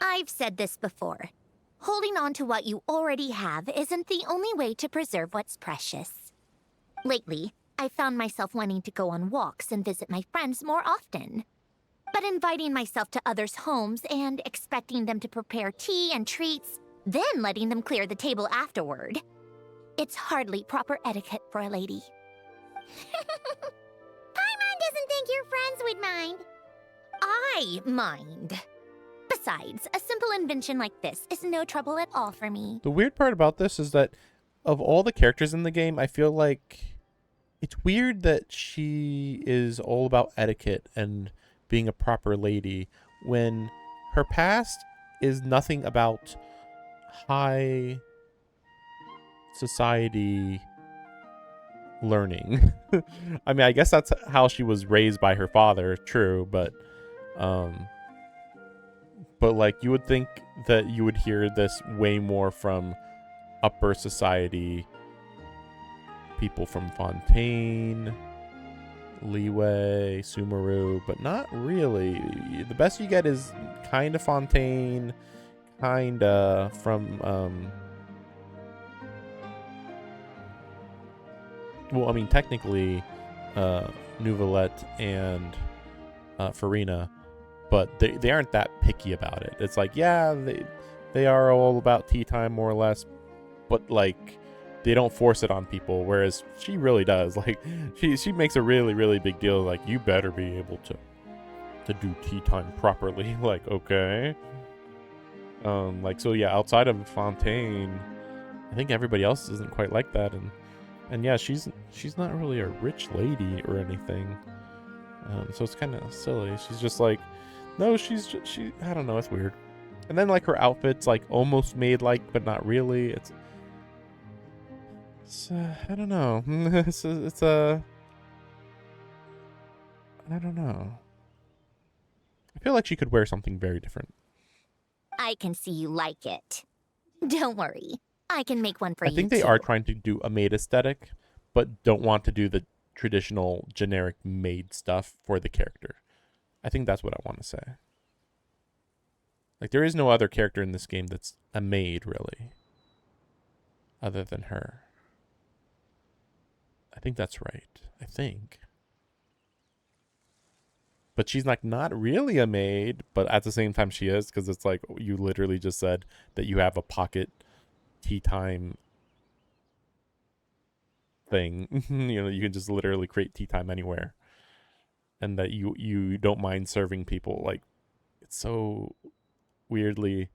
I've said this before. Holding on to what you already have isn't the only way to preserve what's precious. Lately, I found myself wanting to go on walks and visit my friends more often. But inviting myself to others' homes and expecting them to prepare tea and treats, then letting them clear the table afterward. It's hardly proper etiquette for a lady. Paimon doesn't think your friends would mind. I mind. Besides, a simple invention like this is no trouble at all for me. The weird part about this is that of all the characters in the game, I feel like it's weird that she is all about etiquette and being a proper lady when her past is nothing about high society learning. I mean, I guess that's how she was raised by her father, true, but like you would think that you would hear this way more from upper society people from Fontaine, Leeway, Sumeru, but not really. The best you get is kind of Fontaine, kind of from well, I mean, technically, Nouvellette and Farina, but they aren't that picky about it. It's like, yeah, they are all about tea time more or less, but like they don't force it on people, whereas she really does. Like she makes a really big deal, like, you better be able to do tea time properly. Like, okay. Like, so yeah, outside of Fontaine, I think everybody else isn't quite like that, and yeah, she's not really a rich lady or anything. So it's kind of silly. She's just like, no, she I don't know, it's weird. And then like her outfit's like almost maid like, but not really. It's I don't know. it's I don't know. I feel like she could wear something very different. I can see you like it. Don't worry. I can make one for I you, think they too. are trying to do a maid aesthetic, but don't want to do the traditional generic maid stuff for the character. I think that's what I want to say. Like, there is no other character in this game that's a maid, really, other than her. I think that's right. I think. But she's like not really a maid, but at the same time she is, because it's like you literally just said that you have a pocket tea time thing. You know, you can just literally create tea time anywhere, and that you don't mind serving people. Like, it's so weirdly,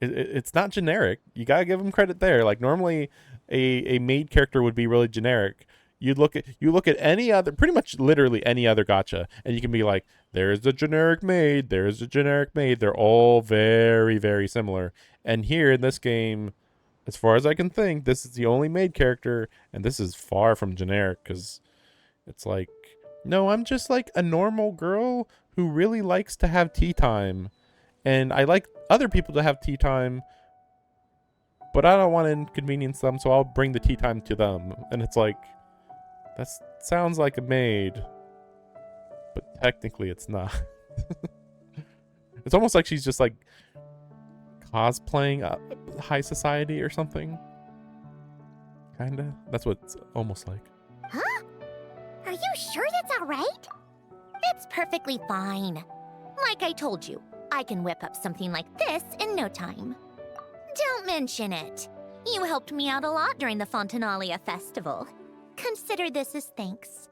it's not generic. You gotta give them credit there. Like, normally a maid character would be really generic. You look at any other, pretty much literally any other gacha, and you can be like, there's the generic maid, there's the generic maid. They're all very similar. And here in this game, as far as I can think, this is the only maid character, and this is far from generic, because it's like, no, I'm just like a normal girl who really likes to have tea time, and I like other people to have tea time, but I don't want to inconvenience them, so I'll bring the tea time to them. And it's like, that sounds like a maid, but technically it's not. It's almost like she's just like cosplaying high society or something. Kinda. That's what it's almost like. Huh? Are you sure that's alright? It's perfectly fine. Like I told you, I can whip up something like this in no time. Don't mention it. You helped me out a lot during the Fontanalia festival. Consider this as thanks.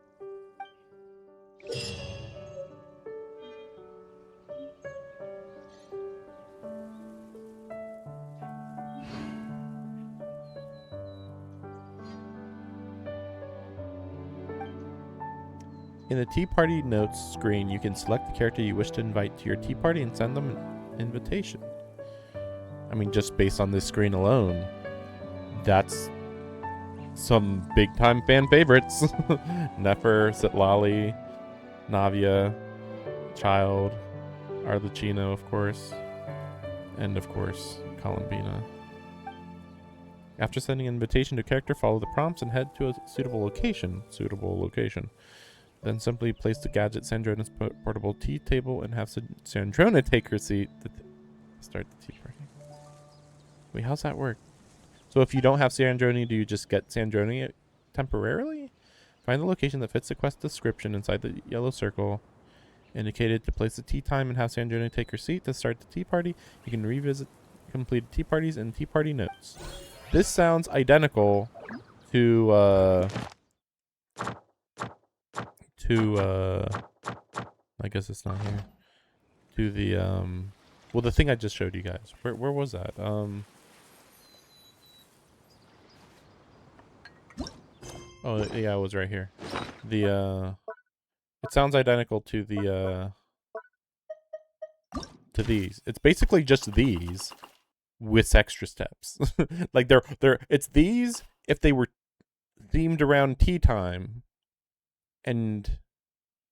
In the Tea Party Notes screen, you can select the character you wish to invite to your tea party and send them an invitation. I mean, just based on this screen alone, that's some big-time fan favorites. Nefer, Sitlali, Navia, Child, Arlecchino, of course, and of course, Columbina. After sending an invitation to a character, follow the prompts and head to a suitable location. Then simply place the gadget Sandrone's portable tea table and have Sandrone take her seat to start the tea party. Wait, how's that work? So if you don't have Sandrone, do you just get Sandrone temporarily? Find the location that fits the quest description inside the yellow circle indicated to place the tea time and have Sandrone take her seat to start the tea party. You can revisit completed tea parties and tea party notes. This sounds identical to I guess it's not here. To the well, the thing I just showed you guys. Where was that? Oh yeah, it was right here. The it sounds identical to the to these. It's basically just these with extra steps. Like it's these if they were themed around tea time, and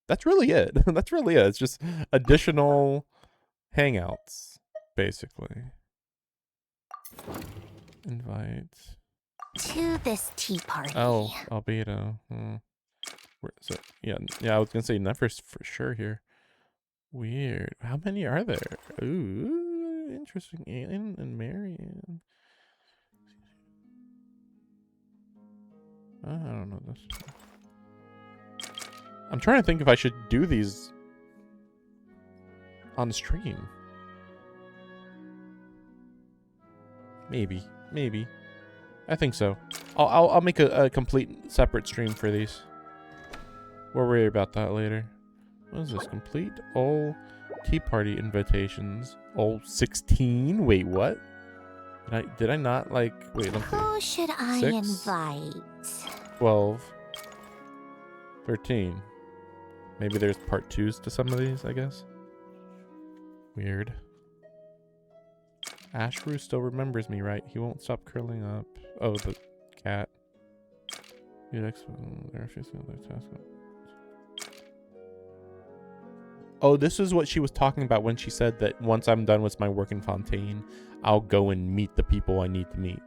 that's really it. That's really it. It's just additional hangouts, basically. Invite to this tea party. Oh, albedo. So yeah, I was gonna say Nefer's for sure here. Weird. How many are there? Ooh, interesting. Aiden and Marianne. I don't know this. I'm trying to think if I should do these on stream. Maybe. I think so. I'll make a complete separate stream for these. We'll worry about that later. What is this? Complete all tea party invitations. All 16? Wait, what? Did I not like? Wait, let me see. Who should I 6, invite? 12, 13. Maybe there's part 2s to some of these, I guess. Weird. Ashru still remembers me, right? He won't stop curling up. Oh, the cat. Oh, this is what she was talking about when she said that once I'm done with my work in Fontaine, I'll go and meet the people I need to meet.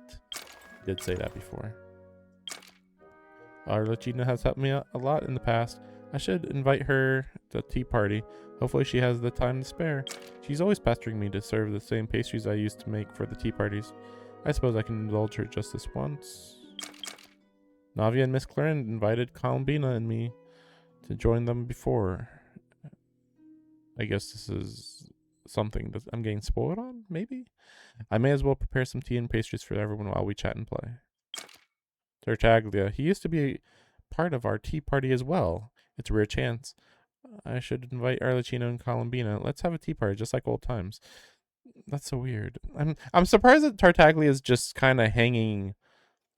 Did say that before. Arlecchino has helped me out a lot in the past. I should invite her to a tea party. Hopefully she has the time to spare. She's always pestering me to serve the same pastries I used to make for the tea parties. I suppose I can indulge her just this once. Navia and Miss Claren invited Columbina and me to join them before. I guess this is something that I'm getting spoiled on, maybe? I may as well prepare some tea and pastries for everyone while we chat and play. Tartaglia. He used to be part of our tea party as well. It's a rare chance. I should invite Arlecchino and Columbina. Let's have a tea party, just like old times. That's so weird. I'm surprised that Tartaglia is just kind of hanging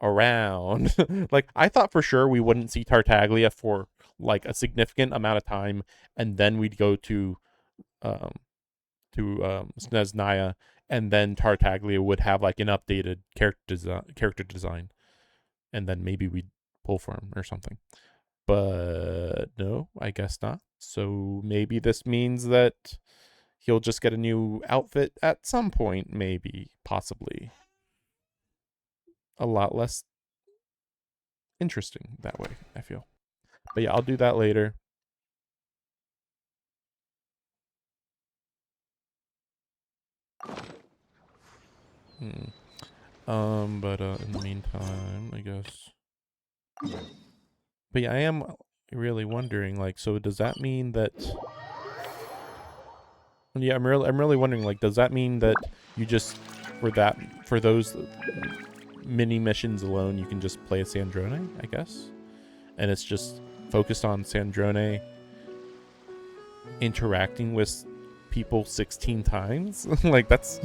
around. Like, I thought for sure we wouldn't see Tartaglia for like a significant amount of time, and then we'd go to Snezhnaya, and then Tartaglia would have like an updated character design, and then maybe we'd pull for him or something. But no, I guess not. So maybe this means that he'll just get a new outfit at some point, maybe, possibly. A lot less interesting that way, I feel. But yeah, I'll do that later. But in the meantime, I guess. But yeah, I am really wondering, like, so does that mean that? Yeah, I'm really wondering, like, does that mean that you just for those mini missions alone, you can just play a Sandrone, I guess, and it's just focused on Sandrone interacting with people 16 times? Like, that's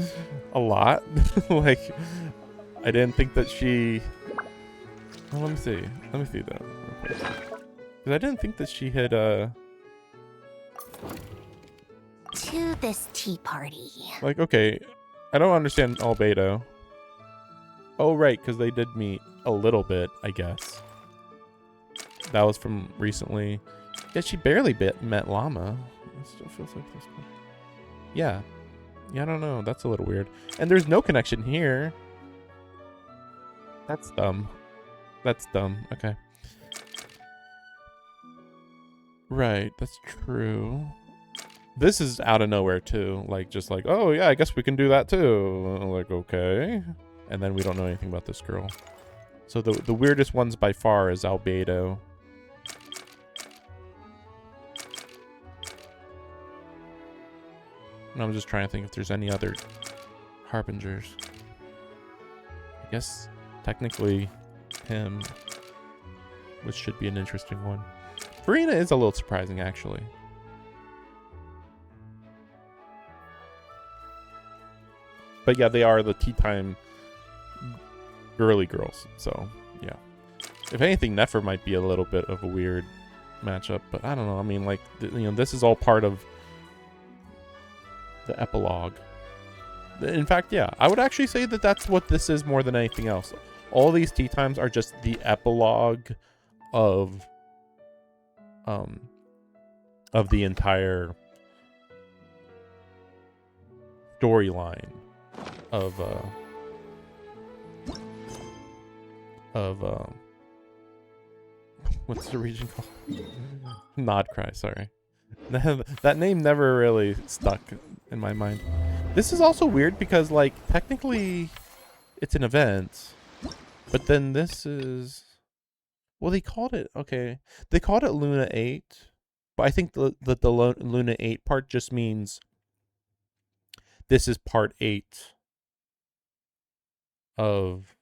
a lot. Like, I didn't think that she... Well, let me see that real quick. 'Cause I didn't think that she had, To this tea party. Like, okay, I don't understand Albedo. Oh, right, because they did meet a little bit, I guess. That was from recently. Yeah, she barely met Llama. It still feels like this. Yeah. Yeah, I don't know. That's a little weird. And there's no connection here. That's dumb. That's dumb. Okay. Right, that's true. This is out of nowhere, too. Like, just like, oh, yeah, I guess we can do that, too. Like, okay. And then we don't know anything about this girl. So the weirdest ones by far is Albedo. And I'm just trying to think if there's any other harbingers. I guess technically him, which should be an interesting one. Farina is a little surprising, actually. But yeah, they are the tea time girly girls. So yeah, if anything, Nefer might be a little bit of a weird matchup. But I don't know. I mean, like, this is all part of the epilogue. In fact, yeah, I would actually say that that's what this is more than anything else. All these tea times are just the epilogue of the entire storyline of what's the region called? Nodcry, sorry. That name never really stuck in my mind. This is also weird because, like, technically it's an event, but then this is... Well, they called it... Okay. They called it Luna 8, but I think that the Luna 8 part just means this is part 8 of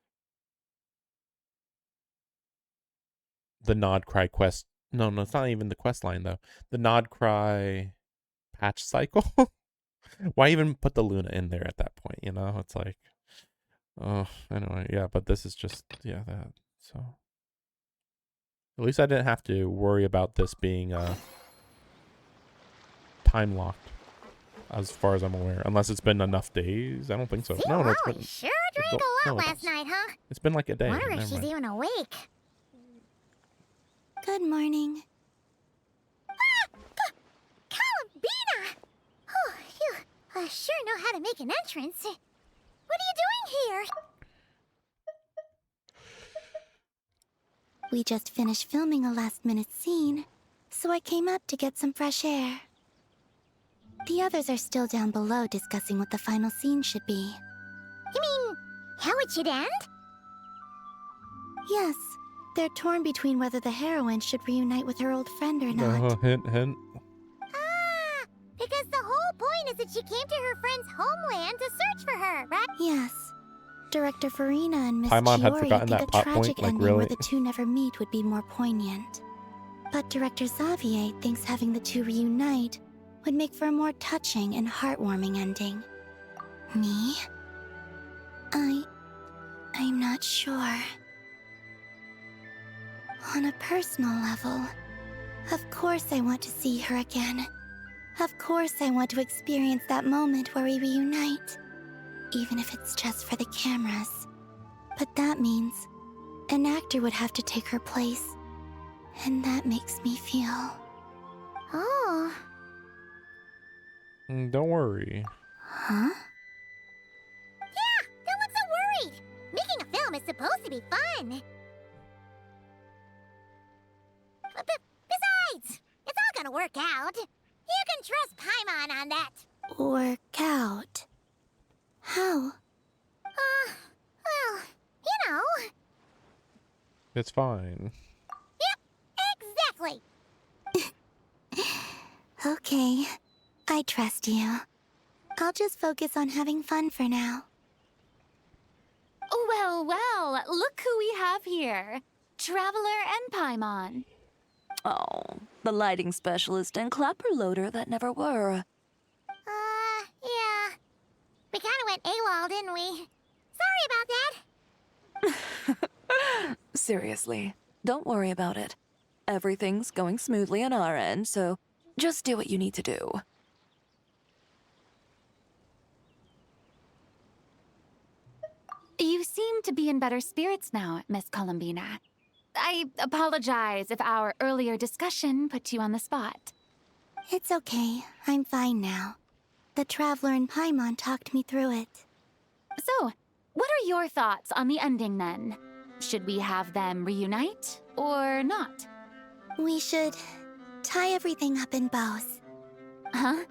the Nod Cry quest. No, it's not even the quest line though. The Nod Cry patch cycle. Why even put the Luna in there at that point? You know, it's like, oh, anyway, yeah. But this is just, yeah, that. So at least I didn't have to worry about this being time locked, as far as I'm aware. Unless it's been enough days. I don't think so. No, it's been. Sure drank a lot last night, huh? It's been like a day. Wonder if Never she's mind. even awake. Good morning. Columbina! Oh, you sure know how to make an entrance. What are you doing here? We just finished filming a last-minute scene, so I came up to get some fresh air. The others are still down below discussing what the final scene should be. You mean, how it should end? Yes, they're torn between whether the heroine should reunite with her old friend or not. Hint, hint. Ah, because the whole point is that she came to her friend's homeland to search for her, right? Yes. Director Farina and Miss Paimon had Chiori forgotten think that a plot tragic point, like, ending really? where the two never meet would be more poignant. But Director Xavier thinks having the two reunite would make for a more touching and heartwarming ending. Me? I'm not sure. On a personal level, of course I want to see her again. Of course I want to experience that moment where we reunite. Even if it's just for the cameras. But that means an actor would have to take her place. And that makes me feel... Oh. Don't worry. Huh? Yeah, don't look so worried. Making a film is supposed to be fun. Besides, it's all gonna work out. You can trust Paimon on that. Work out. How? Well, you know. It's fine. Yep, exactly. Okay, I trust you. I'll just focus on having fun for now. Well, well, look who we have here. Traveler and Paimon. Oh, the lighting specialist and clapper loader that never were. Yeah. We kinda went AWOL, didn't we? Sorry about that. Seriously, don't worry about it. Everything's going smoothly on our end, so just do what you need to do. You seem to be in better spirits now, Miss Columbina. I apologize if our earlier discussion put you on the spot. It's okay, I'm fine now. The Traveler and Paimon talked me through it. So, what are your thoughts on the ending then? Should we have them reunite or not? We should tie everything up in bows. Huh?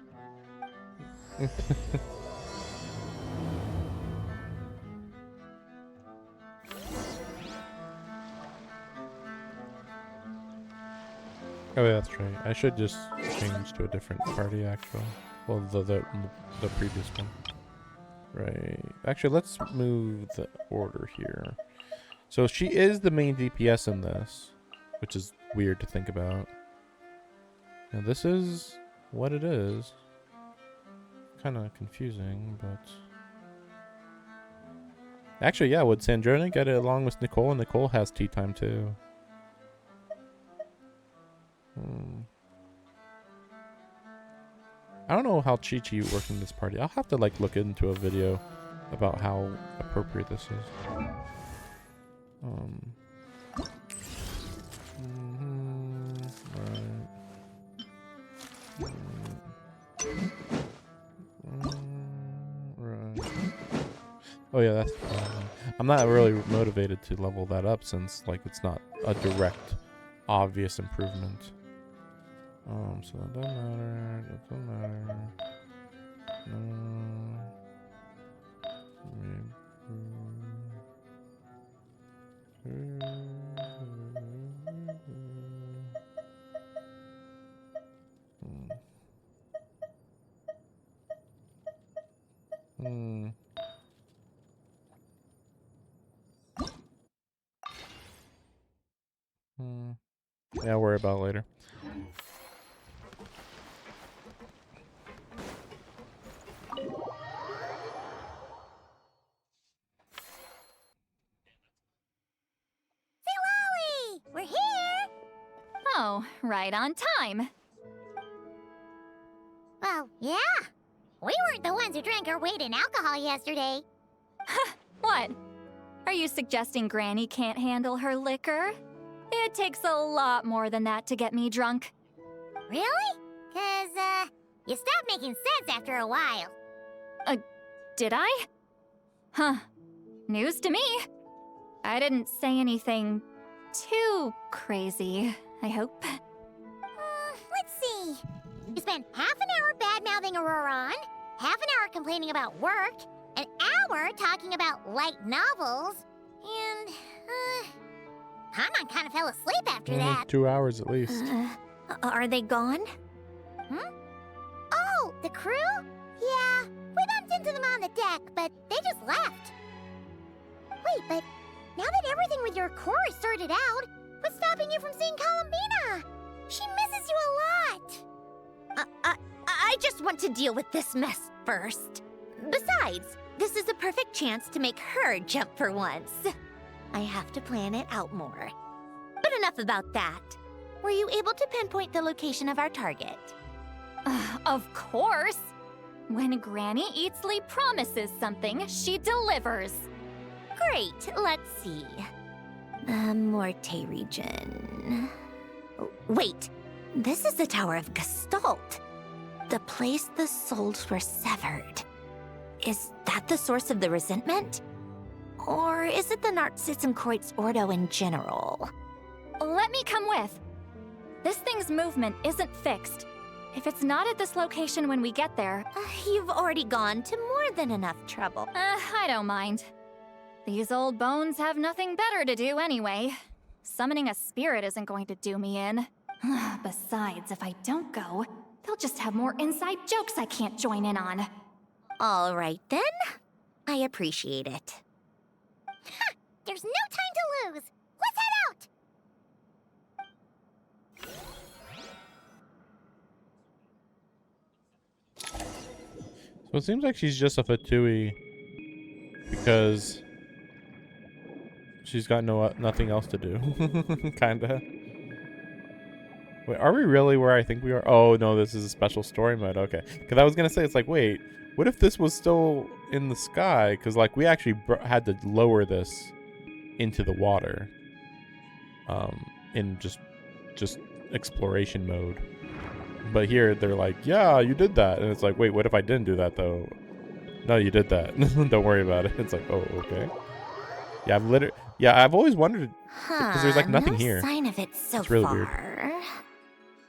Oh, yeah, that's right. I should just change to a different party, actually. Well, the previous one. Right. Actually, let's move the order here. So she is the main DPS in this, which is weird to think about. Now this is what it is. Kind of confusing, but... Actually, yeah, would Sandrone get it along with Nicole? And Nicole has tea time, too. I don't know how Chi-Chi works in this party. I'll have to like look into a video about how appropriate this is. Right. Oh yeah, that's I'm not really motivated to level that up since like it's not a direct obvious improvement. So that doesn't matter. That doesn't matter. Hmm. Yeah, worry about it later. We're here! Oh, right on time. Well, yeah. We weren't the ones who drank our weight in alcohol yesterday. What? Are you suggesting Granny can't handle her liquor? It takes a lot more than that to get me drunk. Really? 'Cause, you stopped making sense after a while. Did I? Huh. News to me. I didn't say anything too crazy, I hope. Let's see. You spent half an hour bad-mouthing Auroron, half an hour complaining about work, an hour talking about light novels, and, Paimon kind of fell asleep after that. 2 hours at least. Are they gone? Oh, the crew? Yeah, we bumped into them on the deck, but they just left. Wait, but now that everything with your core is sorted out, what's stopping you from seeing Columbina? She misses you a lot. I just want to deal with this mess first. Besides, this is a perfect chance to make her jump for once. I have to plan it out more. But enough about that. Were you able to pinpoint the location of our target? Of course! When Granny Eatsley promises something, she delivers. Great, let's see. The Morte region. Wait, this is the Tower of Gestalt. The place the souls were severed. Is that the source of the resentment? Or is it the Narcissism Ordo in general? Let me come with. This thing's movement isn't fixed. If it's not at this location when we get there... You've already gone to more than enough trouble. I don't mind. These old bones have nothing better to do anyway. Summoning a spirit isn't going to do me in. Besides, if I don't go, they'll just have more inside jokes I can't join in on. All right, then. I appreciate it. Ha! There's no time to lose! Let's head out! So it seems like she's just a Fatui because she's got nothing else to do. Kinda. Wait, are we really where I think we are? Oh no, this is a special story mode. Okay, because I was gonna say, it's like, wait, what if this was still in the sky? Because like we actually had to lower this into the water, in just exploration mode. But here they're like, yeah, you did that, and it's like, wait, what if I didn't do that though? No, you did that. Don't worry about it. It's like, oh, okay. Yeah, I've always wondered because there's like nothing no here. Sign of it so It's really far. weird.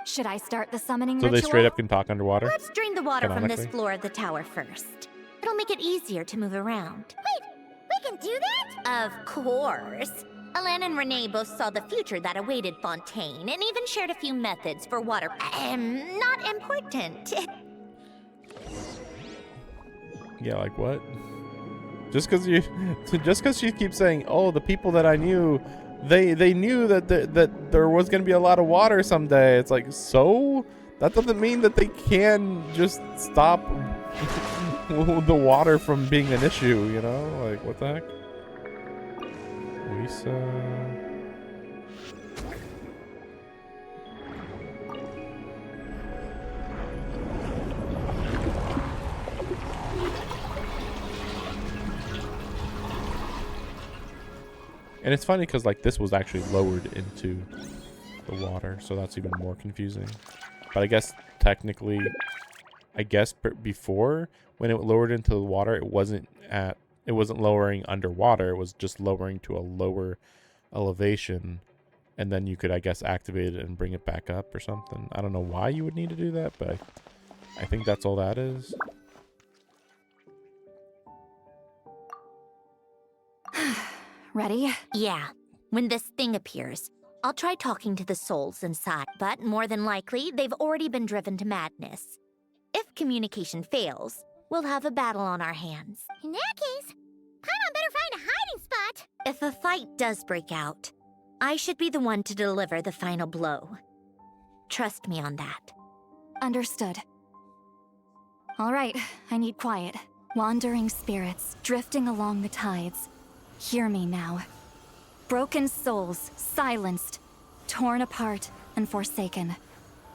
Should I start the summoning So ritual? they straight up can talk underwater? Let's drain the water from this Canonically? floor of the tower first. It'll make it easier to move around. Wait, we can do that? Of course. Alan and Renee both saw the future that awaited Fontaine and even shared a few methods for water. Not important. Yeah, like what? Just because she keeps saying, oh, the people that I knew, they knew that there was gonna be a lot of water someday. It's like, so that doesn't mean that they can just stop the water from being an issue, you know? Like, what the heck? Lisa. And it's funny because like this was actually lowered into the water, so that's even more confusing. But I guess technically, before when it lowered into the water, it wasn't lowering underwater. It was just lowering to a lower elevation, and then you could, I guess, activate it and bring it back up or something. I don't know why you would need to do that, but I think that's all that is. Ready? Yeah. When this thing appears, I'll try talking to the souls inside, but more than likely, they've already been driven to madness. If communication fails, we'll have a battle on our hands. In that case, Paimon better find a hiding spot. If a fight does break out, I should be the one to deliver the final blow. Trust me on that. Understood. All right, I need quiet. Wandering spirits, drifting along the tides. Hear me now. Broken souls, silenced, torn apart, and forsaken.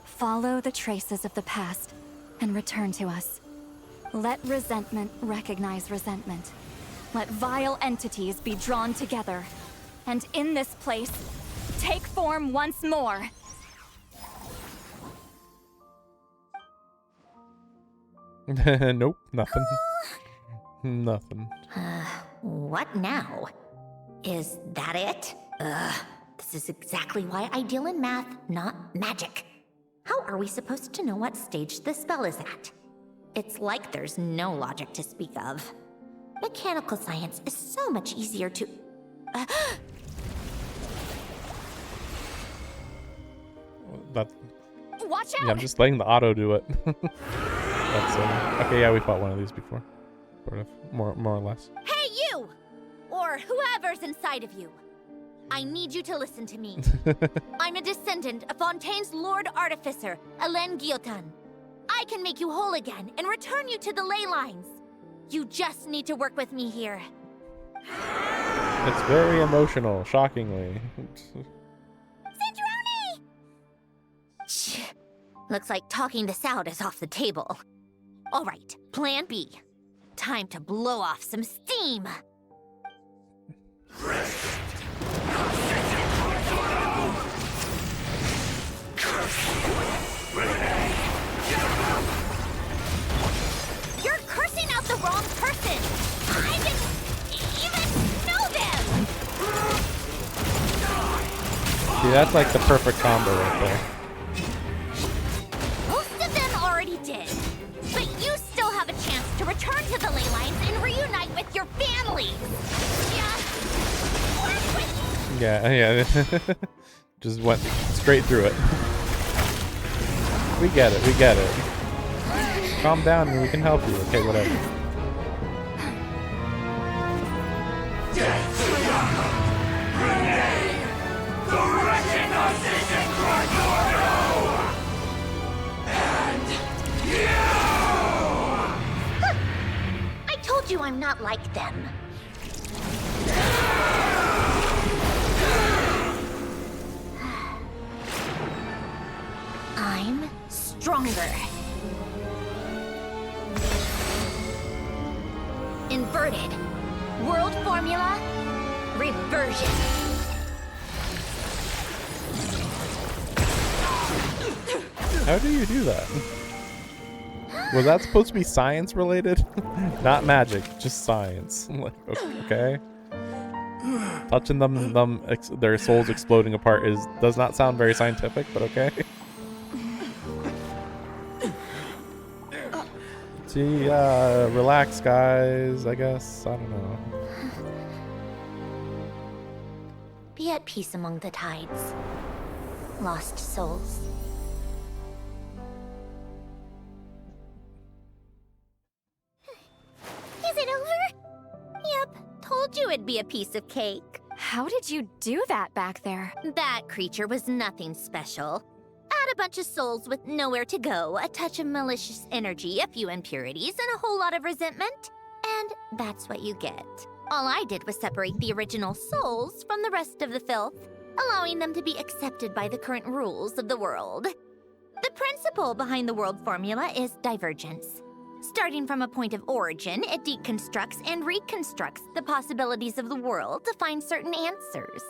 Follow the traces of the past, and return to us. Let resentment recognize resentment. Let vile entities be drawn together. And in this place, take form once more. Nope, nothing. Nothing. What now? Is that it? This is exactly why I deal in math, not magic. How are we supposed to know what stage the spell is at? It's like there's no logic to speak of. Mechanical science is so much easier to... That... Watch out! Yeah, I'm just letting the auto do it. That's okay, yeah, we fought one of these before. Sort of. More or less. Hey, you! Or whoever's inside of you. I need you to listen to me. I'm a descendant of Fontaine's Lord Artificer, Hélène Guillotin. I can make you whole again and return you to the ley lines. You just need to work with me here. It's very emotional, shockingly. Sandrone! Looks like talking this out is off the table. All right, plan B. Time to blow off some steam. You're cursing out the wrong person! I didn't even know them! See, that's like the perfect combo right there. Most of them already did. But you still have a chance to return to the ley lines and reunite with your families! Yeah. Just went straight through it. We get it. Calm down and we can help you. Okay, whatever. I told you I'm not like them. I'm stronger. Inverted. World formula. Reversion. How do you do that? Was that supposed to be science related? Not magic, just science. Like, okay. Touching their souls exploding apart does not sound very scientific, but okay. See, relax, guys. I guess I don't know. Be at peace among the tides. Lost souls. Is it over? Yep, told you it'd be a piece of cake. How did you do that back there? That creature was nothing special. Add a bunch of souls with nowhere to go, a touch of malicious energy, a few impurities, and a whole lot of resentment. And that's what you get. All I did was separate the original souls from the rest of the filth, allowing them to be accepted by the current rules of the world. The principle behind the world formula is divergence. Starting from a point of origin, it deconstructs and reconstructs the possibilities of the world to find certain answers.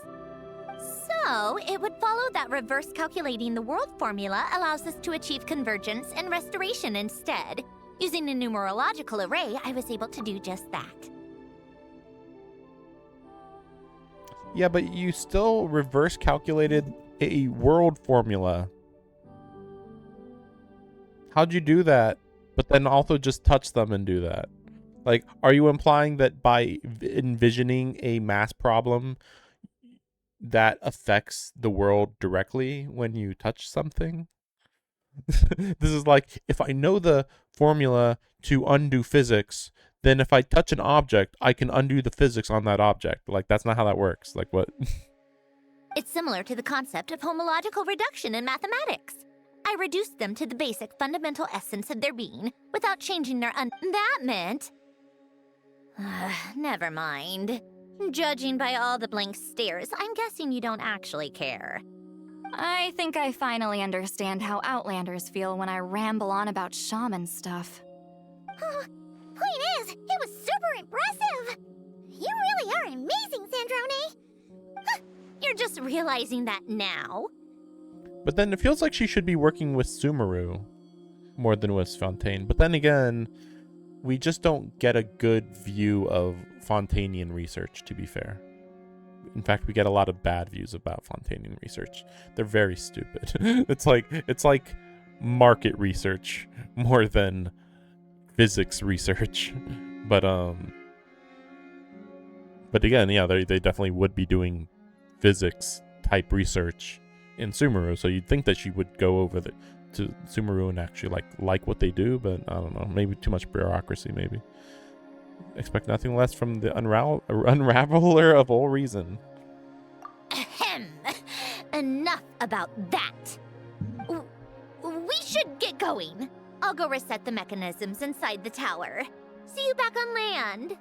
So, it would follow that reverse calculating the world formula allows us to achieve convergence and restoration instead. Using a numerological array, I was able to do just that. Yeah, but you still reverse calculated a world formula. How'd you do that? But then also just touch them and do that. Like, are you implying that by envisioning a mass problem that affects the world directly when you touch something? This is like, if I know the formula to undo physics, then if I touch an object, I can undo the physics on that object. Like, that's not how that works. Like, what? It's similar to the concept of homological reduction in mathematics. I reduced them to the basic fundamental essence of their being without changing their That meant... never mind. Judging by all the blank stares, I'm guessing you don't actually care. I think I finally understand how Outlanders feel when I ramble on about shaman stuff. Point is, it was super impressive! You really are amazing, Sandrone! You're just realizing that now? But then it feels like she should be working with Sumeru more than with Fontaine. But then again, we just don't get a good view of Fontainian research, to be fair. In fact, we get a lot of bad views about Fontainian research. They're very stupid. It's like market research more than physics research. But again, yeah, they definitely would be doing physics type research in Sumeru, so you'd think that she would go over to Sumeru and actually like what they do, but I don't know, maybe too much bureaucracy, maybe. Expect nothing less from the unraveler of all reason. Ahem. Enough about that. We should get going. I'll go reset the mechanisms inside the tower. See you back on land.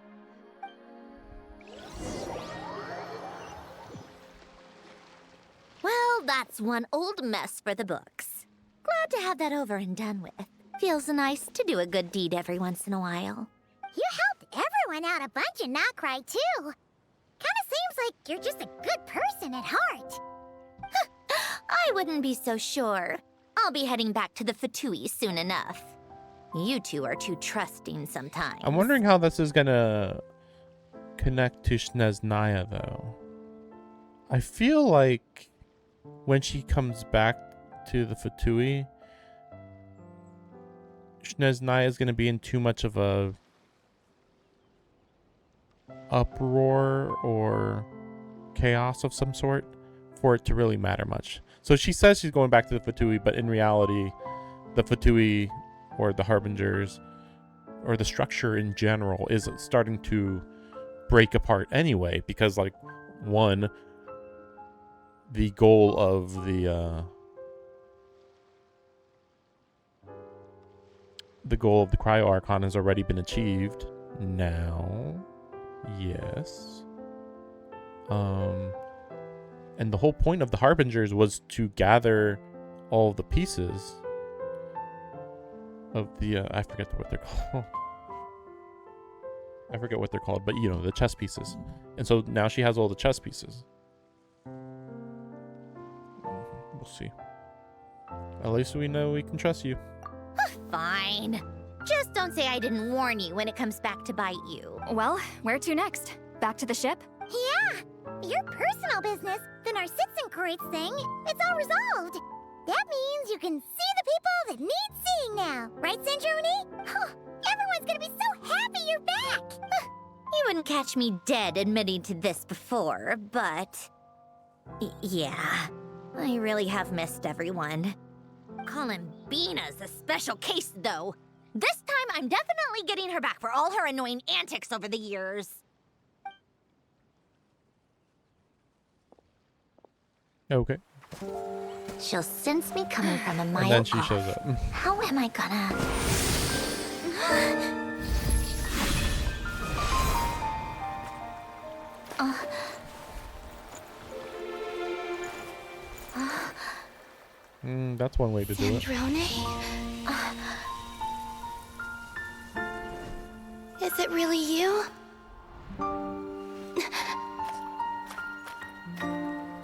Well, that's one old mess for the books. Glad to have that over and done with. Feels nice to do a good deed every once in a while. You helped everyone out a bunch and not cry, too. Kinda seems like you're just a good person at heart. I wouldn't be so sure. I'll be heading back to the VIII soon enough. You two are too trusting sometimes. I'm wondering how this is gonna connect to Snezhnaya, though. I feel like when she comes back to the VIII, Snezhnaya is gonna be in too much of a uproar or chaos of some sort for it to really matter much. So she says she's going back to the VIII, but in reality, the VIII or the Harbingers or the structure in general is starting to break apart anyway, because like, one, the goal of the Cryo Archon has already been achieved now. Yes. And the whole point of the Harbingers was to gather all the pieces of the I forget what they're called. I forget what they're called, but you know, the chess pieces. And so now she has all the chess pieces. We'll see. At least we know we can trust you. Fine. Just don't say I didn't warn you when it comes back to bite you. Well, where to next? Back to the ship? Yeah! Your personal business, the Narcitsan thing, it's all resolved. That means you can see the people that need seeing now. Right, Sandrone? Everyone's gonna be so happy you're back! You wouldn't catch me dead admitting to this before, but... yeah. I really have missed everyone. Columbina's a special case, though. This time, I'm definitely getting her back for all her annoying antics over the years. Okay. She'll sense me coming from a mile And then she off. shows up. How am I gonna... That's one way to do it. Sandrone? Is it really you?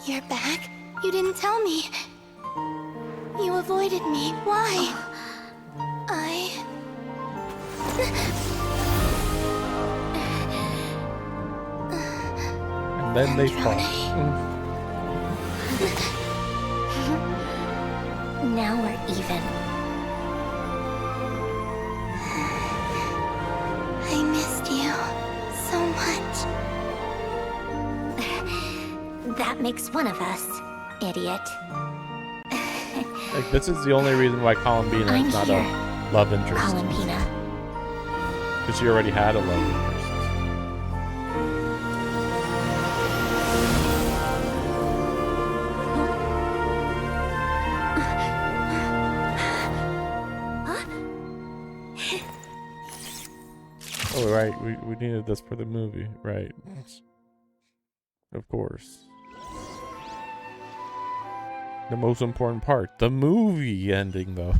You're back? You didn't tell me. You avoided me. Why? And then they fall. Now we're even. I missed you so much. That makes one of us, idiot. Like, this is the only reason why Columbina I'm is not here, a love interest. Columbina. Because she already had a love interest. Oh, right. We needed this for the movie. Right. Of course. The most important part. The movie ending, though.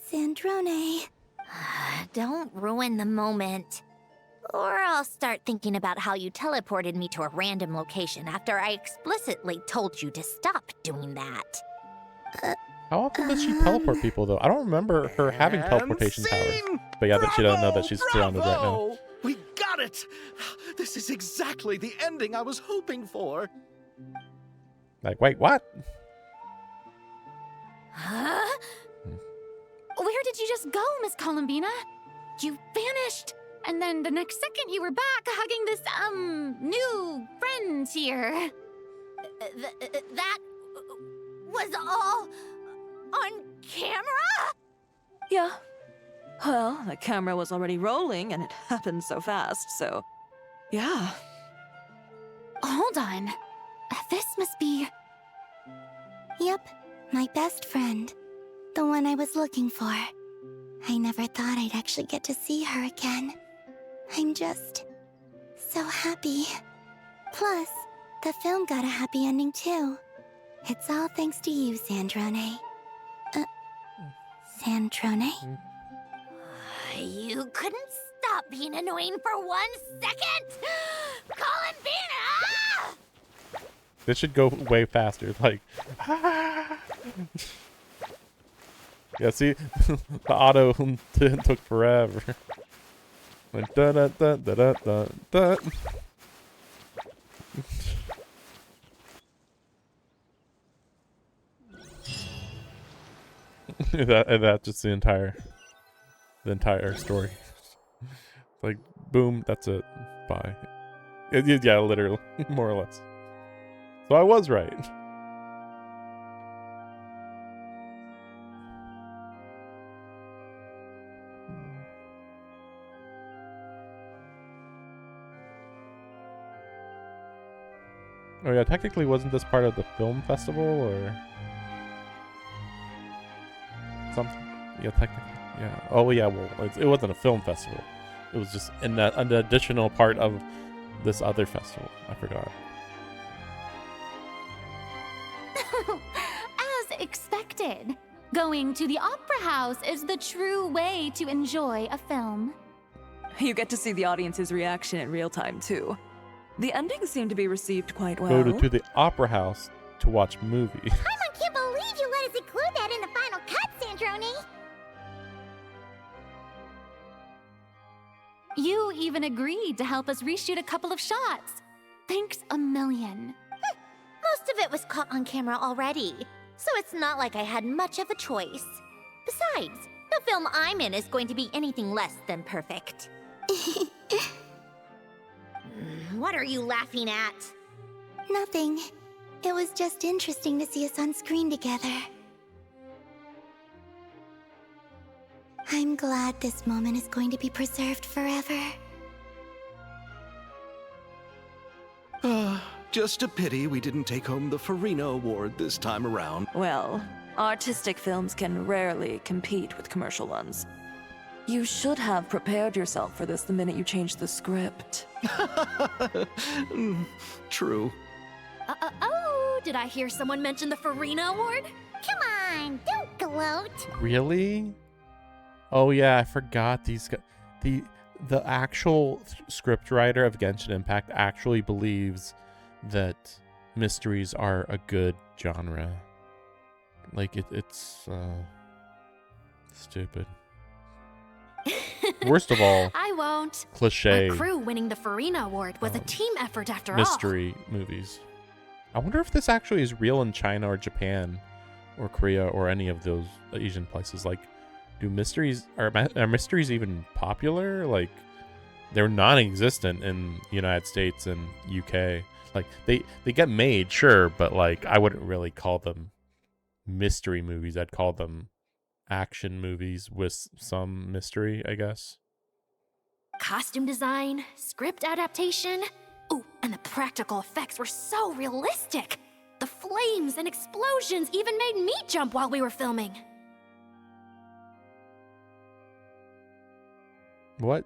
Sandrone. Don't ruin the moment. Or I'll start thinking about how you teleported me to a random location after I explicitly told you to stop doing that. How often does she teleport people, though? I don't remember her having teleportation powers. But yeah, that she doesn't know that she's surrounded right now. We got it! This is exactly the ending I was hoping for. Like, wait, what? Huh? Where did you just go, Miss Columbina? You vanished, and then the next second you were back hugging this, new friend here. That was all on camera? Yeah. Well, the camera was already rolling and it happened so fast, so yeah. Hold on. This must be... Yep, my best friend. The one I was looking for. I never thought I'd actually get to see her again. I'm just so happy. Plus, the film got a happy ending too. It's all thanks to you, Sandrone. Sandrone? You couldn't stop being annoying for 1 second? Columbina! This should go way faster. Like, yeah, see, the auto took forever. Like, da da da da da da da. That's just the entire story. Like, boom, that's it. Bye. Yeah, literally, more or less. So I was right. Oh yeah, technically wasn't this part of the film festival or something? Yeah, technically, yeah. Oh yeah, well, it wasn't a film festival. It was just an additional part of this other festival. I forgot. As expected, going to the opera house is the true way to enjoy a film. You get to see the audience's reaction in real time, too. The endings seem to be received quite well. Go to the opera house to watch movies. I can't believe you let us include that in the final cut, Sandrone! You even agreed to help us reshoot a couple of shots. Thanks a million. Most of it was caught on camera already, so it's not like I had much of a choice. Besides, the film I'm in is going to be anything less than perfect. What are you laughing at? Nothing. It was just interesting to see us on screen together. I'm glad this moment is going to be preserved forever. Just a pity we didn't take home the Farina Award this time around. Well, artistic films can rarely compete with commercial ones. You should have prepared yourself for this the minute you changed the script. True. Oh, did I hear someone mention the Farina Award? Come on, don't gloat. Really? Oh yeah, I forgot these guys. The actual script writer of Genshin Impact actually believes that mysteries are a good genre. Like it's stupid. Worst of all, I won't. Cliche. Our crew winning the Farina Award was a team effort after all. Mystery movies. I wonder if this actually is real in China or Japan or Korea or any of those Asian places. Like, do mysteries are mysteries even popular? Like, they're non-existent in the United States and UK. Like, they get made, sure, but like I wouldn't really call them mystery movies. I'd call them action movies with some mystery, I guess. Costume design, script adaptation. Ooh, and the practical effects were so realistic. The flames and explosions even made me jump while we were filming. What?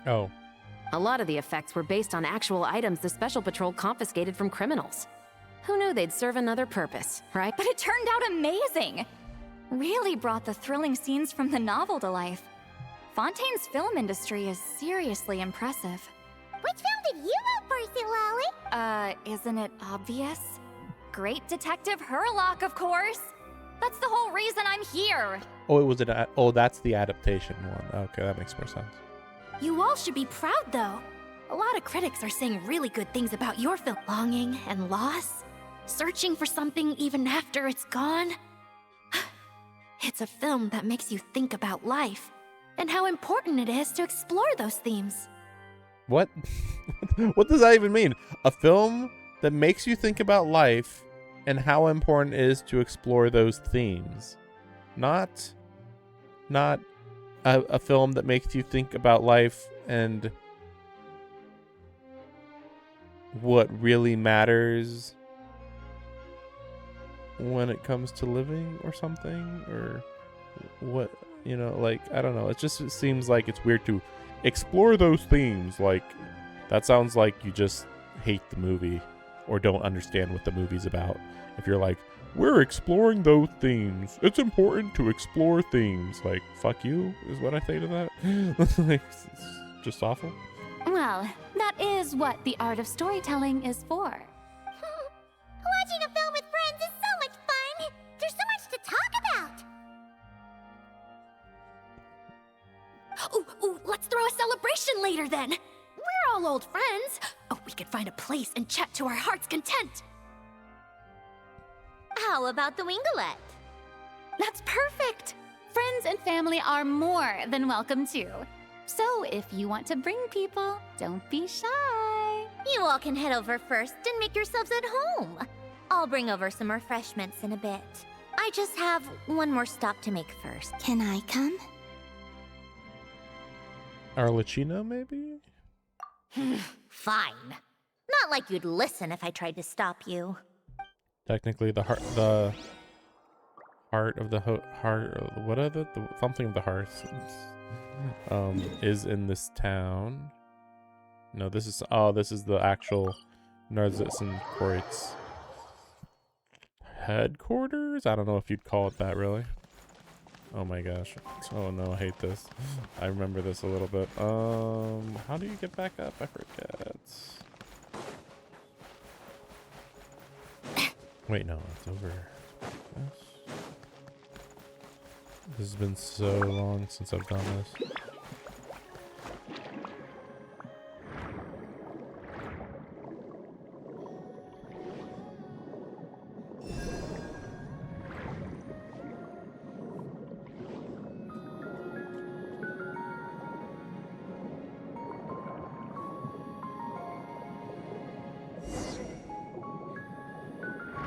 Oh. A lot of the effects were based on actual items the Special Patrol confiscated from criminals. Who knew they'd serve another purpose, right? But it turned out amazing! Really brought the thrilling scenes from the novel to life. Fontaine's film industry is seriously impressive. Which film did you vote for, Lolly? Isn't it obvious? Great Detective Herlock, of course! That's the whole reason I'm here! Oh, it was oh, that's the adaptation one. Okay, that makes more sense. You all should be proud, though. A lot of critics are saying really good things about your film. Longing and loss, searching for something even after it's gone. It's a film that makes you think about life and how important it is to explore those themes. What? What does that even mean? A film that makes you think about life and how important it is to explore those themes. Not a film that makes you think about life and what really matters when it comes to living or something, or what, you know, like, I don't know. It seems like it's weird to explore those themes. Like, that sounds like you just hate the movie or don't understand what the movie's about. If you're like, we're exploring those themes, it's important to explore themes. Like, fuck you, is what I say to that. Like, it's just awful. Well, that is what the art of storytelling is for. Watching a film with friends is so much fun! There's so much to talk about! Ooh, let's throw a celebration later then! We're all old friends! Oh, we could find a place and chat to our heart's content! How about the Winglet? That's perfect! Friends and family are more than welcome too. So if you want to bring people, don't be shy. You all can head over first and make yourselves at home. I'll bring over some refreshments in a bit. I just have one more stop to make first. Can I come? Arlecchino, maybe? Fine. Not like you'd listen if I tried to stop you. Technically, the heart of the heart, what are the something of the hearts, is in this town. No, this is the actual Narzitzen Kreuz headquarters. I don't know if you'd call it that, really. Oh my gosh. Oh no, I hate this. I remember this a little bit. How do you get back up? I forget. Wait, no, it's over. This has been so long since I've done this.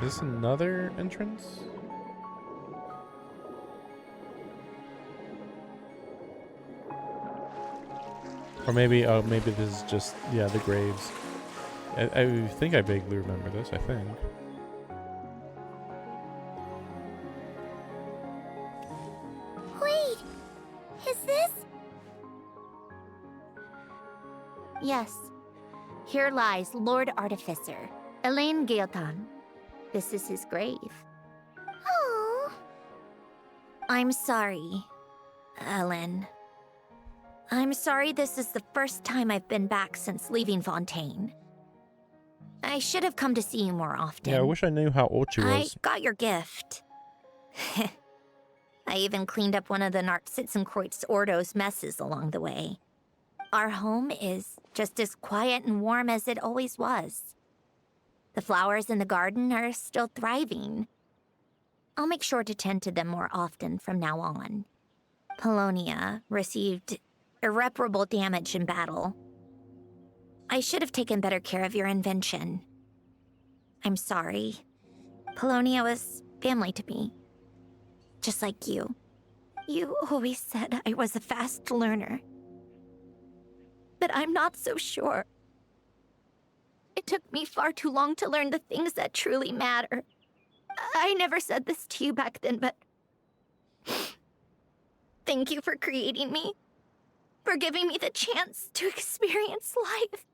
Is this another entrance? Or maybe, oh, maybe this is just, yeah, the graves. I think I vaguely remember this, I think. Wait, is this? Yes. Here lies Lord Artificer, Elaine Gaeltan. This is his grave. Oh. I'm sorry, Ellen. I'm sorry this is the first time I've been back since leaving Fontaine. I should have come to see you more often. Yeah, I wish I knew how old she was. I got your gift. I even cleaned up one of the Narzitzen-Kreuz Ordo's messes along the way. Our home is just as quiet and warm as it always was. The flowers in the garden are still thriving. I'll make sure to tend to them more often from now on. Polonia received irreparable damage in battle, I should have taken better care of your invention. I'm sorry. Polonia was family to me. Just like you. You always said I was a fast learner. But I'm not so sure. It took me far too long to learn the things that truly matter. I never said this to you back then, but... Thank you for creating me. For giving me the chance to experience life.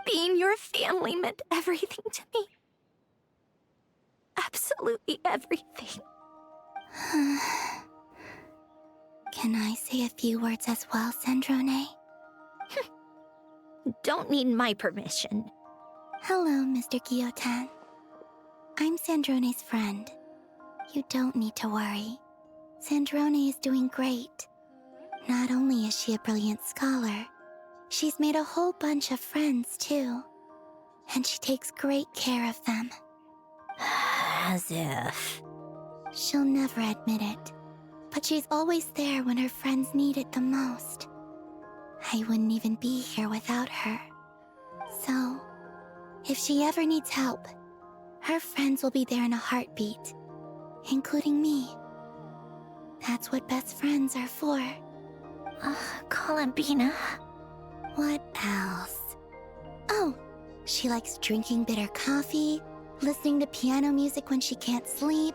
Being your family meant everything to me. Absolutely everything. Can I say a few words as well, Sandrone? Don't need my permission. Hello, Mr. Guillotin. I'm Sandrone's friend. You don't need to worry. Sandrone is doing great. Not only is she a brilliant scholar, she's made a whole bunch of friends, too. And she takes great care of them. As if... She'll never admit it, but she's always there when her friends need it the most. I wouldn't even be here without her. So, if she ever needs help, her friends will be there in a heartbeat, including me. That's what best friends are for. Columbina. What else? Oh, she likes drinking bitter coffee, listening to piano music when she can't sleep.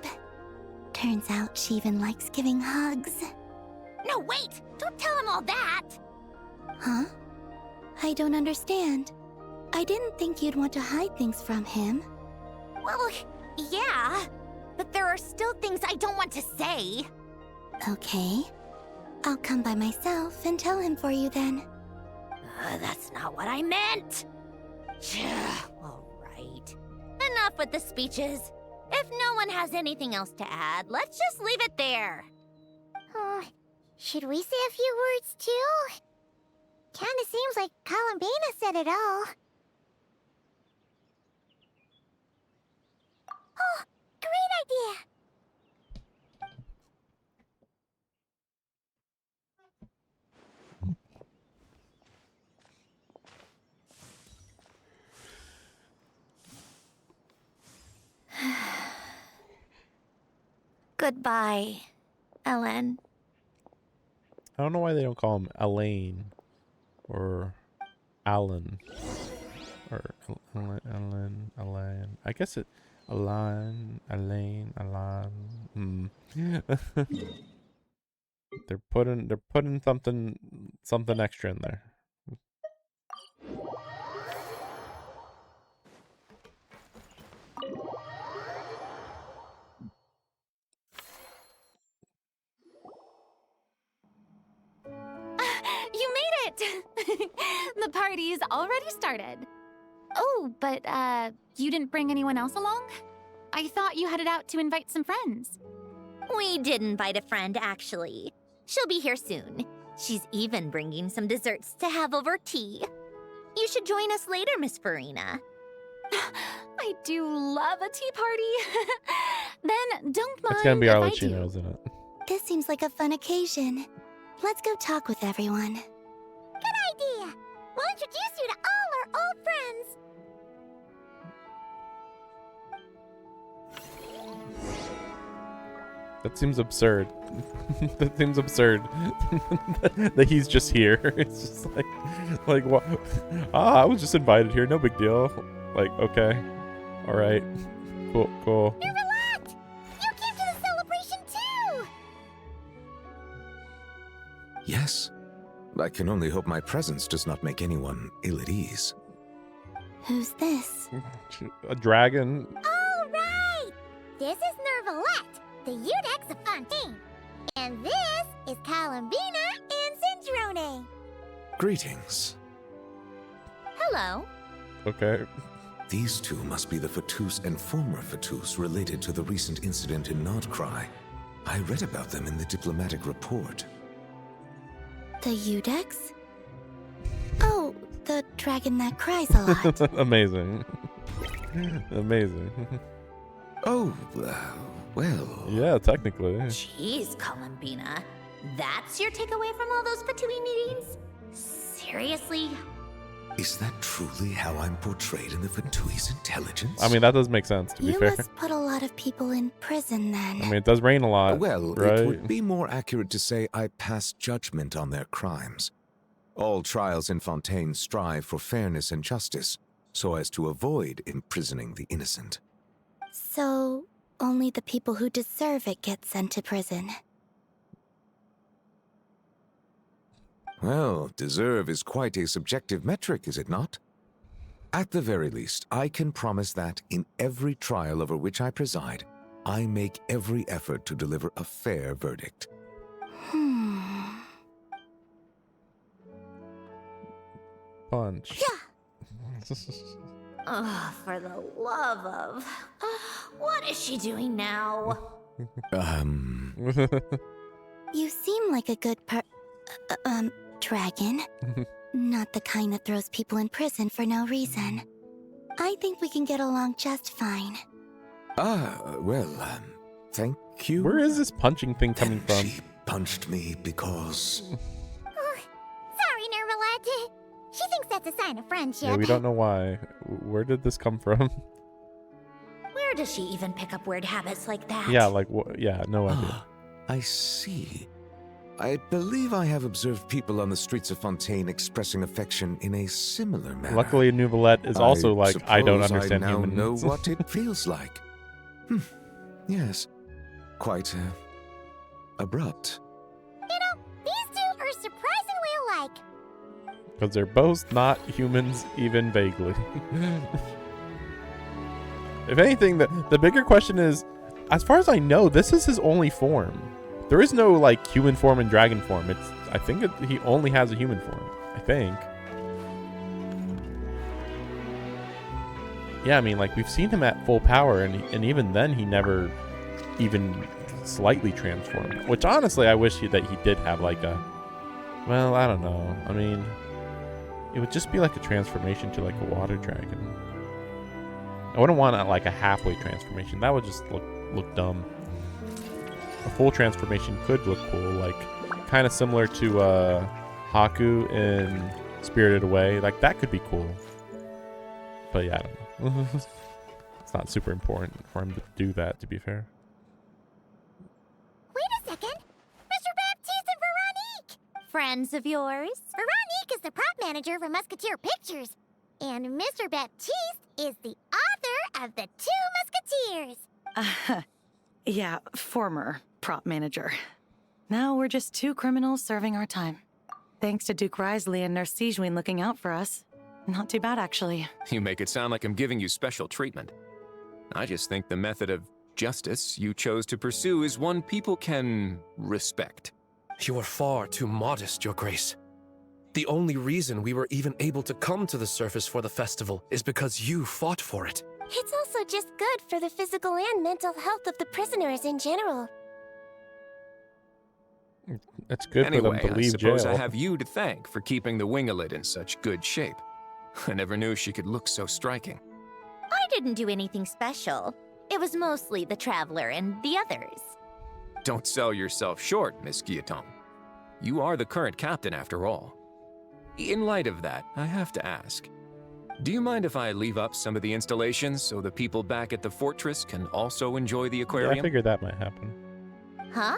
Turns out she even likes giving hugs. No, wait! Don't tell him all that! Huh? I don't understand. I didn't think you'd want to hide things from him. Well, yeah. But there are still things I don't want to say. Okay. I'll come by myself and tell him for you then. That's not what I meant! Alright. Enough with the speeches. If no one has anything else to add, let's just leave it there. Should we say a few words too? Kinda seems like Columbina said it all. Oh, great idea! Goodbye, Ellen. I don't know why they don't call him Elaine or Alan or Elaine. I guess it Elaine. They're putting something extra in there. You made it! The party's already started. Oh, but, you didn't bring anyone else along? I thought you headed out to invite some friends. We did invite a friend, actually. She'll be here soon. She's even bringing some desserts to have over tea. You should join us later, Miss Farina. I do love a tea party. Then don't mind It's gonna be if I Arlecchino, do. isn't it? This seems like a fun occasion. Let's go talk with everyone. Good idea! We'll introduce you to all our old friends. That seems absurd. That seems absurd. That he's just here. It's just like what? I was just invited here. No big deal. Like, okay, all right, cool. Hey, relax! You came to the celebration too. Yes. I can only hope my presence does not make anyone ill at ease. Who's this? A dragon. All right! This is Nervalette, the Udex of Fontaine. And this is Columbina and Sandrone. Greetings. Hello. Okay. These two must be the Fatus and former Fatus related to the recent incident in Nordcry. I read about them in the diplomatic report. The Udex? Oh, the dragon that cries a lot. Amazing. Amazing. Oh, well... Yeah, technically. Jeez, Columbina. That's your takeaway from all those Fatui meetings? Seriously? Is that truly how I'm portrayed in the Fatoui's intelligence? I mean, that does make sense, to be You fair. must put a lot of people in prison then. I mean, it does rain a lot, Well, right? it would be more accurate to say I pass judgment on their crimes. All trials in Fontaine strive for fairness and justice, so as to avoid imprisoning the innocent. So, only the people who deserve it get sent to prison. Well, deserve is quite a subjective metric, is it not? At the very least, I can promise that in every trial over which I preside, I make every effort to deliver a fair verdict. Punch. Oh, for the love of... What is she doing now? You seem like a good dragon. Not the kind that throws people in prison for no reason. I think we can get along just fine. Thank you. Where is this punching thing coming from? She punched me because... Sorry, Nervalette. She thinks that's a sign of friendship. Yeah, we don't know why. Where did this come from? Where does she even pick up weird habits like that? Yeah, like, yeah, no idea. I see. I believe I have observed people on the streets of Fontaine expressing affection in a similar manner. Luckily, Nouvellette is also like, I don't understand I now humans. know what it feels like. Yes. Quite, abrupt. You know, these two are surprisingly alike. Because they're both not humans, even vaguely. If anything, the bigger question is, as far as I know, this is his only form. There is no, like, human form and dragon form. I think he only has a human form. I think. Yeah, I mean, like, we've seen him at full power, and even then, he never even slightly transformed. Which, honestly, I wish that he did have, like, a... Well, I don't know. I mean, it would just be like a transformation to, like, a water dragon. I wouldn't want, like, a halfway transformation. That would just look dumb. A full transformation could look cool, like, kind of similar to Haku in Spirited Away. Like, that could be cool. But yeah, I don't know. It's not super important for him to do that, to be fair. Wait a second. Mr. Baptiste and Veronique! Friends of yours? Veronique is the prop manager for Musketeer Pictures. And Mr. Baptiste is the author of The Two Musketeers. Yeah, former prop manager. Now we're just two criminals serving our time. Thanks to Duke Risley and Nurse Sigewin looking out for us. Not too bad, actually. You make it sound like I'm giving you special treatment. I just think the method of justice you chose to pursue is one people can respect. You are far too modest, Your Grace. The only reason we were even able to come to the surface for the festival is because you fought for it. It's also just good for the physical and mental health of the prisoners in general. It's good Anyway, for them to leave I suppose jail. I have you to thank for keeping the winglet in such good shape. I never knew she could look so striking. I didn't do anything special. It was mostly the Traveler and the others. Don't sell yourself short, Miss Guillotin. You are the current captain, after all. In light of that, I have to ask, do you mind if I leave up some of the installations so the people back at the fortress can also enjoy the aquarium? Yeah, I figured that might happen. Huh?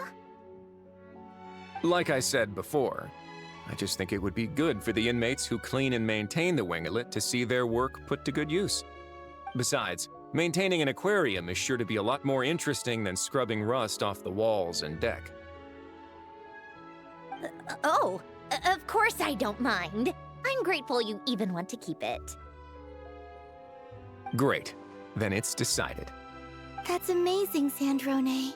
Like I said before, I just think it would be good for the inmates who clean and maintain the winglet to see their work put to good use. Besides, maintaining an aquarium is sure to be a lot more interesting than scrubbing rust off the walls and deck. Of course I don't mind. I'm grateful you even want to keep it. Great. Then it's decided. That's amazing, Sandrone.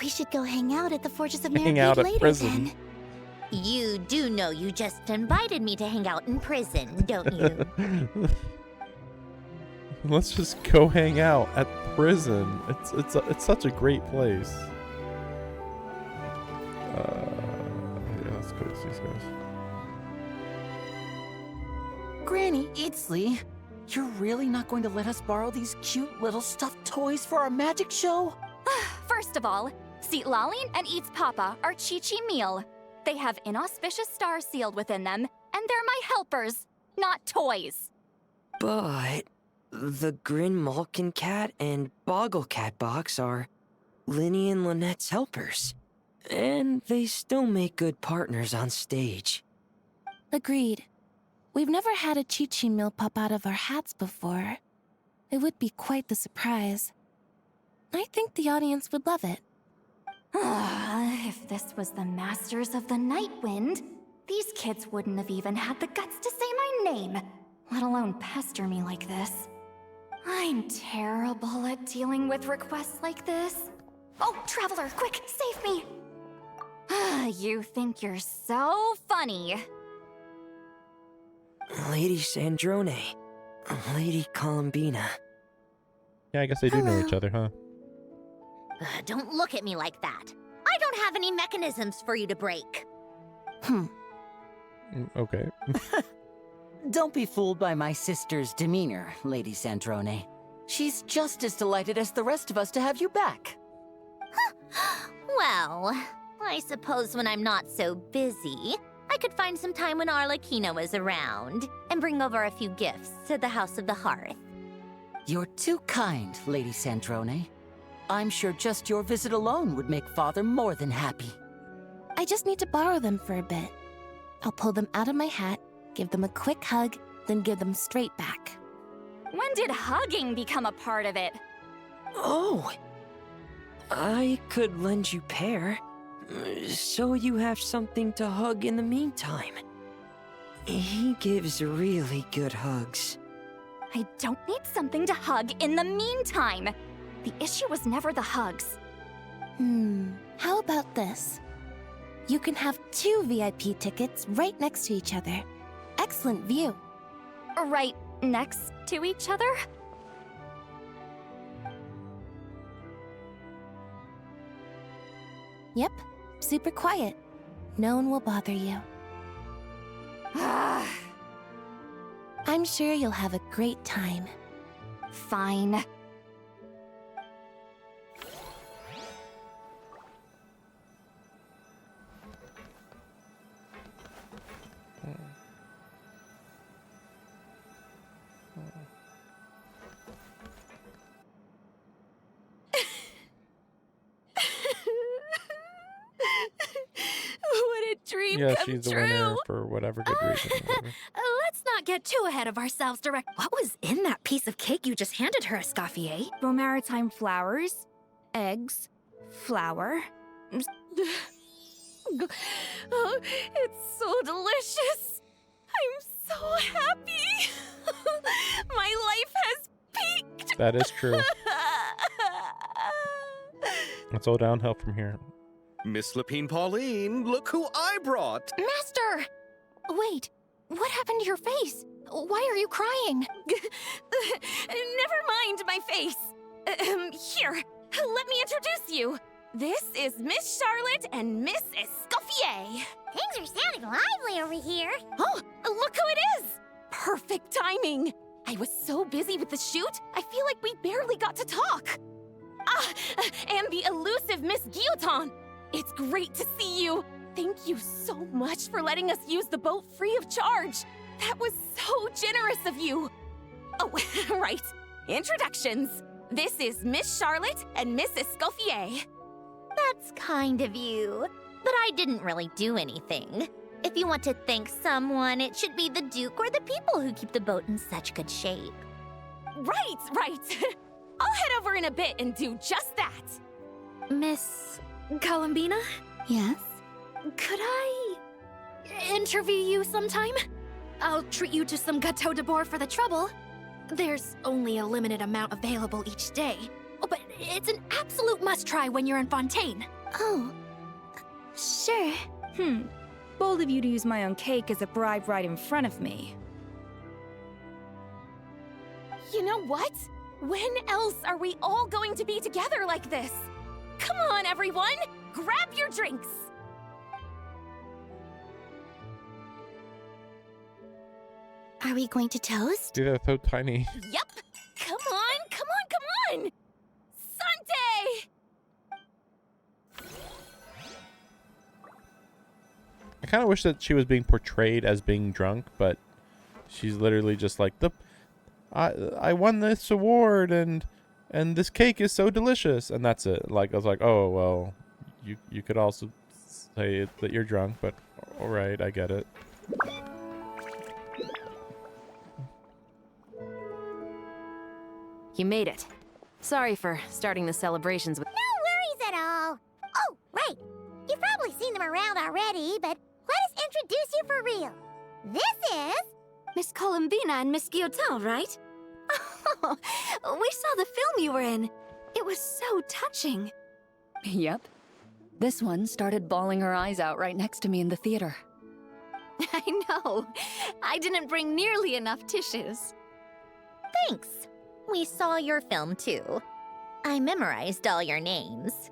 We should go hang out at the Fortress of Hang out Mercade at later prison. then. You do know you just invited me to hang out in prison, don't you? Let's just go hang out at prison. It's such a great place. Yeah, let's go to these guys. Granny Itzley, you're really not going to let us borrow these cute little stuffed toys for our magic show? First of all, Seat Lalin and Eats Papa are Chi-Chi meal. They have inauspicious stars sealed within them, and they're my helpers. not toys. But the Grin Malkin Cat and Boggle Cat box are Linny and Lynette's helpers. And they still make good partners on stage. Agreed. We've never had a Chi-Chi meal pop out of our hats before. It would be quite the surprise. I think the audience would love it. If this was the Masters of the Night Wind, these kids wouldn't have even had the guts to say my name, let alone pester me like this. I'm terrible at dealing with requests like this. Oh, Traveler, quick, save me! You think you're so funny. Lady Sandrone. Lady Columbina. Yeah, I guess they do know each other, huh? Don't look at me like that. I don't have any mechanisms for you to break. Okay. Don't be fooled by my sister's demeanor, Lady Sandrone. She's just as delighted as the rest of us to have you back. Well, I suppose when I'm not so busy, I could find some time when Arlecchino is around and bring over a few gifts to the House of the Hearth. You're too kind, Lady Sandrone. I'm sure just your visit alone would make Father more than happy. I just need to borrow them for a bit. I'll pull them out of my hat, give them a quick hug, then give them straight back. When did hugging become a part of it? Oh! I could lend you Pear, so you have something to hug in the meantime. He gives really good hugs. I don't need something to hug in the meantime. The issue was never the hugs. How about this? You can have 2 VIP tickets right next to each other. Excellent view. Right next to each other? Yep, super quiet. No one will bother you. I'm sure you'll have a great time. Fine. What a dream Yeah, come she's the true. winner for whatever good reason. whatever. Let's not get too ahead of ourselves, Direct. What was in that piece of cake you just handed her, Escoffier? Maritime flowers, eggs, flour. Oh, it's so delicious. I'm so happy. My life has peaked. That is true. It's all downhill from here. Miss Lapine Pauline, look who I brought! Master! Wait, what happened to your face? Why are you crying? Never mind my face. Here, let me introduce you. This is Miss Charlotte and Miss Escoffier. Things are sounding lively over here. Oh, look who it is! Perfect timing. I was so busy with the shoot, I feel like we barely got to talk. And the elusive Miss Guillotin. It's great to see you. Thank you so much for letting us use the boat free of charge. That was so generous of you. Oh, right. Introductions. This is Miss Charlotte and Miss Escoffier. That's kind of you, but I didn't really do anything. If you want to thank someone, it should be the Duke or the people who keep the boat in such good shape. Right. I'll head over in a bit and do just that. Miss Columbina? Yes? Could I interview you sometime? I'll treat you to some gâteau de bord for the trouble. There's only a limited amount available each day. Oh, but it's an absolute must-try when you're in Fontaine. Oh, sure. Bold of you to use my own cake as a bribe right in front of me. You know what? When else are we all going to be together like this? Come on, everyone! Grab your drinks! Are we going to toast? Dude, that's so tiny. Yep! Come on! Sunday! I kind of wish that she was being portrayed as being drunk, but She's literally just like, I won this award and this cake is so delicious, and that's it. Like, I was like, oh well, you could also say that you're drunk, but all right, I get it. You made it. Sorry for starting the celebrations with. No worries at all. Oh, right. You've probably seen them around already, but let us introduce you for real. This is... Miss Columbina and Miss Guillotin, right? Oh, we saw the film you were in. It was so touching. Yep. This one started bawling her eyes out right next to me in the theater. I know. I didn't bring nearly enough tissues. Thanks. We saw your film too. I memorized all your names.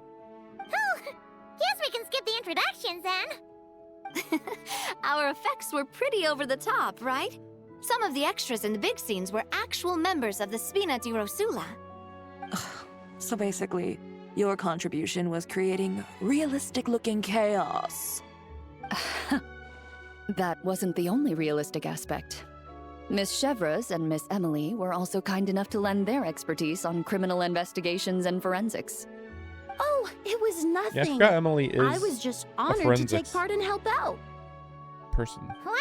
Oh, guess we can skip the introductions then. Our effects were pretty over the top, right? Some of the extras in the big scenes were actual members of the Spina di Rosula. So basically, your contribution was creating realistic-looking chaos. That wasn't the only realistic aspect. Miss Chevres and Miss Emily were also kind enough to lend their expertise on criminal investigations and forensics. Oh, it was nothing. Yeah, I forgot Emily is I was just honored to take part and help out. Person. Wow!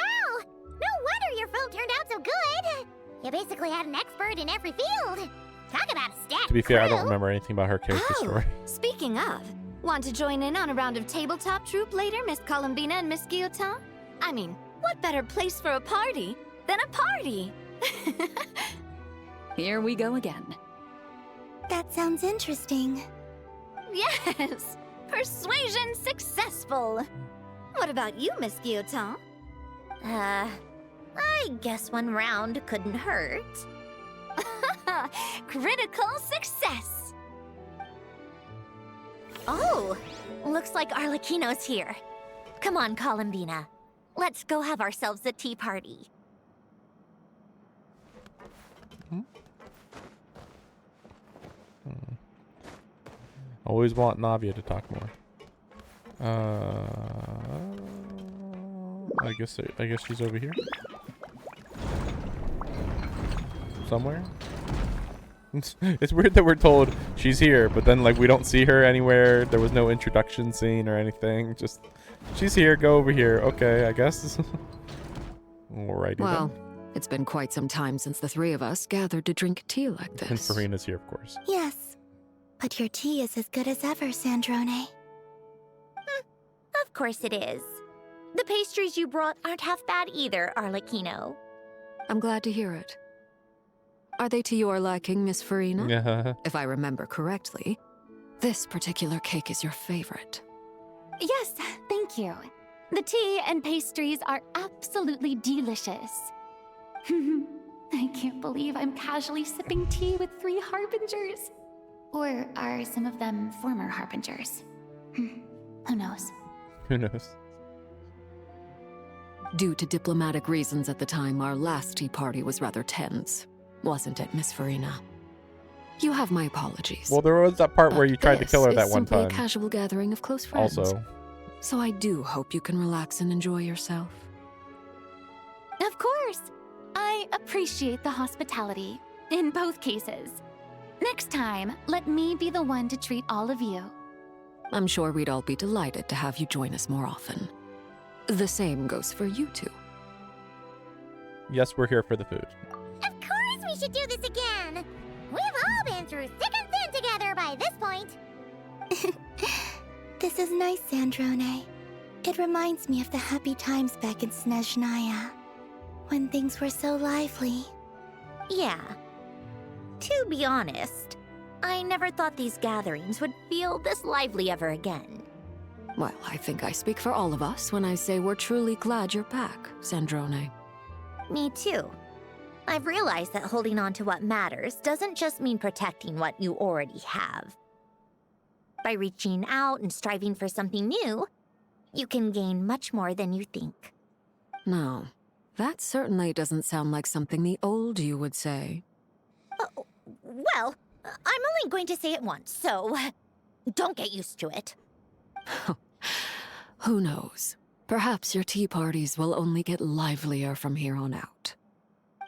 No wonder your film turned out so good. You basically had an expert in every field. Talk about a stat To be fair, I don't crew. remember anything about her character story. Speaking of, want to join in on a round of tabletop troupe later, Miss Columbina and Miss Guillotin? I mean, what better place for a party than a party? Here we go again. That sounds interesting. Yes! Persuasion successful! What about you, Miss Guillotin? I guess one round couldn't hurt. Critical success! Oh, looks like Arlecchino's here. Come on, Columbina. Let's go have ourselves a tea party. Always want Navia to talk more. I guess she's over here. Somewhere. It's weird that we're told she's here, but then like we don't see her anywhere. There was no introduction scene or anything. Just she's here. Go over here. Okay, I guess. Alrighty. Well, it's been quite some time since the three of us gathered to drink tea like then. And this. Farina's here, of course. Yes. But your tea is as good as ever, Sandrone. Of course it is. The pastries you brought aren't half bad either, Arlecchino. I'm glad to hear it. Are they to your liking, Miss Farina? Yeah. If I remember correctly, this particular cake is your favorite. Yes, thank you. The tea and pastries are absolutely delicious. I can't believe I'm casually sipping tea with 3 harbingers. Or are some of them former harbingers? Who knows? Who knows? Due to diplomatic reasons at the time, our last tea party was rather tense. Wasn't it, Miss Farina? You have my apologies. Well, there was that part where you tried to kill her that one simply time. A casual gathering of close friends. Also. So I do hope you can relax and enjoy yourself. Of course! I appreciate the hospitality, in both cases. Next time, let me be the one to treat all of you. I'm sure we'd all be delighted to have you join us more often. The same goes for you two. Yes, we're here for the food. Of course we should do this again. We've all been through thick and thin together by this point. This is nice, Sandrone. It reminds me of the happy times back in Snezhnaya, when things were so lively. Yeah. To be honest, I never thought these gatherings would feel this lively ever again. Well, I think I speak for all of us when I say we're truly glad you're back, Sandrone. Me too. I've realized that holding on to what matters doesn't just mean protecting what you already have. By reaching out and striving for something new, you can gain much more than you think. No, that certainly doesn't sound like something the old you would say. Well, I'm only going to say it once, so don't get used to it. Who knows? Perhaps your tea parties will only get livelier from here on out.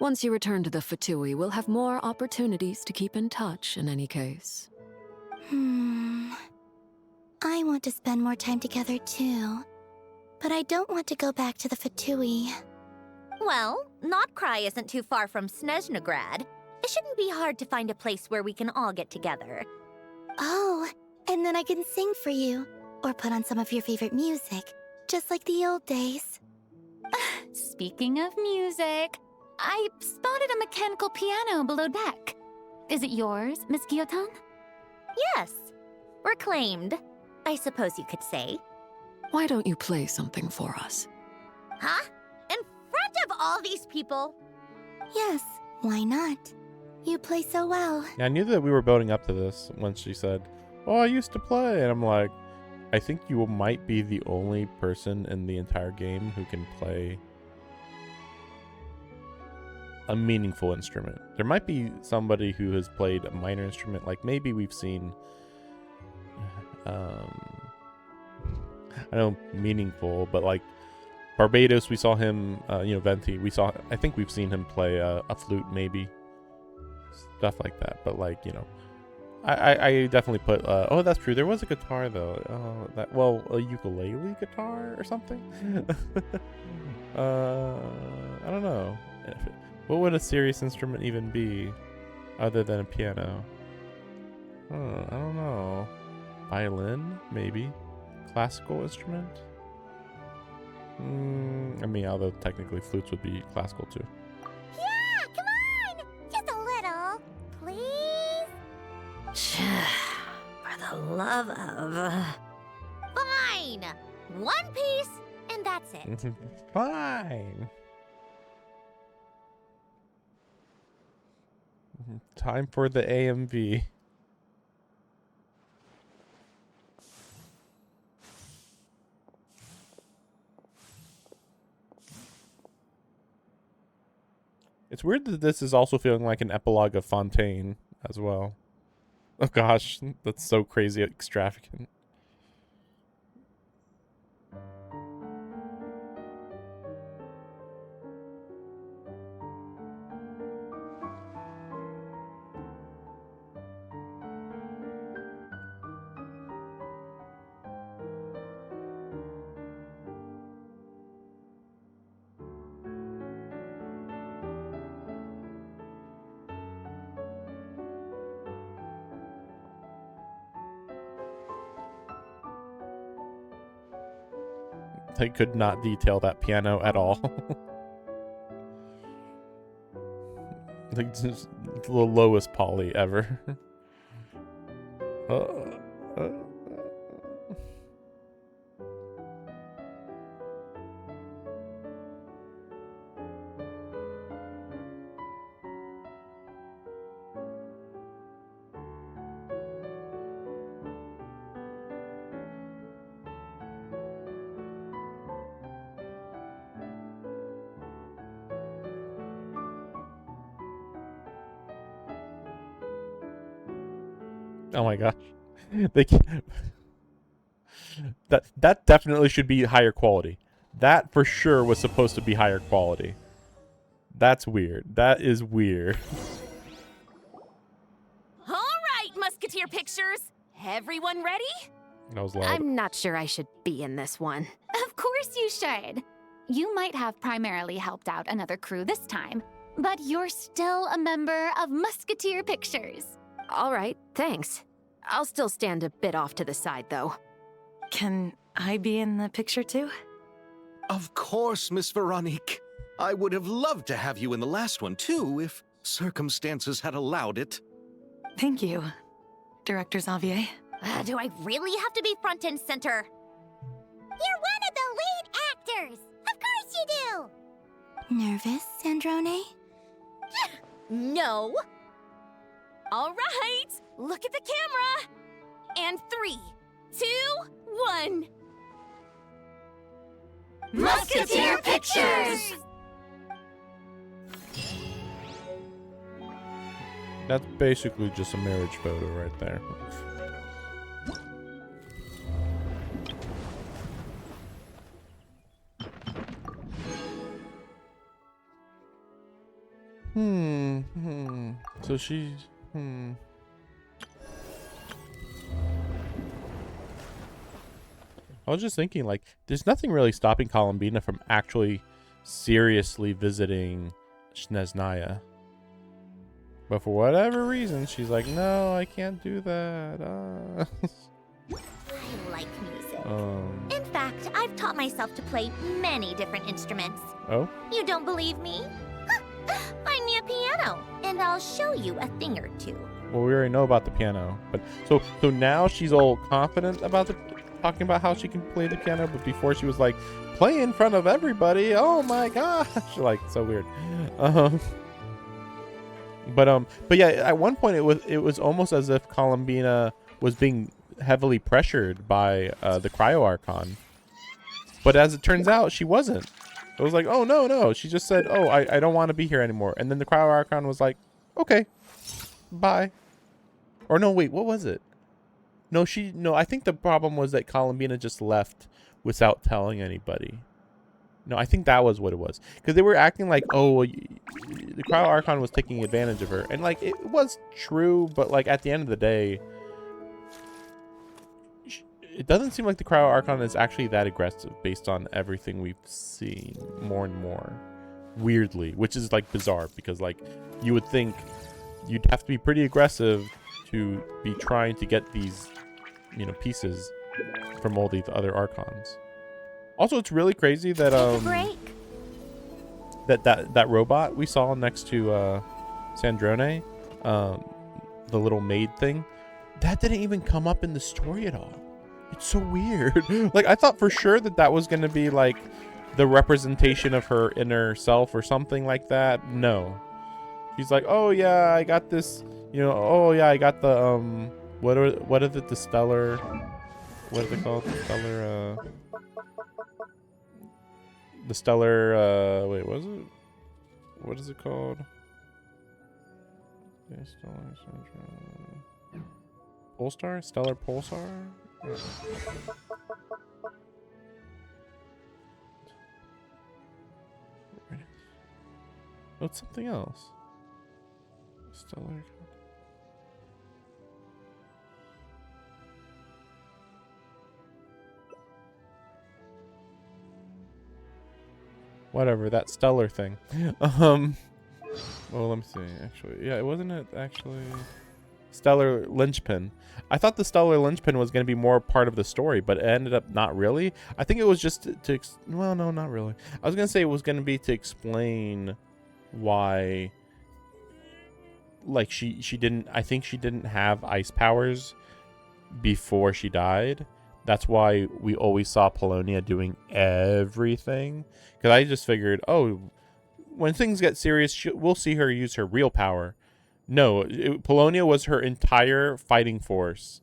Once you return to the Fatui, we'll have more opportunities to keep in touch in any case. I want to spend more time together too. But I don't want to go back to the Fatui. Well, Notcry isn't too far from Snezhnograd. It shouldn't be hard to find a place where we can all get together. Oh, and then I can sing for you. Or put on some of your favorite music. Just like the old days. Speaking of music, I spotted a mechanical piano below deck. Is it yours, Miss Guillotin? Yes. Reclaimed, I suppose you could say. Why don't you play something for us? Huh? In front of all these people? Yes, why not? You play so well. Yeah, I knew that we were building up to this when she said, "Oh, I used to play," and I'm like, I think you might be the only person in the entire game who can play a meaningful instrument. There might be somebody who has played a minor instrument, like maybe we've seen, I know meaningful, but like Barbados, we saw him, Venti, I think we've seen him play a flute, maybe. Stuff like that, but like, I definitely put, oh, that's true, there was a guitar though, a ukulele guitar or something? I don't know. What would a serious instrument even be other than a piano? I don't know. Violin, maybe? Classical instrument? I mean, although technically flutes would be classical too. Yeah, come on! Just a little, please? For the love of... Fine! One piece, and that's it. Fine. Time for the AMV. It's weird that this is also feeling like an epilogue of Fontaine as well. Oh gosh, that's so crazy extravagant. They could not detail that piano at all. Like just the lowest poly ever. Oh my gosh. They can... That definitely should be higher quality. That for sure was supposed to be higher quality. That's weird. That is weird. All right, Musketeer Pictures. Everyone ready? That was loud. I'm not sure I should be in this one. Of course you should. You might have primarily helped out another crew this time, but you're still a member of Musketeer Pictures. All right, thanks. I'll still stand a bit off to the side, though. Can I be in the picture too? Of course, Miss Veronique. I would have loved to have you in the last one too, if circumstances had allowed it. Thank you, Director Xavier. Do I really have to be front and center? You're one of the lead actors! Of course you do! Nervous, Sandrone? No. All right, look at the camera. And 3, 2, 1. Musketeer Pictures! That's basically just a marriage photo right there. So she's I was just thinking, like, there's nothing really stopping Columbina from actually seriously visiting Snezhnaya. But for whatever reason, she's like, no, I can't do that. I like music. In fact, I've taught myself to play many different instruments. Oh? You don't believe me? Find me a piano, and I'll show you a thing or two. Well, we already know about the piano. But so now she's all confident about talking about how she can play the piano, but before she was like, play in front of everybody. Oh my gosh. Like, so weird. But yeah, at one point it was almost as if Columbina was being heavily pressured by the Cryo Archon. But as it turns out, she wasn't. It was like, oh no. She just said, oh, I don't want to be here anymore. And then the Cryo Archon was like, okay, bye. Or no, wait, what was it? No, I think the problem was that Columbina just left without telling anybody. No, I think that was what it was. Because they were acting like, oh, the Cryo Archon was taking advantage of her. And, like, it was true, but, like, at the end of the day, it doesn't seem like the Cryo Archon is actually that aggressive based on everything we've seen more and more. Weirdly. Which is, like, bizarre. Because, like, you would think you'd have to be pretty aggressive to be trying to get these, you know, pieces from all these other Archons. Also, it's really crazy that that robot we saw next to Sandrone, the little maid thing, that didn't even come up in the story at all. It's so weird. Like, I thought for sure that was going to be like the representation of her inner self or something like that. No, she's like, oh yeah, I got this. You know, oh yeah, I got the what is it? The stellar. What is it called? The stellar, wait, what is it? What is it called? Polestar? Stellar Pulsar? Yeah. Oh, it's something else. Stellar. Whatever, that stellar thing. Well, let me see, actually. Yeah, wasn't it actually stellar linchpin? I thought the stellar linchpin was going to be more part of the story, but it ended up not really. I think it was just well, no, not really. I was going to say it was going to be to explain why, like, she didn't, I think she didn't have ice powers before she died. That's why we always saw Polonia doing everything. Because I just figured, oh, when things get serious, we'll see her use her real power. No, Polonia was her entire fighting force.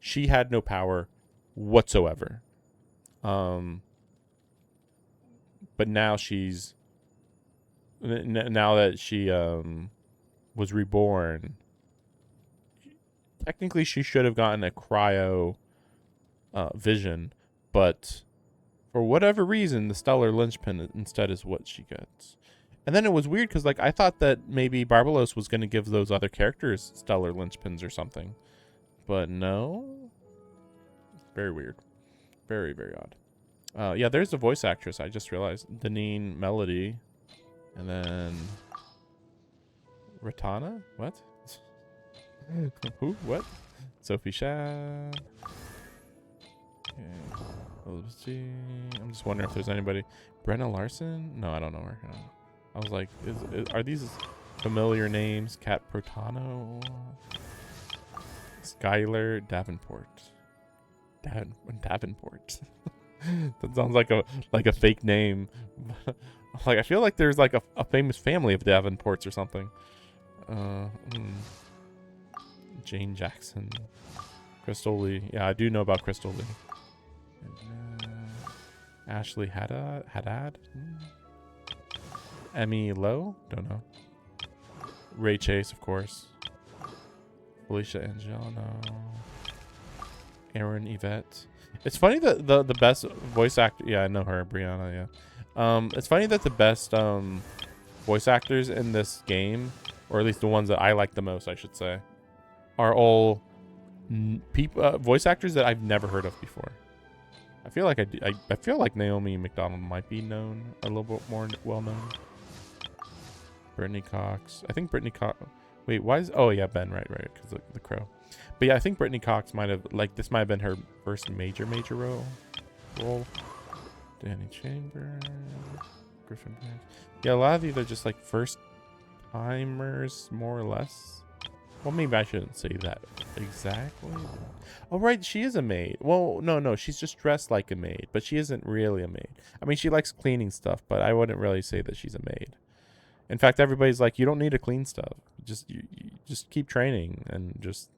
She had no power whatsoever. But now now that she was reborn, technically she should have gotten a cryo vision, but for whatever reason the stellar linchpin instead is what she gets. And then it was weird because, like, I thought that maybe Barbalos was going to give those other characters stellar linchpins or something, but no. Very weird. Very, very odd. Yeah, there's the voice actress. I just realized. Deneen Melody, and then Ratana. What? Who? What? Sophie Shah. Okay. Let's see. I'm just wondering if there's anybody. Brenna Larson? No, I don't know her. I was like, are these familiar names? Kat Protano? Skylar Davenport. Davenport. That sounds like a fake name. Like, I feel like there's like a famous family of Davenports or something. Jane Jackson. Crystal Lee. Yeah, I do know about Crystal Lee. Ashley Haddad? Emmy Lowe? Don't know. Ray Chase, of course. Felicia Angel, no. Aaron Yvette. It's funny that the best voice actor... Yeah, I know her. Brianna, yeah. It's funny that the best voice actors in this game, or at least the ones that I like the most, I should say, are all voice actors that I've never heard of before. I feel like I feel like Naomi McDonald might be known a little bit more well known. Brittany Cox. I think Brittany Cox. Wait, why is? Oh yeah, Ben. Right, because of the crow. But yeah, I think Brittany Cox might have this might have been her first major role. Danny Chambers, Griffin. Yeah, a lot of these are just like first timers, more or less. Well, maybe I shouldn't say that exactly. Oh, right, she is a maid. Well, no, she's just dressed like a maid, but she isn't really a maid. I mean, she likes cleaning stuff, but I wouldn't really say that she's a maid. In fact, everybody's like, you don't need to clean stuff. Just you just keep training, and just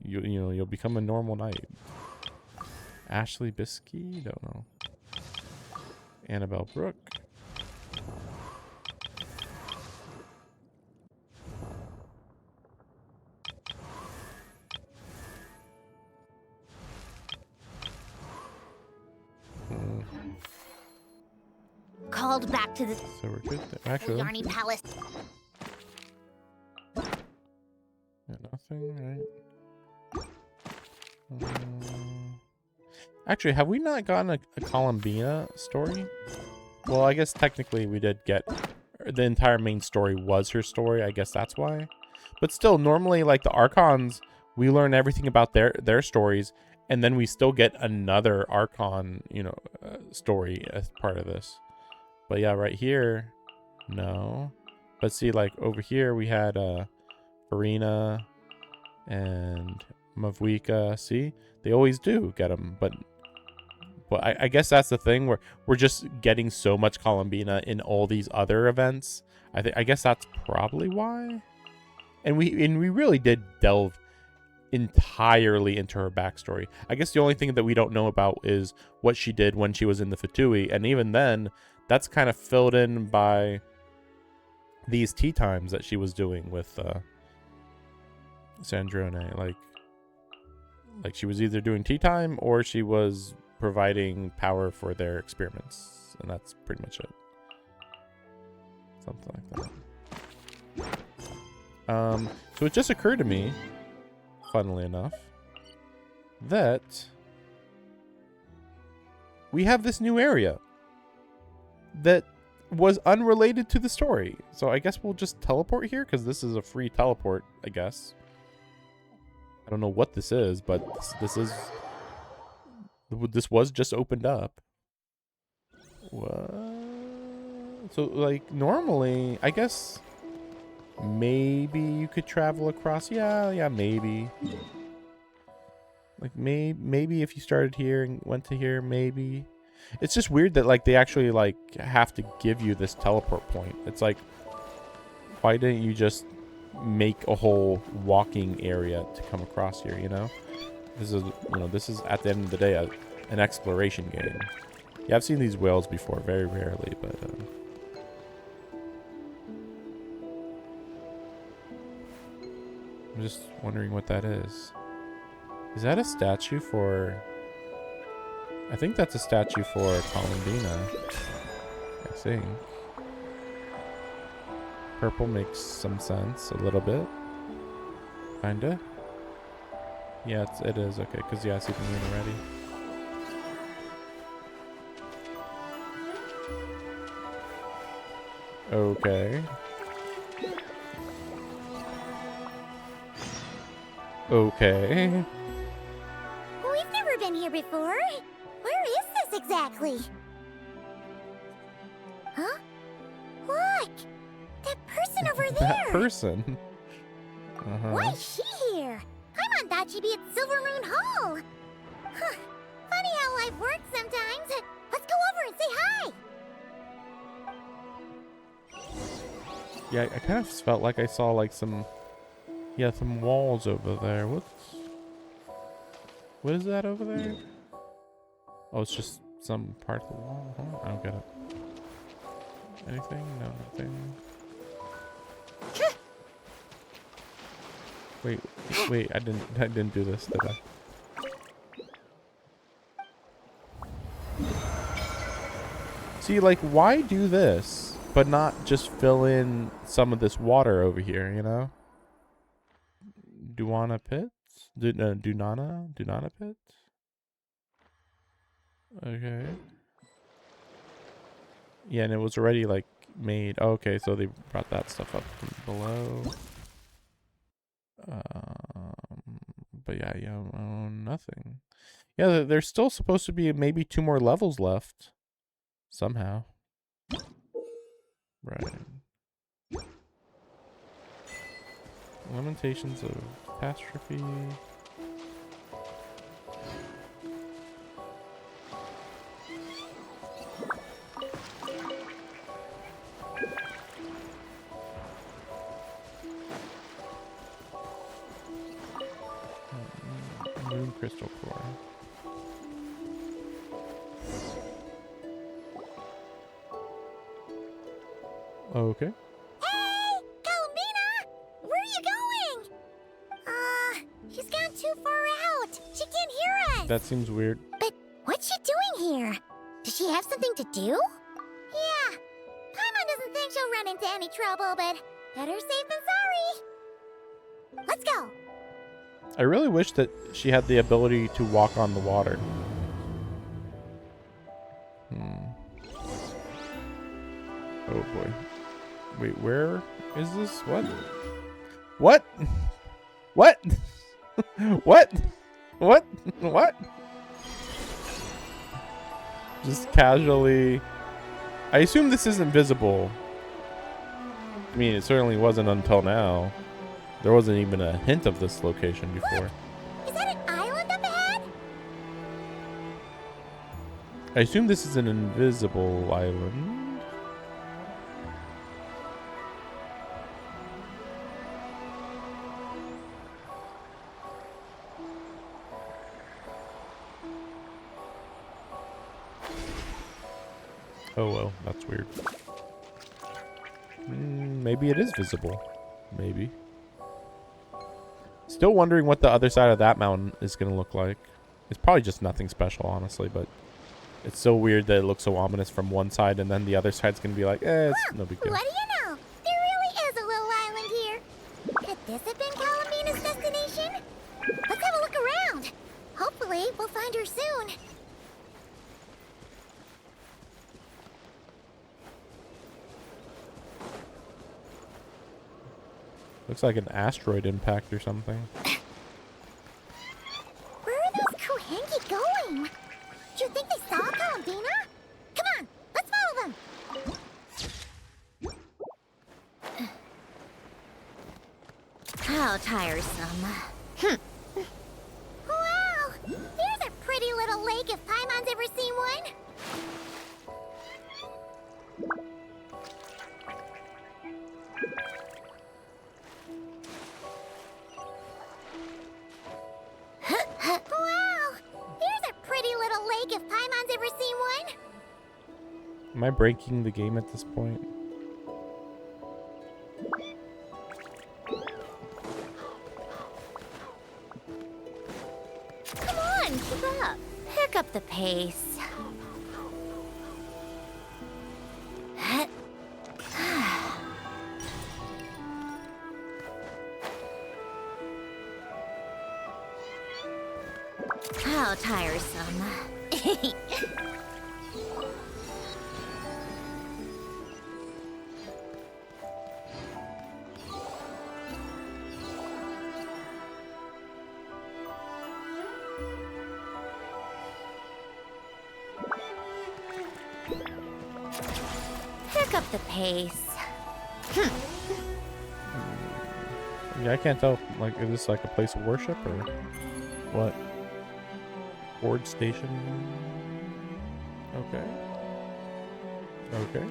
you'll become a normal knight. Ashley Biskey, don't know. Annabelle Brooke. Called back to the So we're good there. Actually, Yarny Palace. yeah, nothing, right? Actually, have we not gotten a Columbina story? Well, I guess technically we did get the entire main story was her story. I guess that's why. But still, normally, like the Archons, we learn everything about their stories, and then we still get another Archon, story as part of this. But yeah, right here, no. But see, like over here, we had Farina and Mavwika. See, they always do get them, but I guess that's the thing where we're just getting so much Columbina in all these other events. I guess that's probably why. And we really did delve entirely into her backstory. I guess the only thing that we don't know about is what she did when she was in the Fatui, and even then, that's kind of filled in by these tea times that she was doing with Sandrone. Like she was either doing tea time or she was providing power for their experiments, and that's pretty much it. Something like that. So it just occurred to me, funnily enough, that we have this new area that was unrelated to the story. So I guess we'll just teleport here, because this is a free teleport, I guess. I don't know what this is, but this was just opened up. What? So, like, normally, I guess maybe you could travel across. Yeah, maybe. Like, maybe if you started here and went to here, maybe. It's just weird that, like, they actually, like, have to give you this teleport point. It's like, why didn't you just make a whole walking area to come across here, This is at the end of the day an exploration game. Yeah, I've seen these whales before, very rarely, but I'm just wondering what that is. Is that a statue for... I think that's a statue for Columbina. I think. Purple makes some sense, a little bit. Kinda. Yeah, it is. Okay, because yeah, I see the moon already. Okay. Okay. We've never been here before. Where is this exactly? Huh? Look! That person over there! That person? Why is she here? Paimon thought she'd be at Silvermoon Hall. Huh. Funny how life works sometimes. Let's go over and say hi! Yeah, I kind of felt like I saw like some walls over there. What is that over there? Oh, it's just some part of the wall. Huh? I don't get it. Anything? No, nothing. Wait, I didn't do this, did I? See, like, why do this? but not just fill in some of this water over here, you know? Duana pits? Dunana pits? Okay. Yeah, and it was already like made. Oh, okay, so they brought that stuff up from below. But yeah, nothing. Yeah, there's still supposed to be maybe 2 more levels left. Somehow. Right. Limitations of catastrophe. Moon crystal core. Okay. Hey! Columbina! Where are you going? She's gone too far out. She can't hear us. That seems weird. But what's she doing here? Does she have something to do? Yeah. Paimon doesn't think she'll run into any trouble, but better safe than sorry. Let's go. I really wish that she had the ability to walk on the water. Oh boy. Wait, where is this? What? What? What? What? What? What? Just casually. I assume this isn't visible. I mean, it certainly wasn't until now. There wasn't even a hint of this location before. Is that an island up ahead? I assume this is an invisible island. Oh well, that's weird. Maybe it is visible. Maybe. Still wondering what the other side of that mountain is going to look like. It's probably just nothing special, honestly, but it's so weird that it looks so ominous from one side and then the other side's going to be like, it's no big deal. What do you know? There really is a little island here. Could this have been Columbina's destination? Let's have a look around. Hopefully, we'll find her soon. Looks like an asteroid impact or something. Where are those Kuhangi going? Do you think they saw Columbina? Come on, let's follow them. How tiresome. Wow, there's a pretty little lake if Paimon's ever seen one. Wow, there's a pretty little lake if Paimon's ever seen one. Am I breaking the game at this point? Come on, keep up. Pick up the pace. How tiresome. Pick up the pace. Yeah, I can't tell. Like, is this like a place of worship or what? Board station. Okay. Okay.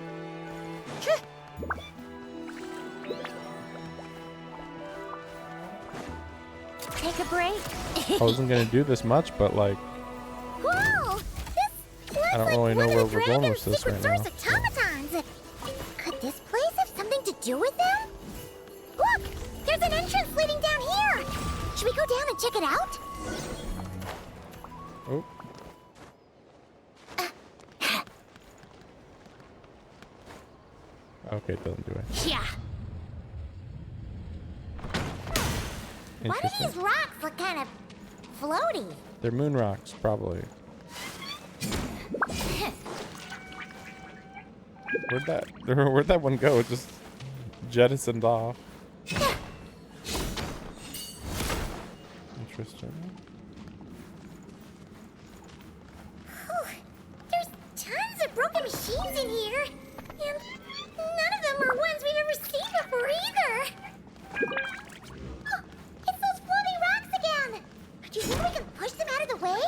Take a break. I wasn't gonna do this much, but like, Whoa! I don't really know where we're going with this right now. Source automatons. Could this place have something to do with them? Look! There's an entrance leading down here! Should we go down and check it out? Oh. Okay, it doesn't do it. Yeah. Why do Interesting. these rocks look kind of floaty? They're moon rocks, probably. Where'd that one go? It just jettisoned off. Interesting. There's tons of broken machines in here. And none of them are ones we've ever seen before either. Oh, it's those floating rocks again. Do you think we can push them out of the way?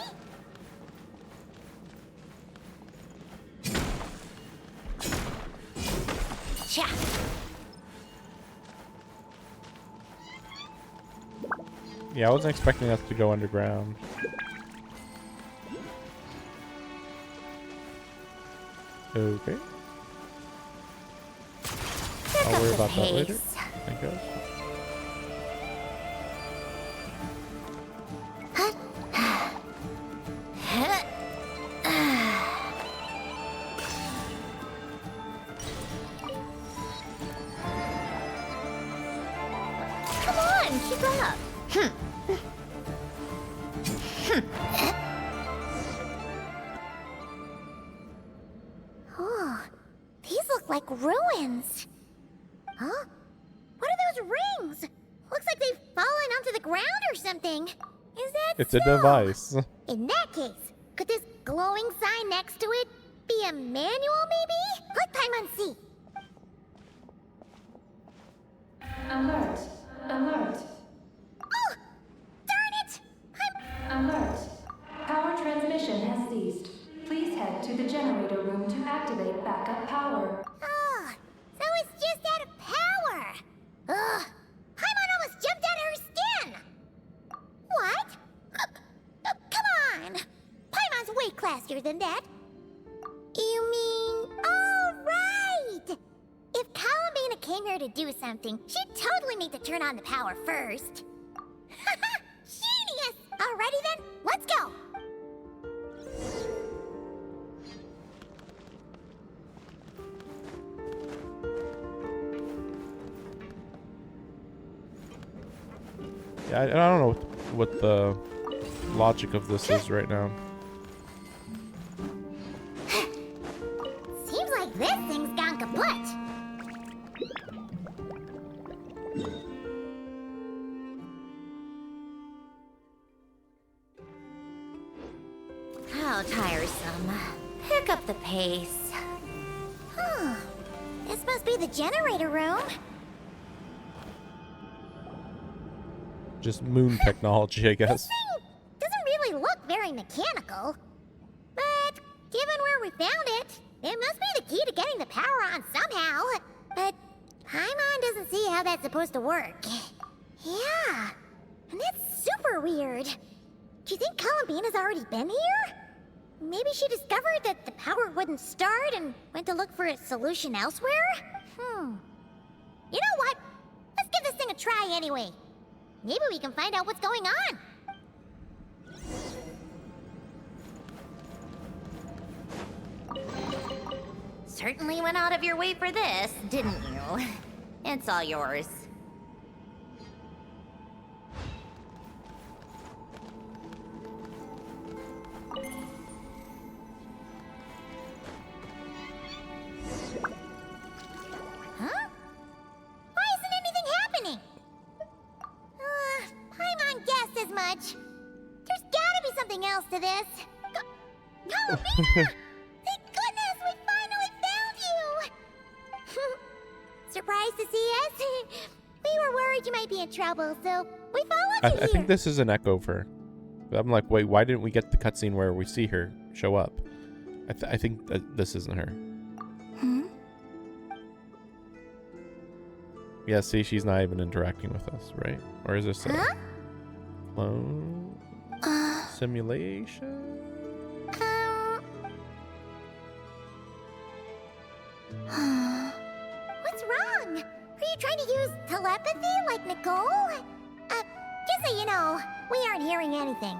Cha. Yeah, I wasn't expecting us to go underground. Okay. I'll worry about that later, I guess. Come on, keep up. Oh, these look like ruins. Huh? What are those rings? Looks like they've fallen onto the ground or something. Is that It's so? a device. In that case, could this glowing sign next to it be a manual, maybe? Let Paimon see. Alert! Alert! Oh! Darn it! Alert! Power transmission has ceased. Please head to the generator room to activate backup power. Oh, so it's just out of power. Ugh! Paimon almost jumped out of her skin! What? Come on! Paimon's way classier than that. You mean... Oh, right! If Columbina came here to do something, she'd totally need to turn on the power first. Genius! Alrighty then, let's go! Yeah, I don't know what the logic of this is right now. Seems like this thing's gone kaput. How tiresome. Pick up the pace. Huh. This must be the generator room. Just moon technology, I guess. Doesn't really look very mechanical. But given where we found it, it must be the key to getting the power on somehow. But Paimon doesn't see how that's supposed to work. Yeah, and that's super weird. Do you think Columbina's already been here? Maybe she discovered that the power wouldn't start and went to look for a solution elsewhere? You know what? Let's give this thing a try anyway. Maybe we can find out what's going on. Certainly went out of your way for this, didn't you? It's all yours. Huh? Why isn't anything happening? Paimon guessed as much. There's gotta be something else to this. Columbina! Thank goodness we finally found you! Surprised to see us? We were worried you might be in trouble, so we followed you I here. think this is an echo for her. I'm like, wait, why didn't we get the cutscene where we see her show up? I think that this isn't her. Yeah, see, she's not even interacting with us, right? Or is this a clone simulation? What's wrong? Are you trying to use telepathy like Nicole? Just so you know, we aren't hearing anything.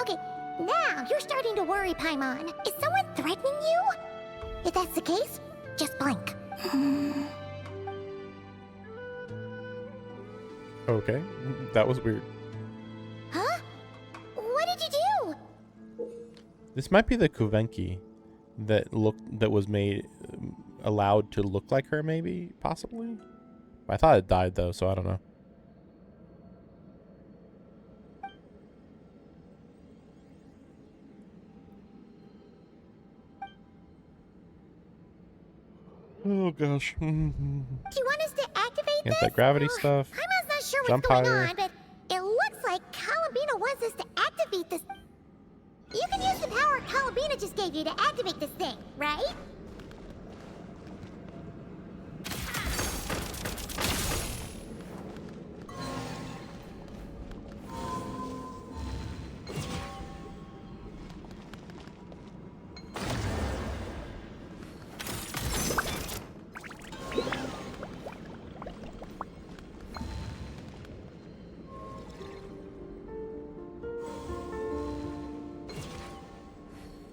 Okay, now you're starting to worry, Paimon. Is someone threatening you? If that's the case, Just blink. Okay, that was weird. Huh? What did you do? This might be the Kuvenki that was made allowed to look like her, maybe, possibly. I thought it died though, so I don't know. Oh gosh. Do you want us to activate this? Anti-gravity stuff. I'm not sure Jump what's going higher. on, but it looks like Columbina wants us to activate this. You can use the power Columbina just gave you to activate this thing, right?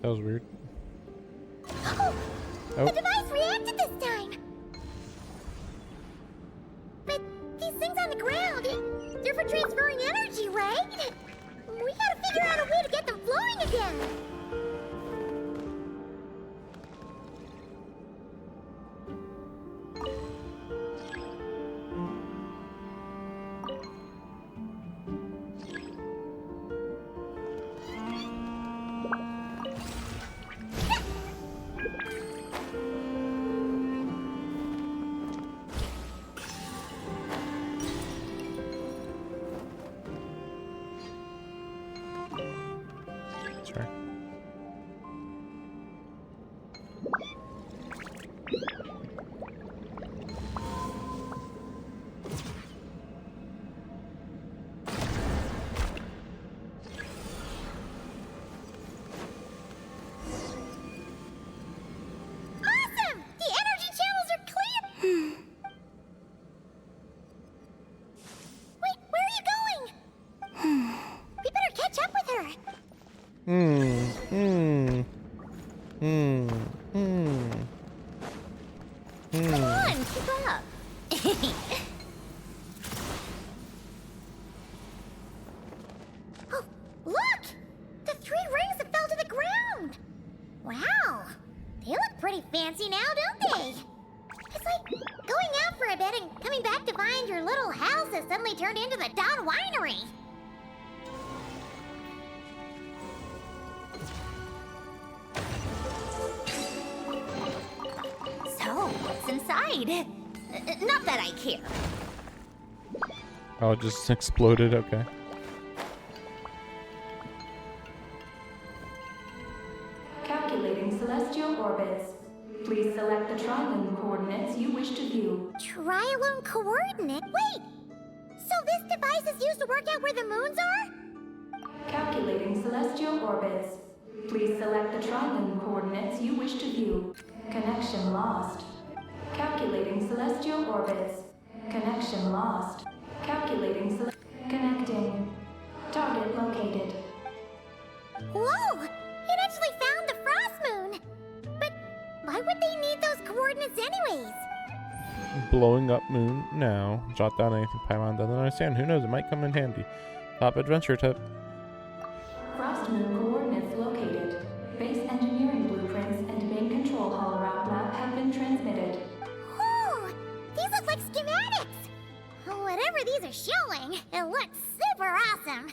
That was weird. Oh, Oh. the device reacted this time. But these things on the ground, they're for transferring energy, right? We gotta figure out a way to get them flowing again. Sorry. Awesome! The energy channels are clear! Wait, where are you going? We better catch up with her. Come on, keep up. Oh, look! The 3 rings that fell to the ground! Wow, they look pretty fancy now, don't they? It's like going out for a bit and coming back to find your little house has suddenly turned into the Don Winery. So, what's inside? Not that I care. Oh, it just exploded. Okay. Calculating celestial orbits. Please select the trilane coordinates you wish to view. Trilone coordinate? Wait! So this device is used to work out where the moons are? Calculating celestial orbits. Please select the trilane coordinates you wish to view. Connection lost. Calculating celestial orbits. Connection lost. Calculating connecting. Target located. Whoa! It actually found the frost moon! But why would they need those coordinates anyways? Blowing up moon now. Jot down anything Paimon doesn't understand. Who knows? It might come in handy. Top adventure tip. Frost moon coordinates located. Base engineering blueprints and main control hall route map have been transmitted. Oh! These look like schematics! Whatever these are showing, it looks super awesome!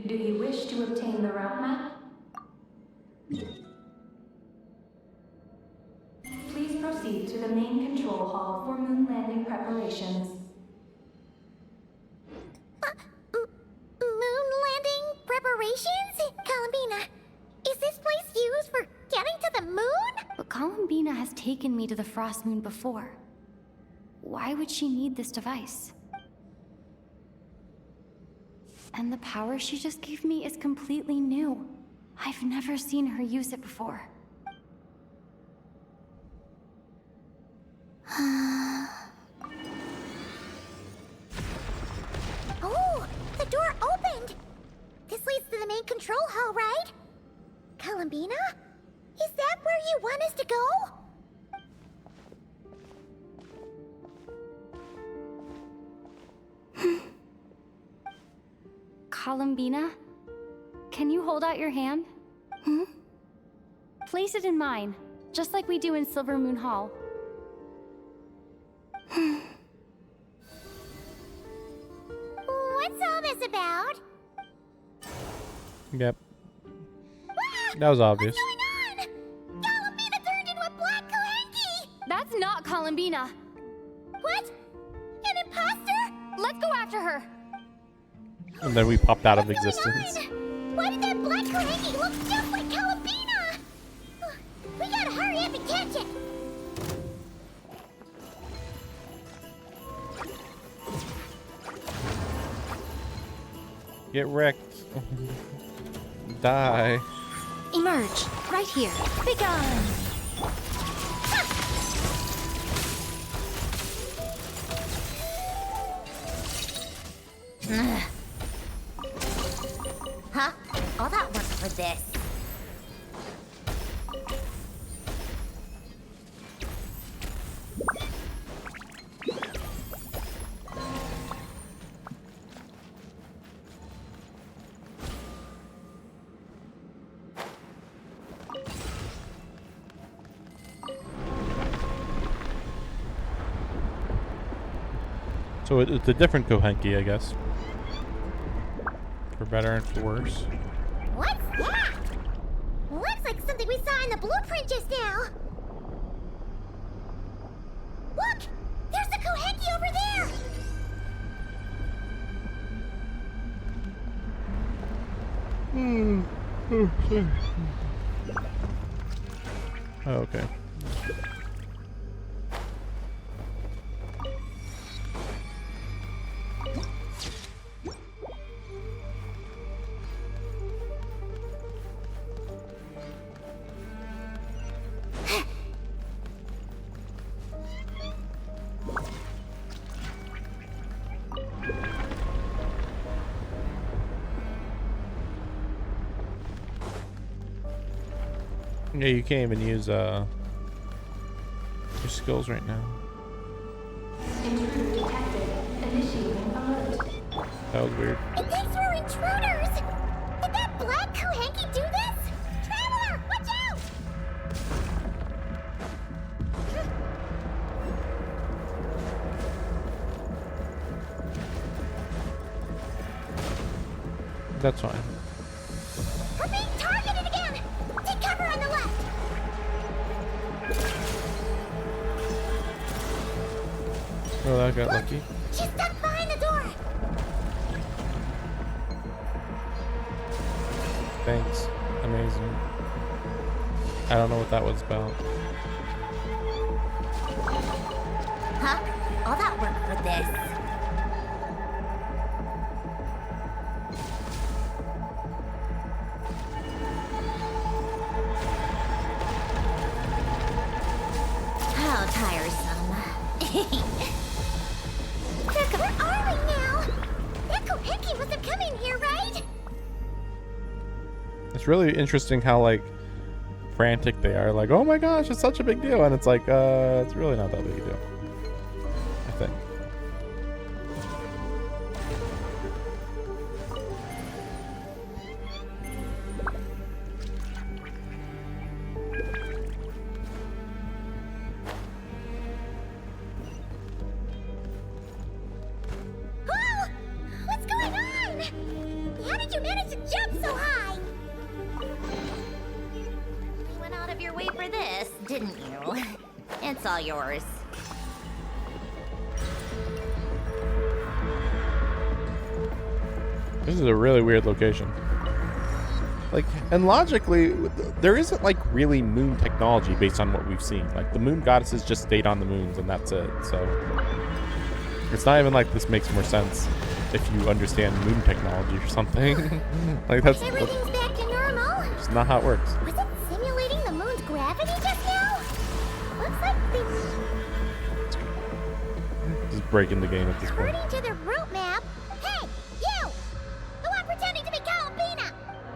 Do you wish to obtain the route map? Please proceed to the main control hall for moon landing preparations. Moon landing preparations? Columbina, is this place used for getting to the moon? But Columbina has taken me to the Frost Moon before. Why would she need this device? And the power she just gave me is completely new. I've never seen her use it before. Oh, the door opened! This leads to the main control hall, right? Columbina? Is that where you want us to to go? Columbina, can you hold out your hand? Place it in mine, just like we do in Silver Moon Hall. What's all this about? Yep. That was obvious. Columbina turned into a black Kohenki! That's not Columbina. What? An imposter? Let's go after her. And then we popped out of existence. Why did that black Kohenki look just like Columbina? We gotta hurry up and catch it! Get wrecked. Die. Emerge, right here. Be gone! Huh? All that work for this. So it's a different Kohenki, I guess. For better and for worse. What's that? Looks like something we saw in the blueprint just now. Look! There's the Kohenki over there! Oh, okay. Yeah, you can't even use your skills right now. Intruder detected. Initiating alert. That was weird. It thinks we're intruders! Did that black Kohenki do this? Traveler, watch out! That's fine. We're being targeted again! Take cover on the left! Oh, that got lucky. She's stuck behind the door! Thanks. Amazing. I don't know what that was about. Huh? All that work for this. How tiresome. Where are we now? That Kohenki wasn't coming here, right? It's really interesting how, like, frantic they are. Like, oh my gosh, it's such a big deal. And it's like, it's really not that big a deal. I think. Oh! What's going on? How did you manage to jump so high? You went out of your way for this, didn't you? It's all yours. This is a really weird location. Like, and logically, there isn't like really moon technology based on what we've seen. Like, the moon goddesses just stayed on the moons and that's it. So it's not even like this makes more sense if you understand moon technology or something. Like, that's Everything's back to normal? just not how it works. Was it simulating the moon's gravity just now? Looks like they... Just breaking the game at this point. According to the route map... Hey, you! The one pretending to be Columbina!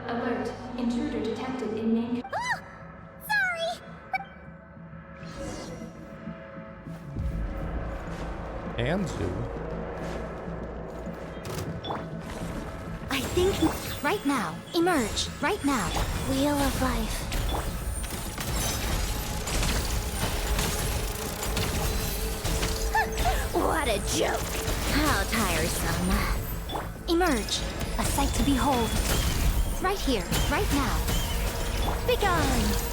Alert. Intruder detected in main. Oh! Sorry! But Anzu. I think right now. Emerge right now. Wheel of life. What a joke. How tiresome. Emerge. A sight to behold. Right here, right now. Begone.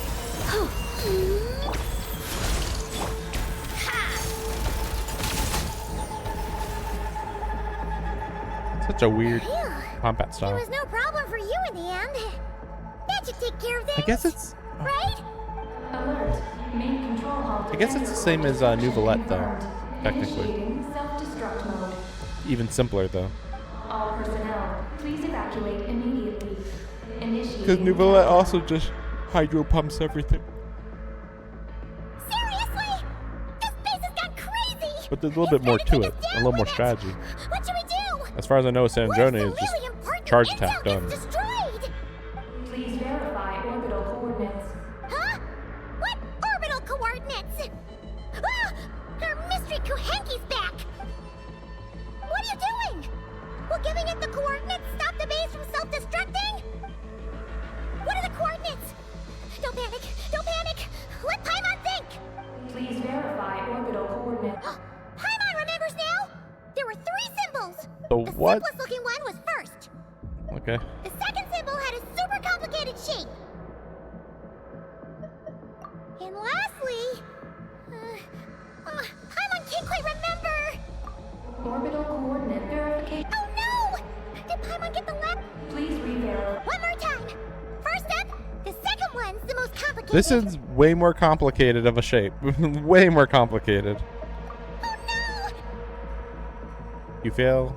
Such a weird combat It style. was no problem for you in the end. That should take care of things. I guess it's. Right? Alert. Main control hall. I guess it's the same as Nouvellette, though. Technically, Initiating self-destruct mode. even simpler though. All personnel, please evacuate immediately. Because Initiating. Nouvellette also just hydro pumps everything. Seriously? This place has gone crazy. But there's a little bit more to it. A little more strategy. What should we do? As far as I know, Sandrone is just charge attack done. Destroyed. Please verify orbital coordinates. Huh? What orbital coordinates? Ah! Our mystery Kuhenki's back. What are you doing? Will giving it the coordinates stop the base from self-destructing? What are the coordinates? Don't panic. Don't panic. Let Paimon think. Please verify orbital coordinates. Paimon remembers now. There were 3 symbols. The what? The simplest looking one was first. Okay. The second symbol had a super complicated shape. And lastly, Paimon can't quite remember. Orbital coordinate verification. Oh no! Did Paimon get the left? Please re-verify. One more time. First up, the second one's the most complicated. This is way more complicated of a shape. Way more complicated. Oh no! You fail.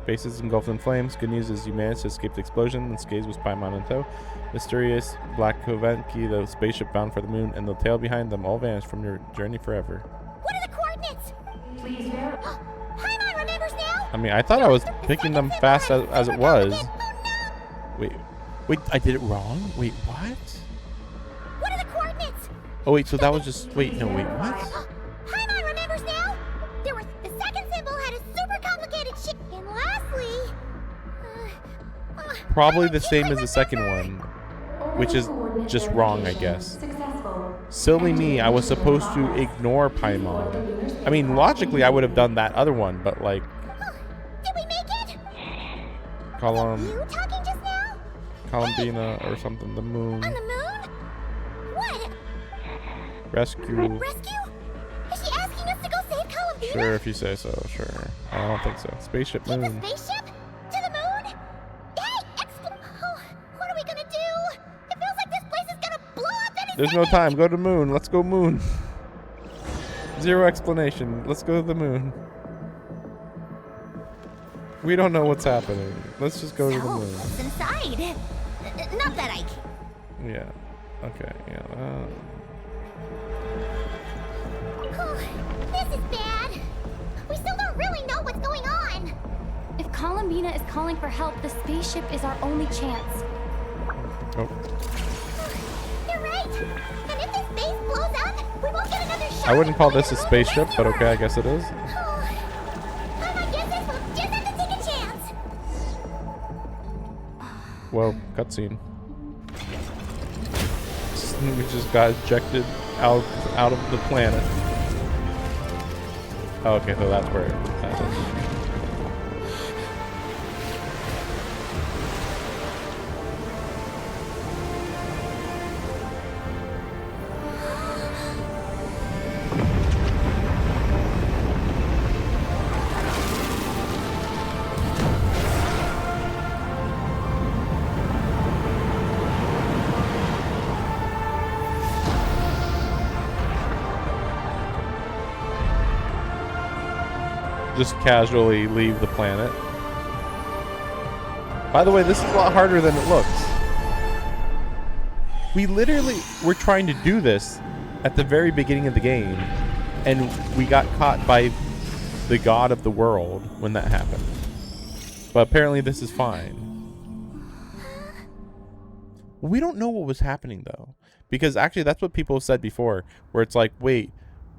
Base is engulfed in flames. Good news is you managed to escape the explosion and Skaze with Paimon in tow. Mysterious Black Kovenki, the spaceship bound for the moon, and the tail behind them all vanished from your journey forever. What are the coordinates? Please verify. Paimon remembers now. I mean, I thought I was picking them fast as it was. Wait, I did it wrong? Wait, what? What are the coordinates? Oh wait, so that was just, wait, no, wait, what? Paimon remembers now. There was the second symbol had a super complicated shape. And lastly, Probably the same as the second one, which is just wrong, I guess. Silly me, I was supposed to ignore Paimon. I mean, logically, I would have done that other one, but like, did we make it? Column, Talking just now? Columbina or something, the moon, On the moon? What? rescue. Rescue? Is she asking us to go save Columbina? Sure, if you say so, sure. I don't think so. Spaceship Take moon. the spaceship? To the moon? Hey, oh, what are we gonna do? It feels like this place is gonna blow up any There's no time. Go to moon. Let's go moon. Zero explanation. Let's go to the moon. We don't know what's happening. Let's just go to the moon. What's inside? Not that I can. Yeah. Okay. Yeah. This is bad. We still don't really know what's going on. If Columbina is calling for help, the spaceship is our only chance. Oh. You're right. And if this base blows up, we won't get another shot. I wouldn't call this a spaceship, but okay, I guess it is. My guess is we'll just have to take a chance. Whoa, cutscene. We just got ejected out of the planet. Oh, okay, so that's where that is. Just casually leave the planet. By the way, this is a lot harder than it looks. We literally were trying to do this at the very beginning of the game, and we got caught by the god of the world when that happened. But apparently this is fine. We don't know what was happening though, because actually that's what people have said before, where it's like, wait,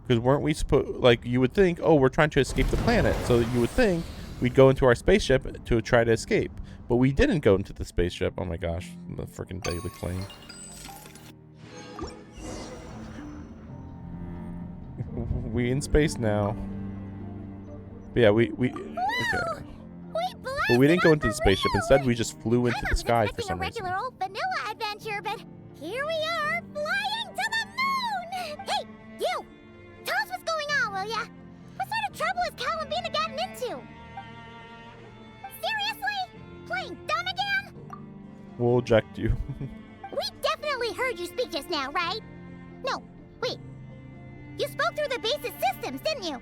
Because weren't we supposed, like, you would think, oh, we're trying to escape the planet, so you would think we'd go into our spaceship to try to escape. But we didn't go into the spaceship. Oh my gosh, the freaking daily claim. We in space now. But yeah, we okay. But we didn't go into the spaceship. Instead, we just flew into the sky for some reason. Regular old vanilla adventure, but here we are, flying to the moon! Hey, you! Tell us what's going on, will ya? What sort of trouble has Columbina gotten into? Seriously? Playing dumb again? We'll eject you. We definitely heard you speak just now, right? No, wait. You spoke through the base's systems, didn't you?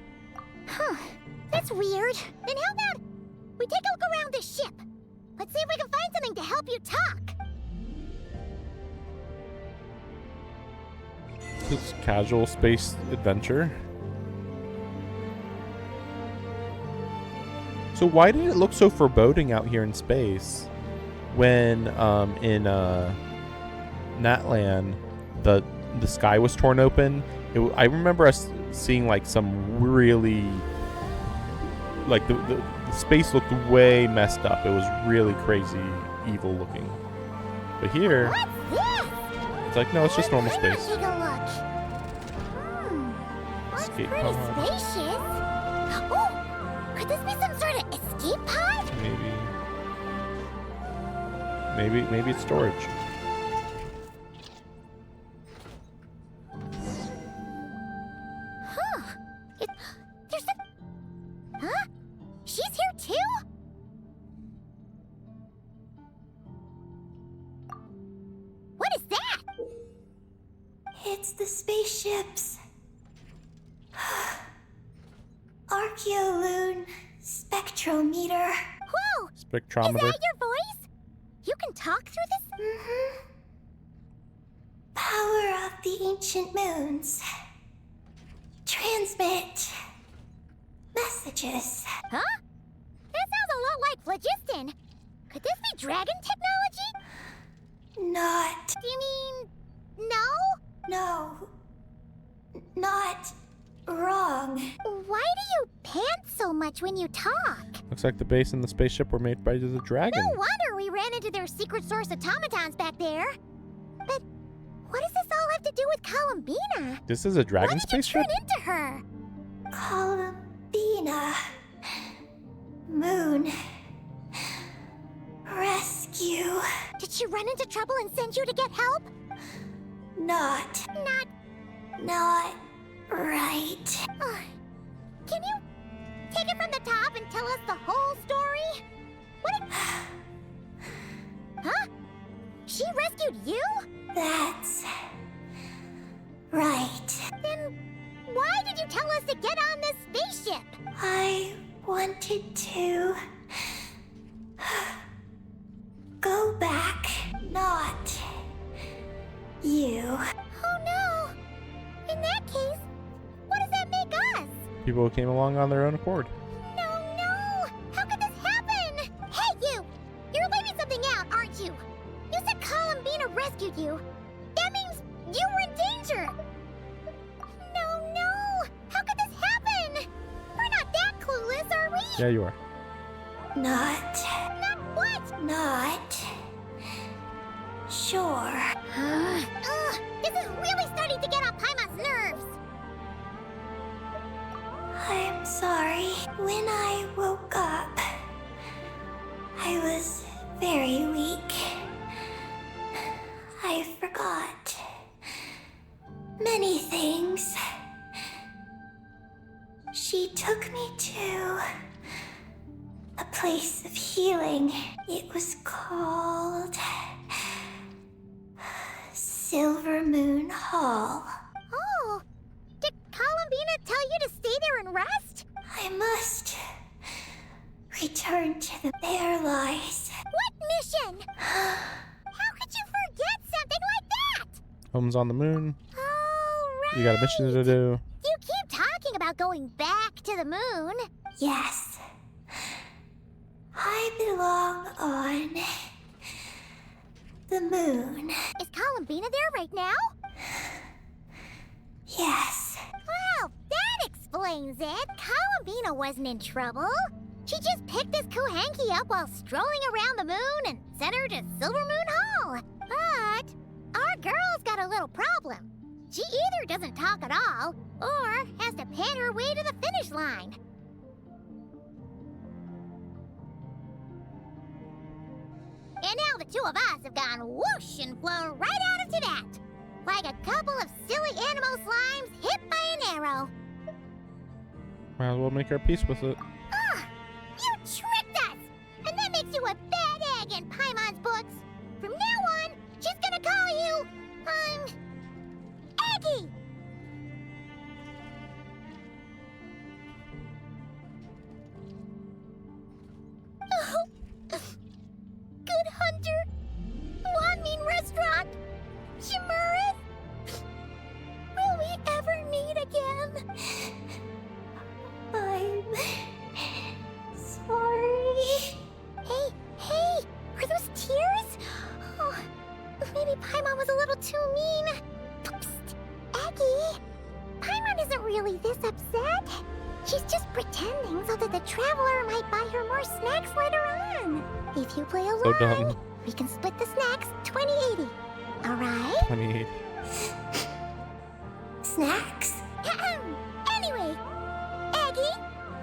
Huh. That's weird. Then how about we take a look around this ship? Let's see if we can find something to help you talk. This casual space adventure. So why did it look so foreboding out here in space when in Natlan the sky was torn open? I remember us seeing like some really, like the space looked way messed up. It was really crazy, evil looking. But here, it's like, no, it's just normal space. Take a look. Escape Pretty pod. spacious. Oh, could this be some sort of escape pod? Maybe it's storage. Huh. There's a... Huh? She's here too? What is that? It's the spaceships. Archeoloon spectrometer. Whoa! Spectrometer. Is that your voice? You can talk through this? Mm-hmm. Power of the ancient moons. Transmit messages. Huh? That sounds a lot like phlogiston. Could this be dragon technology? Not. Do you mean... no? No. Not wrong. Why do you pant so much when you talk? Looks like the base and the spaceship were made by the dragon. No wonder we ran into their secret source automatons back there. But what does this all have to do with Columbina? This is a dragon Why did you spaceship? turn into her? Columbina. Moon. Rescue. Did she run into trouble and send you to get help? Not right. Can you take it from the top and tell us the whole story? Huh? She rescued you? That's right. Then why did you tell us to get on this spaceship? I wanted to go back, not you. Oh no! In that case, what does that make us? People who came along on their own accord. No! How could this happen? Hey, you! You're leaving something out, aren't you? You said Columbina rescued you. That means you were in danger. No! How could this happen? We're not that clueless, are we? Yeah, you are. Not what? Not sure. This is really starting to get on Paimon's nerves. I'm sorry. When I woke up, I was very weak. I forgot many things. She took me to a place of healing. It was called Silver Moon Hall. Oh, did Columbina tell you to stay there and rest? I must return to the Bear Lies. What mission? How could you forget something like that? Home's on the moon. Oh, right. You got a mission to do. You keep talking about going back to the moon. Yes. I belong on the moon. Is Columbina there right now? Yes. Well, explains it. Columbina wasn't in trouble. She just picked this Kohanki up while strolling around the moon and sent her to Silver Moon Hall. But our girl's got a little problem. She either doesn't talk at all, or has to pan her way to the finish line. And now the two of us have gone whoosh and flown right out of Tibet. Like a couple of silly animal slimes hit by an arrow. Might as well make our peace with it. Ah! You tricked us! And that makes you a bad egg in Paimon's books. From now on, she's gonna call you, Eggie! Oh. Good Hunter? Wanmin Restaurant? Shimurus? Will we ever meet again? I'm sorry. Hey, are those tears? Oh, maybe Paimon was a little too mean. Psst, Eggie, Paimon isn't really this upset. She's just pretending so that the traveler might buy her more snacks later on. If you play along, So dumb. we can split the snacks 20-80. Alright? 28. Snacks? Anyway, Eggie,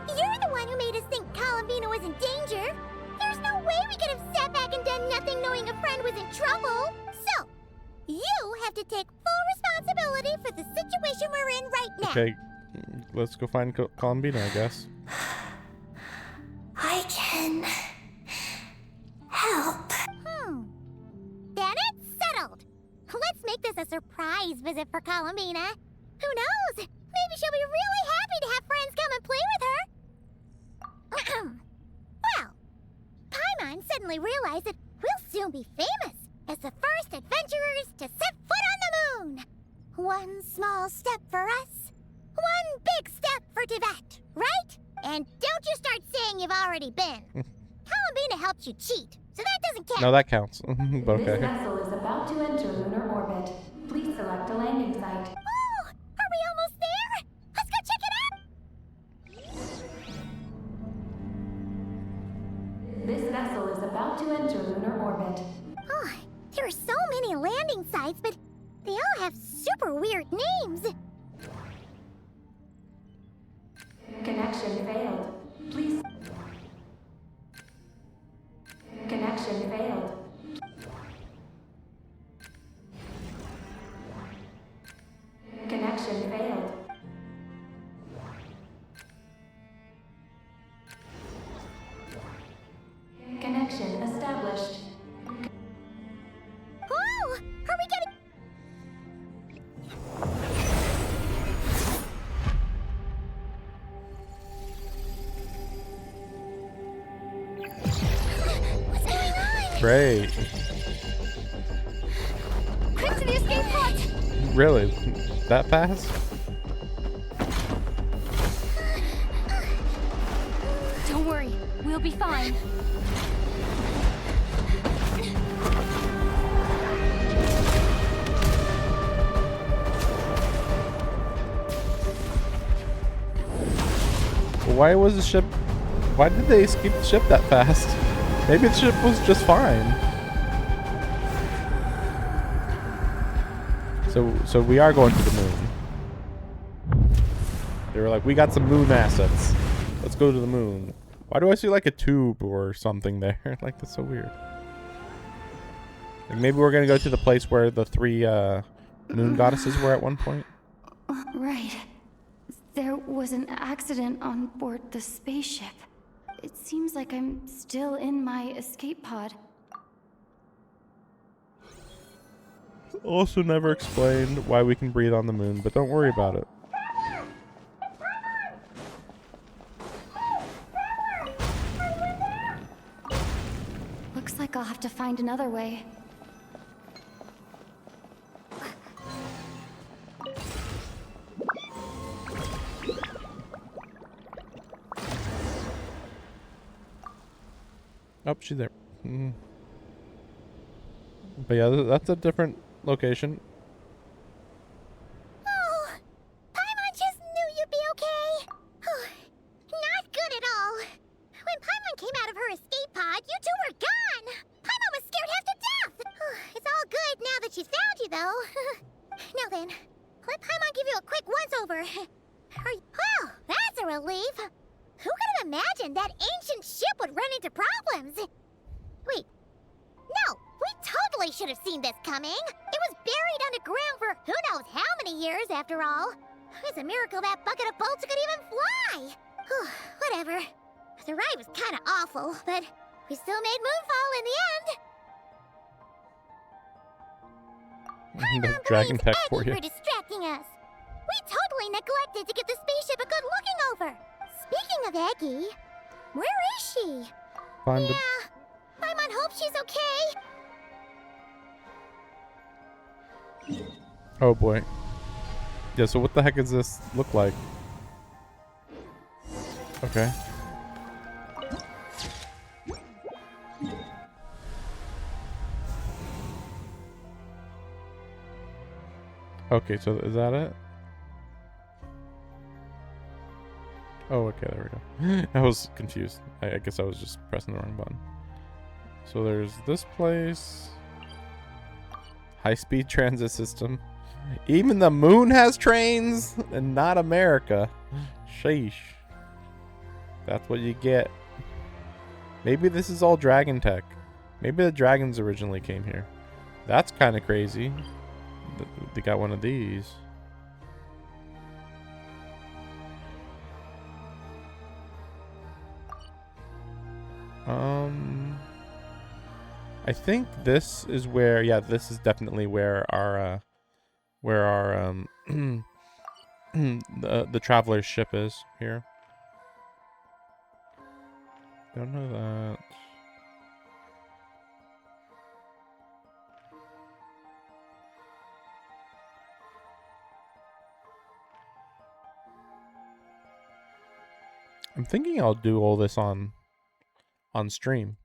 you're the one who made us think Columbina was in danger. There's no way we could have sat back and done nothing knowing a friend was in trouble. So, you have to take full responsibility for the situation we're in right now. Okay, let's go find Columbina, I guess. I can help. Then it's settled. Let's make this a surprise visit for Columbina. Who knows? Maybe she'll be really happy to have friends come and play with her. Well, Paimon suddenly realized that we'll soon be famous as the first adventurers to set foot on the moon. One small step for us, one big step for Tibet, right? And don't you start saying you've already been. Columbina helped you cheat, so that doesn't count. No, that counts. But This okay. vessel is about to enter lunar orbit. Please select a landing site. Oh, are we almost there? Let's go check it out. This vessel is about to enter lunar orbit. Oh, there are so many landing sites, but they all have super weird names. Connection failed. Please. Connection failed. Connection failed. Connection established. Oh, are we gonna... What's going on? Great. Quick to the escape pods! Really? That fast? Don't worry, we'll be fine. Why was the ship... Why did they escape the ship that fast? Maybe the ship was just fine. So we are going to the moon. They were like, we got some moon assets. Let's go to the moon. Why do I see like a tube or something there? Like, that's so weird. Like, maybe we're gonna go to the place where the three moon goddesses were at one point. Right. There was an accident on board the spaceship. It seems like I'm still in my escape pod. Also never explained why we can breathe on the moon, but don't worry about it. Looks like I'll have to find another way. Oh, she's there. But yeah, that's a different location. Oh, Paimon just knew you'd be okay. relief. Who could have imagined that ancient ship would run into problems? Wait. No, we totally should have seen this coming. It was buried underground for who knows how many years, after all. It's a miracle that bucket of bolts could even fly. Whew, whatever. The ride was kind of awful, but we still made Moonfall in the end. The dragon tech for Thank you you. for distracting us. We totally neglected to give the spaceship a good looking over. Speaking of Eggie, where is she? Find Yeah, Paimon hopes she's okay. Oh boy. Yeah, so what the heck does this look like? Okay. Okay, so is that it? Oh, okay, there we go. I was confused. I guess I was just pressing the wrong button. So there's this place. High-speed transit system. Even the moon has trains, and not America. Sheesh. That's what you get. Maybe this is all dragon tech. Maybe the dragons originally came here. That's kind of crazy. They got one of these. I think this is where, yeah, this is definitely where our the traveler's ship is here. Don't know that. I'm thinking I'll do all this on stream.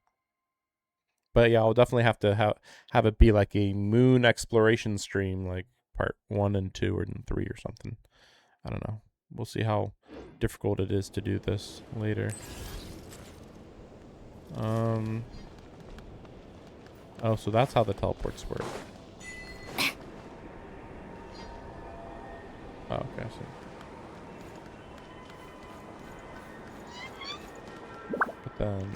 But yeah, I'll definitely have to have it be like a moon exploration stream, like part 1 and 2 or 3 or something. I don't know. We'll see how difficult it is to do this later. Oh, so that's how the teleports work. Oh, okay, I see. But then...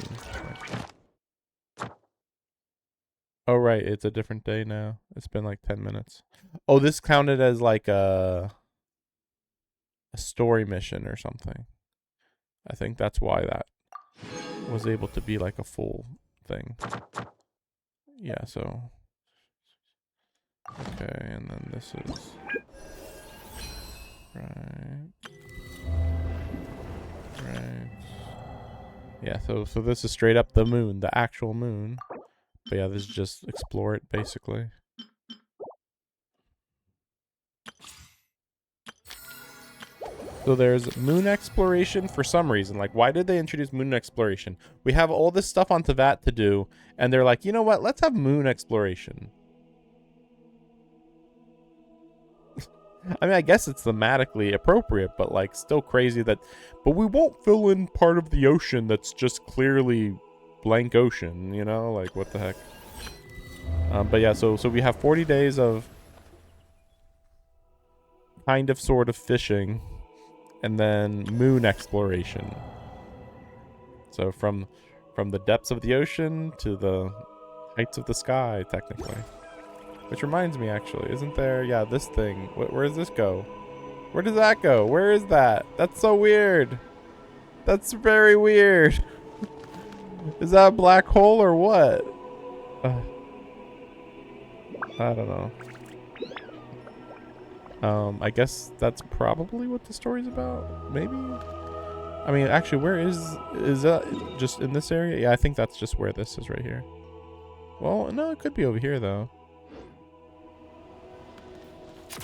Oh, right. It's a different day now. It's been like 10 minutes. Oh, this counted as like a story mission or something. I think that's why that was able to be like a full thing. Yeah, so... Okay, and then this is... Right. Right. Yeah, so this is straight up the moon, the actual moon. But yeah, this is just explore it, basically. So there's moon exploration for some reason. Like, why did they introduce moon exploration? We have all this stuff on Tevat to do, and they're like, you know what? Let's have moon exploration. I mean, I guess it's thematically appropriate, but like, still crazy that... But we won't fill in part of the ocean that's just clearly... blank ocean, you know, like what the heck. But yeah, so we have 40 days of kind of sort of fishing, and then moon exploration. So from the depths of the ocean to the heights of the sky, technically. Which reminds me, actually, isn't there? Yeah, this thing. Where does this go? Where does that go? Where is that? That's so weird. That's very weird. Is that a black hole or what? I don't know. I guess that's probably what the story's about. Maybe. I mean, actually, where is that? Just in this area? Yeah, I think that's just where this is right here. Well, no, it could be over here though.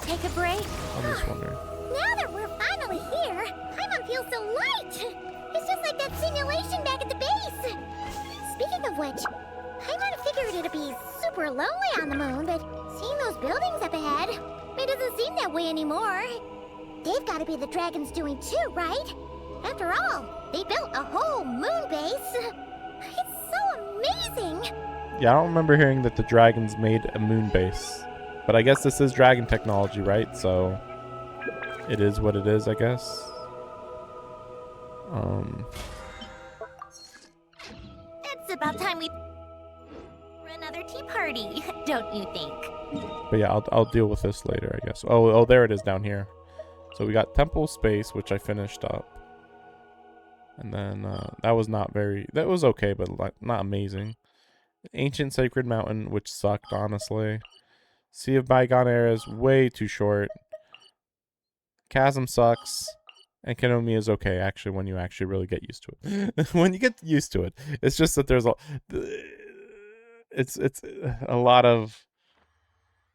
Take a break. I'm just wondering. Now that we're finally here, Paimon feels so light. It's just like that simulation back at the base. Speaking of which, Paimon figured it'd be super lonely on the moon, but seeing those buildings up ahead, it doesn't seem that way anymore. They've got to be the dragons doing too, right? After all, they built a whole moon base. It's so amazing. Yeah, I don't remember hearing that the dragons made a moon base. But I guess this is dragon technology, right? So it is what it is, I guess. It's about time we for another tea party, don't you think? But yeah, I'll deal with this later, I guess. Oh, there it is down here. So we got Temple Space, which I finished up. And then that was okay, but like, not amazing. Ancient Sacred Mountain, which sucked, honestly. Sea of Bygone Eras, way too short. Chasm sucks. And Kinomiya is okay, actually, when you actually really get used to it. When you get used to it. It's just that there's it's a lot of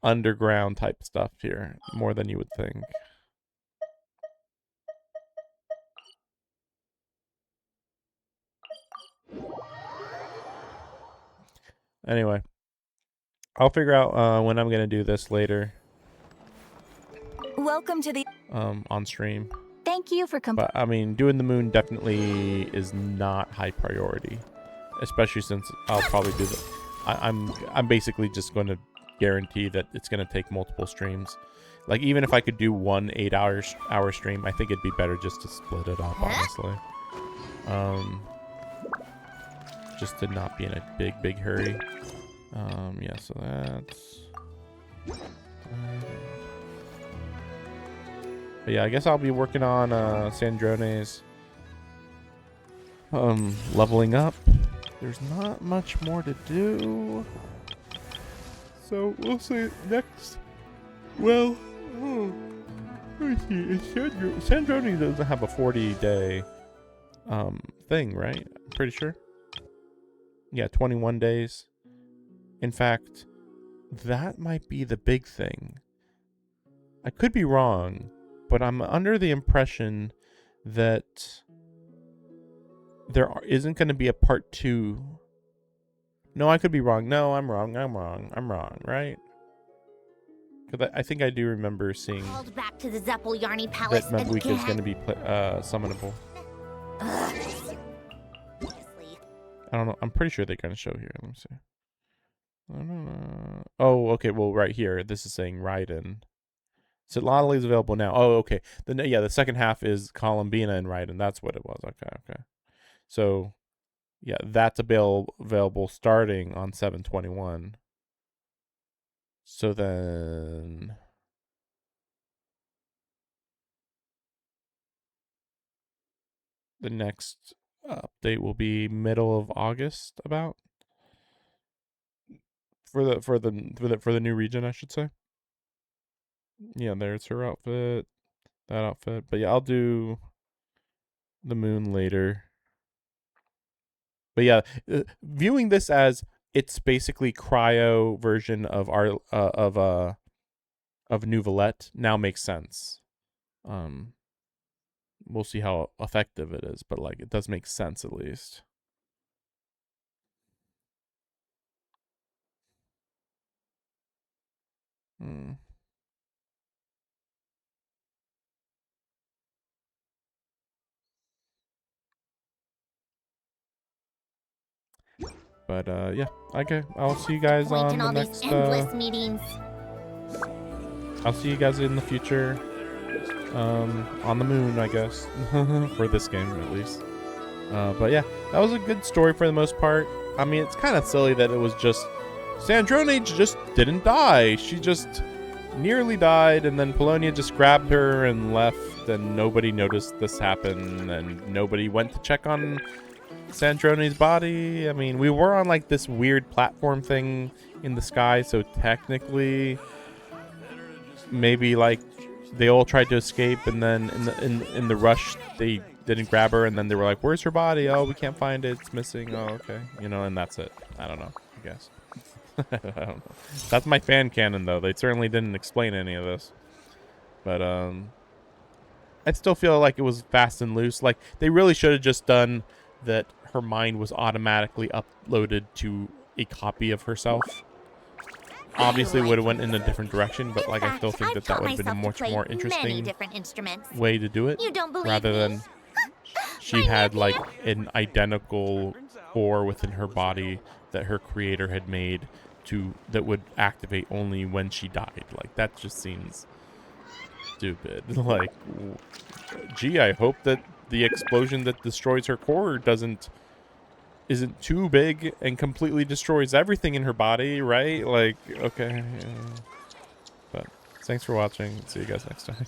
underground type stuff here, more than you would think. Anyway, I'll figure out when I'm gonna do this later. Welcome to the On stream. Thank you for But I mean, doing the moon definitely is not high priority, especially since I'll probably do the. I'm basically just going to guarantee that it's going to take multiple streams. Like even if I could do one 8-hour stream, I think it'd be better just to split it up, honestly. Just to not be in a big hurry. Yeah, so that's. But yeah, I guess I'll be working on Sandrone's leveling up. There's not much more to do. So we'll see next. Well, let me see. Sandrone doesn't have a 40-day thing, right? I'm pretty sure. Yeah, 21 days. In fact, that might be the big thing. I could be wrong, but I'm under the impression that there isn't going to be a part 2. No, I could be wrong. No, I'm wrong, right? Because I think I do remember seeing Called back to the Zeppel Yarny Palace that Mebweek is going again. to be summonable. I don't know. I'm pretty sure they're going to show here. Let me see. I don't know. Oh, okay. Well, right here, this is saying Raiden. So Lolly is available now. Oh, okay. The second half is Columbina and Raiden. That's what it was. Okay. So, yeah, that's available starting on 7/21. So then, the next update will be middle of August, about for the new region, I should say. Yeah, there's her outfit, that outfit. But yeah, I'll do the moon later. But yeah, viewing this as it's basically cryo version of our of Nouvelette now makes sense. We'll see how effective it is, but like it does make sense at least. But yeah, okay. I'll see you guys Point on in the all next. these endless meetings. I'll see you guys in the future. On the moon, I guess, for this game at least. But yeah, that was a good story for the most part. I mean, it's kind of silly that it was just Sandrone just didn't die. She just nearly died, and then Polonia just grabbed her and left, and nobody noticed this happen, and nobody went to check on Sandrone's body. I mean, we were on like this weird platform thing in the sky, so technically maybe like they all tried to escape, and then in the rush they didn't grab her, and then they were like, where's her body? Oh, we can't find it, it's missing. Oh, okay, and that's it. I don't know, I guess. I don't know. That's my fan canon, though. They certainly didn't explain any of this, but I still feel like it was fast and loose. Like they really should have just done that. Her mind was automatically uploaded to a copy of herself. Obviously would have went in a different direction, but like I still think that would have been a much more interesting way to do it, rather than she had like an identical core within her body that her creator had made that would activate only when she died. Like that just seems stupid. Like, gee, I hope that the explosion that destroys her core isn't too big and completely destroys everything in her body, right? Like, okay. But thanks for watching. See you guys next time.